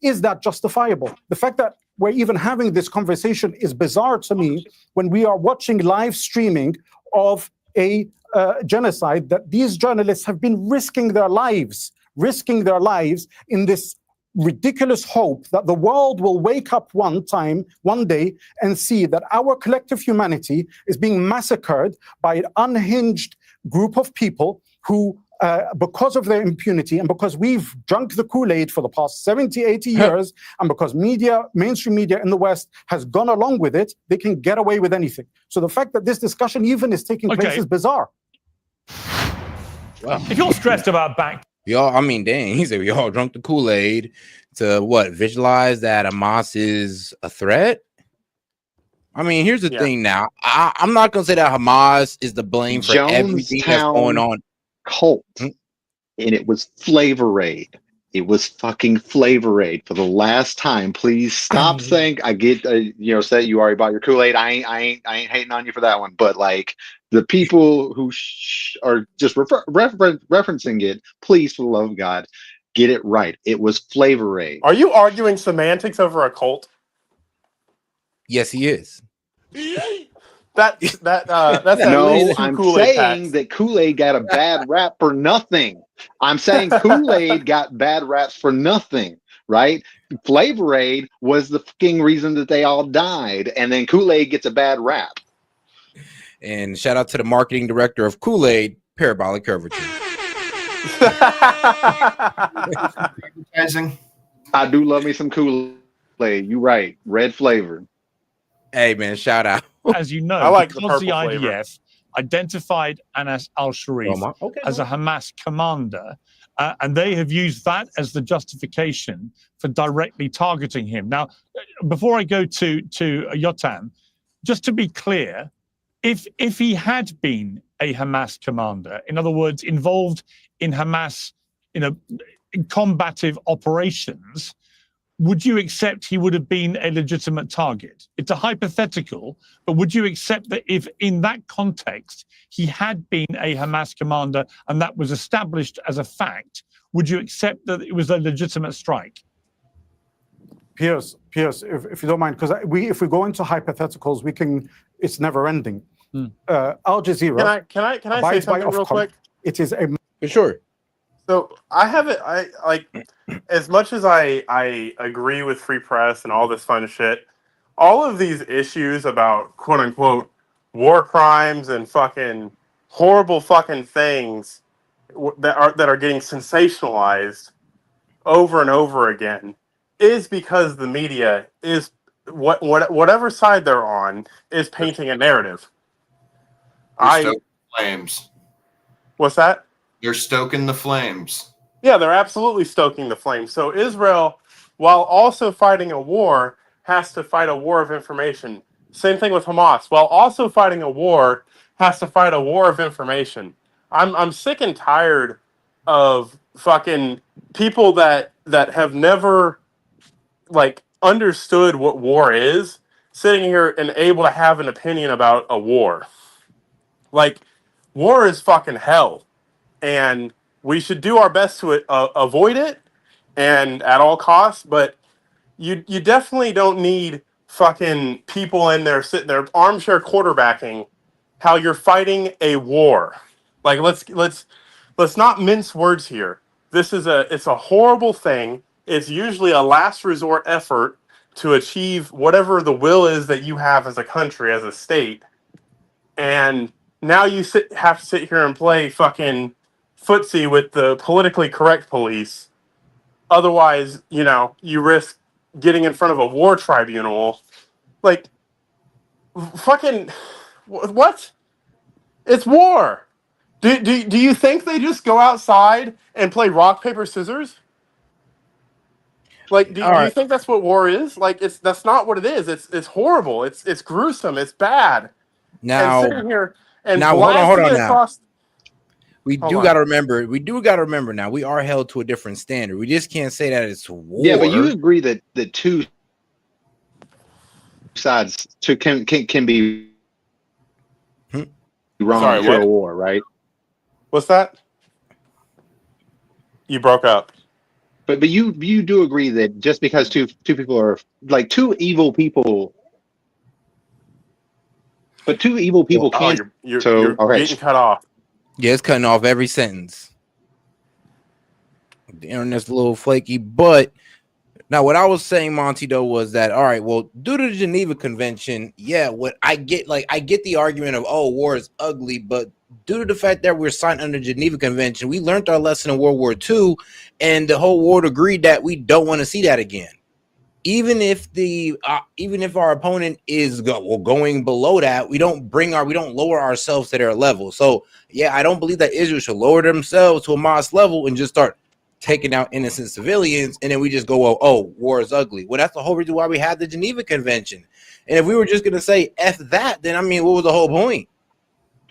Is that justifiable? The fact that we're even having this conversation is bizarre to me when we are watching live streaming of a genocide that these journalists have been risking their lives in this ridiculous hope that the world will wake up one day, and see that our collective humanity is being massacred by an unhinged group of people who, because of their impunity and because we've drunk the Kool-Aid for the past 70, 80 years, and because mainstream media in the West has gone along with it, they can get away with anything. So the fact that this discussion even is taking place is bizarre. Well, if you're stressed about y'all, I mean, dang, he said we all drunk the Kool-Aid to what? Visualize that Hamas is a threat? I mean, here's the thing now. I'm not going to say that Hamas is the blame for everything that's going on. Cult. And it was Flavor Aid. It was fucking Flavor Aid for the last time. Please stop saying, I get, say you already bought your Kool-Aid. I ain't hating on you for that one. But like the people who are just referencing it, please, for the love of God, get it right. It was Flavor Aid. Are you arguing semantics over a cult? Yes, he is. That's no, I'm saying that Kool-Aid got a bad rap for nothing. I'm saying Kool-Aid got bad raps for nothing, right? Flavor Aid was the fucking reason that they all died, and then Kool-Aid gets a bad rap. And shout out to the marketing director of Kool-Aid, Parabolic Curvature. I do love me some Kool-Aid. You right, red flavor. Hey man, shout out. As you know, I like because the IDF flavor. Identified Anas al-Sharif as a Hamas commander, and they have used that as the justification for directly targeting him. Now, before I go to Yotam, just to be clear, if he had been a Hamas commander, in other words, involved in Hamas, in combative operations, would you accept he would have been a legitimate target? It's a hypothetical, but would you accept that if in that context he had been a Hamas commander and that was established as a fact, would you accept that it was a legitimate strike? Pierce, if you don't mind, because if we go into hypotheticals, it's never ending. Al Jazeera. Can I say something real quick? It is a for sure. So I like as much as I agree with free press and all this fun shit, all of these issues about quote unquote war crimes and fucking horrible fucking things that are getting sensationalized over and over again is because the media is whatever side they're on is painting a narrative. flames. What's that? They're stoking the flames. Yeah, they're absolutely stoking the flames. So Israel, while also fighting a war, has to fight a war of information. Same thing with Hamas. While also fighting a war, has to fight a war of information. I'm sick and tired of fucking people that have never like understood what war is, sitting here and able to have an opinion about a war. Like, war is fucking hell, and we should do our best to avoid it, and at all costs. But you definitely don't need fucking people in there sitting there armchair quarterbacking how you're fighting a war. Like, let's not mince words here. It's a horrible thing. It's usually a last resort effort to achieve whatever the will is that you have as a country, as a state. And now you have to sit here and play fucking footsie with the politically correct police. Otherwise, you risk getting in front of a war tribunal. Like, fucking, what? It's war. Do you think they just go outside and play rock, paper, scissors? Like, do you think that's what war is? Like, that's not what it is. It's horrible. It's gruesome. It's bad. And Now, sitting here and hold blasting on it now. across. We Hold do on. got to remember. We do got to remember now. We are held to a different standard. We just can't say that it's war. Yeah, but you agree that the two sides can be wrong Sorry, for what? a war, right? What's that? You broke up. But you do agree that just because two people are like two evil people, but two evil people Oh, can't. you're getting cut off. Yeah, it's cutting off every sentence. The internet's a little flaky, but now what I was saying, Monty, though, was that all right, well, due to the Geneva Convention, yeah, what I get the argument of war is ugly, but due to the fact that we're signed under the Geneva Convention, we learned our lesson in World War II, and the whole world agreed that we don't want to see that again. Even if our opponent is going below that, we don't lower ourselves to their level. So yeah, I don't believe that Israel should lower themselves to a Hamas level and just start taking out innocent civilians, and then we just go, oh, war is ugly. Well, that's the whole reason why we had the Geneva Convention. And if we were just gonna say F that, then I mean, what was the whole point?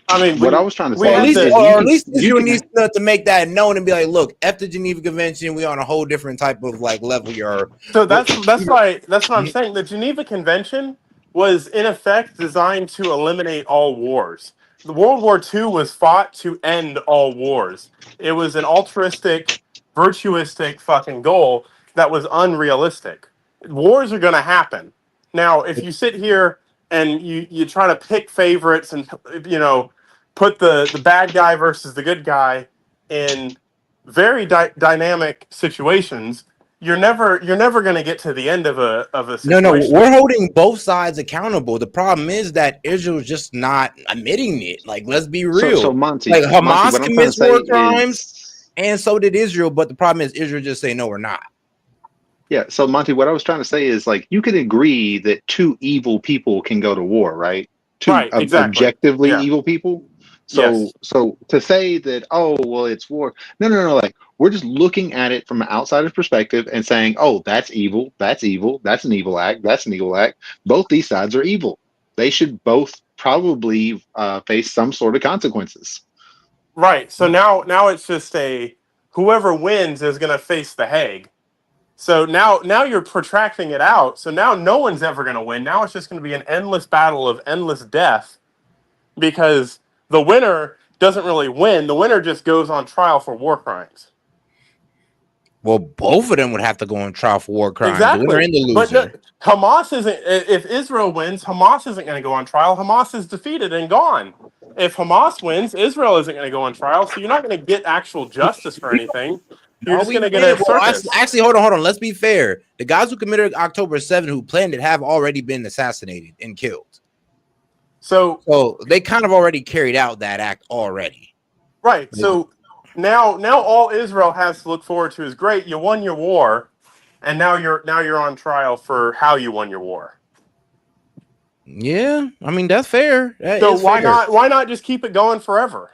I mean, what I was trying to say, at least Israel needs to make that known and be like, look, F the Geneva Convention, we on a whole different type of like level. So that's what I'm saying. The Geneva Convention was in effect designed to eliminate all wars. The World War II was fought to end all wars. It was an altruistic, virtuistic fucking goal that was unrealistic. Wars are going to happen. Now, if you sit here and you try to pick favorites and put the bad guy versus the good guy in very dynamic situations, you're never going to get to the end of a situation. No, we're holding both sides accountable. The problem is that Israel's just not admitting it. Like, let's be real. So Monty, like Hamas what I'm trying to commits say war crimes, is, and so did Israel. But the problem is Israel just say no, we're not. Yeah, so Monty, what I was trying to say is like you can agree that two evil people can go to war, right? Two objectively evil people. So to say that, oh well, it's war. No. Like we're just looking at it from an outsider's perspective and saying, oh, that's evil. That's evil. That's an evil act. That's an evil act. Both these sides are evil. They should both probably face some sort of consequences. Right. So now it's just whoever wins is going to face the Hague. So now you're protracting it out. So now no one's ever going to win. Now it's just going to be an endless battle of endless death because the winner doesn't really win. The winner just goes on trial for war crimes. Well, both of them would have to go on trial for war crimes. Exactly. The winner and the loser. But no, Hamas isn't. If Israel wins, Hamas isn't going to go on trial. Hamas is defeated and gone. If Hamas wins, Israel isn't going to go on trial. So you're not going to get actual justice for anything. You're just going to get a circus. Actually, hold on. Let's be fair. The guys who committed October 7th, who planned it, have already been assassinated and killed. So they kind of already carried out that act already. Right. So now all Israel has to look forward to is great. You won your war, and now you're on trial for how you won your war. Yeah, I mean that's fair. That So is fair. why not just keep it going forever?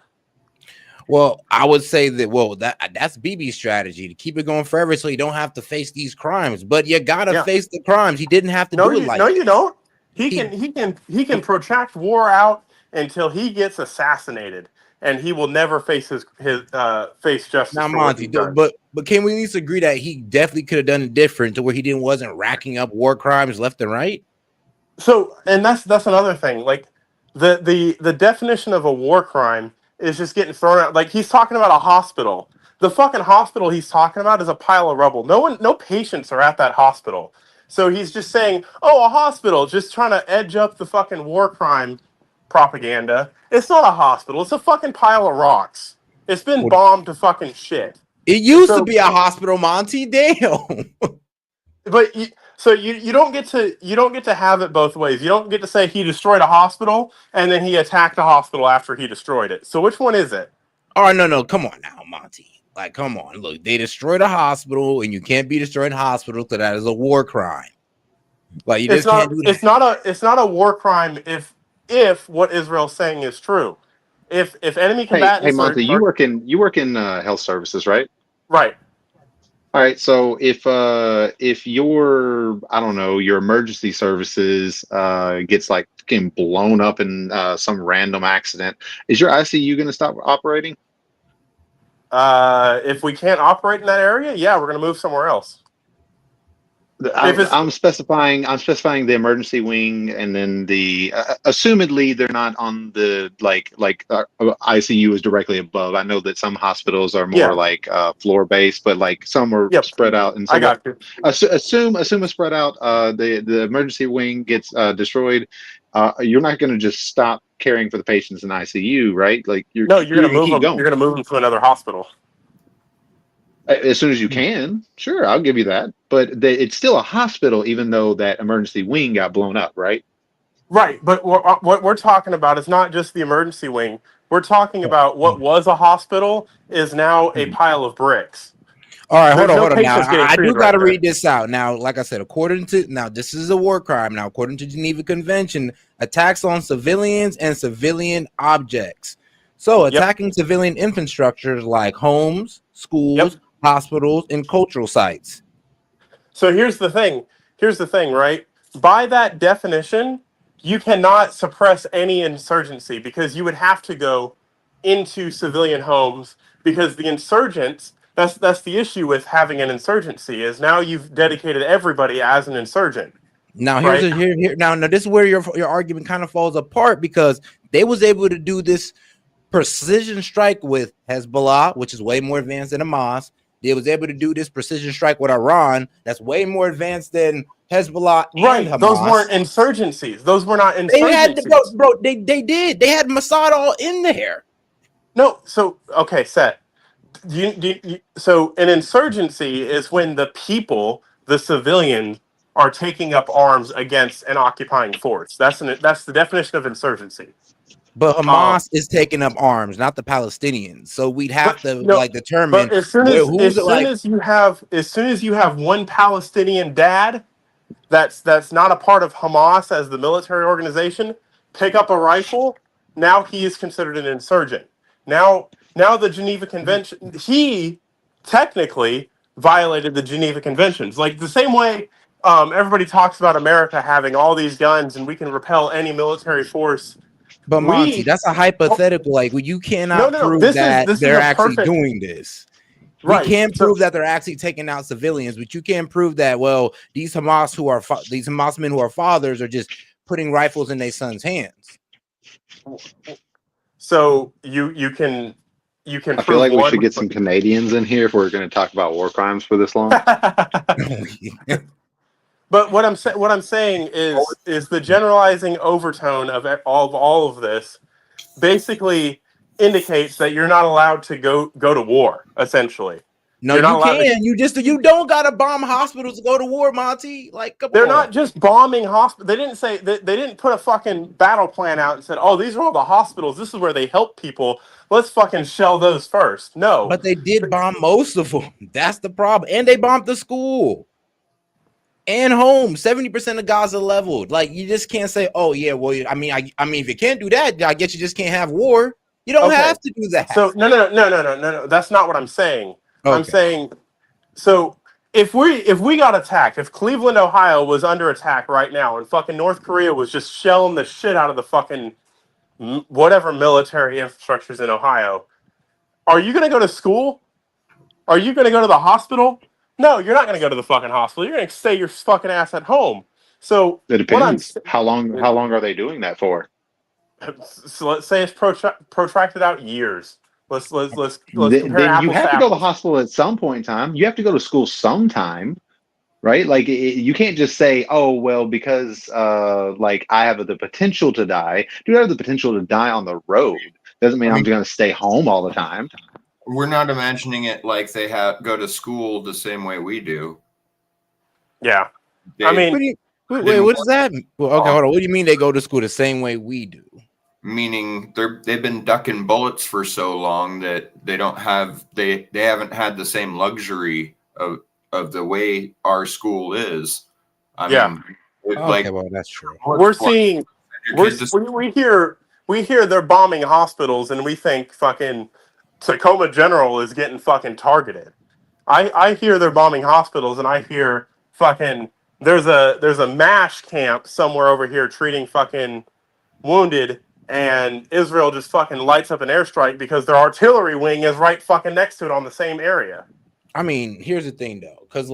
Well, I would say that that's BB's strategy to keep it going forever, so you don't have to face these crimes. But you gotta face the crimes. He didn't have to do it like you don't. He he can protract war out until he gets assassinated, and he will never face his face justice now for what Monty. he's done. But can we at least agree that he definitely could have done it different to where he wasn't racking up war crimes left and right? So, and that's another thing. Like the definition of a war crime is just getting thrown out. Like he's talking about a hospital. The fucking hospital he's talking about is a pile of rubble. No patients are at that hospital. So he's just saying, "Oh, a hospital," just trying to edge up the fucking war crime propaganda. It's not a hospital. It's a fucking pile of rocks. It's been bombed to fucking shit. It used to be a hospital, Monty. Damn. But you don't get to have it both ways. You don't get to say he destroyed a hospital and then he attacked a hospital after he destroyed it. So which one is it? Oh no, come on now, Monty. Like, come on. Look, they destroyed a hospital, and you can't be destroying hospitals, so that is a war crime. Like, you just can't do that. It's not a war crime if what Israel's saying is true. If enemy combatants Hey, Monty, you work in health services, right? Right. All right. So if your I don't know your emergency services gets like getting blown up in some random accident, is your ICU going to stop operating? If we can't operate in that area, yeah, we're going to move somewhere else. I'm specifying the emergency wing, and then the assumedly they're not on the ICU is directly above. I know that some hospitals are more like floor based, but like some are spread out. And so I got you. Assume a spread out. The emergency wing gets destroyed. You're not going to just stop caring for the patients in ICU, right? Like you're going to move keep them. going. You're going to move them to another hospital. As soon as you can, sure, I'll give you that. But it's still a hospital, even though that emergency wing got blown up, right? Right, but what we're talking about is not just the emergency wing. We're talking about what was a hospital is now a pile of bricks. All right, hold There's on. Now, patients getting I do treated got to right there. read this out. Now, like I said, this is a war crime. Now, according to Geneva Convention, attacks on civilians and civilian objects. So, attacking civilian infrastructures like homes, schools, hospitals, and cultural sites. So here's the thing, right? By that definition, you cannot suppress any insurgency because you would have to go into civilian homes because the insurgents. That's the issue with having an insurgency is now you've dedicated everybody as an insurgent. Now now this is where your argument kind of falls apart because they was able to do this precision strike with Hezbollah, which is way more advanced than Hamas. They was able to do this precision strike with Iran, that's way more advanced than Hezbollah and Hamas. Those weren't insurgencies. Those were not insurgencies. They had they did. They had Mossad all in there. No, so okay, S.E.T. So an insurgency is when the people, the civilians, are taking up arms against an occupying force. That's the definition of insurgency. But Hamas is taking up arms, not the Palestinians. So we'd have to determine. But as soon as you have one Palestinian dad, that's not a part of Hamas as the military organization, pick up a rifle. Now he is considered an insurgent. Now the Geneva Convention, he technically violated the Geneva Conventions. Like the same way everybody talks about America having all these guns and we can repel any military force. But Monty, that's a hypothetical. Like you cannot prove that they're actually doing this. We can't prove that they're actually taking out civilians, but you can prove that. Well, these Hamas men who are fathers are just putting rifles in their sons' hands. So you can. I feel like we should get some Canadians in here if we're going to talk about war crimes for this long. But what I'm saying is the generalizing overtone of all of this basically indicates that you're not allowed to go to war. Essentially, no, you can. You don't gotta bomb hospitals to go to war, Monty. Like they're not just bombing hospitals. They didn't say they didn't put a fucking battle plan out and said, "Oh, these are all the hospitals. This is where they help people. Let's fucking shell those first." No, but they did bomb most of them. That's the problem, and they bombed the school. and homes. 70% of Gaza leveled. Like, you just can't say, oh yeah, well, I mean, if you can't do that, I guess you just can't have war. You don't have to do that. So no. That's not what I'm saying. Okay. I'm saying, so if we got attacked, if Cleveland, Ohio was under attack right now, and fucking North Korea was just shelling the shit out of the fucking whatever military infrastructures in Ohio, are you going to go to school? Are you going to go to the hospital? No, you're not going to go to the fucking hospital. You're going to stay your fucking ass at home. So It depends. How long are they doing that for? So let's say it's protracted out years. Let's compare Then you apples have to to go to the apples. hospital at some point in time. You have to go to school sometime, right? Like you can't just say, "Oh, well, because like I have the potential to die." Do I have the potential to die on the road? Doesn't mean I'm going to stay home all the time. We're not imagining it like they go to school the same way we do. Yeah, I mean, wait, what does that mean? Well, okay, hold on. What do you mean they go to school the same way we do? Meaning they've been ducking bullets for so long that they haven't had the same luxury of the way our school is. I mean, well, that's true. We're seeing we hear they're bombing hospitals, and we think fucking Tacoma General is getting fucking targeted. I hear they're bombing hospitals, and I hear fucking there's a MASH camp somewhere over here treating fucking wounded, and Israel just fucking lights up an airstrike because their artillery wing is right fucking next to it on the same area. I mean, here's the thing though, because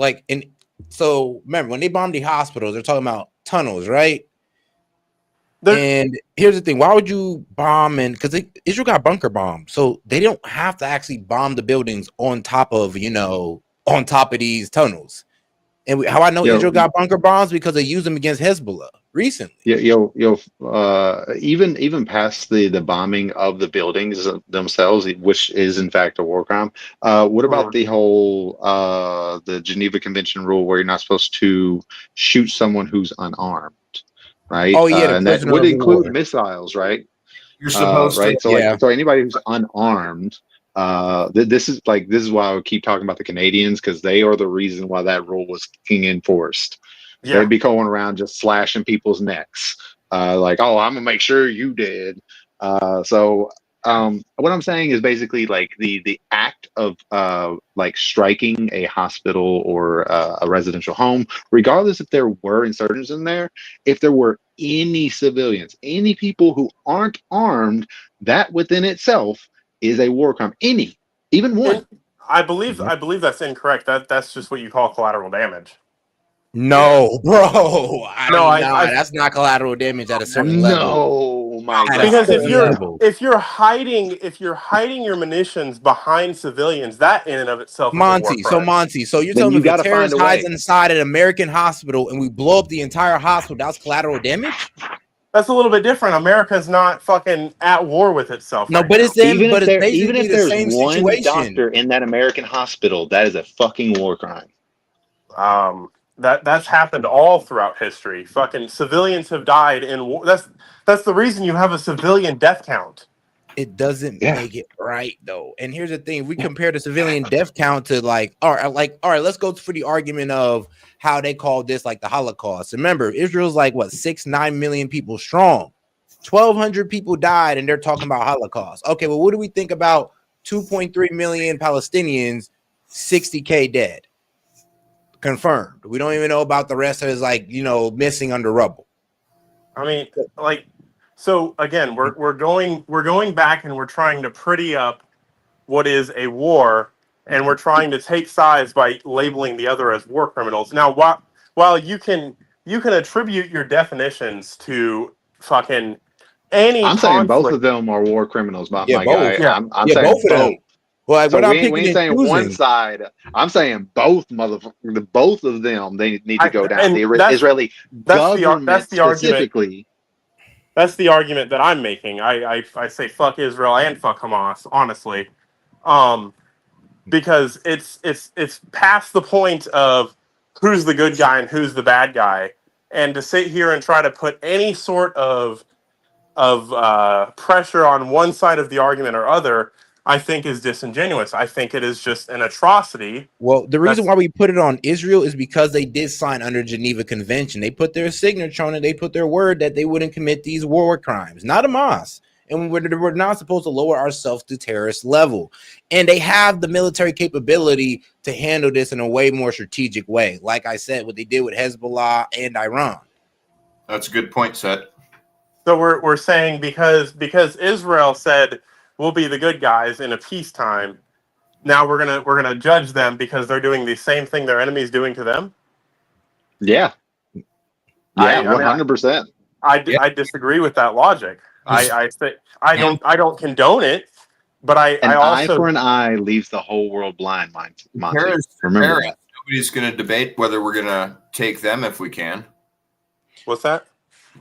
so remember when they bombed the hospitals, they're talking about tunnels, right? And here's the thing: why would you bomb? Because Israel got bunker bombed, so they don't have to actually bomb the buildings on top of these tunnels. And how I know Israel got bunker bombs because they used them against Hezbollah recently. Even past the bombing of the buildings themselves, which is in fact a war crime. What about the whole the Geneva Convention rule where you're not supposed to shoot someone who's unarmed, right? Oh yeah, and that would include missiles, right? You're supposed right? to, So anybody who's unarmed. This is why I would keep talking about the Canadians, because they are the reason why that rule was being enforced. Yeah. They'd be going around just slashing people's necks, like, oh, I'm gonna make sure you dead. So what I'm saying is basically like the act of like striking a hospital or a residential home, regardless if there were insurgents in there, if there were any civilians, any people who aren't armed, that within itself is a war crime. Even one. I believe that's incorrect. That's just what you call collateral damage. No, bro. That's not collateral damage at a certain level. No, my God. Because if you're hiding your munitions behind civilians, that in and of itself is a war crime. So you're telling me if a terrorist hides inside an American hospital and we blow up the entire hospital, that's collateral damage? That's a little bit different. America's not fucking at war with itself. No, right but now. it's them. Even But if, it's even basically if the there's same one situation. doctor in that American hospital, that is a fucking war crime. That's happened all throughout history. Fucking civilians have died in war. That's the reason you have a civilian death count. It doesn't make it right though. And here's the thing: we compare the civilian death count to all right, let's go for the argument of how they call this like the Holocaust. Remember, Israel's like what 6-9 million people strong. 1,200 people died, and they're talking about Holocaust. Okay, well, what do we think about 2.3 million Palestinians, 60K dead? Confirmed. We don't even know about the rest of it, missing under rubble. I mean, so again, we're going back and we're trying to pretty up what is a war, and we're trying to take sides by labeling the other as war criminals. Now, while you can attribute your definitions to fucking any I'm saying both conflict. of them are war criminals, my both. guy. Yeah. I'm saying both of them. Well, so what I'm we picking ain't and saying choosing. one side. I'm saying both motherfuckers. Both of them, they need to go down. and The that's- Israeli government that's the argument. specifically. That's the argument that I'm making. I say fuck Israel and fuck Hamas, honestly, because it's past the point of who's the good guy and who's the bad guy, and to sit here and try to put any sort of pressure on one side of the argument or other, I think is disingenuous. I think it is just an atrocity. Well, the reason why we put it on Israel is because they did sign under Geneva Convention. They put their signature on it. They put their word that they wouldn't commit these war crimes, not Hamas. And we're not supposed to lower ourselves to terrorist level. And they have the military capability to handle this in a way more strategic way. Like I said, what they did with Hezbollah and Iran. That's a good point, Set. So we're saying because Israel said we'll be the good guys in a peacetime, now we're gonna judge them because they're doing the same thing their enemy's doing to them. Yeah. Yeah, 100%. I disagree with that logic. I don't condone it, but I also eye for an eye leaves the whole world blind, Monty. Remember that. Nobody's going to debate whether we're going to take them if we can. What's that?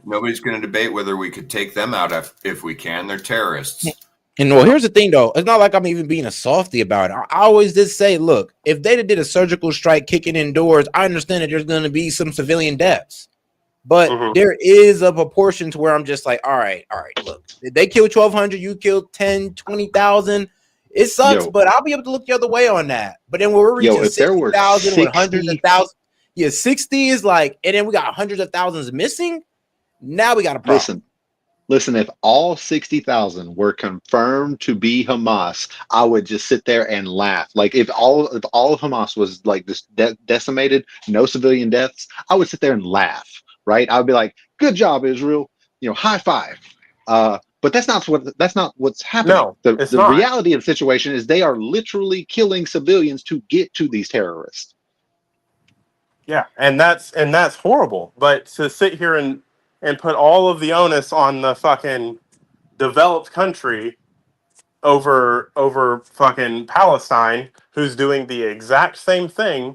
Nobody's going to debate whether we could take them out if we can. They're terrorists. And well, here's the thing, though. It's not like I'm even being a softy about it. I always did say, look, if they did a surgical strike kicking indoors, I understand that there's going to be some civilian deaths. But there is a proportion to where I'm just like, all right, look, if they kill 1,200, you kill 10, 20,000. It sucks, but I'll be able to look the other way on that. But then when we're reaching 60,000 with hundreds of thousands, 60 is like, and then we got hundreds of thousands missing. Now we got a problem. Listen, if all 60,000 were confirmed to be Hamas, I would just sit there and laugh. Like if all of Hamas was like this decimated, no civilian deaths, I would sit there and laugh. Right? I would be like, "Good job, Israel! High five." But that's not what's happening. No, the reality of the situation is they are literally killing civilians to get to these terrorists. Yeah, and that's horrible. But to sit here and put all of the onus on the fucking developed country over fucking Palestine, who's doing the exact same thing,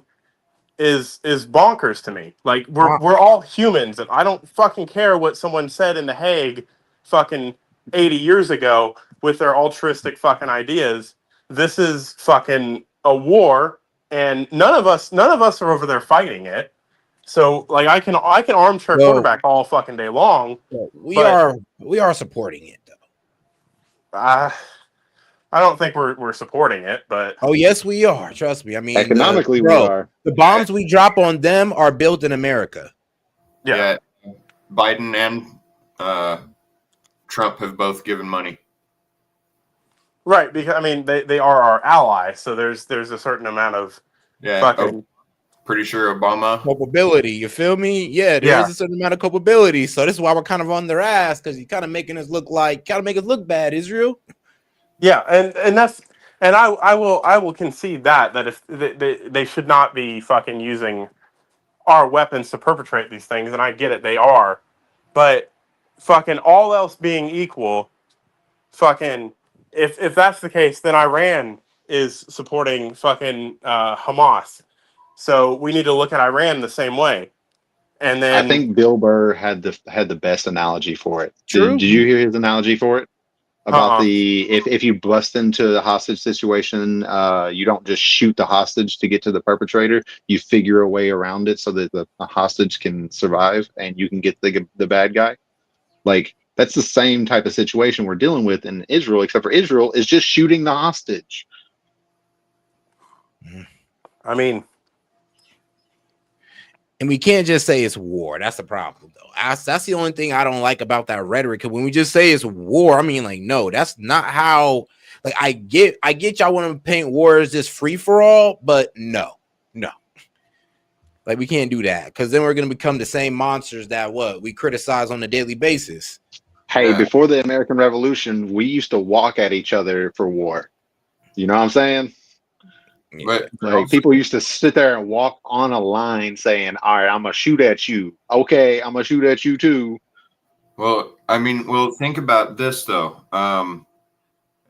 is bonkers to me. Like we're all humans, and I don't fucking care what someone said in The Hague fucking 80 years ago with their altruistic fucking ideas. This is fucking a war, and none of us are over there fighting it. So like I can armchair quarterback all fucking day long. We are supporting it though. I don't think we're supporting it, but oh yes, we are. Trust me. I mean, economically, we are. The bombs we drop on them are built in America. Yeah. Biden and Trump have both given money. Right, because I mean they are our allies, so there's a certain amount of fucking pretty sure Obama culpability. You feel me? Yeah, there's a certain amount of culpability. So this is why we're kind of on their ass because you're kind of making us look bad, Israel. Yeah, and that's I will concede that if they should not be fucking using our weapons to perpetrate these things, and I get it, they are, but fucking all else being equal, fucking if that's the case, then Iran is supporting fucking Hamas, so we need to look at Iran the same way. And then I think Bill Burr had the best analogy for it. True. Did you hear his analogy for it? About if you bust into the hostage situation, you don't just shoot the hostage to get to the perpetrator. You figure a way around it so that the hostage can survive and you can get the bad guy. Like that's the same type of situation we're dealing with in Israel, except for Israel is just shooting the hostage. I mean, and we can't just say it's war. That's the problem, though. That's the only thing I don't like about that rhetoric. Because when we just say it's war, I mean, like, no, that's not how. Like, I get y'all want to paint war as this free for all, but no, like we can't do that because then we're gonna become the same monsters that we criticize on a daily basis. Hey, before the American Revolution, we used to walk at each other for war. You know what I'm saying? But like people used to sit there and walk on a line saying, all right, I'm gonna shoot at you. Okay, I'm gonna shoot at you too. Well, I mean, think about this though.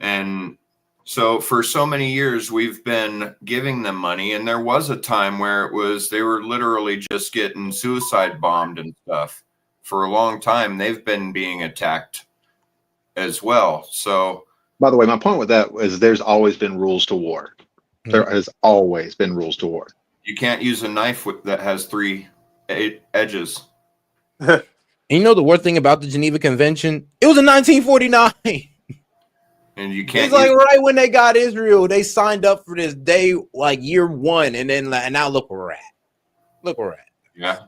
And so for so many years we've been giving them money, and there was a time where they were literally just getting suicide bombed and stuff. For a long time they've been being attacked as well. So by the way, my point with that is there's always been rules to war. There has always been rules to war. You can't use a knife that has 3 edges. And you know the worst thing about the Geneva Convention? It was in 1949. and you can't. It's like right when they got Israel, they signed up for this day like year one, and then and now look where we're at. Look where we're at. Yeah.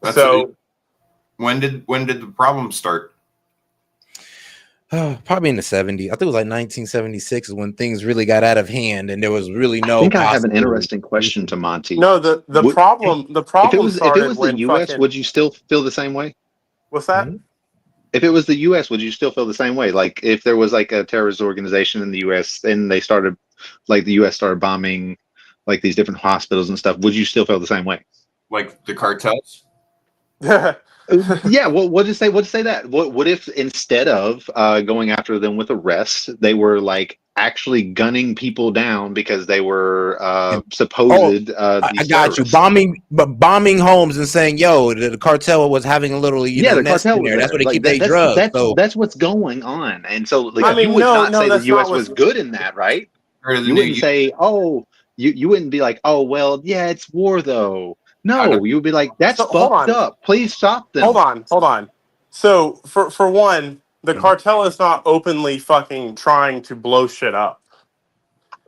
That's So when did the problem start? Probably in the 70s. I think it was like 1976 is when things really got out of hand, and there was really no. I think I have an possible- interesting question to Monty. No, the problem if it was started the when U.S., fucking, would you still feel the same way? what's that? If it was the U.S., would you still feel the same way? Like if there was like a terrorist organization in the U.S. and they started, like the U.S. started bombing like these different hospitals and stuff, would you still feel the same way? Like the cartels? Yeah. Well, what did say? What say that? What if instead of going after them with arrests, they were like actually gunning people down because they were supposed? I got you. Bombing homes and saying, "Yo, the cartel was having a little, The nest cartel in was there. That's there. where they Like keep their drugs." So that's what's going on. And so, like, I mean, you would no, not say the that's U.S. not was what's- good in that, right? You wouldn't say, "Oh, you wouldn't be like, oh, well, yeah, it's war though." No, you would be like, "That's So, hold fucked on. up. Please stop them." Hold on. So for one, the cartel is not openly fucking trying to blow shit up.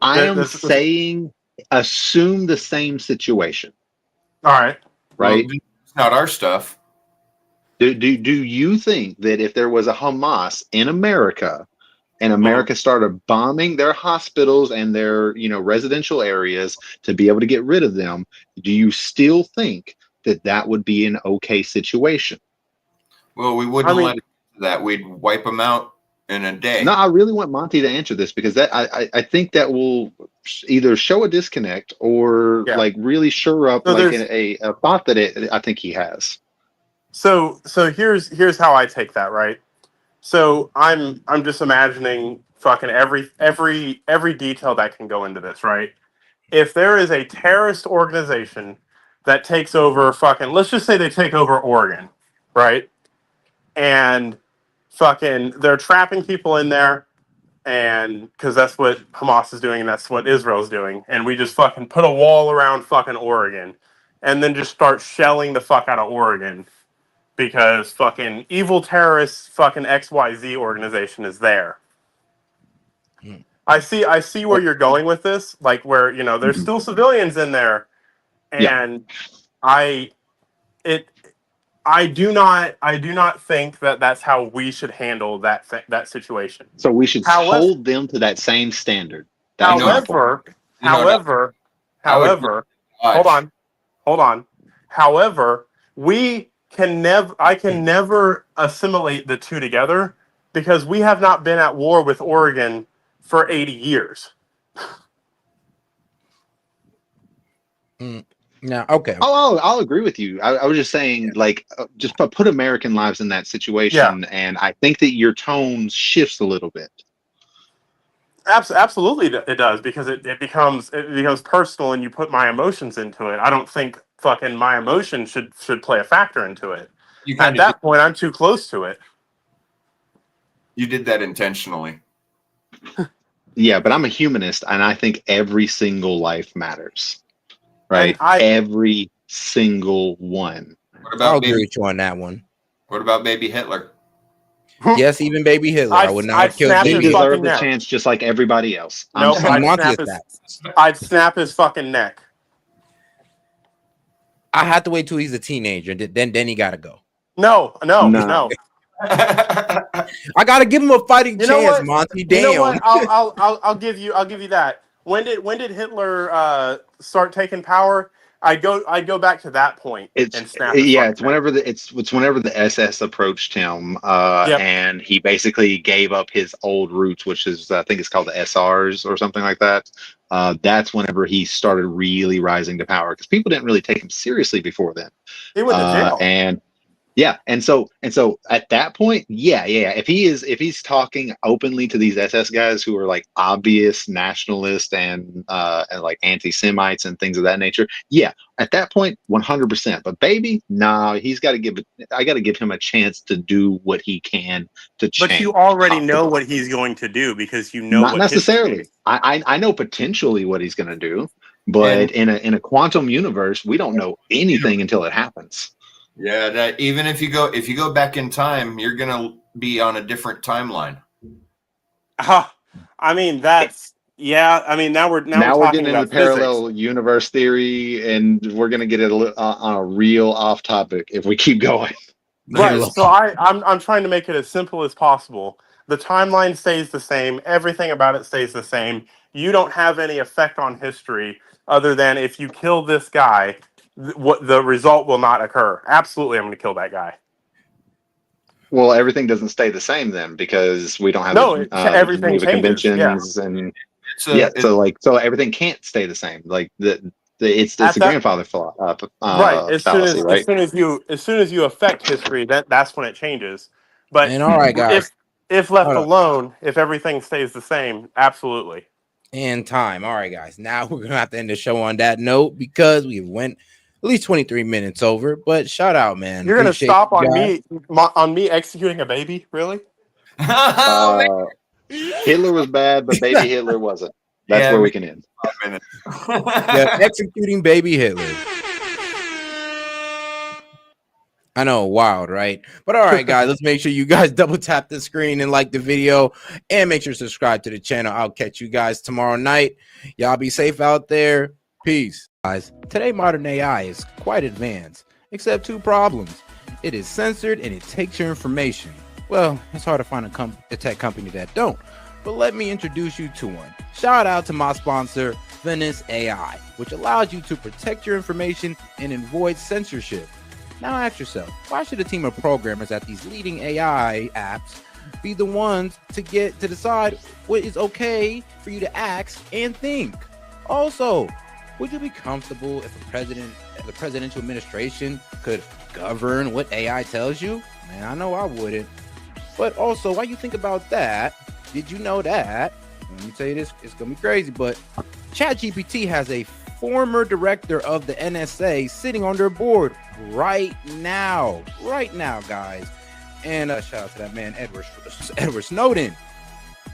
I am saying, assume the same situation. All right. Right? Well, it's not our stuff. Do you think that if there was a Hamas in America and America started bombing their hospitals and their, residential areas to be able to get rid of them, do you still think that that would be an okay situation? Well, we wouldn't let it do that. We'd wipe them out in a day. No, I really want Monty to answer this because that I think that will either show a disconnect or like really shore up So like there's- a thought that I think he has. So here's how I take that, right? So I'm just imagining fucking every detail that can go into this, right? If there is a terrorist organization that takes over fucking, let's just say they take over Oregon, right? And fucking they're trapping people in there, and because that's what Hamas is doing and that's what Israel's doing, and we just fucking put a wall around fucking Oregon and then just start shelling the fuck out of Oregon because fucking evil terrorist fucking XYZ organization is there. I see where you're going with this, like where there's still civilians in there, and I do not think that that's how we should handle that situation. So we should hold them to that same standard. That's my point. However, hold on. However, I can never assimilate the two together because we have not been at war with Oregon for 80 years. No, okay. Oh, I'll agree with you. I was just saying, like, just put American lives in that situation, and I think that your tone shifts a little bit. Absolutely, it does because it becomes personal, and you put my emotions into it. I don't think fucking my emotion should play a factor into it. At that point, I'm too close to it. You did that intentionally. Yeah, but I'm a humanist, and I think every single life matters. Right? Every single one. What about I'll agree with you on that one. What about baby Hitler? Yes, even baby Hitler. I would not have killed He baby deserved Hitler. the chance just like everybody else. No, I'm I'd snap his fucking neck. I have to wait till he's a teenager. Then he gotta go. No. I gotta give him a fighting chance, Monty. Damn. You know what? I'll give you that. When did Hitler start taking power? I'd go back to that point and snap. It's whenever the SS approached him, and he basically gave up his old roots, which is I think it's called the SRs or something like that. That's whenever he started really rising to power because people didn't really take him seriously before then. He went to jail. And so at that point, if he's talking openly to these SS guys who are like obvious nationalists and like anti-Semites and things of that nature, at that point, 100%. But baby, nah, I got to give him a chance to do what he can to change. But you already know what he's going to do because you know Not what necessarily. I know potentially what he's going to do, but in a quantum universe, we don't know anything until it happens. Yeah, that even if you go back in time, you're gonna be on a different timeline. I mean, that's I mean, now we're We're talking getting into about physics. parallel universe theory, and we're going to get it on a real off topic if we keep going. Right. So I'm trying to make it as simple as possible. The timeline stays the same. Everything about it stays the same. You don't have any effect on history other than if you kill this guy, what the result will not occur. Absolutely, I'm going to kill that guy. Well, everything doesn't stay the same then because we don't have everything Geneva changes. Conventions and so everything can't stay the same. Like it's a grandfather right. As fallacy, right? As soon as you affect history, that's when it changes. But And all right, guys. If left alone, if everything stays the same, absolutely. And time. All right, guys. Now we're gonna have to end the show on that note because we went at least 23 minutes over. But shout out, man. You're gonna Appreciate stop you on me executing a baby? Really? Hitler was bad, but baby Hitler wasn't. That's where we can end. Yeah, executing baby Hitler. I know, wild, right? But all right, guys, let's make sure you guys double tap the screen and like the video and make sure to subscribe to the channel. I'll catch you guys tomorrow night. Y'all be safe out there. Peace. Guys, today modern AI is quite advanced, except two problems. It is censored and it takes your information. Well, it's hard to find a tech company that don't. But let me introduce you to one. Shout out to my sponsor, Venice AI, which allows you to protect your information and avoid censorship. Now ask yourself, why should a team of programmers at these leading AI apps be the ones to decide what is okay for you to ask and think? Also, would you be comfortable if the presidential administration could govern what AI tells you? Man, I know I wouldn't. But also, while you think about that, did you know that? Let me tell you this, it's gonna be crazy, but ChatGPT has a former director of the NSA sitting on their board right now, guys. And shout out to that man, Edward Snowden.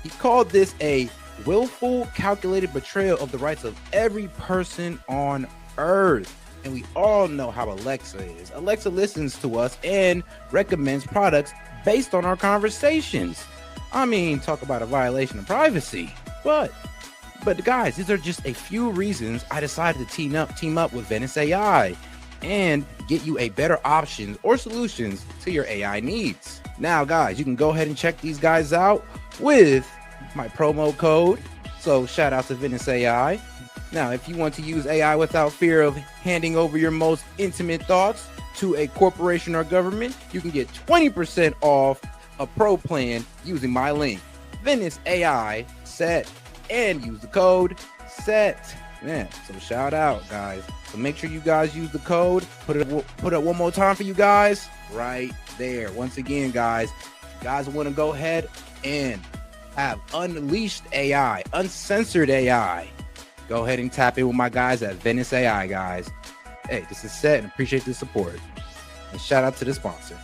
He called this a willful, calculated betrayal of the rights of every person on Earth. And we all know how Alexa is. Alexa listens to us and recommends products based on our conversations. I mean, talk about a violation of privacy. But guys, these are just a few reasons I decided to team up with Venice AI and get you a better options or solutions to your AI needs. Now, guys, you can go ahead and check these guys out with my promo code. So shout out to Venice AI. Now, if you want to use AI without fear of handing over your most intimate thoughts to a corporation or government, you can get 20% off a pro plan using my link, Venice AI SET, and use the code SET. Man, so shout out, guys. So make sure you guys use the code. Put it one more time for you guys right there. Once again, guys, if you guys want to go ahead and have unleashed AI, uncensored AI, go ahead and tap in with my guys at Venice AI, guys. Hey, this is SET and appreciate the support. And shout out to the sponsor.